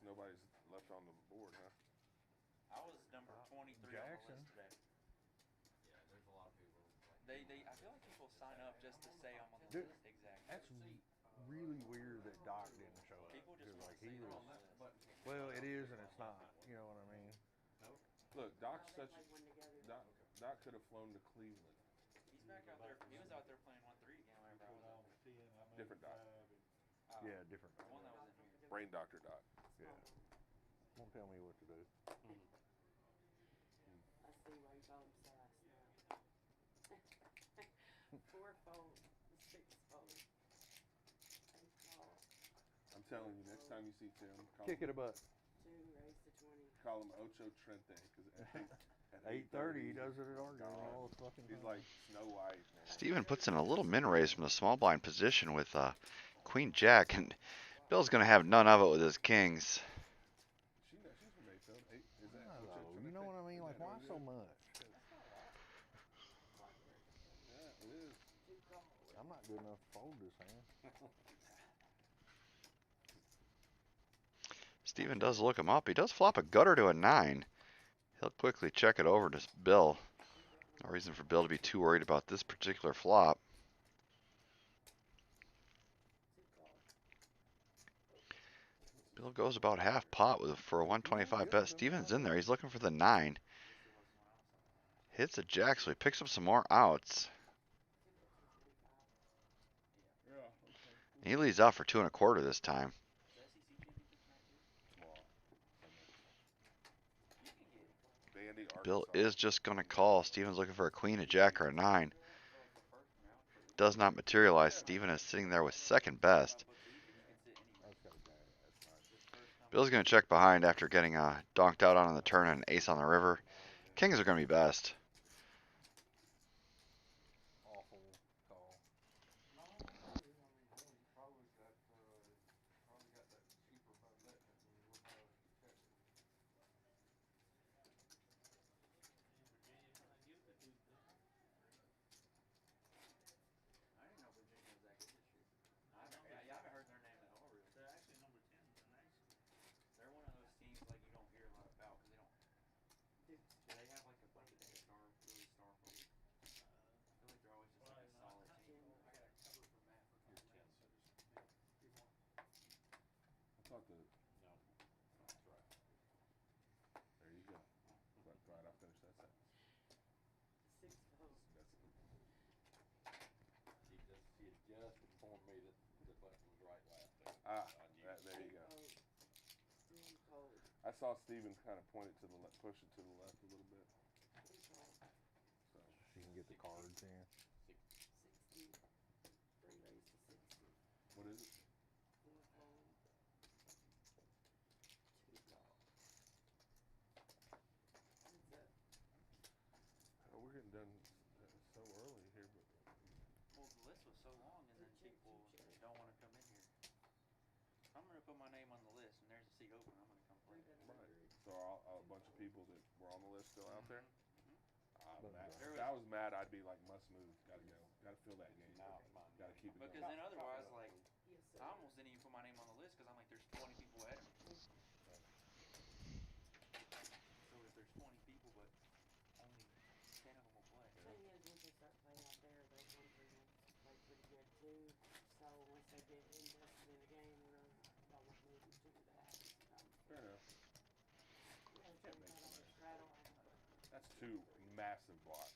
nobody's left on the board, huh? I was number 23 Jackson. on the list today. Yeah, there's a lot of people. I feel like people sign up just to say I'm on the Dude, list. Exactly. That's really weird that Doc didn't show up. People just 'Cause, want like, to he say they're was, on the list. well, it is and it's not. You know what I mean? Look, Doc's They such. played one together. Doc could have flown to Cleveland. He's back out there. He was out there playing 1-3 again whenever I was out there. Different Doc. Yeah, different. The one that was in here. Brain doctor Doc. Yeah. Won't tell me what to do. I see why you call him Sass now. 4-fold, 6-fold, 8-fold, I'm telling you, next time you see Tim, Kick it a butt. 2 raised to 20. call him Ocho Trente because at 8:30, he does it at our game gone. all the fucking He's time. like Snow White, man. Steven puts in a little min raise from the small blind position with Queen Jack, and Bill's going to have none of it with his kings. She's from Mayfield. Is that Hello, Ocho you know Trente? what I mean? Is Like, that why over so there? much? Yeah, it is. I'm not good enough to fold this hand. Steven does look him up. He does flop a gutter to a 9. He'll quickly check it over to Bill. No reason for Bill to be too worried about this particular flop. Bill goes about half pot for a 125 bet. Steven's in there. He's looking for the 9. Hits a jack, so he picks up some more outs. He leads out for 2 1/4 this time. Vandy, Bill Arkansas. is just going to call. Steven's looking for a queen, a jack, or a 9. Does not materialize. Steven is sitting there with second best. Bill's going to check behind after getting donked out on the turn and an ace on the river. Kings are going to be best. Awful call. I didn't know Virginia was that good this year. I haven't heard their name at all, really. They're actually number 10 in the nation. They're one of those teams like you don't hear a lot about because they don't. Do they have like a bunch of really star players? I feel like they're always just like a solid team. I got a cover for Matt for You're 10, so I thought the. No, that's right. There you go. That's right. I'll finish that sentence. 6-fold. That's it. She had just informed me that the button was right last time. There you go. 10-fold. I saw Steven kind of point it to the left, push it to the left a little bit. 2-fold. So She can get the cards in. 60. 3 raised to 60. what is it? 4-fold. 2-fold. That's it. Oh, we're getting done so early here, but Well, the list was so long, and then people don't want to come in here. I'm gonna put my name on the list, and there's a seat open. I'm gonna come play. right. So a bunch of people that were on the list still out there. There If I was mad, I'd be like, must move, gotta go, gotta fill that game, gotta keep it Because going. then otherwise, like, Yes, sir. I almost didn't even put my name on the list because I'm like, there's 20 people ahead of me. So if there's 20 people, but only 10 of them will play. Thing is, once they start playing out there, those 1-3 ones play pretty good too. So once they get invested in the game, they'll want to move them to that. Fair enough. Yeah, it's kind of a straddle. That's 2 massive blocks.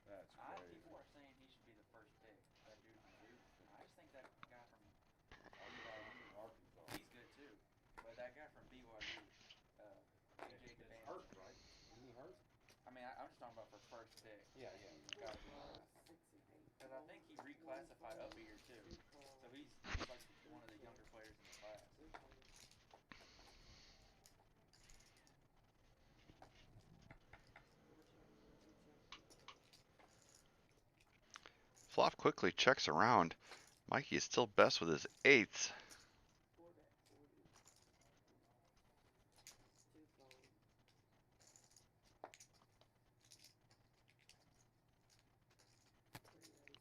That's crazy. People are saying he should be the first pick. That dude from Duke. I just think that guy from Arkansas. he's good too. But that guy from BYU, AJ It's hurt, right? Isn't he hurt? I mean, I'm just talking about for first pick. Yeah. Gotta be. 6 and 8. Because I think he reclassified up a year too. So he's like one of the younger players in the class. Flop quickly checks around. Mikey is still best with his eights.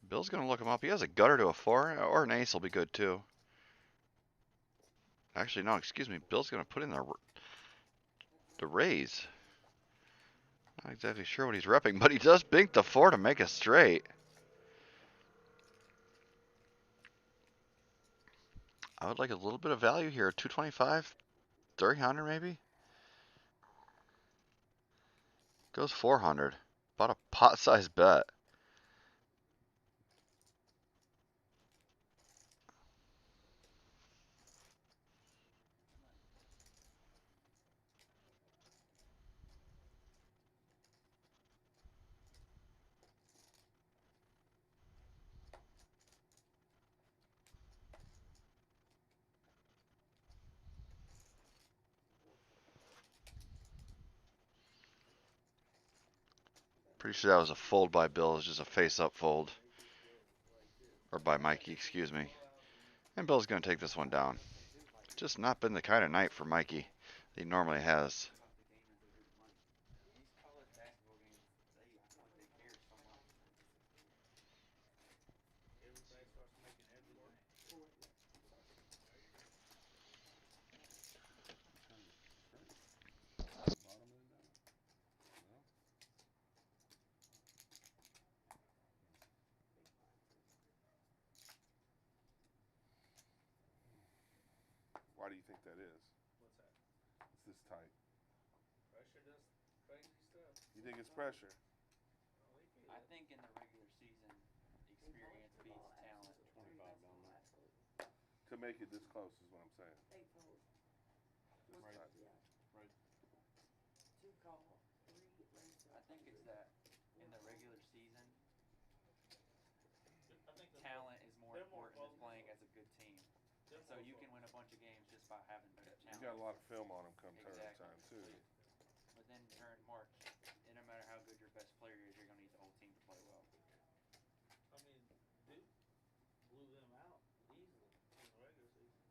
Bill's going to look him up. He has a gutter to a 4, or an ace will be good too. Actually, no, excuse me. Bill's going to put in the raise. Not exactly sure what he's repping, but he does bink the 4 to make a straight. I would like a little bit of value here. 225, 300 maybe. Goes 400. About a pot-sized bet. Pretty sure that was a fold by Bill. It was just a face-up fold. Or by Mikey, excuse me. And Bill's going to take this one down. Just not been the kind of night for Mikey that he normally has. Why do you think that is? What's that? It's this tight. Pressure does crazy stuff. You think it's pressure? I think in the regular season, experience beats talent. 25 down there. To make it this close is what I'm saying. They fold. This Right. tight. Yeah. Right. 2 call, 3 raise. I think it's that in the regular season, I think talent is more they're more important than focused. playing as a good team. So you can win a bunch of games just by having better You talent. got a lot of film on him come tournament Exactly. time too. But then during March, and no matter how good your best player is, you're going to need the whole team to play well. I mean, Duke blew them out easily in the regular season.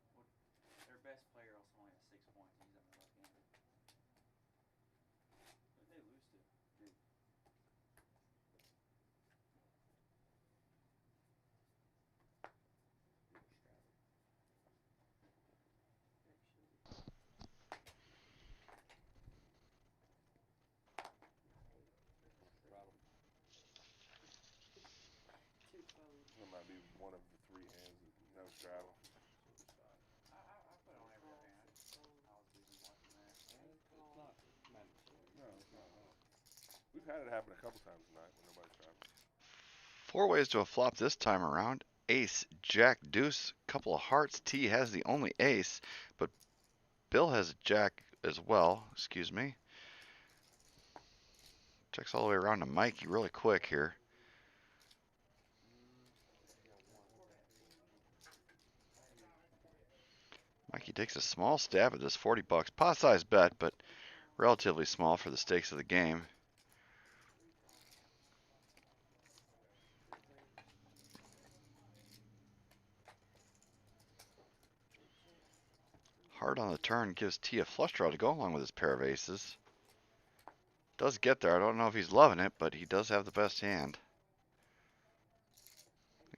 Their best player also only has 6 points, and he's on the left-hander. Who did they lose to? Duke. It might be one of the 3 hands that no straddle. I put on every other hand. I was busy watching that. It's not mandatory. No, it's not. No. We've had it happen a couple times tonight when nobody straddles. 4 ways to a flop this time around. Ace, Jack, Deuce, couple of hearts. T has the only ace, but Bill has a Jack as well. Excuse me. Checks all the way around to Mikey really quick here. Mikey takes a small stab at this 40 bucks. Pot-sized bet, but relatively small for the stakes of the game. Hard on the turn gives T a flush draw to go along with his pair of aces. Does get there. I don't know if he's loving it, but he does have the best hand.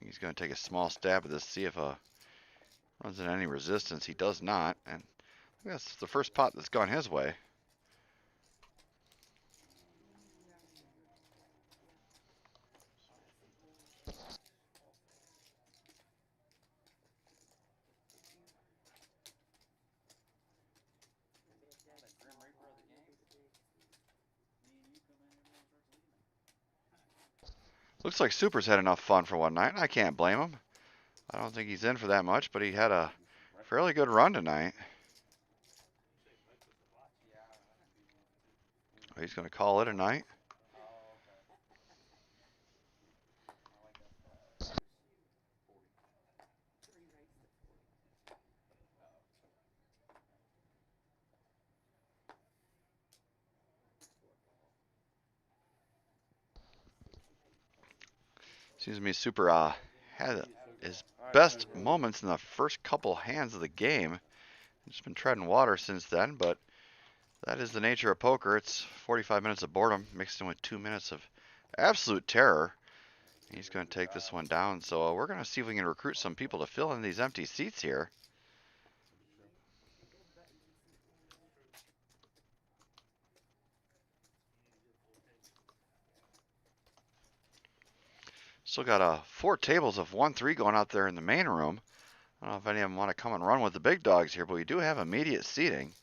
He's going to take a small stab at this, see if runs into any resistance. He does not, and that's the first pot that's gone his way. The Grim Reaper of the game. Me and you come in, everyone starts leaving. Looks like Super's had enough fun for one night, and I can't blame him. I don't think he's in for that much, but he had a fairly good run tonight. He's going to call it a night. Seems to me Super had his All right, best Super. moments in the first couple hands of the game. He's been treading water since then, but that is the nature of poker. It's 45 minutes of boredom mixed in with 2 minutes of absolute terror. He's going to take this one down, so we're going to see if we can recruit some people to fill in these empty seats here. Still got 4 tables of 1-3 going out there in the main room. I don't know if any of them want to come and run with the big dogs here, but we do have immediate seating.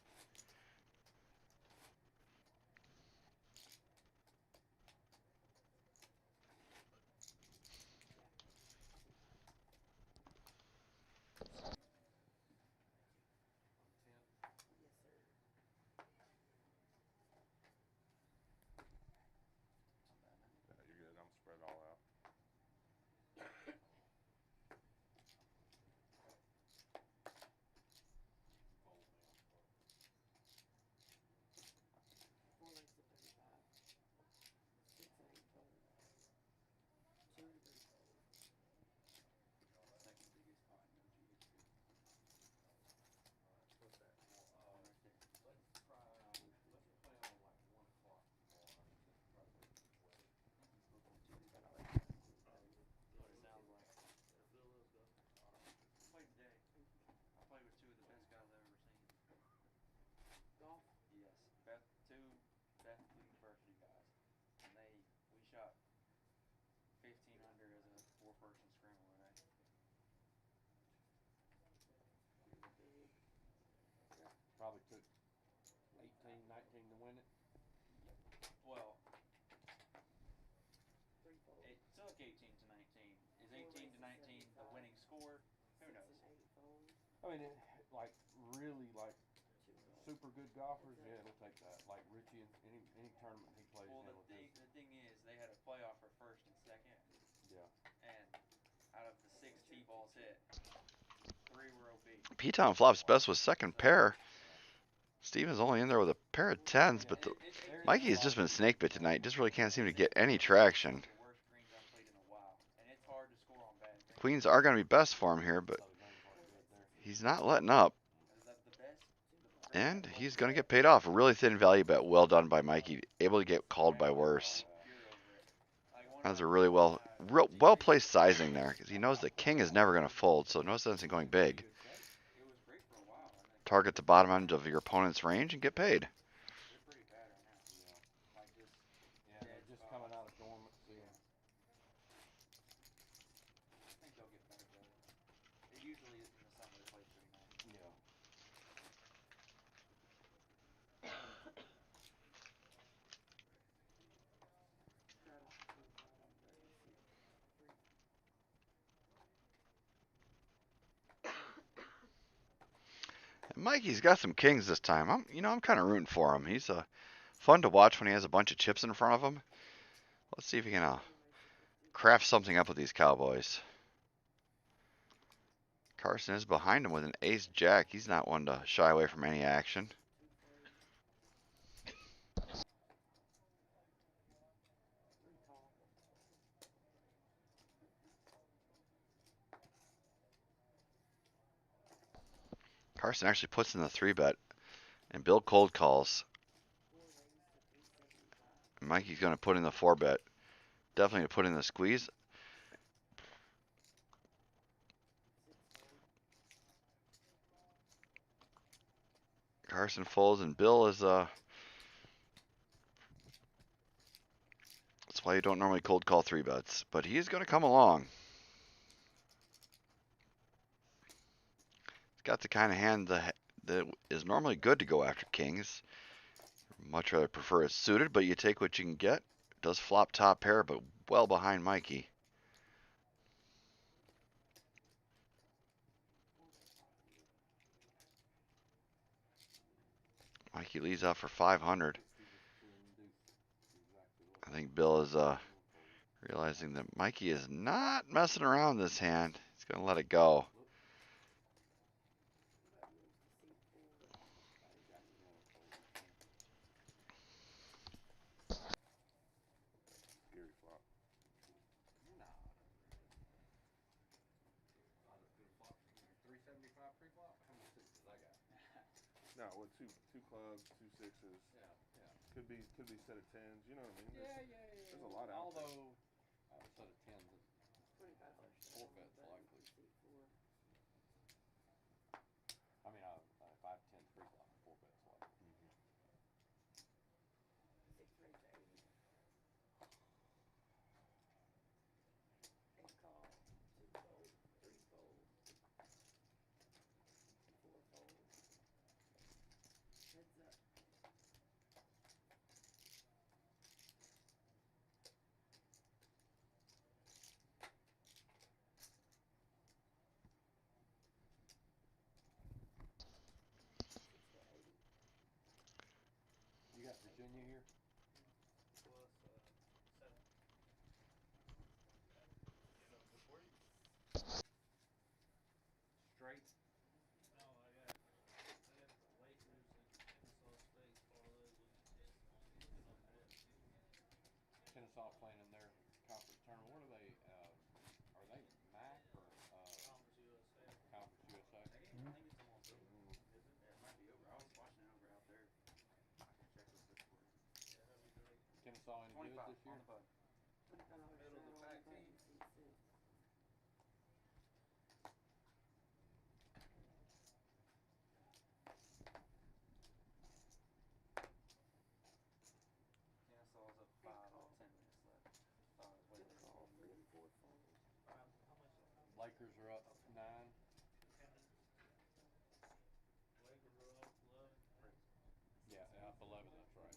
Yeah, you're good. I'm spread all out. Four legs of 35. 6 and 8 fold. 2 and 3 fold. Second biggest pot in OG history. What's that? Well, right there. Let's try. Let's play on like 1 o'clock tomorrow. I think that's probably the way. We're going to do that. That's what it sounds like. I played today. I played with 2 of the best guys I've ever seen. Golf. Yes, two Beth University guys, and we shot 1,500 as a 4-person scramble today. Big. Probably took 18, 19 to win it. Yep. Well, 3 fold. it took 18 to 19. Is 18 to 19 the winning score? Who 6 knows? and 8 fold. I mean, like really like 2 fold. super good golfers, yeah, it'll take that. Like Richie in any tournament he plays Well, in the with thing is, they had a playoff for first and second, yeah. and out of the 6 T-balls hit, 3 were OB. P-Town flops best with second pair. Steven's only in there with a pair of 10s, but Mikey has just been snake bit tonight. Just really can't seem to get any traction. The worst greens I've played in a while, and it's hard to score on bad greens. Queens are going to be best for him here, but he's not letting up. And he's going to get paid off. A really thin value bet. Well done by Mikey. Able to get called by worse. That's a really well placed sizing there, because he knows that king is never going to fold, so no sense in going big. It was great for a while. Target the bottom end of your opponent's range and get paid. They're pretty bad right now. Like just They're just coming out of dormancy. I think they'll get better though. It usually in the summer they play pretty nice. Yeah. Straddle 25 on 36. 3. Mikey's got some kings this time. I'm kind of rooting for him. He's fun to watch when he has a bunch of chips in front of him. Let's see if he can craft something up with these Cowboys. Carson is behind him with an ace-jack. He's not one to shy away from any action. Carson actually puts in the 3-bet, and Bill cold calls. Mikey's going to put in the 4-bet. Definitely going to put in the squeeze. Carson folds, and Bill is that's why you don't normally cold call 3-bets, but he's going to come along. He's got the kind of hand that is normally good to go after kings. Much rather prefer it suited, but you take what you can get. It does flop top pair, but well behind Mikey. Mikey leads out for 500. I think Bill is realizing that Mikey is not messing around this hand. He's going to let it go. Scary flop. No, what, two clubs, two sixes. Yeah, yeah. Could be set of tens. You know what I mean? Yeah, There's, yeah, yeah. There's a lot out there. Although, I would set of tens is $25 forfeits likely. seat 4. I mean, if I have tens pre-flop, forfeits likely. Mm-hmm. 6 raise to 80. 8 call, 2 fold, 3 fold, 4 fold. Heads up. You got Virginia here? Plus, 7. Before you? Straight? No, I got the Lakers and Kennesaw State parlay with this on what? Kennesaw playing in their conference tournament. What are they? Are they MAC or Conference USA. Conference USA? I think it's almost over. Is it? It might be over. I was watching it over out there. I can check with this for you. Yeah, that'd be great. Kennesaw any good 25 this year? on the button. $25 Middle of the straddle on pack the button, team. seat 6. Kennesaw's up 5 with 10 minutes left. Wait, 2 call, 3 and 4 fold. How much? Lakers are up 9. 10 minutes. Lakers are up 11. Yeah, up 11. That's right.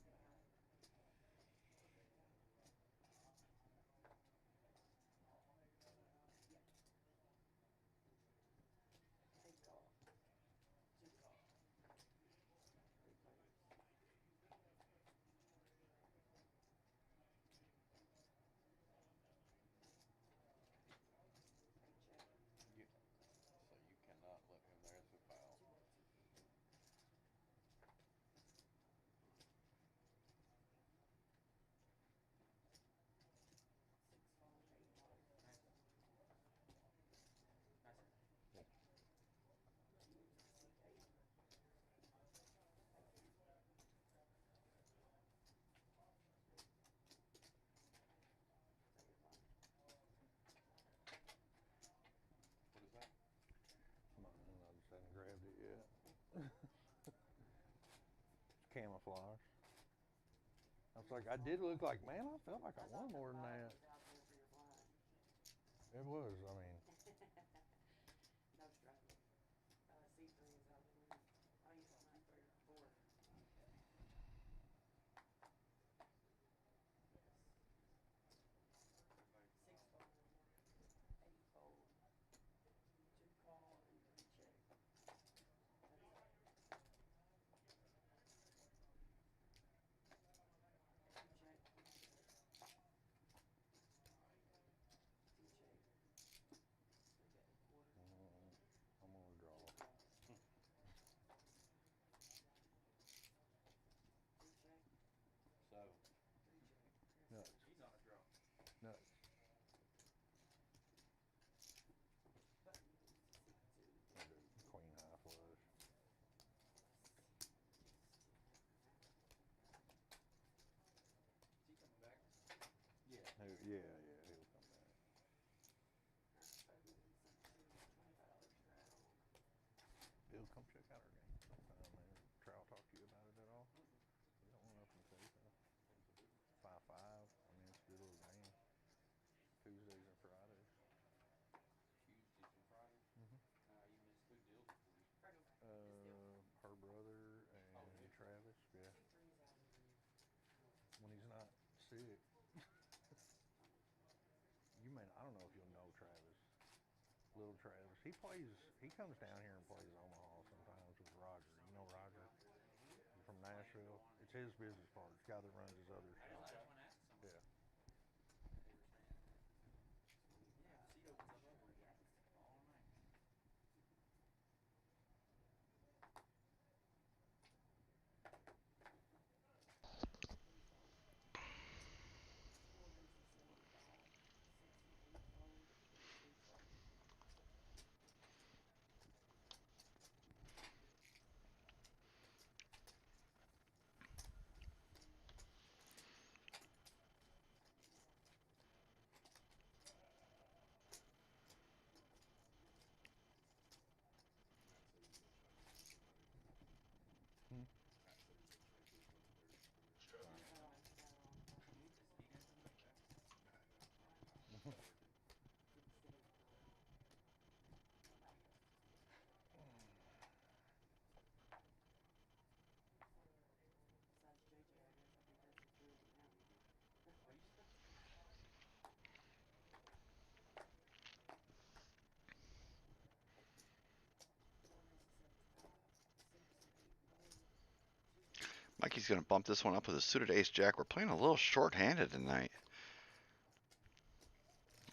Take call. 2 call. 3 players. Check. So you cannot let him. There's a foul. 2 more, 2 feet. 6 fold, 8 fold. Nice. Nice. Moves to seat 8. Take it fine. What is that? Mine, I just hadn't grabbed it yet. It's camouflage. I was like, I did look like, man, I felt like I won more than that. Was out there for your blind. It was, I mean, No straddle. C3 is out the window. I mean, it's not 3 or 4. Yes. 6 fold, 8 fold, 2 call, and 3 check. That's it. 2 check. 2 check. We got a quarter. I'm gonna draw. 2 check. So 3 check. Nuts. He's on a draw. Nuts. Button moves to seat 2. I do. Queen high flush. Is he coming back? yeah. Yeah, he'll come back. Button moves to seat 2. $25 straddle. Bill, come check out our game sometime, man. Trout talk to you about it at all? We don't want nothing to say, so. 5-5. I mean, it's a good little game. Tuesdays and Fridays. Tuesdays and Fridays. Mhm. You missed 2 deals this week. Right over. Her brother and Travis, yeah. C3 is out of the When he's not sick. You may, I don't know if you'll know Travis. Little Travis. He comes down here and plays Omaha sometimes with Roger. You know Roger? He's from Nashville. It's his business partner. It's the guy that runs his other shop. Yeah. Yeah, seat opens up over here. All night. Mikey's going to bump this one up with a suited ace-jack. We're playing a little short-handed tonight,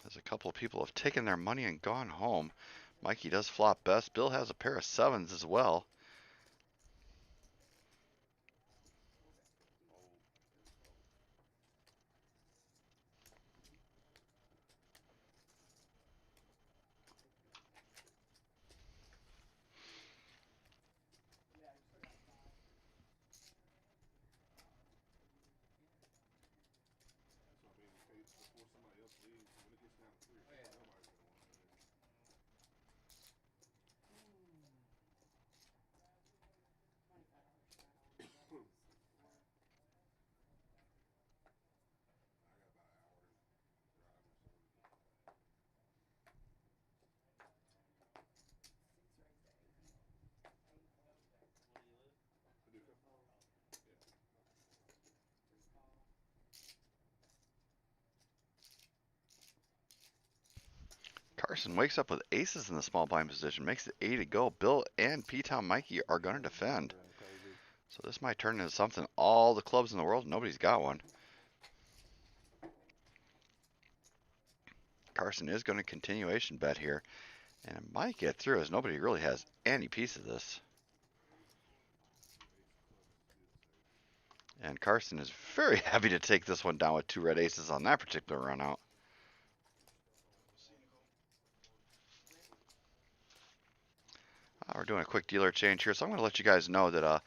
as a couple of people have taken their money and gone home. Mikey does flop best. Bill has a pair of sevens as well. Before somebody else leaves, when it gets down to 3 or 4, nobody's gonna want to come in. I got about an hour to drive or so. I do. Yeah. Carson wakes up with aces in the small blind position, makes it 8 to go. Bill and P-Town Mikey are going to defend. So this might turn into something. All the clubs in the world, nobody's got one. Carson is going to continuation bet here. And it might get through, as nobody really has any piece of this. And Carson is very happy to take this one down with 2 red aces on that particular run out. We're doing a quick dealer change here, so I'm going to let you guys know that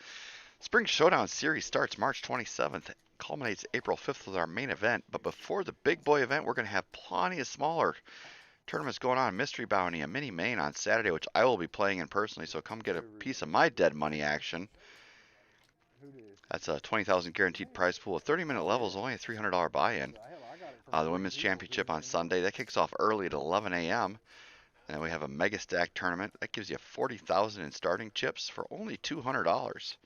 Spring Showdown Series starts March 27th, culminates April 5th with our main event. But before the big boy event, we're going to have plenty of smaller tournaments going on. Mystery Bounty, a mini main on Saturday, which I will be playing in personally, so come get a piece of my dead money action. That's a 20,000 guaranteed prize pool. A 30-minute level is only a $300 buy-in. The Women's Championship on Sunday, that kicks off early at 11 a.m. And then we have a Mega Stack tournament. That gives you 40,000 in starting chips for only $200.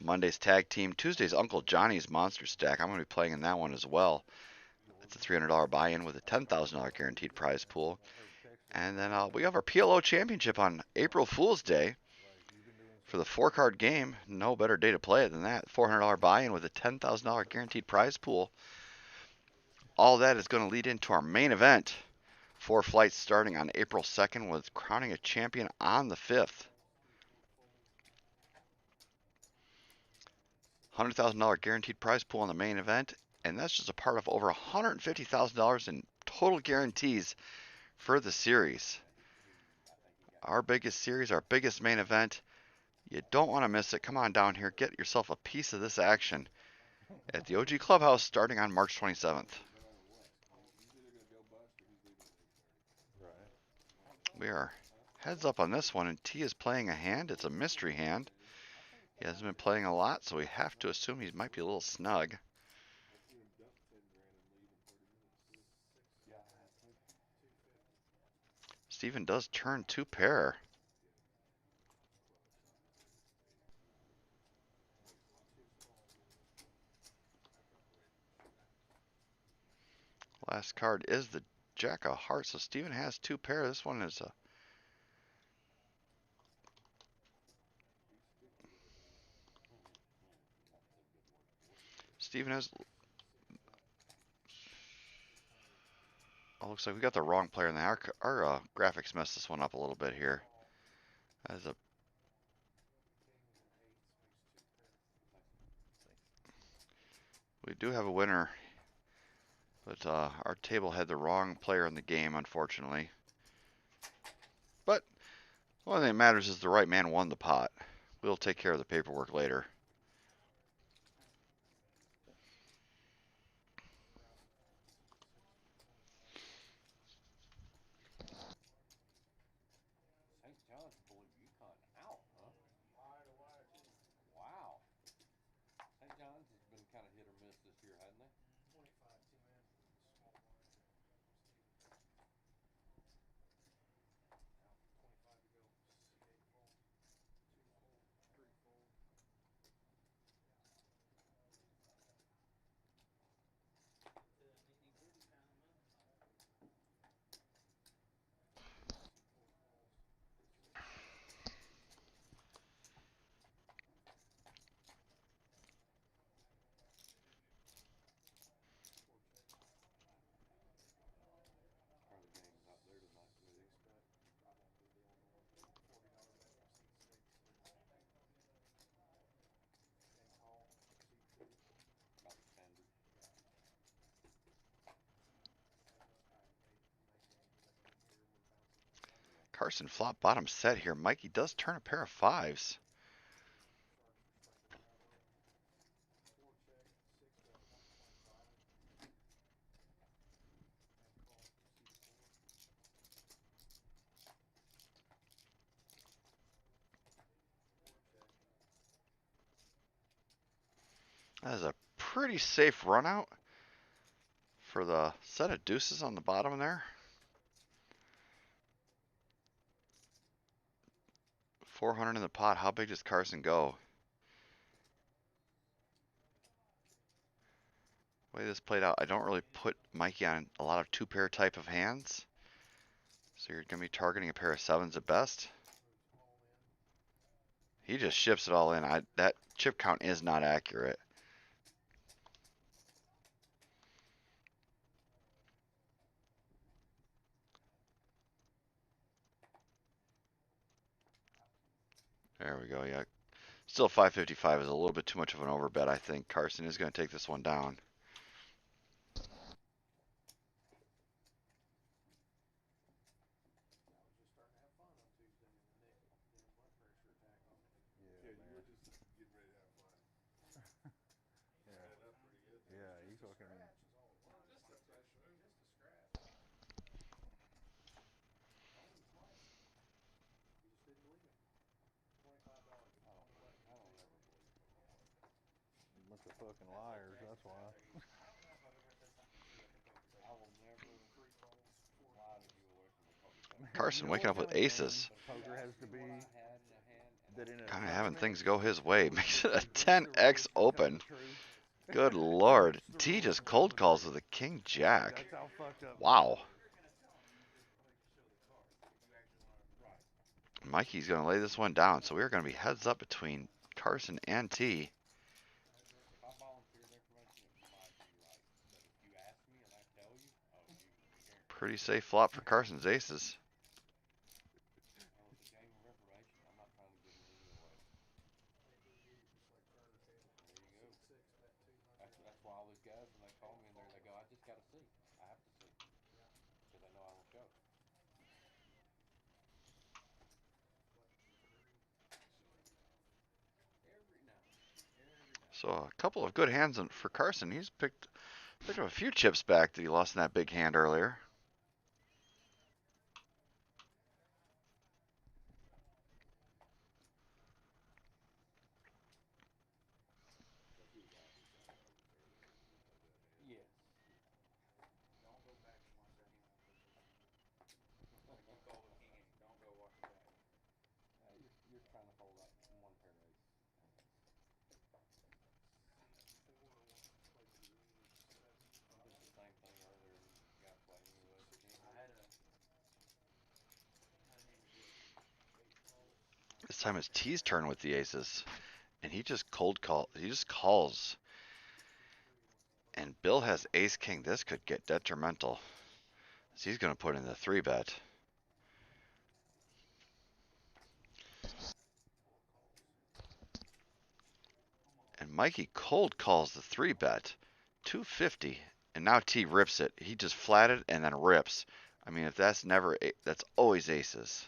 Monday's Tag Team. Tuesday's Uncle Johnny's Monster Stack. I'm going to be playing in that one as well. It's a $300 buy-in with a $10,000 guaranteed prize pool. And then we have our PLO Championship on April Fool's Day. For the 4-card game, no better day to play it than that. $400 buy-in with a $10,000 guaranteed prize pool. All that is going to lead into our main event. 4 flights starting on April 2nd with crowning a champion on the 5th. $100,000 guaranteed prize pool on the main event. And that's just a part of over $150,000 in total guarantees for the series. Our biggest series, our biggest main event. You don't want to miss it. Come on down here. Get yourself a piece of this action at the OG Clubhouse starting on March 27th. We are heads up on this one, and T is playing a hand. It's a mystery hand. He hasn't been playing a lot, so we have to assume he might be a little snug. Steven does turn 2 pair. Last card is the Jack of Hearts, so Steven has 2 pair. This one is a Steven has. Oh, looks like we got the wrong player in there. Our graphics messed this one up a little bit here. As a we do have a winner, but our table had the wrong player in the game, unfortunately. But the only thing that matters is the right man won the pot. We'll take care of the paperwork later. St. John's blew UConn out, huh? Wow. St. John's has been kind of hit or miss this year, hasn't they? 25 2 in from the small blind. Now 25 to go. 8 fold, 2 fold, 3 fold. Carson flop bottom set here. Mikey does turn a pair of fives. That is a pretty safe run out for the set of deuces on the bottom there. 400 in the pot. How big does Carson go? The way this played out, I don't really put Mikey on a lot of two-pair type of hands. So you're going to be targeting a pair of sevens at best. He just ships it all in. That chip count is not accurate. There we go, yeah. Still 555 is a little bit too much of an overbet, I think. Carson is going to take this one down. Yeah, you fucking. Bunch of fucking liars, that's why. Carson waking up with aces. Poker has to be Kind of having things go his way. Makes it a 10x open. Good lord. T just cold calls with a king jack. Wow. Mikey's going to lay this one down, so we're going to be heads up between Carson and T. Pretty safe flop for Carson's aces. That's why all these guys, when they call me in there, they go, I just got to see. I have to see. Because I know I won't go. So a couple of good hands for Carson. He's picked up a few chips back that he lost in that big hand earlier. Yes. Don't go back and watch that hand. You call the king, don't go watch it back. You're trying to hold like one pair of aces. I did the same thing earlier and got played me with the king. I had a This time it's T's turn with the aces. And he just he just calls. And Bill has ace king. This could get detrimental. So he's going to put in the 3-bet. And Mikey cold calls the 3-bet. 250. And now T rips it. He just flatted and then rips. I mean, if that's that's always aces.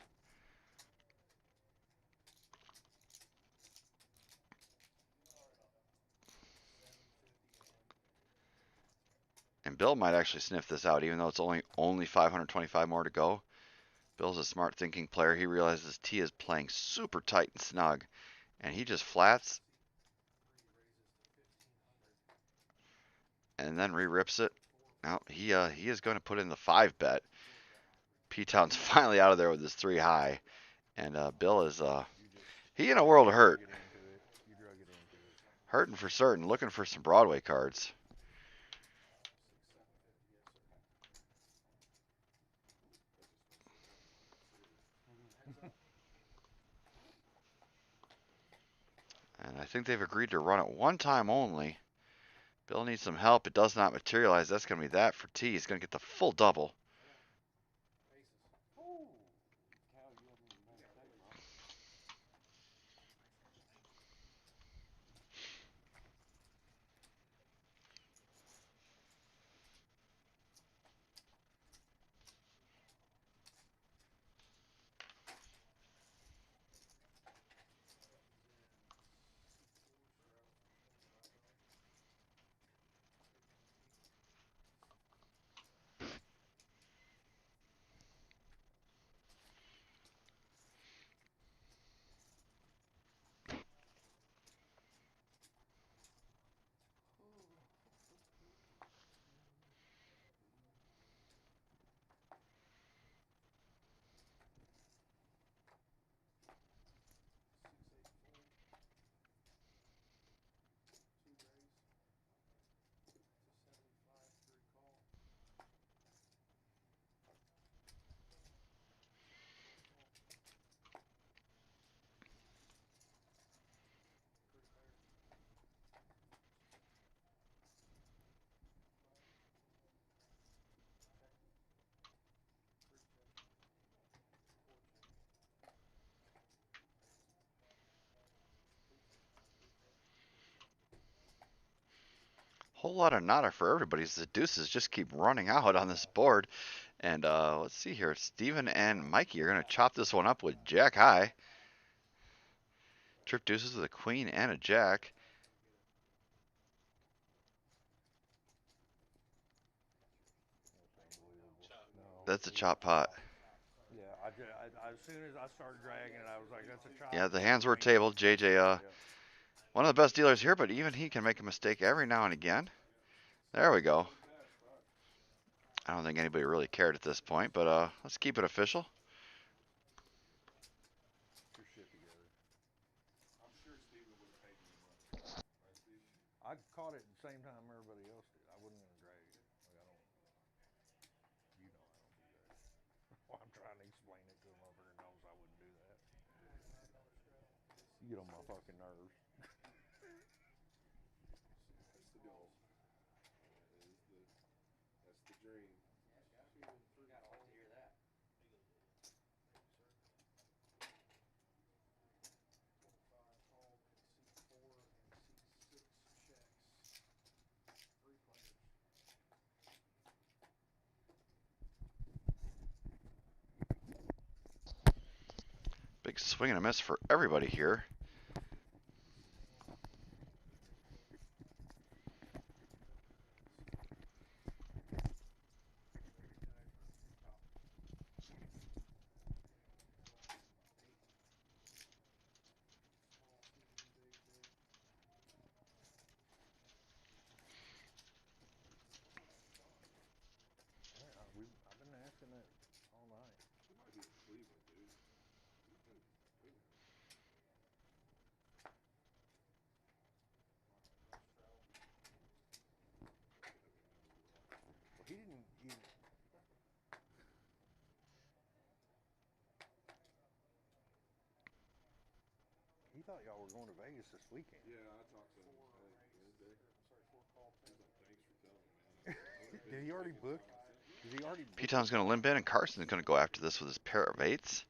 And Bill might actually sniff this out, even though it's only 525 more to go. Bill's a smart thinking player. He realizes T is playing super tight and snug. And he just flats. And then re-rips it. Now, he is going to put in the 5-bet. P-Town's finally out of there with his 3 high. And Bill is, he in a world of hurt. Hurting for certain, looking for some Broadway cards. And I think they've agreed to run it one time only. Bill needs some help. It does not materialize. That's going to be that for T. He's going to get the full double. Whole lot of nada for everybody. The deuces just keep running out on this board. And let's see here. Steven and Mikey are going to chop this one up with jack high. Trip deuces with a queen and a jack. That's a chop pot. Yeah, as soon as I started dragging it, I was like, that's a chop. Yeah, the hands were tabled. JJ, one of the best dealers here, but even he can make a mistake every now and again. There we go. I don't think anybody really cared at this point, but let's keep it official. Your shit together. I'm sure Steven would have paid me money. Right, Steven? I caught it at the same time everybody else did. I wasn't going to drag it. Like, I don't, you know I don't do that. Well, I'm trying to explain it to a motherfucker knows I wouldn't do that. You get on my fucking nerves. That's the goal. That's the dream. Big swing and a miss for everybody here. I've been asking that all night. He might be in Cleveland, dude. Well, he didn't even. He thought y'all were going to Vegas this weekend. Yeah, I talked to him Wednesday. He's like, thanks for telling me, man. Did he already book? Did he already book? P-Town's going to limp in, and Carson's going to go after this with his pair of eights.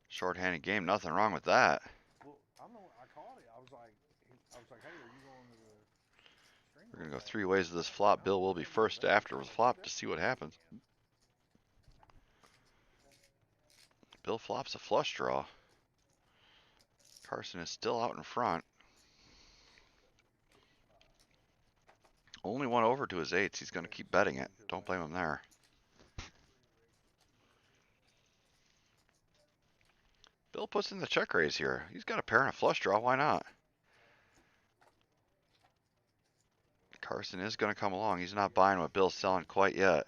Short-handed game, nothing wrong with that. Well, I caught it. I was like, hey, are you going to the string? We're going to go three ways with this flop. Bill will be first after the flop to see what happens. Bill flops a flush draw. Carson is still out in front. Only one over to his eights. He's going to keep betting it. Don't blame him there. Bill puts in the check raise here. He's got a pair and a flush draw. Why not? Carson is going to come along. He's not buying what Bill's selling quite yet.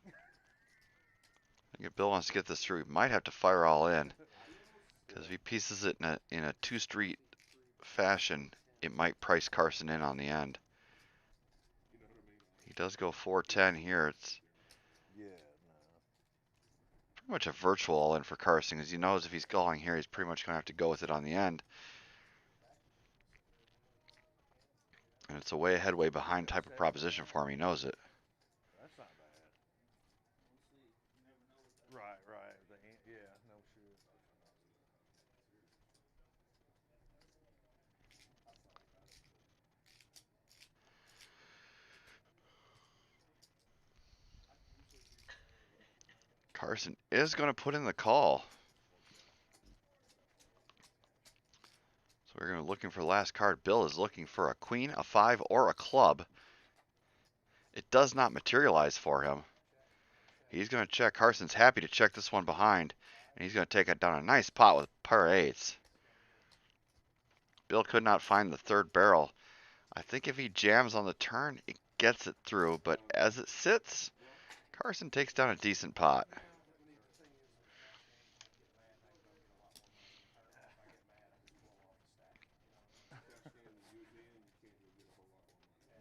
I think if Bill wants to get this through, he might have to fire all in. Because if he pieces it in a two-street fashion, it might price Carson in on the end. He does go 4-10 here. It's pretty much a virtual all-in for Carson, because he knows if he's calling here, he's pretty much going to have to go with it on the end. And it's a way ahead, way behind type of proposition for him. He knows it. That's not bad. Right. Yeah, no shit. Carson is going to put in the call. So we're going to be looking for the last card. Bill is looking for a queen, a five, or a club. It does not materialize for him. He's going to check. Carson's happy to check this one behind. And he's going to take it down a nice pot with a pair of eights. Bill could not find the third barrel. I think if he jams on the turn, it gets it through. But as it sits, Carson takes down a decent pot.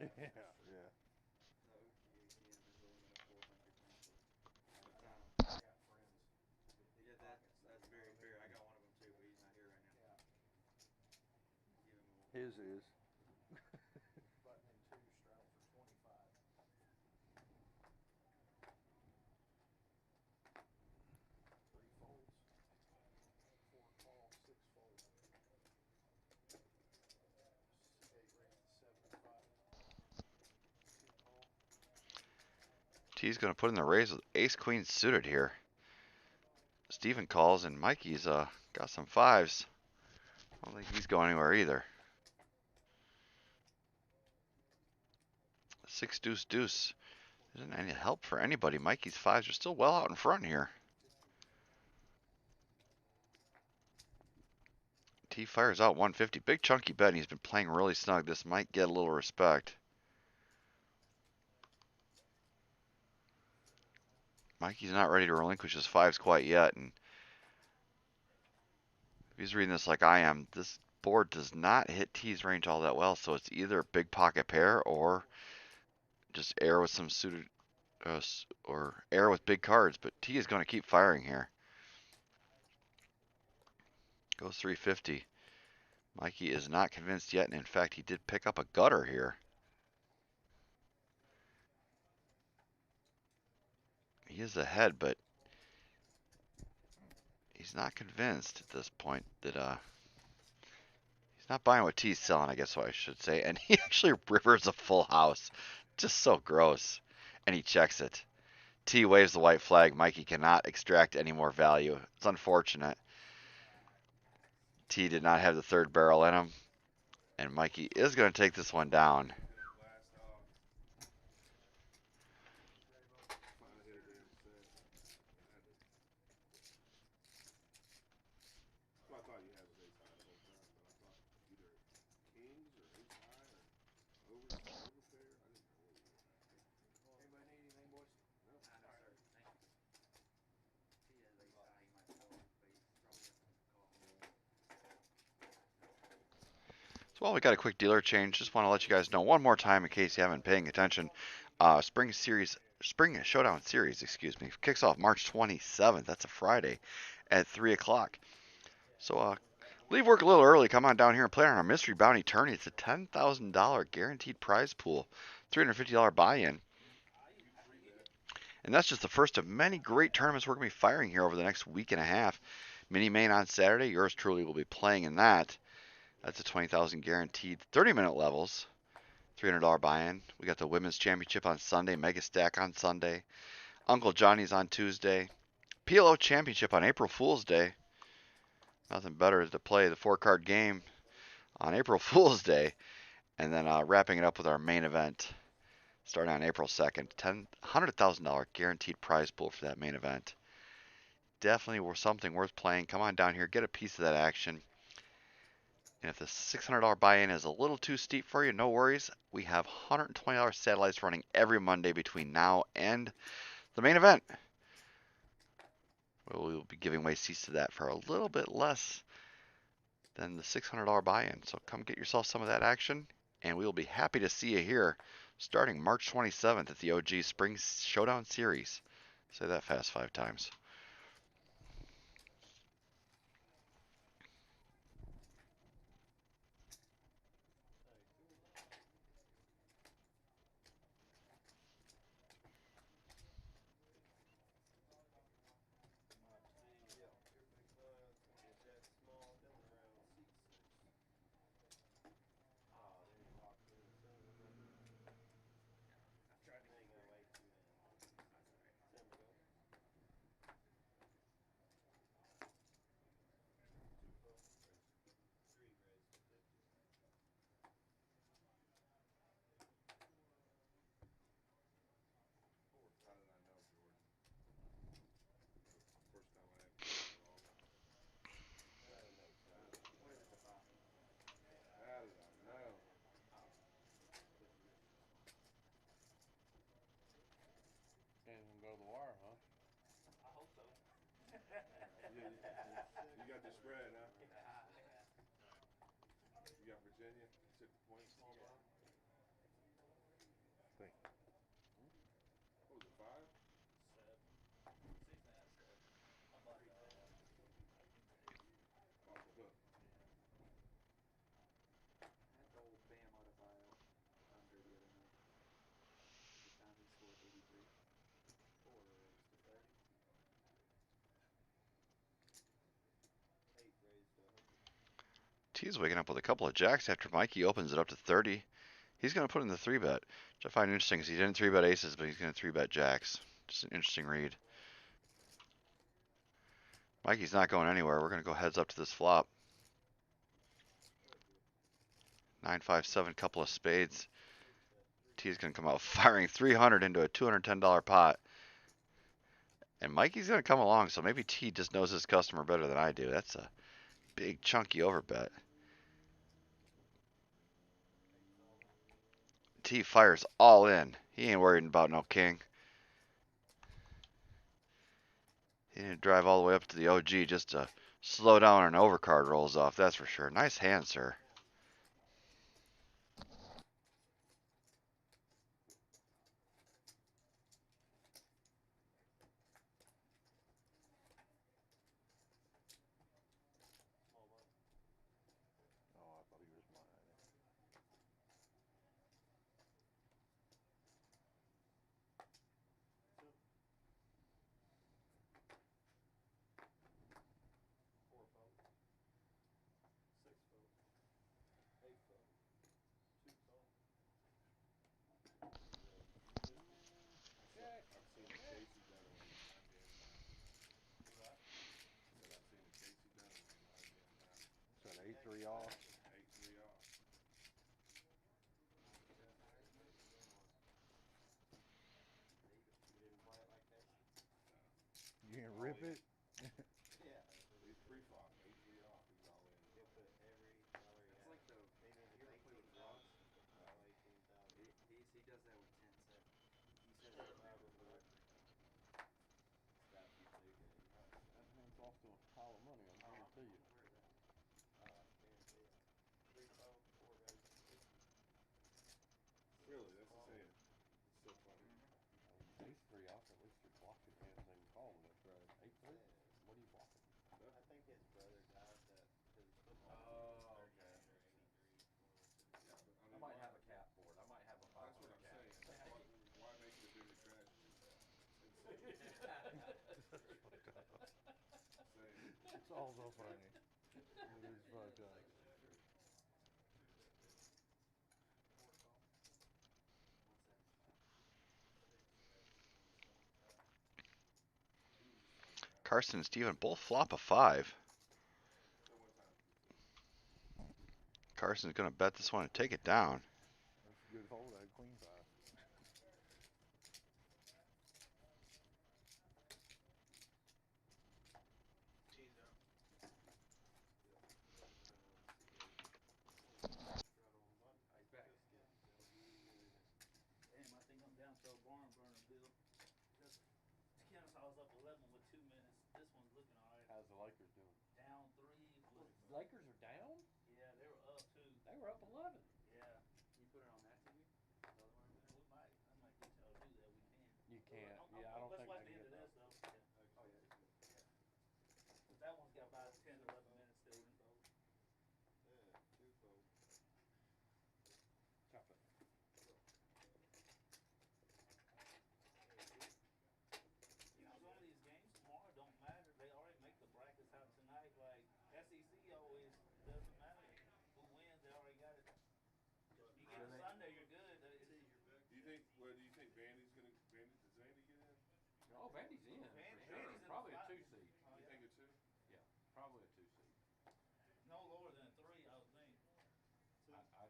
Yeah. That's very fair. I got one of them too, but he's not here right now. His is. T's going to put in the raise with ace queen suited here. Steven calls, and Mikey's got some fives. I don't think he's going anywhere either. 6 deuce deuce. Isn't any help for anybody. Mikey's fives are still well out in front here. T fires out 150. Big chunky bet, and he's been playing really snug. This might get a little respect. Mikey's not ready to relinquish his fives quite yet, and if he's reading this like I am, this board does not hit T's range all that well, so it's either big pocket pair or just air with some suited, or air with big cards, but T is going to keep firing here. Goes 350. Mikey is not convinced yet, and in fact, he did pick up a gutter here. He is ahead, but he's not convinced at this point that he's not buying what T's selling, I guess what I should say. And he actually rivers a full house. Just so gross. And he checks it. T waves the white flag. Mikey cannot extract any more value. It's unfortunate. T did not have the third barrel in him. And Mikey is going to take this one down. So while we got a quick dealer change, just want to let you guys know one more time in case you haven't been paying attention. Spring Showdown series, kicks off March 27th. That's a Friday at 3 o'clock. So leave work a little early. Come on down here and play on our mystery bounty tourney. It's a $10,000 guaranteed prize pool, $350 buy-in. And that's just the first of many great tournaments we're going to be firing here over the next week and a half. Mini main on Saturday. Yours truly will be playing in that. That's a $20,000 guaranteed 30-minute levels, $300 buy-in. We got the Women's Championship on Sunday, Mega Stack on Sunday, Uncle Johnny's on Tuesday, PLO Championship on April Fool's Day. Nothing better to play the 4-card game on April Fool's Day, and then wrapping it up with our main event starting on April 2nd. $100,000 guaranteed prize pool for that main event. Definitely something worth playing. Come on down here, get a piece of that action. And if the $600 buy-in is a little too steep for you, no worries. We have $120 satellites running every Monday between now and the main event. We'll be giving away seats to that for a little bit less than the $600 buy-in. So come get yourself some of that action, and we will be happy to see you here starting March 27th at the OG Spring Showdown Series. Say that fast 5 times. You got the spread, huh? You got Virginia, took the points. What was it, 5? 6.5, 7. I'm like, Off the hook. I had the old Bama to buy under the other night. He found he scored 83. 4 raised to 30. 8 raised to 100. T's waking up with a couple of jacks after Mikey opens it up to 30. He's going to put in the 3-bet, which I find interesting because he didn't 3-bet aces, but he's going to 3-bet jacks. Just an interesting read. Mikey's not going anywhere. We're going to go heads up to this flop. 9-5-7, couple of spades. T is going to come out firing 300 into a $210 pot. And Mikey's going to come along, so maybe T just knows his customer better than I do. That's a big chunky overbet. T fires all in. He ain't worried about no king. He didn't drive all the way up to the OG just to slow down an overcard rolls off, that's for sure. Nice hand, sir. Oh, I thought he was mine. Four fold. Six fold. Eight fold. Two fold. I've seen a Casey done it like 9 damn times. Do that. I said I've seen a Casey done it like 9 damn times. Said 8-3 off. 8-3 off. You didn't play it like Casey? You can rip it. Yeah. He's pre-flop, 8-3 off. He's all in. He'll put every dollar he has. It's like the, Even if you ever it's play with 18 bluffs? all 18,000. He does that with 10 7. He says it over and over. Gotta keep digging. That hand's off to a pile of money, I'm guarantee you. Where is that? Guarantee it. 3 fold, 4 goes 60. Really, that's the same. It's so funny. 8-3 off, at least you're blocking hands and calling it. Right. 8-3? What are you blocking? I think his brother died that his football Oh, was okay. 39 or 83. Yeah, but I I mean, might why, have a cap board. I might have a 500 that's what I'm cap. saying. Why make it a bigger tragedy? It's insane. Insane. It's all so funny. It is fucked up. Carson and Steven both flop a 5. Carson's going to bet this one and take it down. That's a good hole, that queen 5. Damn, I think I'm down to a barn burner, Bill. Just Kennesaw was up 11 with 2 minutes. This one's looking alright. How's the Lakers doing? Down 3. Lakers are down? Yeah, they were up 2. They were up 11. Yeah. You put it on that TV? We might. I might get y'all to do that. We can. You can't. I'm- Yeah, I don't let's think watch they the can end get of this, that. though. Yeah. Oh, yeah. But that one's got about 10 to 11 minutes still in. Yeah, 2 fold. Chop it. You know, some of these games tomorrow don't matter. They already make the brackets out tonight. Like, SEC always doesn't matter who wins. They already got it. You get to Sunday, you're good. Do you think? Well, do you think Vandy's gonna? Does Vandy get in? Oh, Vandy's in. Vandy's For sure. in the Probably a spot. 2 seed. Oh, You yeah. think it too? Yeah, probably a 2 seed. No lower than a 3, I would think. Yeah, I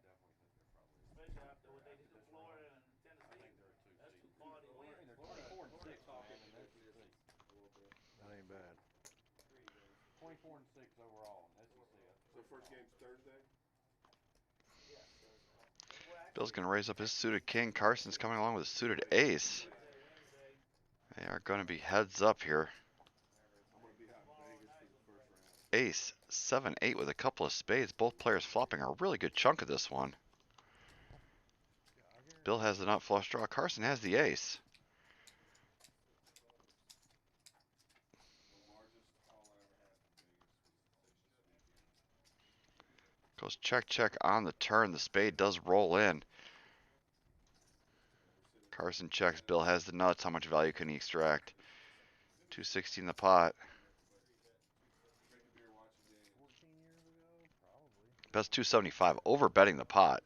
definitely think they're probably. Especially after what they did to this Florida run. and Tennessee. I think they're a 2 That's seed. 2 quality I mean, wins. they're 24 and 6, Talking man, and that's the thing. a little bit. That ain't bad. 3 goes. 24 and 6 overall in SEC. So first game's Thursday. Yeah. Bill's going to raise up his suited king. Carson's coming along with a suited ace. Wednesday. They are going to be heads up here. I'm gonna be out in Vegas for the first round. Ace, 7-8 with a couple of spades. Both players flopping a really good chunk of this one. Bill has the nut flush draw. Carson has the ace. The largest haul I ever had from Vegas was this weekend. Goes check, check on the turn. The spade does roll in. Carson checks. Bill has the nuts. How much value can he extract? 260 in the pot. Drinking beer, watching games. 14 years ago? Probably. Best 275. Over betting the pot.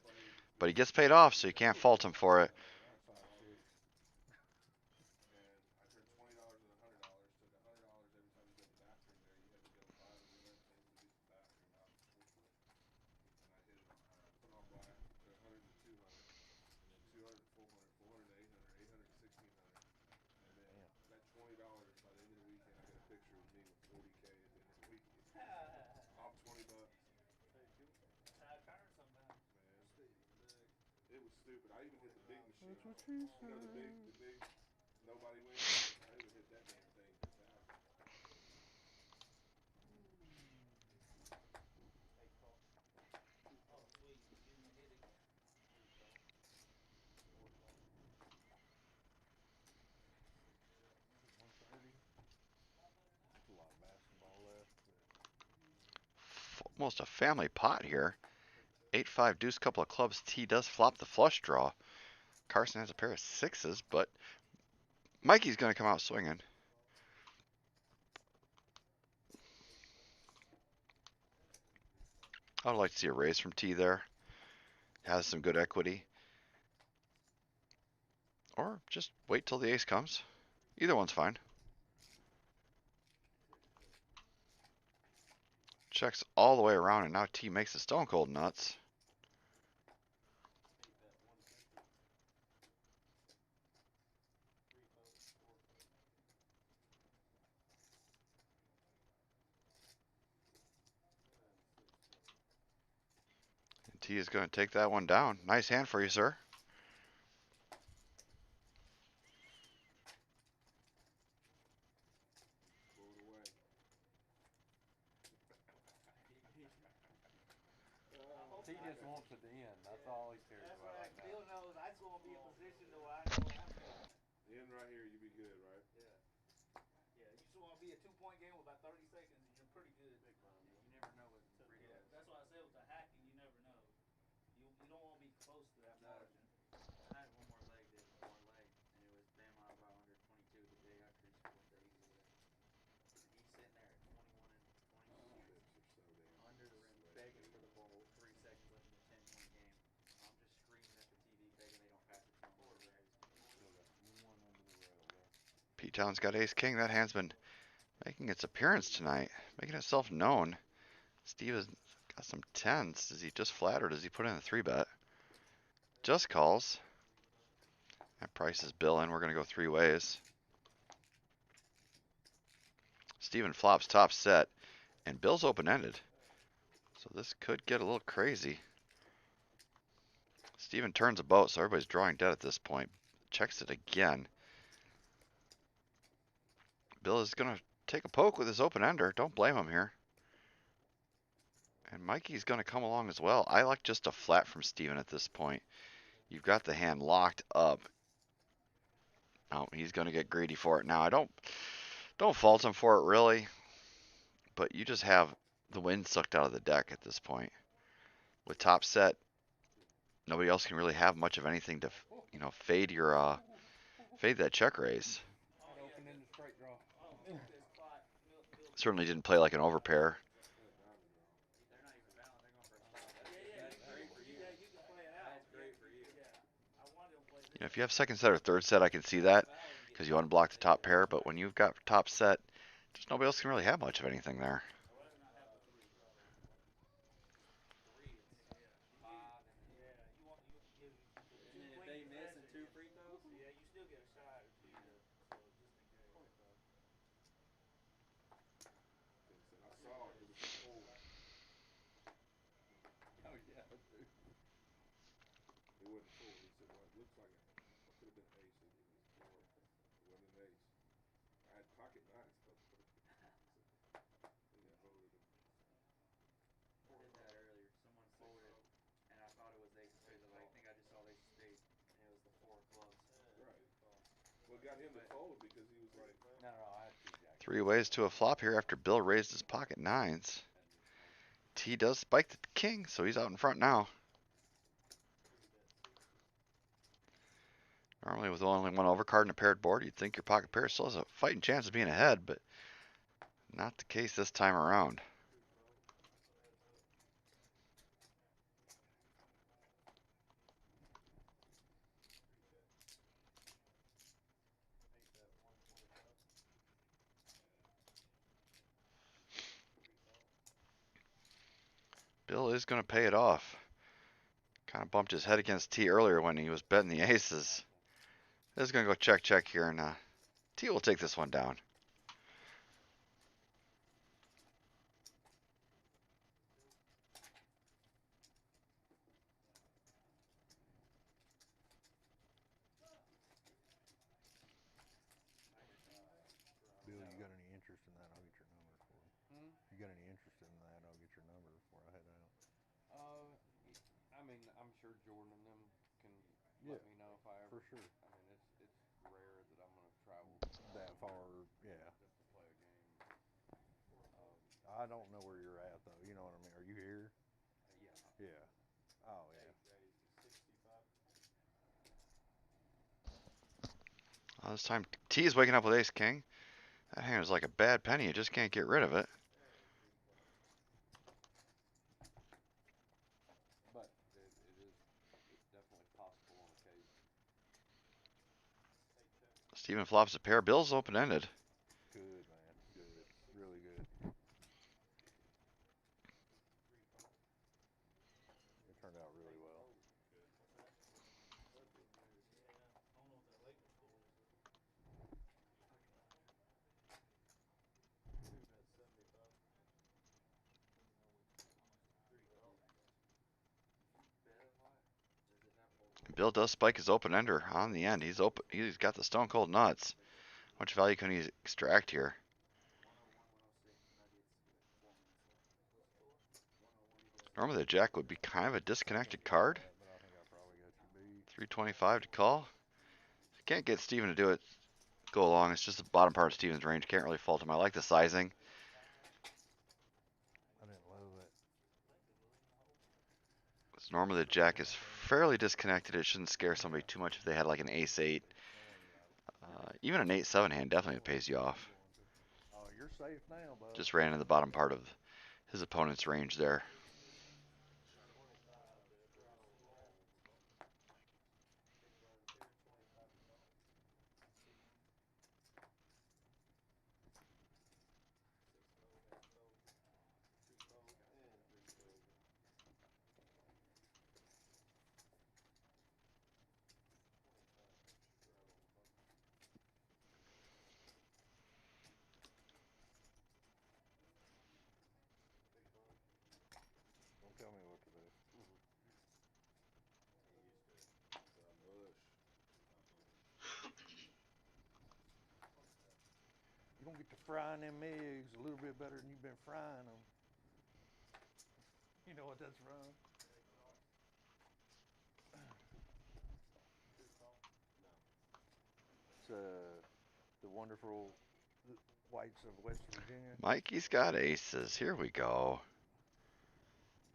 But he gets paid off, so you can't fault him for it. It was stupid. I even hit the big machine. That's what she said. The big nobody wins. I even hit that damn thing just out. Oh, sweet. Give me a hit again. A lot of basketball left. Almost a family pot here. 8-5 deuce, couple of clubs. T does flop the flush draw. Carson has a pair of sixes, but Mikey's going to come out swinging. I would like to see a raise from T there. Has some good equity. Or just wait till the ace comes. Either one's fine. Checks all the way around, and now T makes the stone cold nuts. And T is going to take that one down. Nice hand for you, sir. He just wants it to end. That's all he cares That's about right. right now. Bill knows I just want to be in position to where I know I'm good. In right here, you be good, right? Yeah. Yeah, you just want to be a 2-point game with about 30 seconds and you're pretty good. You never know what free Yeah, that's why I said with the hacking, you never know. You don't want to be close to that margin. I had one more leg, and it was Bama about under 22 the day after he scored the 80 or whatever. And he's sitting there at 21 and 22, under the rim, begging for the ball. 3 seconds left in the 10-point game. I'm just screaming at the TV, begging they don't pass it to him. Still got one under the rail there. P-Town's got ace king. That hand's been making its appearance tonight, making itself known. Steve has got some tens. Does he just flat or does he put in a 3-bet? Just calls. That price is Bill in. We're going to go 3 ways. Steven flops top set, and Bill's open-ended. So this could get a little crazy. Steven turns a boat, so everybody's drawing dead at this point. Checks it again. Bill is going to take a poke with his open-ender. Don't blame him here. And Mikey's going to come along as well. I like just a flat from Steven at this point. You've got the hand locked up. Oh, he's going to get greedy for it now. I don't fault him for it, really. But you just have the wind sucked out of the deck at this point. With top set, nobody else can really have much of anything to, fade that check raise. Open in the straight draw. Certainly didn't play like an overpair. They're not even balanced. They're going for a stop. Yeah, That's great for you. Yeah, you can play it out. That's great for you. Yeah. I wanted to play this. If you have second set or third set, I can see that because you unblock the top pair. But when you've got top set, just nobody else can really have much of anything there. And then if they miss and 2 free throws, Yeah, you still get a shot if you so just in case. I saw it. It was cold. oh yeah, It wasn't full. He said, well, it looks like it could have been an ace. It was more. It wasn't an ace. I had pocket nines. But yeah, voted him. I did that earlier. Someone folded, and I thought it was ace of spades. I think I just saw ace of spades, and it was the 4 of clubs. Right. Well, it got him to fold because he was like, No, I had 2 jacks. 3 ways to a flop here after Bill raised his pocket nines. T does spike the king, so he's out in front now. Normally with only one overcard and a paired board, you'd think your pocket pair still has a fighting chance of being ahead, but not the case this time around. Bill is going to pay it off. Kind of bumped his head against T earlier when he was betting the aces. This is going to go check, check here, and T will take this one down. Bill, you got any interest in that? I'll get your number for you. You got any interest in that? I'll get your number before I head out. I mean, I'm sure Jordan and them can Yeah, let me know if I ever. for sure. I mean, it's rare that I'm gonna travel That far, yeah. just to play a game. I don't know where you're at though. You know what I mean? Are you here? Yeah. Yeah. Oh yeah. This time T is waking up with ace king. That hand is like a bad penny. You just can't get rid of it. But it's definitely possible on occasion. Steven flops a pair. Bill's open-ended. Good, man. Good. Really good. It turned out really well. Bill does spike his open-ender on the end. He's open. He's got the stone cold nuts. How much value can he extract here? Normally the jack would be kind of a disconnected card. 325 to call. Can't get Steven to do it. Go along. It's just the bottom part of Steven's range. Can't really fault him. I like the sizing. I didn't love it. Normally the jack is fairly disconnected. It shouldn't scare somebody too much if they had like an ace-8. Even an 8-7 hand definitely pays you off. Oh, you're safe now, bud. Just ran in the bottom part of his opponent's range there. Don't tell me what to do. You don't get to frying them eggs a little bit better than you've been frying them. You know what that's from? It's the wonderful whites of West Virginia. Mikey's got aces. Here we go.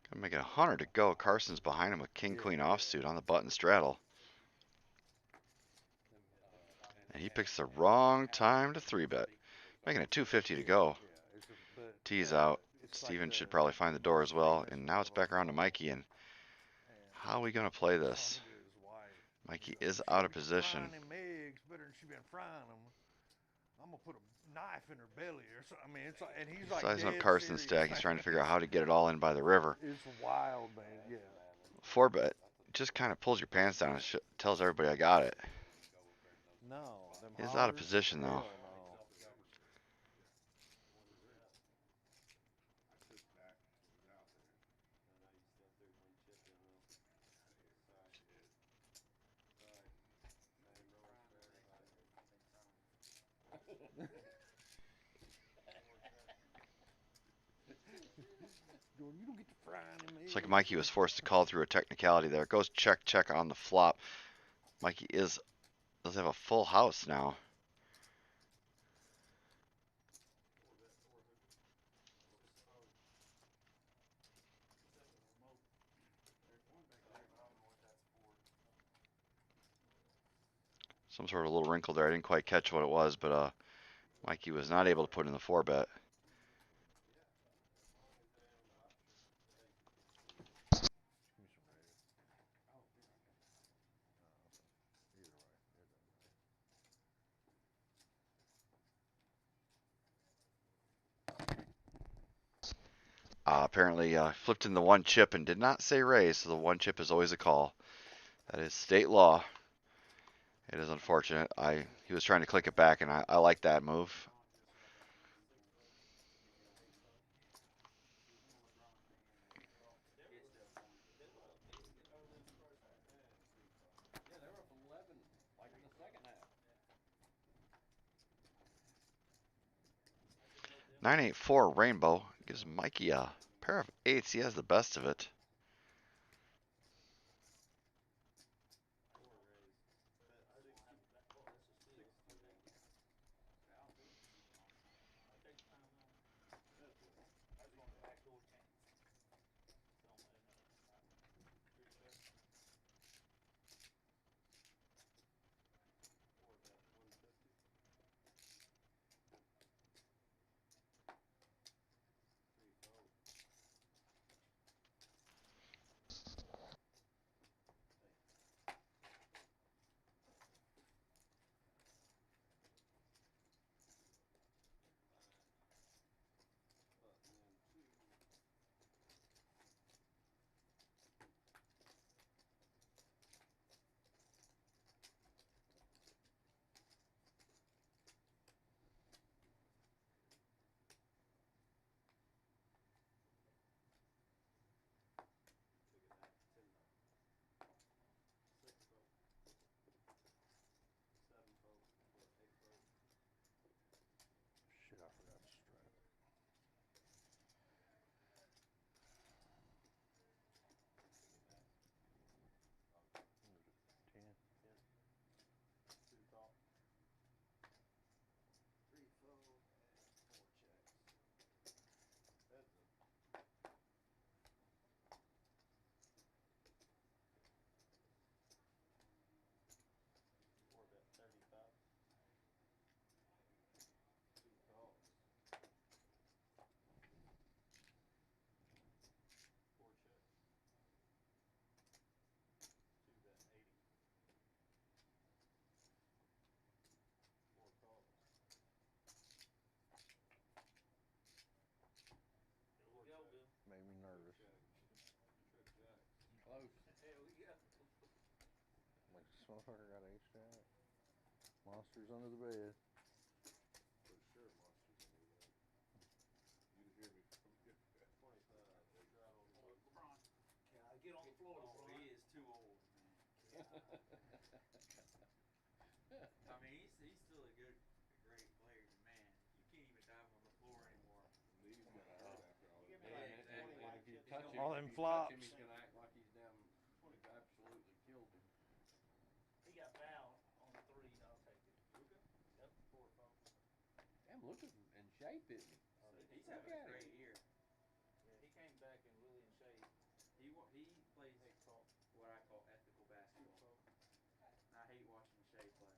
Gonna make it 100 to go. Carson's behind him with king-queen offsuit on the button straddle. And he picks the wrong time to 3-bet. Making it 250 to go. T's out. Steven should probably find the door as well. And now it's back around to Mikey. And how are we going to play this? Mikey is out of position. Frying them eggs better than she's been frying them. I'm gonna put a knife in her belly or something. I mean, it's like, and he's like Sizing up dead Carson's serious. stack. He's trying to figure out how to get it all in by the river. It's wild, man. Yeah. 4-bet just kind of pulls your pants down and tells everybody I got it. No. He's out of position though. You don't get to fry them eggs. It's like Mikey was forced to call through a technicality there. It goes check, check on the flop. Mikey does have a full house now. Some sort of little wrinkle there. I didn't quite catch what it was, but Mikey was not able to put in the 4-bet. Apparently flipped in the one chip and did not say raise, so the one chip is always a call. That is state law. It is unfortunate. He was trying to click it back, and I like that move. Yeah, they were up 11, like in the second half. 984 Rainbow gives Mikey a pair of eights. He has the best of it. Shit, I forgot to strap. Made me nervous. Close. Like, this motherfucker got ace jack. Monsters under the bed. For sure, monsters under the bed. You'd hear me from here. 25. He's right on the books. LeBron. Get on the floor, LeBron. He is too old, man. I mean, he's still a great player, but man, you can't even dive him on the floor anymore. Knees gotta hurt after all that. Yeah, exactly. And if you touch him, All them if you touch him, flops. he's gonna act like he's down. You've absolutely killed him. He got fouled on the 3. I'll take it. Luka? Yep. 4 folks. Damn, Luka's in shape, isn't he? He's Look having a at him. great year. Yeah, he came back and really in shape. He plays what I call ethical basketball. And I hate watching Shea play.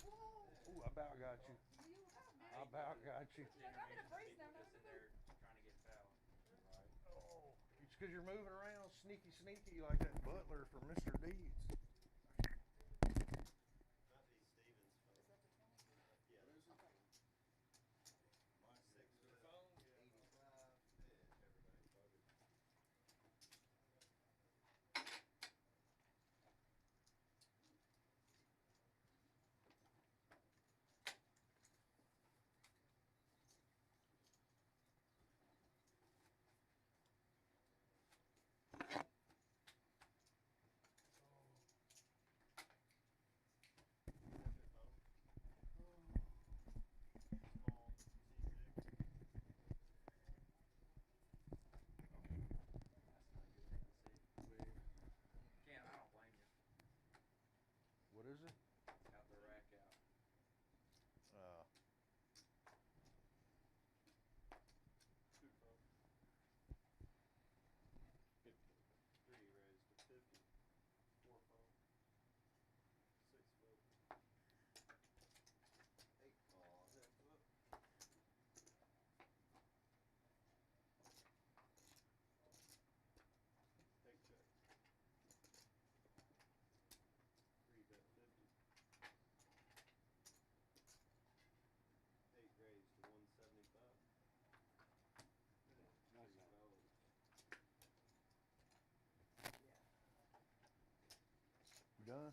Ooh, I about got you. I about got you. Generation of people just in there trying to get fouled. Right. Oh, it's because you're moving around sneaky like that butler for Mr. Deeds. Not these Stevens phones. Yeah, there's a phone. My 6 foot 85. Yeah, everybody voted.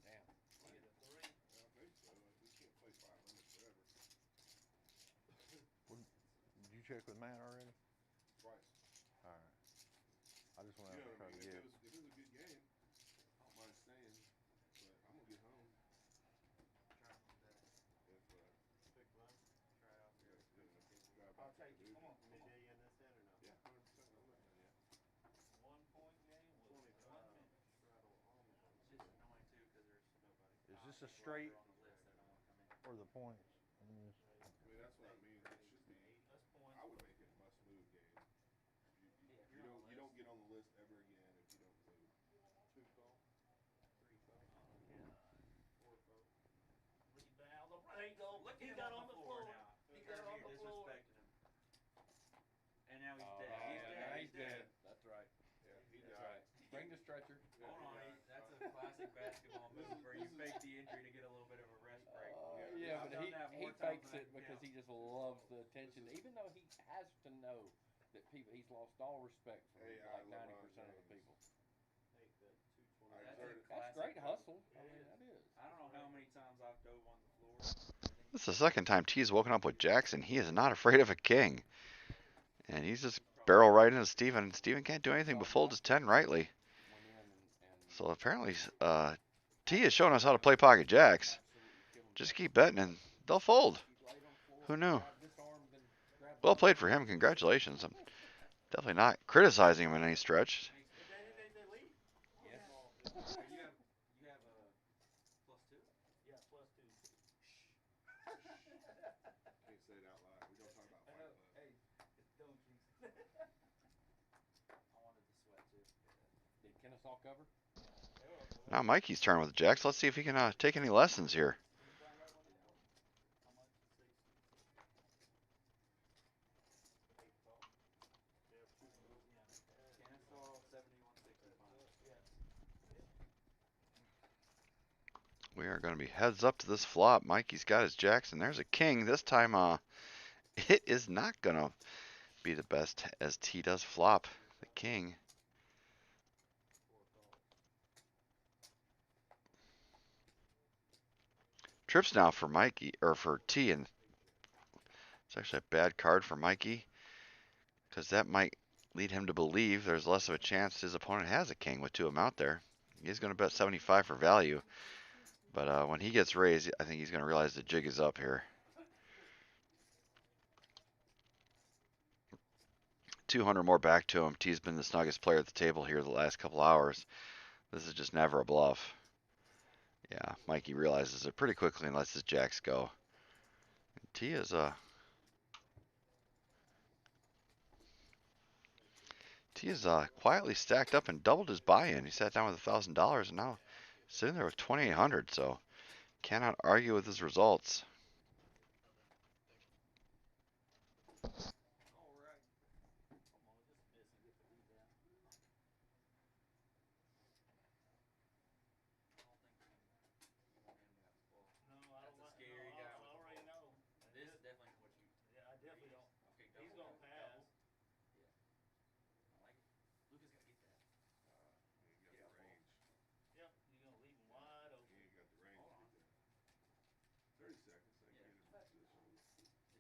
Damn. You get a 3. I think so. We can't play 500 forever. Did you check with Matt already? Twice. All right. I just want You to know what I try to mean? get it. If it was a good game, I don't mind staying. But I'm gonna get home. Try it one day. If Quick bluff. Try it out here. you know, drive I'll back to take it. Come on, Caduceus. Did come they on. do you in this set or no? Yeah, 100%. I'm not done yet. 1 point game with 1 25 minute. straddle almond. It's just annoying too because there's nobody. Is this a People out straight there on the list that don't want to come in. or the points? I mean, that's what I mean. It should be. That's points. I would make it a must-move game. Yeah, if You you're on don't the you don't list. get on the list ever again if you don't move. 2 call. 3 call. Oh, God. 4 call. Rebound. There you go. Look He at him got on on the the floor floor. now. He got on the floor. Disrespecting him. And now he's Oh, dead. yeah, He's now dead. he's dead. That's right. Yeah, he That's died. right. Bring the stretcher. Yeah, Hold on, he that's died. a classic basketball This move is- where this you is- fake the injury to get a little bit of a rest break. Yeah, I've but done he that more times fakes than I it can because count. he just loves the attention. Even though he has to know that he's lost all respect from Hey, like LeBron 90% of the James. people. Take the 220. I That's exerted- a That's classic great move. hustle. I It mean, is. that is. I don't know how many times I've dove on the floor. This is the second time T's woken up with Jackson. He is not afraid of a king. And he's just barrel right into Steven. Steven can't do anything but fold his 10 rightly. Went in and So apparently, T is showing us how to play pocket jacks. absolutely killed him. Just keep betting and they'll fold. He laid on the floor, Who knew? grabbed this arm, then grabbed Well the played other for arm. him. Congratulations. I'm definitely not criticizing him in any stretch. They lead. Yes. You have a +2? Yeah, +2. Can't say it out loud. We don't talk about I Fight know. Club. Hey, don't jinx it. I wanted to sweat too. Did Kennesaw cover? Now Mikey's turn with the jacks. Let's see if he can take any lessons here. Did you find that one? How much? 6. 8 call. They have 2 moves. Yeah. Kennesaw 71.65. Yeah. We are going to be heads up to this flop. Mikey's got his jacks, and there's a king. This time, it is not going to be the best as T does flop the king. Trips now for Mikey, or for T, and it's actually a bad card for Mikey because that might lead him to believe there's less of a chance his opponent has a king with 2 of them out there. He's going to bet 75 for value, but when he gets raised, I think he's going to realize the jig is up here. 200 more back to him. T's been the snuggest player at the table here the last couple hours. This is just never a bluff. Yeah, Mikey realizes it pretty quickly and lets his jacks go. T is quietly stacked up and doubled his buy-in. He sat down with $1,000 and now sitting there with 2,800. So cannot argue with his results. All right. Come on, just miss and get the rebound. No, I That's don't a like. scary No, guy I with the already ball. know. This is definitely what you. Yeah, I definitely don't. Okay, He's double gonna or pass. double. Yeah. I like it. Luka's gonna get that. He ain't got Yeah, the range. Yep, you're gonna leave him wide He open. ain't got the range Hold to on. get that. 30 seconds. They Yeah. get in position.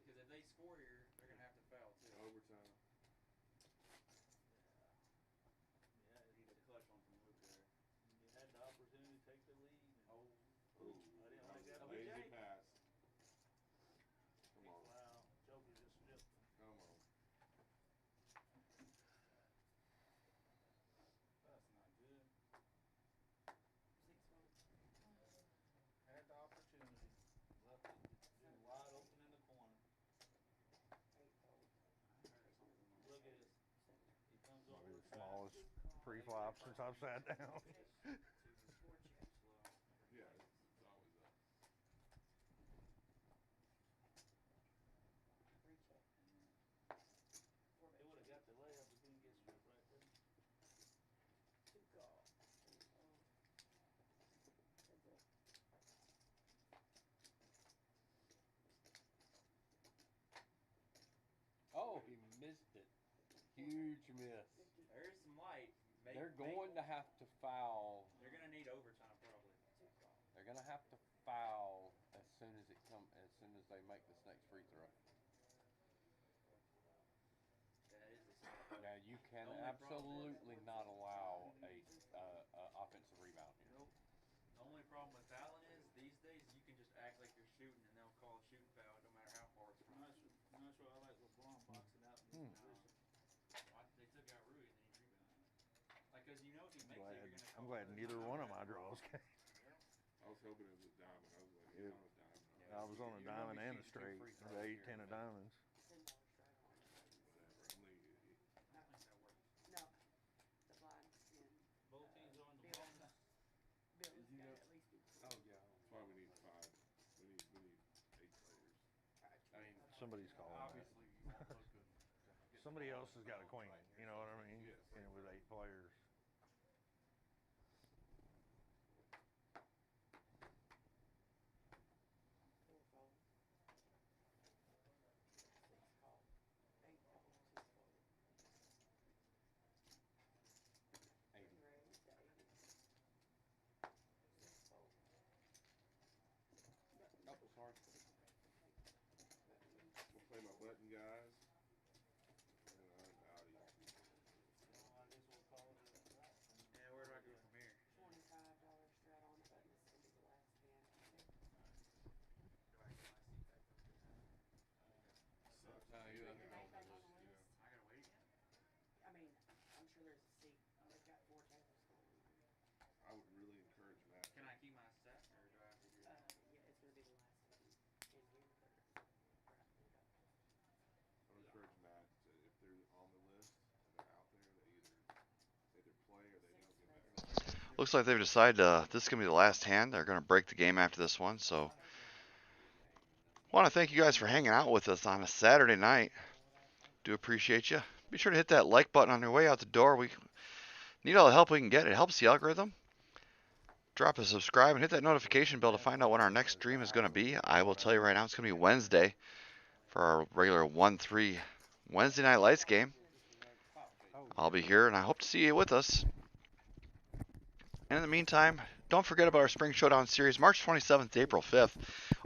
Because if they score here, they're gonna have to foul too. Overtime. Yeah, Need a clutch one from Luka there. you had the opportunity to take the lead. And Oh. Ooh, I didn't that like was that. a lazy LBJ. pass. Come on. Wow, Joker just stripped him. Come on. That's not good. 6 votes. Had the opportunity. Left it just wide open in the corner. Look at this. He comes over Maybe the the side. smallest pre-flop since I've sat down. Yeah, it's always up. They would have got the layup, but didn't get stripped right there. Oh, he missed it. Huge miss. There's some light. They're going to have to foul. They're gonna need overtime probably. They're gonna have to foul as soon as they make this next free throw. That is the Now you can absolutely not allow a offensive rebound here. Nope. The only problem with fouling is these days you can just act like you're shooting and they'll call a shooting foul no matter how far it's from. I'm not sure I like LeBron boxing out in this position. They took out Rui and then he rebounded. Like, cause you know if he makes it, you're gonna call I'm glad neither one of my draws came. I was hoping it was a diamond. I was like, Yeah. on a diamond. I was on a You're gonna diamond be and a shooting 2 straight. free The throws 8, 10 here. of diamonds. Whatever. I'm like, I think that works. No, the blind spin. Both teams are on the Bill's bonus. Bill's got to at least be. Oh yeah. that's why we need 5. We need 8 players. I mean, Somebody's calling that. obviously you want to look good. Somebody else has got a queen. You know what I mean? Yes. And with 8 players. Four fold. 6 call. 8 fold. 2 fold. 80. Raise to 80. 6 fold. Oh, sorry. We'll play my button guys. And out of you. I guess we'll call it a wrap. Yeah, where do I go from here? $25 strat on the button. This is gonna be the last hand. Do I get my seat back up here? No, you have to go Back on on the the list. list. I gotta wait again? I mean, I'm sure there's a seat. They've got 4 tables going on there. I would really encourage Matt. Can I keep my set or do I have to do that? Yeah, it's gonna be the last hand in here. They're wrapping it up. I would encourage Matt to, if they're on the list and they're out there, they either play or they don't get back. Looks like they've decided this is going to be the last hand. They're going to break the game after this one. So want to thank you guys for hanging out with us on a Saturday night. Do appreciate you. Be sure to hit that like button on your way out the door. We need all the help we can get. It helps the algorithm. Drop a subscribe and hit that notification bell to find out when our next stream is going to be. I will tell you right now, it's going to be Wednesday for our regular 1-3 Wednesday Night Lights game. I'll be here, and I hope to see you with us. And in the meantime, don't forget about our Spring Showdown series, March 27th to April 5th.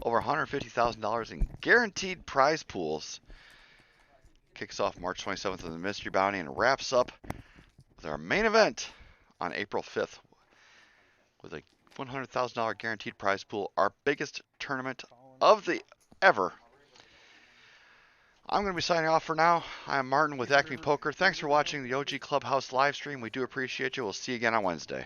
Over $150,000 in guaranteed prize pools. Kicks off March 27th with the Mystery Bounty and wraps up with our main event on April 5th with a $100,000 guaranteed prize pool, our biggest tournament of the ever. I'm going to be signing off for now. I'm Martin with Acme Poker. Thanks for watching the OG Clubhouse live stream. We do appreciate you. We'll see you again on Wednesday.